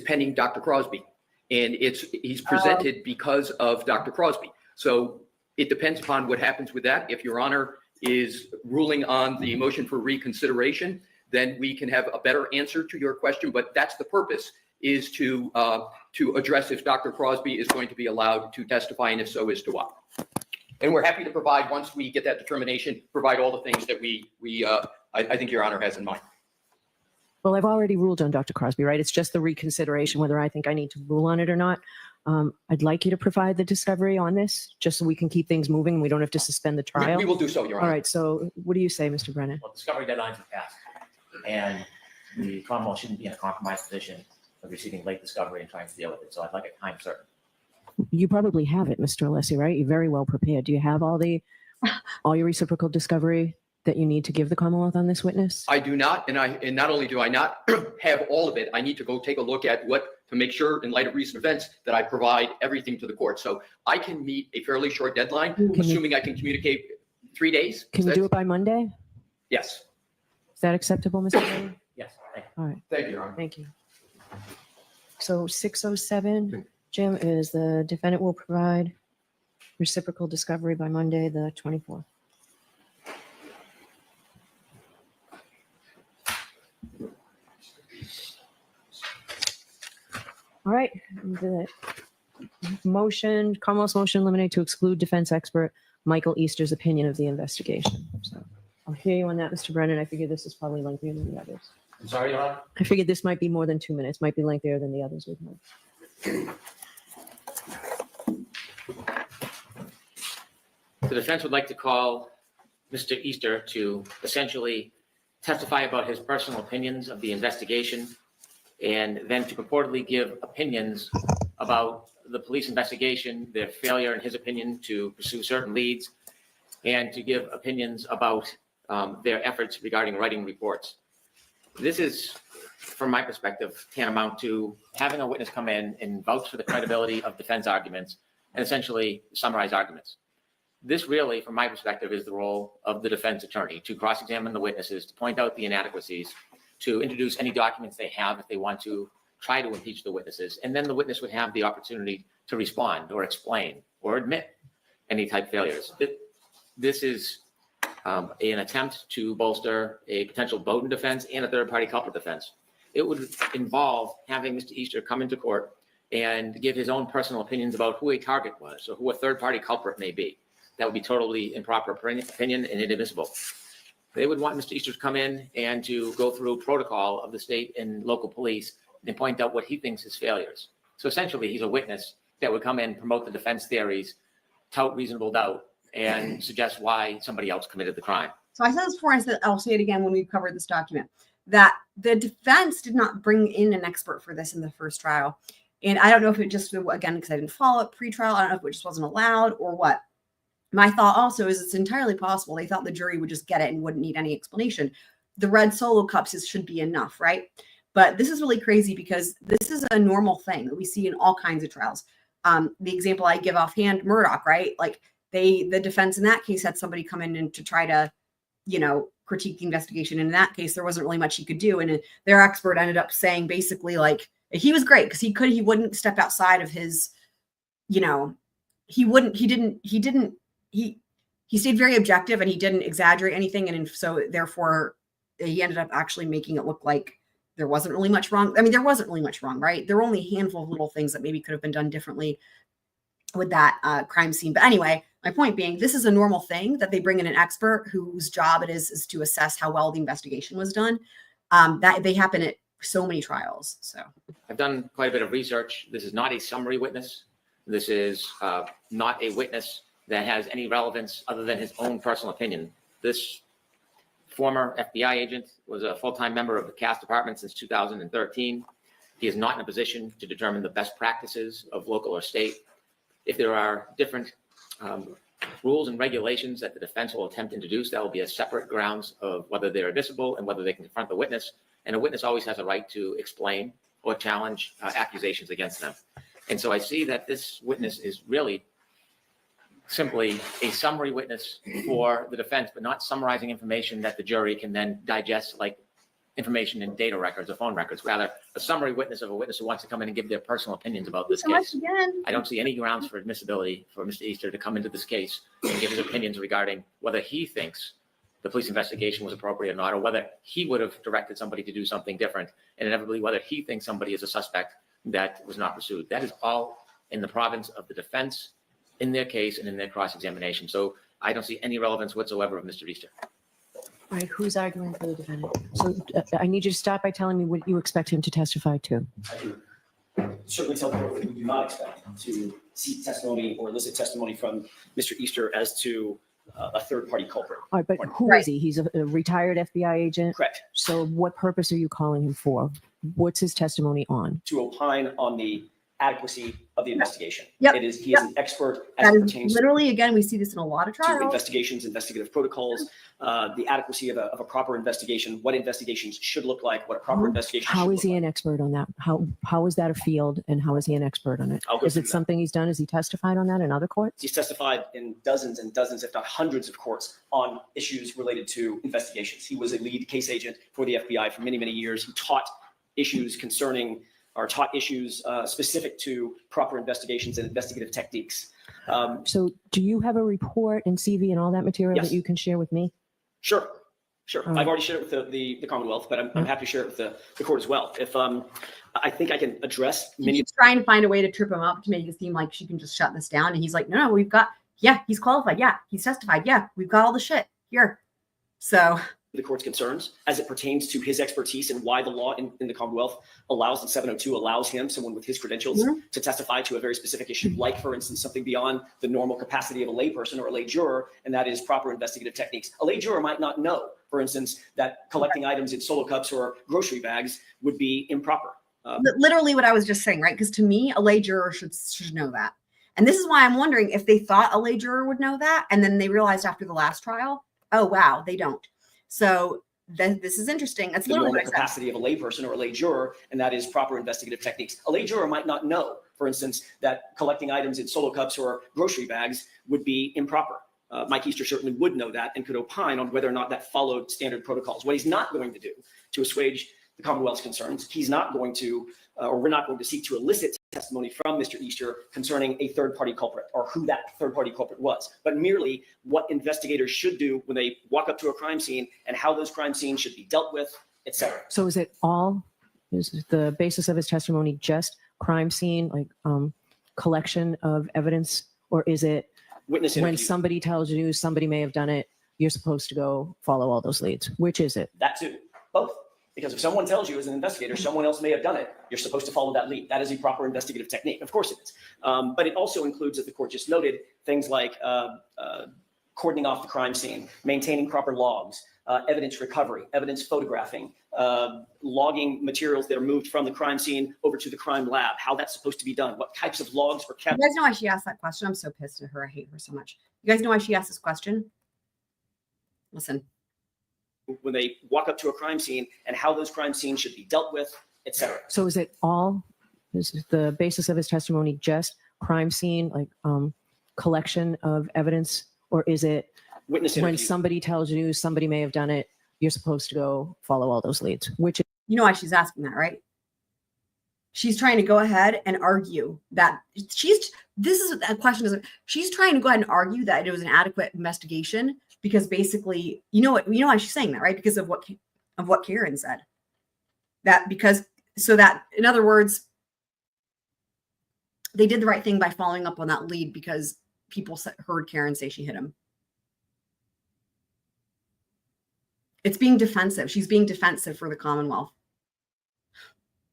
pending Dr. Crosby, and he's presented because of Dr. Crosby. So it depends upon what happens with that. If Your Honor is ruling on the motion for reconsideration, then we can have a better answer to your question. But that's the purpose, is to address if Dr. Crosby is going to be allowed to testify, and if so, as to what. And we're happy to provide, once we get that determination, provide all the things that I think Your Honor has in mind. Well, I've already ruled on Dr. Crosby, right? It's just the reconsideration, whether I think I need to rule on it or not. I'd like you to provide the discovery on this, just so we can keep things moving and we don't have to suspend the trial. We will do so, Your Honor. All right, so what do you say, Mr. Brennan? Well, discovery deadlines have passed, and the Commonwealth shouldn't be in a compromised position of receiving late discovery and trying to deal with it. So I'd like a time certain. You probably have it, Mr. Alessi, right? You're very well prepared. Do you have all your reciprocal discovery that you need to give the Commonwealth on this witness? I do not, and not only do I not have all of it, I need to go take a look at to make sure, in light of recent events, that I provide everything to the court. So I can meet a fairly short deadline, assuming I can communicate 3 days. Can you do it by Monday? Yes. Is that acceptable, Mr. Brennan? Yes. All right. Thank you, Your Honor. Thank you. So 6:07, Jim, is the defendant will provide reciprocal discovery by Monday, the 24th. All right, the Commonwealth's motion eliminate to exclude defense expert Michael Easter's opinion of the investigation. So I'll hear you on that, Mr. Brennan. I figure this is probably lengthier than the others. I'm sorry, Your Honor? I figured this might be more than 2 minutes, might be lengthier than the others we've had. The defense would like to call Mr. Easter to essentially testify about his personal opinions of the investigation, and then to purportedly give opinions about the police investigation, their failure, in his opinion, to pursue certain leads, and to give opinions about their efforts regarding writing reports. This is, from my perspective, tantamount to having a witness come in and vouch for the credibility of defense arguments and essentially summarize arguments. This really, from my perspective, is the role of the defense attorney, to cross-examine the witnesses, to point out the inadequacies, to introduce any documents they have if they want to try to impeach the witnesses. And then the witness would have the opportunity to respond or explain or admit any type failures. This is an attempt to bolster a potential Bowden defense and a third-party culprit defense. It would involve having Mr. Easter come into court and give his own personal opinions about who a target was or who a third-party culprit may be. That would be totally improper opinion and inadmissible. They would want Mr. Easter to come in and to go through protocol of the state and local police and point out what he thinks is failures. So essentially, he's a witness that would come in, promote the defense theories, tout reasonable doubt, and suggest why somebody else committed the crime. So I said this before, I said I'll say it again when we've covered this document, that the defense did not bring in an expert for this in the first trial. And I don't know if it just, again, because I didn't follow it pre-trial, I don't know if it just wasn't allowed or what. My thought also is it's entirely possible they thought the jury would just get it and wouldn't need any explanation. the red solo cups should be enough, right? But this is really crazy because this is a normal thing that we see in all kinds of trials. The example I give offhand, Murdoch, right? Like the defense in that case had somebody come in and to try to, critique the investigation. And in that case, there wasn't really much he could do. And their expert ended up saying basically like, he was great because he wouldn't step outside of his, he stayed very objective and he didn't exaggerate anything. And so therefore he ended up actually making it look like there wasn't really much wrong. I mean, there wasn't really much wrong, right? There were only a handful of little things that maybe could have been done differently with that crime scene. But anyway, my point being, this is a normal thing that they bring in an expert whose job it is to assess how well the investigation was done. That they happen at so many trials. So I've done quite a bit of research. This is not a summary witness. This is not a witness that has any relevance other than his own personal opinion. This former FBI agent was a full-time member of the CAS department since 2013. He is not in a position to determine the best practices of local or state. If there are different rules and regulations that the defense will attempt to introduce, that will be a separate grounds of whether they're admissible and whether they can confront the witness. And a witness always has a right to explain or challenge accusations against them. And so I see that this witness is really simply a summary witness for the defense, but not summarizing information that the jury can then digest like information in data records or phone records. Rather, a summary witness of a witness who wants to come in and give their personal opinions about this case. I don't see any grounds for admissibility for Mr. Easter to come into this case and give his opinions regarding whether he thinks the police investigation was appropriate or not, or whether he would have directed somebody to do something different, and inevitably whether he thinks somebody is a suspect that was not pursued. That is all in the province of the defense in their case and in their cross-examination. So I don't see any relevance whatsoever of Mr. Easter. All right, who's arguing for the defendant? So I need you to start by telling me what you expect him to testify to. I can certainly tell the court that we do not expect to seek testimony or elicit testimony from Mr. Easter as to a third-party culprit. All right, but who is he? He's a retired FBI agent? Correct. So what purpose are you calling him for? What's his testimony on? To opine on the adequacy of the investigation. Yep. He is an expert as that it is pertains literally, again, we see this in a lot of to trials. investigations, investigative protocols, the adequacy of a proper investigation, what investigations should look like, what a proper investigation How should is he an expert on that? How is that a field and how is he an expert on it? I'll go Is through it that. something he's done? Has he testified on that in other courts? He's testified in dozens and dozens, if not hundreds of courts on issues related to investigations. He was a lead case agent for the FBI for many, many years. He taught issues specific to proper investigations and investigative techniques. So do you have a report and CV and all that material Yes. that you can share with me? Sure. All right. I've already shared it with the Commonwealth, but I'm happy to share it with the court as well. If I think I can address many. She's trying to find a way to trip him up to make it seem like she can just shut this down. And he's like, no, we've got, he's qualified. Yeah, he's testified. Yeah, we've got all the shit here. So The court's concerns as it pertains to his expertise and why the law in the Commonwealth allows in 702 allows him, someone with his credentials, to testify to a very specific issue, like, for instance, something beyond the normal capacity of a layperson or a lay juror, and that is proper investigative techniques. A lay juror might not know, for instance, that collecting items in solo cups or grocery bags would be improper. literally what I was just saying, right? Because to me, a lay juror should know that. And this is why I'm wondering if they thought a lay juror would know that, and then they realized after the last trial, oh, wow, they don't. So this is interesting. That's The literally normal what I said. capacity of a layperson or a lay juror, and that is proper investigative techniques. A lay juror might not know, for instance, that collecting items in solo cups or grocery bags would be improper. Mike Easter certainly would know that and could opine on whether or not that followed standard protocols. What he's not going to do to assuage the Commonwealth's concerns, he's not going to, or we're not going to seek to elicit testimony from Mr. Easter concerning a third-party culprit or who that third-party culprit was, but merely what investigators should do when they walk up to a crime scene and how those crime scenes should be dealt with, etc. So is the basis of his testimony just crime scene, like collection of evidence, or is it witness when interview? somebody tells you somebody may have done it, you're supposed to go follow all those leads? Which is it? That too, both. Because if someone tells you as an investigator, someone else may have done it, you're supposed to follow that lead. That is a proper investigative technique. Of course it is. But it also includes, as the court just noted, things like cordoning off the crime scene, maintaining proper logs, evidence recovery, evidence photographing, logging materials that are moved from the crime scene over to the crime lab, how that's supposed to be done, what types of logs are kept. You guys know why she asked that question? I'm so pissed at her. I hate her so much. You guys know why she asked this question? Listen. when they walk up to a crime scene and how those crime scenes should be dealt with, etc. So is the basis of his testimony just crime scene, like collection of evidence, or is it Witness when interview. somebody tells you somebody may have done it, you're supposed to go follow all those leads? Which You know why she's asking that, right? She's trying to go ahead and argue that this is a question. She's trying to go ahead and argue that it was an adequate investigation because basically, you know why she's saying that, right? Because of what Karen said. In other words, they did the right thing by following up on that lead because people heard Karen say she hit him. It's being defensive. She's being defensive for the Commonwealth.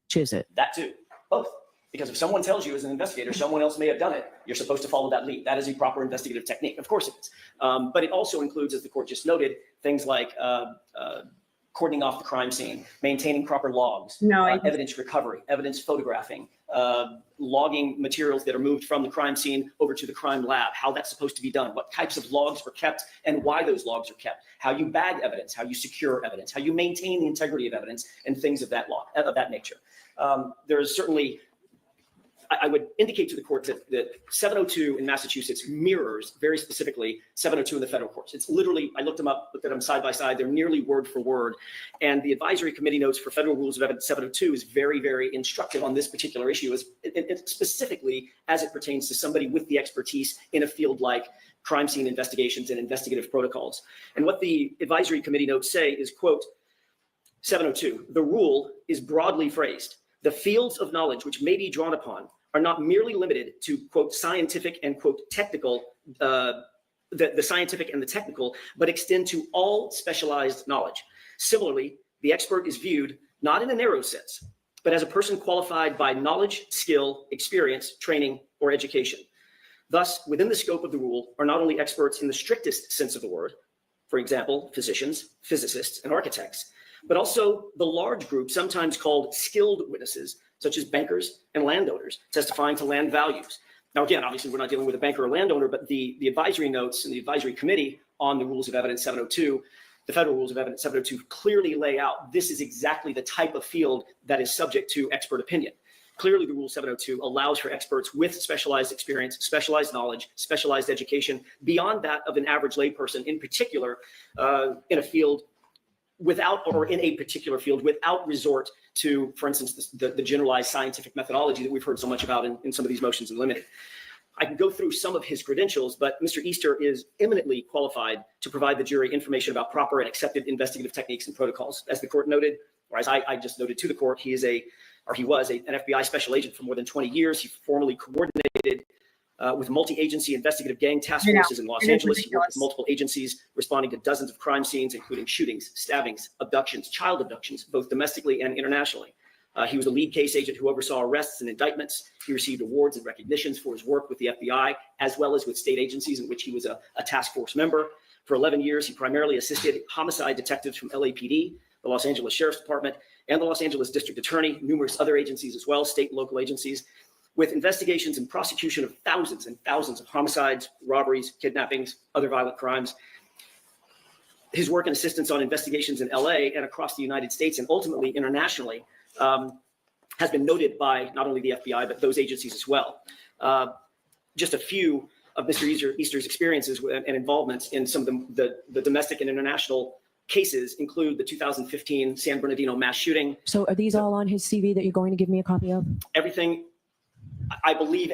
Which is it? That too, both. Because if someone tells you as an investigator, someone else may have done it, you're supposed to follow that lead. That is a proper investigative technique. Of course it is. But it also includes, as the court just noted, things like cordoning off the crime scene, maintaining proper logs, evidence recovery, evidence photographing, logging materials that are moved from the crime scene over to the crime lab, how that's supposed to be done, what types of logs were kept and why those logs are kept, how you bag evidence, how you secure evidence, how you maintain the integrity of evidence, and things of that nature. There is certainly, I would indicate to the court that 702 in Massachusetts mirrors very specifically 702 in the federal courts. It's literally, I looked them up, looked at them side by side. They're nearly word for word. And the advisory committee notes for federal rules of evidence 702 is very, very instructive on this particular issue, specifically as it pertains to somebody with the expertise in a field like crime scene investigations and investigative protocols. And what the advisory committee notes say is, quote, 702, the rule is broadly phrased. The fields of knowledge which may be drawn upon are not merely limited to, quote, scientific and, quote, technical, the scientific and the technical, but extend to all specialized knowledge. Similarly, the expert is viewed not in a narrow sense, but as a person qualified by knowledge, skill, experience, training, or education. Thus, within the scope of the rule are not only experts in the strictest sense of the word, for example, physicians, physicists, and architects, but also the large group sometimes called skilled witnesses, such as bankers and landowners testifying to land values. Now, again, obviously, we're not dealing with a banker or landowner, but the advisory notes and the advisory committee on the rules of evidence 702, the federal rules of evidence 702 clearly lay out this is exactly the type of field that is subject to expert opinion. Clearly, the rule 702 allows for experts with specialized experience, specialized knowledge, specialized education beyond that of an average layperson, in particular, in a field in a particular field without resort to, for instance, the generalized scientific methodology that we've heard so much about in some of these motions in limine. I can go through some of his credentials, but Mr. Easter is eminently qualified to provide the jury information about proper and accepted investigative techniques and protocols. As the court noted, or as I just noted to the court, he was an FBI special agent for more than 20 years. He formerly coordinated with multi-agency investigative gang task forces in Los Angeles. He worked with multiple agencies responding to dozens of crime scenes, including shootings, stabbings, abductions, child abductions, both domestically and internationally. He was a lead case agent who oversaw arrests and indictments. He received awards and recognitions for his work with the FBI, as well as with state agencies in which he was a task force member. For 11 years, he primarily assisted homicide detectives from LAPD, the Los Angeles Sheriff's Department, and the Los Angeles District Attorney, numerous other agencies as well, state and local agencies, with investigations and prosecution of thousands and thousands of homicides, robberies, kidnappings, other violent crimes. His work and assistance on investigations in LA and across the United States and ultimately internationally has been noted by not only the FBI, but those agencies as well. Just a few of Mr. Easter's experiences and involvements in some of the domestic and international cases include the 2015 San Bernardino mass shooting. So are these all on his CV that you're going to give me a copy of? Everything, I believe,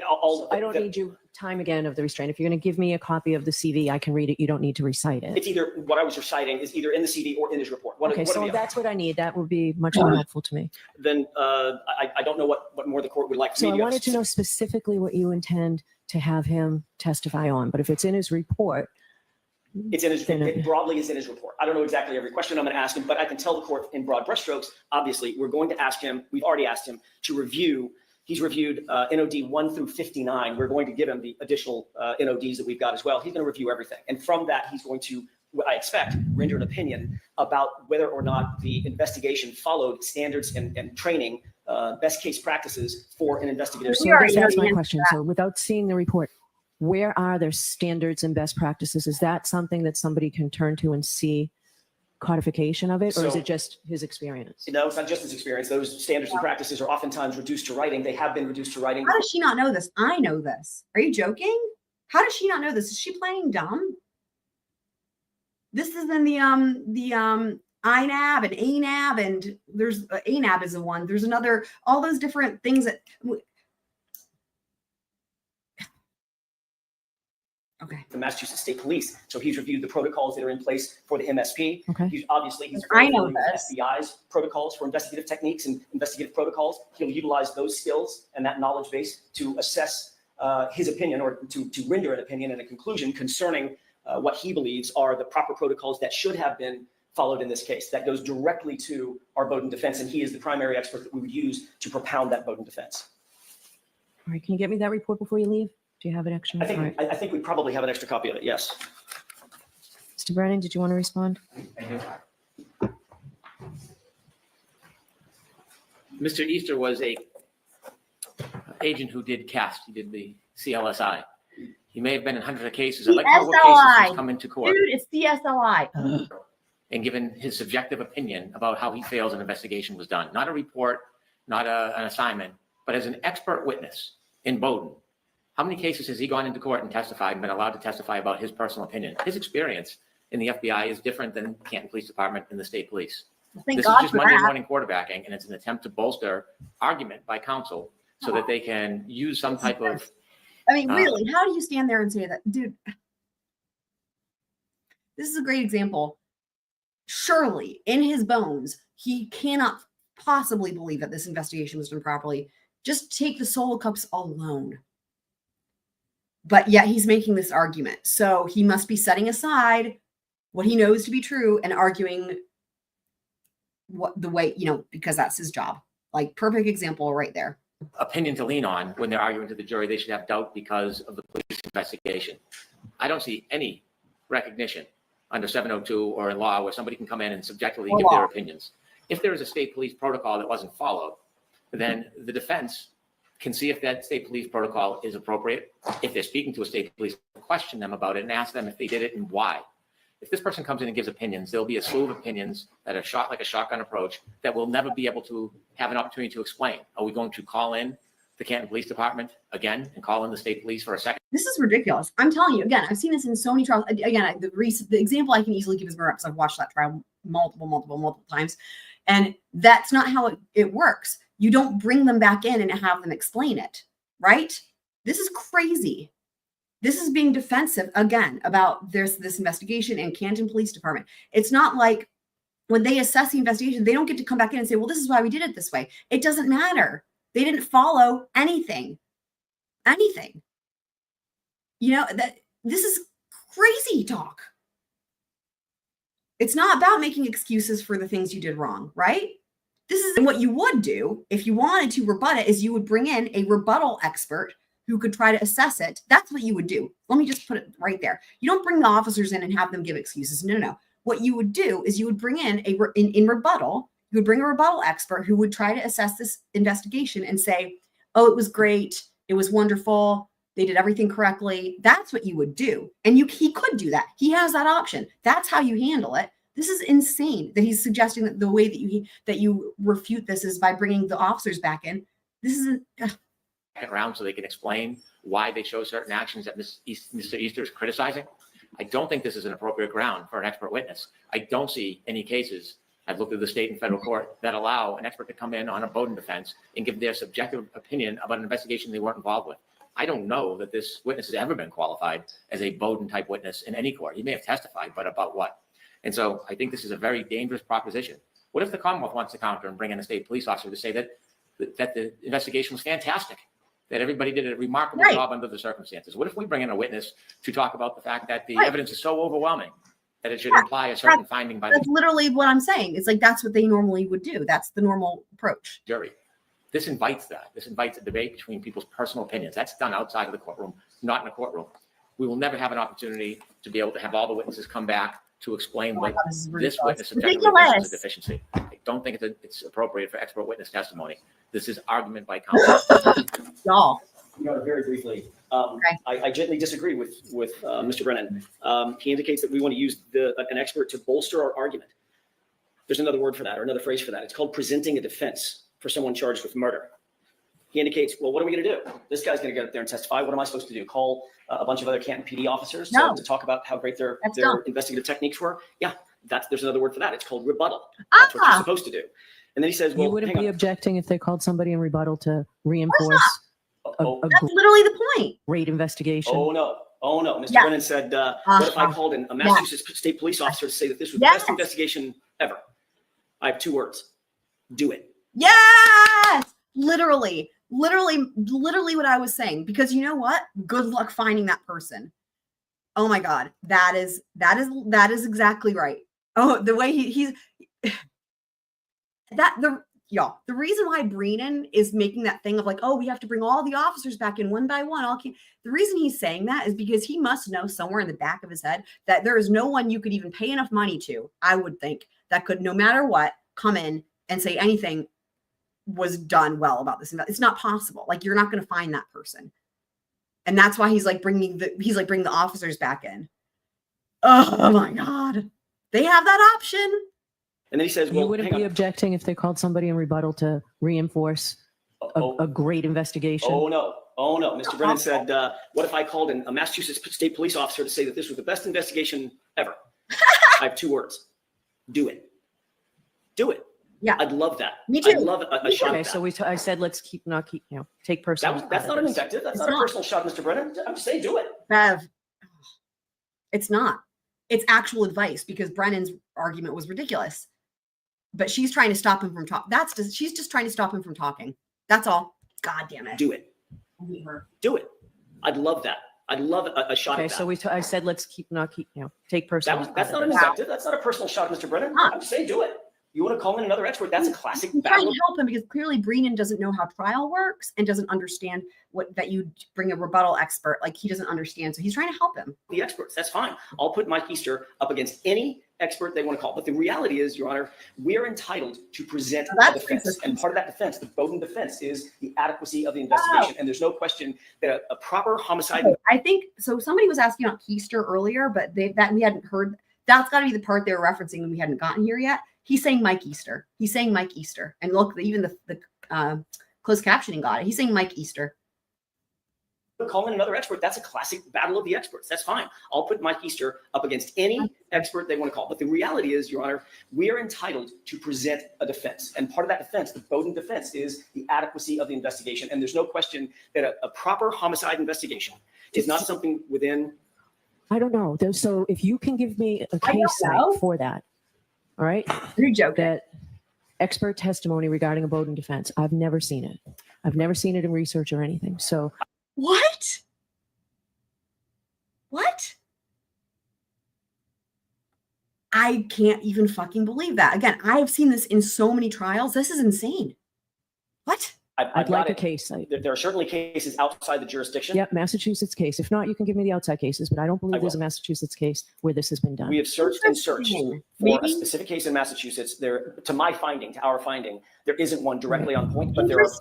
I don't need you time again of the restraint. If you're going to give me a copy of the CV, I can read it. You don't need to recite it. It's either what I was reciting is either in the CD or in his report. Okay, so that's what I need. That would be much more helpful to me. Then I don't know what more the court would like for So me I wanted to know specifically what you intend to have him testify on. But if it's in his report, it's in his, it broadly is in his report. I don't know exactly every question I'm going to ask him, but I can tell the court in broad brushstrokes. Obviously, we're going to ask him. We've already asked him to review. He's reviewed NOD 1 through 59. We're going to give him the additional NODs that we've got as well. He's going to review everything. And from that, he's going to, what I expect, render an opinion about whether or not the investigation followed standards and training, best case practices for an investigative. So that's my question. So without seeing the report, where are there standards and best practices? Is that something that somebody can turn to and see codification of it, or is So- it just his experience? No, it's not just his experience. Those standards and practices are oftentimes reduced to writing. They have been reduced to writing. How does she not know this? I know this. Are you joking? How does she not know this? Is she playing dumb? This is in the INAB and ANAB, and there's ANAB is the one. There's another, all those different things that. Okay. The Massachusetts State Police. So he's reviewed the protocols that are in place for the MSP. Okay. He's I very know familiar with this. FBI's protocols for investigative techniques and investigative protocols. He'll utilize those skills and that knowledge base to assess his opinion, or to render an opinion and a conclusion concerning what he believes are the proper protocols that should have been followed in this case. That goes directly to our Bowdoin defense, and he is the primary expert that we would use to propound that Bowdoin defense. All right, can you get me that report before you leave? Do you have it extra? I think All right. I think we probably have an extra copy of it. Yes. Mr. Brennan, did you want to respond? Mr. Easter was a agent who did CAST. He did the CLSI. He may have been in hundreds of cases. I'd like to know what cases he's come into court Dude, it's CSLI. and given his subjective opinion about how he feels an investigation was done. Not a report, not an assignment, but as an expert witness in Bowdoin. How many cases has he gone into court and testified and been allowed to testify about his personal opinion? His experience in the FBI is different than Canton Police Department and the state police. Thank This God is just for Monday that. morning quarterbacking, and it's an attempt to bolster argument by counsel so that they can use some type of. I mean, really, how do you stand there and say that? Dude, this is a great example. Surely, in his bones, he cannot possibly believe that this investigation was done properly. Just take the solo cups alone. But yet he's making this argument. So he must be setting aside what he knows to be true and arguing what the way, because that's his job. Like, perfect example right there. Opinion to lean on when they're arguing to the jury. They should have doubt because of the police investigation. I don't see any recognition under 702 or in law where somebody can come in and subjectively give their opinions. If there is a state police protocol that wasn't followed, then the defense can see if that state police protocol is appropriate. If they're speaking to a state police, question them about it and ask them if they did it and why. If this person comes in and gives opinions, there'll be a slew of opinions that are shot like a shotgun approach that will never be able to have an opportunity to explain. Are we going to call in the Canton Police Department again and call in the state police for a second? This is ridiculous. I'm telling you, again, I've seen this in so many trials. Again, the example I can easily give is Murrah, because I've watched that trial multiple times. And that's not how it works. You don't bring them back in and have them explain it, right? This is crazy. This is being defensive, again, about this investigation and Canton Police Department. It's not like when they assess the investigation, they don't get to come back in and say, well, this is why we did it this way. It doesn't matter. They didn't follow anything. That this is crazy talk. It's not about making excuses for the things you did wrong, right? This is what you would do if you wanted to rebut it, is you would bring in a rebuttal expert who could try to assess it. That's what you would do. Let me just put it right there. You don't bring the officers in and have them give excuses. No. What you would do is you would bring in in rebuttal, you would bring a rebuttal expert who would try to assess this investigation and say, oh, it was great. It was wonderful. They did everything correctly. That's what you would do. And he could do that. He has that option. That's how you handle it. This is insane that he's suggesting that the way that you refute this is by bringing the officers back in. This is Around so they can explain why they chose certain actions that Mr. Easter is criticizing. I don't think this is an appropriate ground for an expert witness. I don't see any cases, I've looked at the state and federal court, that allow an expert to come in on a Bowdoin defense and give their subjective opinion about an investigation they weren't involved with. I don't know that this witness has ever been qualified as a Bowdoin type witness in any court. He may have testified, but about what? And so I think this is a very dangerous proposition. What if the Commonwealth wants to counter and bring in a state police officer to say that the investigation was fantastic, that everybody did a remarkable job under the circumstances? What if we bring in a witness to talk about the fact that the evidence is so overwhelming that it should imply a certain finding by that's the literally what I'm saying. It's like that's what they normally would do. That's the normal approach. jury? This invites that. This invites a debate between people's personal opinions. That's done outside of the courtroom, not in a courtroom. We will never have an opportunity to be able to have all the witnesses come back to explain why this witness subjectively thinks it's a deficiency. I don't think it's appropriate for expert witness testimony. This is argument by counsel. Y'all. Very briefly, I gently disagree with Mr. Brennan. He indicates that we want to use an expert to bolster our argument. There's another word for that, or another phrase for that. It's called presenting a defense for someone charged with murder. He indicates, well, what are we going to do? This guy's going to get up there and testify. What am I supposed to do? Call a bunch of other Canton PD officers to talk about how great their investigative techniques were? Yeah, there's another word for that. It's called rebuttal. That's what you're supposed to do. And then he says, well, you wouldn't hang be on. objecting if they called somebody in rebuttal to reinforce That's literally the point. great investigation. Oh, no. Oh, no. Mr. Brennan said, what if I called in a Massachusetts state police officer to say that this was the best investigation ever? I have 2 words. Do it. Yes! Literally what I was saying. Because you know what? Good luck finding that person. Oh my God. That is exactly right. Oh, the way he's the reason why Breenan is making that thing of like, oh, we have to bring all the officers back in one by one. The reason he's saying that is because he must know somewhere in the back of his head that there is no one you could even pay enough money to, I would think, that could, no matter what, come in and say anything was done well about this. It's not possible. Like, you're not going to find that person. And that's why he's bringing the officers back in. Oh my God. They have that option. And then he says, well, you wouldn't be objecting if they called somebody in rebuttal to reinforce a great investigation. Oh, no. Oh, no. Mr. Brennan said, what if I called in a Massachusetts state police officer to say that this was the best investigation ever? I have 2 words. Do it. Do it. Yeah. I'd love that. Me too. I'd love a shot Okay, at that. so I said, let's take personal. That's not an invective. That's not a personal shot, Mr. Brennan. I'm just saying, do it. Bev, it's not. It's actual advice, because Brennan's argument was ridiculous. But she's trying to stop him from talking. She's just trying to stop him from talking. That's all. God damn it. Do it. Do it. I'd love that. I'd love a shot at that. Okay, so I said, let's take personal. That's not an invective. That's not a personal shot, Mr. Brennan. I'm just saying, do it. You want to call in another expert? That's a classic I'm trying battle. to help him, because clearly Breenan doesn't know how trial works and doesn't understand that you bring a rebuttal expert. Like, he doesn't understand. So he's trying to help him. The experts, that's fine. I'll put Mike Easter up against any expert they want to call. But the reality is, Your Honor, we're entitled to present a defense. And part of that defense, the Bowden defense, is the adequacy of the investigation. And there's no question that a proper homicide. Okay, I think so. Somebody was asking about Keister earlier, but that we hadn't heard. That's got to be the part they were referencing, and we hadn't gotten here yet. He's saying Mike Easter. He's saying Mike Easter. And look, even the closed captioning got it. He's saying Mike Easter. Call in another expert. That's a classic battle of the experts. That's fine. I'll put Mike Easter up against any expert they want to call. But the reality is, Your Honor, we are entitled to present a defense. And part of that defense, the Bowden defense, is the adequacy of the investigation. And there's no question that a proper homicide investigation is not something within. I don't know. So if you can give me a case site for that. All right. You're joking. That expert testimony regarding a Bowden defense. I've never seen it. I've never seen it in research or anything. So what? I can't even fucking believe that. Again, I have seen this in so many trials. This is insane. What? I'd like a case site. There are certainly cases outside the jurisdiction. Yep, Massachusetts case. If not, you can give me the outside cases, but I don't believe there's a Massachusetts case where this has been done. We have searched and searched for a specific case in Massachusetts. There, to our finding, there isn't one directly on point, but there is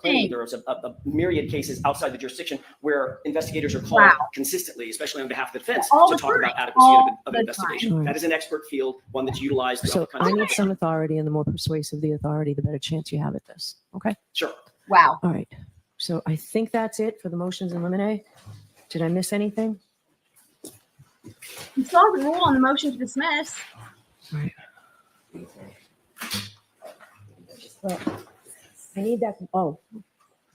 a myriad cases outside the jurisdiction where investigators are called consistently, especially on behalf of the defense, to talk about adequacy of an investigation. That is an expert field, one that's utilized throughout the I country. need some authority, and the more persuasive the authority, the better chance you have at this. Okay? Sure. Wow. All right. So I think that's it for the motions in limine. Did I miss anything? You saw the rule on the motion to dismiss. All right. Well, I need that. Oh.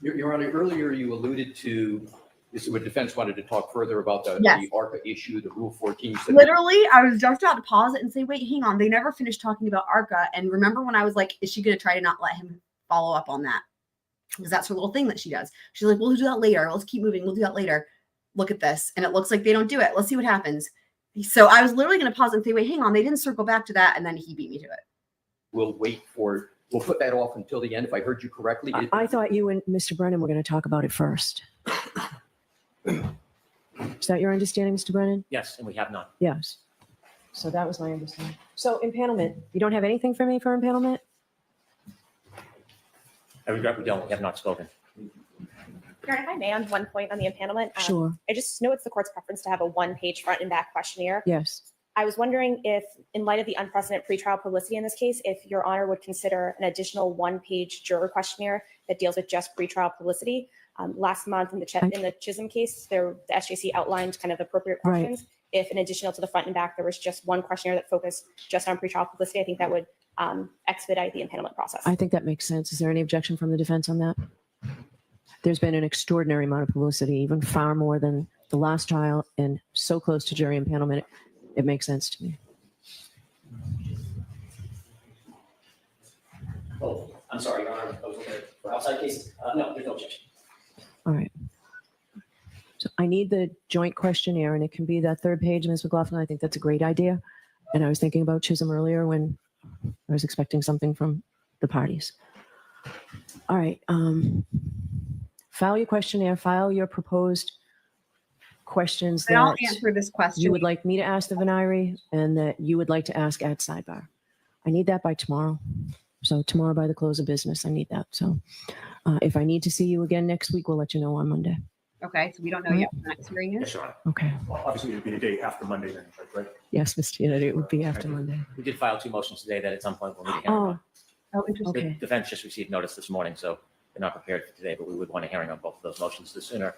Your Honor, earlier you alluded to this is what defense wanted to talk further about the ARCCA issue, the Rule 14. Literally, I was just about to pause it and say, wait, hang on. They never finished talking about ARCCA. And remember when I was like, is she going to try to not let him follow up on that? Because that's her little thing that she does. She's like, we'll do that later. Let's keep moving. We'll do that later. Look at this. And it looks like they don't do it. Let's see what happens. So I was literally going to pause and say, wait, hang on. They didn't circle back to that. And then he beat me to it. We'll put that off until the end. If I heard you correctly. I thought you and Mr. Brennan were going to talk about it first. Is that your understanding, Mr. Brennan? Yes, and we have none. Yes. So that was my understanding. So impanelment, you don't have anything for me for impanelment? I regret we don't. We have not spoken. Karen, if I may, on one point on the impanelment, Sure. I just know it's the court's preference to have a one-page front and back questionnaire. Yes. I was wondering if, in light of the unprecedented pretrial publicity in this case, if Your Honor would consider an additional one-page juror questionnaire that deals with just pretrial publicity. Last month in the Chisholm case, the SJC outlined kind of the appropriate questions. Right. If in additional to the front and back, there was just one questionnaire that focused just on pretrial publicity, I think that would expedite the impanelment process. I think that makes sense. Is there any objection from the defense on that? There's been an extraordinary amount of publicity, even far more than the last trial, and so close to jury impanelment. It makes sense to me. Oh, I'm sorry, Your Honor. I was looking for outside cases. No, there's no objection. All right. So I need the joint questionnaire, and it can be that third page, Ms. McLaughlin. I think that's a great idea. And I was thinking about Chisholm earlier when I was expecting something from the parties. All right. File your questionnaire, file your proposed questions And I'll that answer this question. you would like me to ask the venire and that you would like to ask at sidebar. I need that by tomorrow. So tomorrow by the close of business, I need that. So if I need to see you again next week, we'll let you know on Monday. Okay, so we don't know yet when the next hearing is? Yes, Your Honor. Okay. Well, obviously, it'd be the day after Monday then, right? Yes, Mr. Yanetti, it would be after Monday. We did file 2 motions today that at some point we'll need a hearing on. Oh, interesting. The Okay. defense just received notice this morning, so they're not prepared for today, but we would want a hearing on both of those motions. The sooner,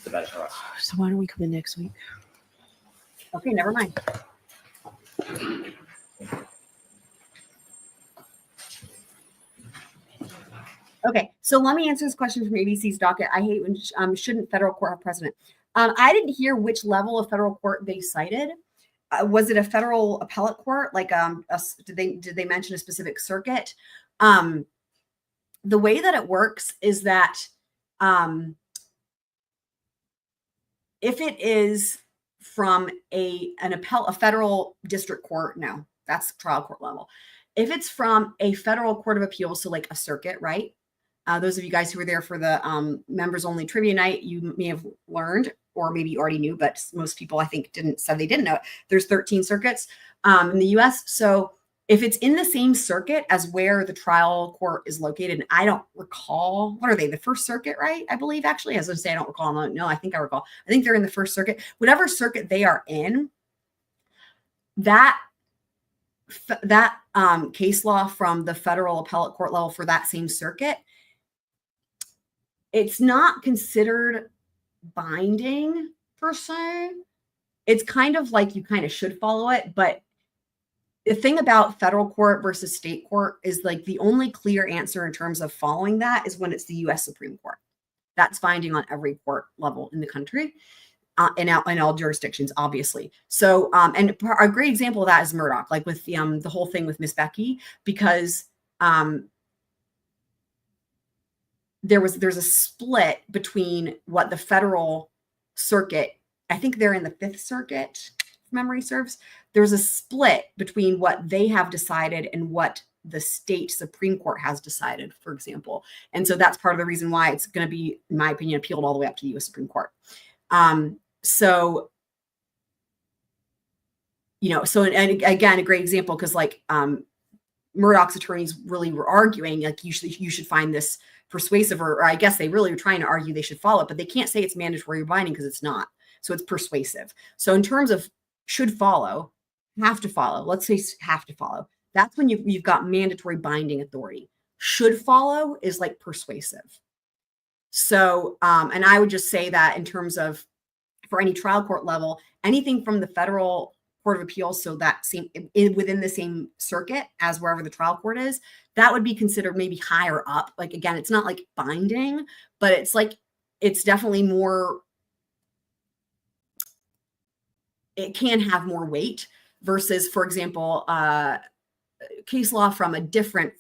the better for us. So why don't we come in next week? Okay, never mind. Okay, so let me answer this question from ABC's docket. I hate when shouldn't federal court have precedent? I didn't hear which level of federal court they cited. Was it a federal appellate court? Like, did they mention a specific circuit? The way that it works is that if it is from a federal district court, no, that's trial court level. If it's from a federal court of appeals, so like a circuit, right? Those of you guys who were there for the members only trivia night, you may have learned, or maybe you already knew, but most people I think said they didn't know it. There's 13 circuits in the US. So if it's in the same circuit as where the trial court is located, and I don't recall, what are they? The First Circuit, right? I believe actually, as I say, I don't recall. No, I think I recall. I think they're in the First Circuit. Whatever circuit they are in, that case law from the federal appellate court level for that same circuit, it's not considered binding per se. It's kind of like you kind of should follow it, but the thing about federal court versus state court is like the only clear answer in terms of following that is when it's the US Supreme Court. That's binding on every court level in the country and in all jurisdictions, obviously. So, and a great example of that is Murdoch, like with the whole thing with Miss Becky, because there's a split between what the federal circuit, I think they're in the Fifth Circuit, if memory serves. There's a split between what they have decided and what the state Supreme Court has decided, for example. And so that's part of the reason why it's going to be, in my opinion, appealed all the way up to the US Supreme Court. So, and again, a great example, because like Murdoch's attorneys really were arguing, like, you should find this persuasive, or I guess they really were trying to argue they should follow it, but they can't say it's mandatory or binding because it's not. So it's persuasive. So in terms of should follow, have to follow, let's say have to follow, that's when you've got mandatory binding authority. Should follow is like persuasive. So, and I would just say that in terms of, for any trial court level, anything from the federal court of appeals, so that same within the same circuit as wherever the trial court is, that would be considered maybe higher up. Like, again, it's not like binding, but it's like, it's definitely more, it can have more weight versus, for example, case law from a different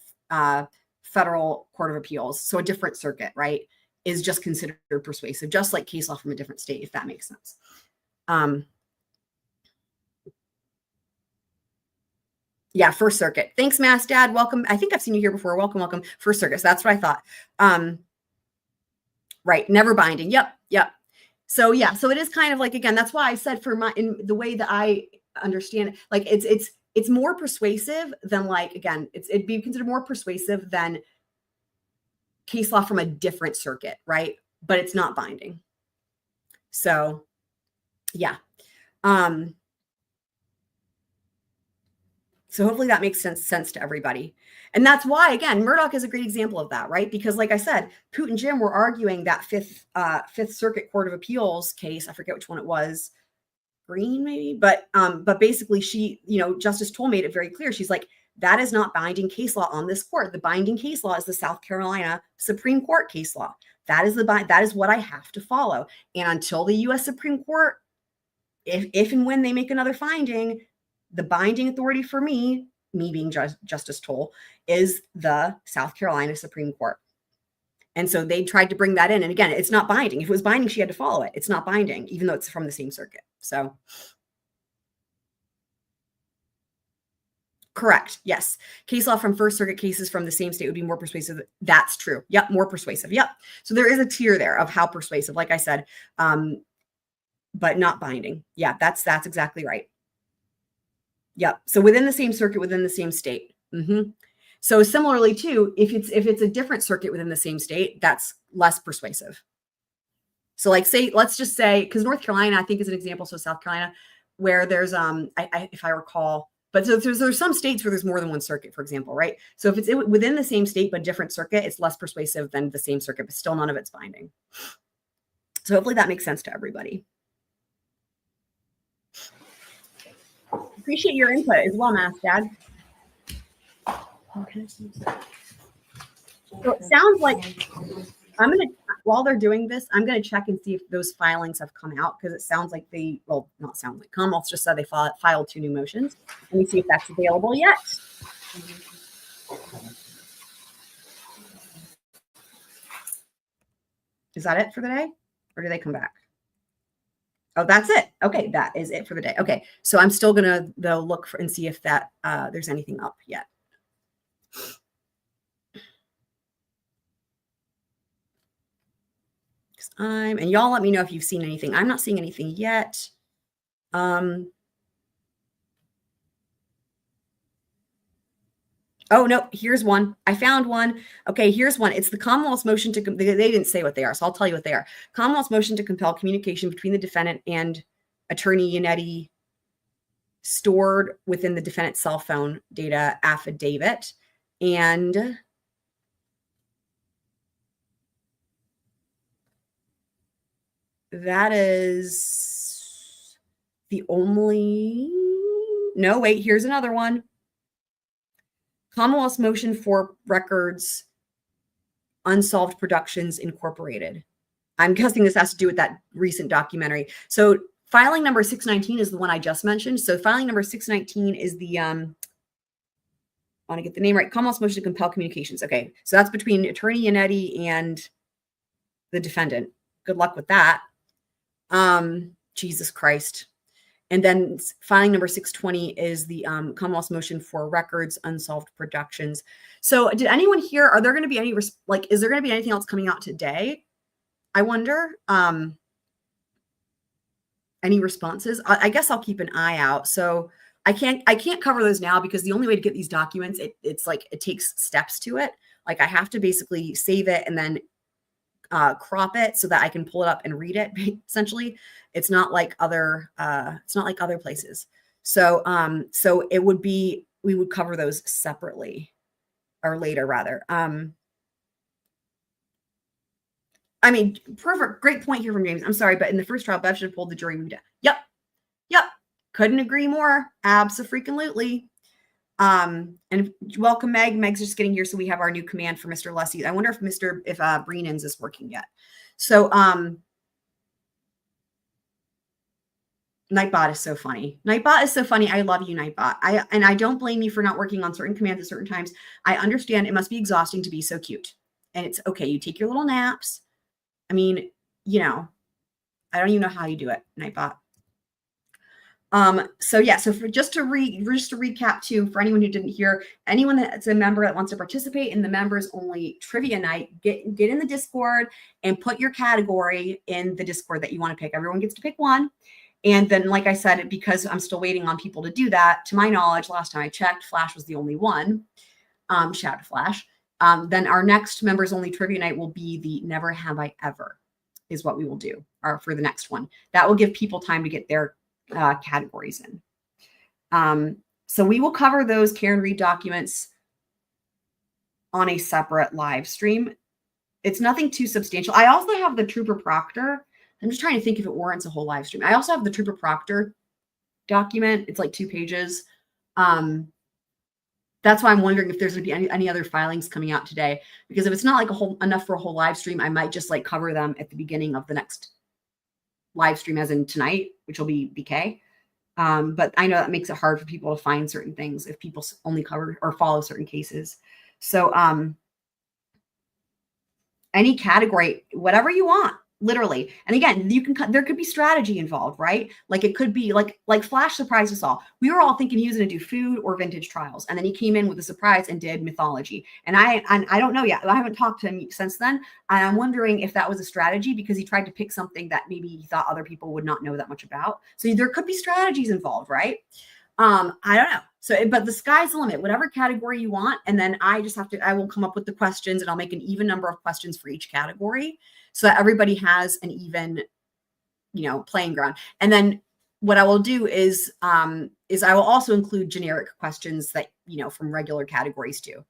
federal court of appeals, so a different circuit, right, is just considered persuasive, just like case law from a different state, if that makes sense. Yeah, First Circuit. Thanks, Mass Dad. Welcome. I think I've seen you here before. Welcome. First Circuit. So that's what I thought. Right. Never binding. Yep. So yeah. So it is kind of like, again, that's why I said in the way that I understand it, like it's more persuasive than, like, again, it'd be considered more persuasive than case law from a different circuit, right? But it's not binding. So yeah. So hopefully that makes sense to everybody. And that's why, again, Murdoch is a great example of that, right? Because like I said, Poot and Jim were arguing that Fifth Circuit Court of Appeals case. I forget which one it was, Green maybe, but basically she, Justice Toll made it very clear. She's like, that is not binding case law on this court. The binding case law is the South Carolina Supreme Court case law. That is what I have to follow. And until the U.S. Supreme Court, if and when they make another finding, the binding authority for me being Justice Toll, is the South Carolina Supreme Court. And so they tried to bring that in. And again, it's not binding. If it was binding, she had to follow it. It's not binding, even though it's from the same circuit. So correct. Yes. Case law from First Circuit cases from the same state would be more persuasive. That's true. Yep. More persuasive. Yep. So there is a tier there of how persuasive, like I said, but not binding. Yeah, that's exactly right. Yep. So within the same circuit, within the same state. So similarly too, if it's a different circuit within the same state, that's less persuasive. So like let's just say, because North Carolina, I think is an example. So South Carolina, where there's if I recall, but so there's some states where there's more than one circuit, for example, right? So if it's within the same state but different circuit, it's less persuasive than the same circuit, but still none of it's binding. So hopefully that makes sense to everybody. Appreciate your input as well, Mass Dad. Okay. So it sounds like while they're doing this, I'm going to check and see if those filings have come out, because it sounds like Commonwealth just said they filed 2 new motions. Let me see if that's available yet. Is that it for the day, or do they come back? Oh, that's it. Okay, that is it for the day. Okay, so I'm still gonna look for and see if that there's anything up yet. And y'all let me know if you've seen anything. I'm not seeing anything yet. Oh, no, here's one. I found one. Okay, here's one. It's the Commonwealth's motion to, they didn't say what they are, so I'll tell you what they are. Commonwealth's motion to compel communication between the defendant and attorney Yanetti stored within the defendant's cell phone data affidavit. And that is the only, no, wait, here's another one. Commonwealth's motion for records, Unsolved Productions Incorporated. I'm guessing this has to do with that recent documentary. So filing number 619 is the one I just mentioned. So filing number 619 is the, I want to get the name right, Commonwealth's motion to compel communications. Okay, so that's between attorney Yanetti and the defendant. Good luck with that. Jesus Christ. And then filing number 620 is the Commonwealth's motion for records, Unsolved Productions. So did anyone hear, are there going to be any, is there going to be anything else coming out today? I wonder, any responses? I guess I'll keep an eye out. So I can't cover those now, because the only way to get these documents, it's like, it takes steps to it. Like I have to basically save it and then crop it so that I can pull it up and read it. Essentially, it's not like other places. So so it would be, we would cover those separately, or later rather. I mean, perfect, great point here from James. I'm sorry, but in the first trial, Bev should have pulled the jury. Yep. Couldn't agree more. Abso-freaking-lutely. And welcome, Meg. Meg's just getting here, so we have our new command for Mr. Alessi. I wonder if Breenan's is working yet. So Nightbot is so funny. Nightbot is so funny. I love you, Nightbot. And I don't blame you for not working on certain commands at certain times. I understand it must be exhausting to be so cute. And it's okay. You take your little naps. I mean, I don't even know how you do it, Nightbot. So yeah, so just to recap too, for anyone who didn't hear, anyone that's a member that wants to participate in the members only trivia night, get in the Discord and put your category in the Discord that you want to pick. Everyone gets to pick one. And then, like I said, because I'm still waiting on people to do that, to my knowledge, last time I checked, Flash was the only one. Shout out to Flash. Then our next members only trivia night will be the Never Have I Ever, is what we will do for the next one. That will give people time to get their categories in. So we will cover those Karen Reed documents on a separate live stream. It's nothing too substantial. I also have the Trooper Proctor. I'm just trying to think if it warrants a whole live stream. I also have the Trooper Proctor document. It's like 2 pages. That's why I'm wondering if there's going to be any other filings coming out today, because if it's not like enough for a whole live stream, I might just like cover them at the beginning of the next live stream, as in tonight, which will be BK. But I know that makes it hard for people to find certain things if people only cover or follow certain cases. So any category, whatever you want, literally. And again, you can there could be strategy involved, right? Like it could be like Flash surprised us all. We were all thinking he was going to do food or vintage trials, and then he came in with a surprise and did mythology. And I don't know yet. I haven't talked to him since then. And I'm wondering if that was a strategy because he tried to pick something that maybe he thought other people would not know that much about. So there could be strategies involved, right? I don't know. So, but the sky's the limit, whatever category you want. And then I will come up with the questions, and I'll make an even number of questions for each category so that everybody has an even, playing ground. And then what I will do is I will also include generic questions that, from regular categories too,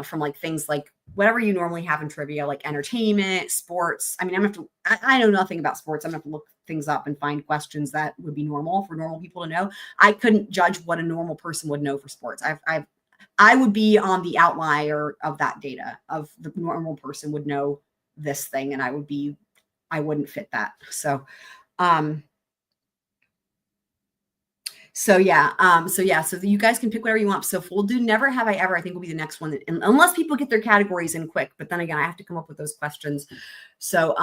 from like things like whatever you normally have in trivia, like entertainment, sports. I mean, I know nothing about sports. I'm gonna have to look things up and find questions that would be normal for normal people to know. I couldn't judge what a normal person would know for sports. I would be on the outlier of that data of the normal person would know this thing, and I wouldn't fit that. So So you guys can pick whatever you want. So if we'll do Never Have I Ever, I think will be the next one, unless people get their categories in quick. But then again, I have to come up with those questions. So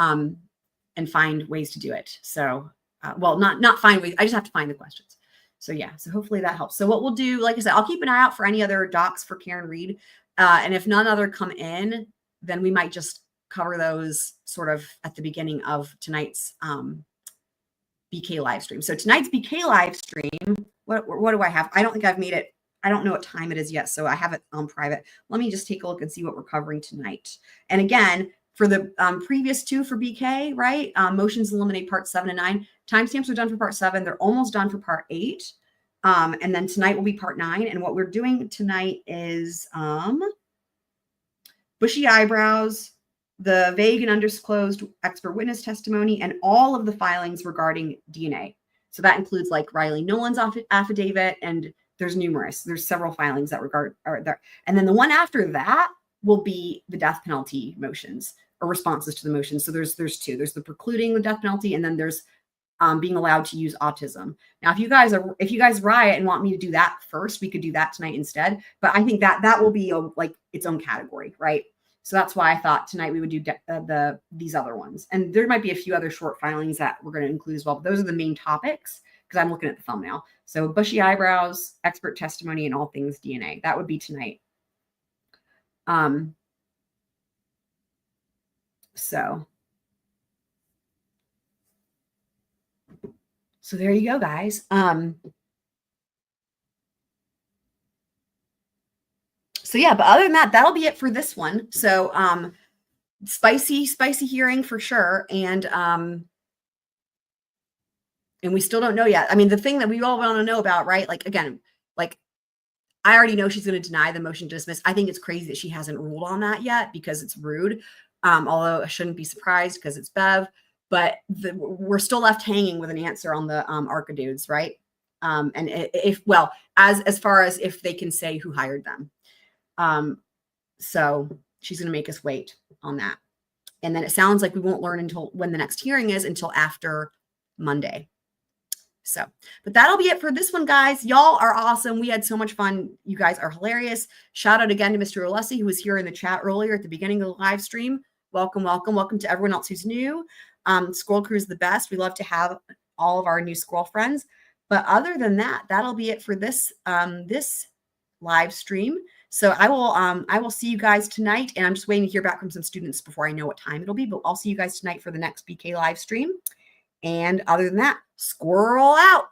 and find ways to do it. So well, not find ways. I just have to find the questions. So yeah. So hopefully that helps. So what we'll do, like I said, I'll keep an eye out for any other docs for Karen Reed. And if none other come in, then we might just cover those sort of at the beginning of tonight's BK live stream. So tonight's BK live stream, what do I have? I don't think I've made it. I don't know what time it is yet, so I have it on private. Let me just take a look and see what we're covering tonight. And again, for the previous 2 for BK, right? Motions in Limine part 7 and 9. Timestamps are done for part 7. They're almost done for part 8. And then tonight will be part 9. And what we're doing tonight is bushy eyebrows, the vague and undisclosed expert witness testimony, and all of the filings regarding DNA. So that includes like Riley Nolan's affidavit, and there's several filings that are there. And then the one after that will be the death penalty motions or responses to the motions. So there's 2. There's the precluding the death penalty, and then there's being allowed to use autism. Now, if you guys riot and want me to do that first, we could do that tonight instead. But I think that will be like its own category, right? So that's why I thought tonight we would do these other ones. And there might be a few other short filings that we're going to include as well. But those are the main topics because I'm looking at the thumbnail. So bushy eyebrows, expert testimony, and all things DNA. That would be tonight. So there you go, guys. So yeah, but other than that, that'll be it for this one. So spicy hearing for sure. And we still don't know yet. I mean, the thing that we all want to know about, right? Like, again, like I already know she's going to deny the motion to dismiss. I think it's crazy that she hasn't ruled on that yet because it's rude. Although I shouldn't be surprised because it's Bev, but we're still left hanging with an answer on the ARCCA dudes, right? And as far as if they can say who hired them. So she's going to make us wait on that. And then it sounds like we won't learn until when the next hearing is until after Monday. So, but that'll be it for this one, guys. Y'all are awesome. We had so much fun. You guys are hilarious. Shout out again to Mr. Alessi, who was here in the chat earlier at the beginning of the live stream. Welcome, welcome, welcome to everyone else who's new. Squirrel Crew is the best. We love to have all of our new squirrel friends. But other than that, that'll be it for this this live stream. So I will see you guys tonight, and I'm just waiting to hear back from some students before I know what time it'll be. But I'll see you guys tonight for the next BK live stream. And other than that, squirrel out.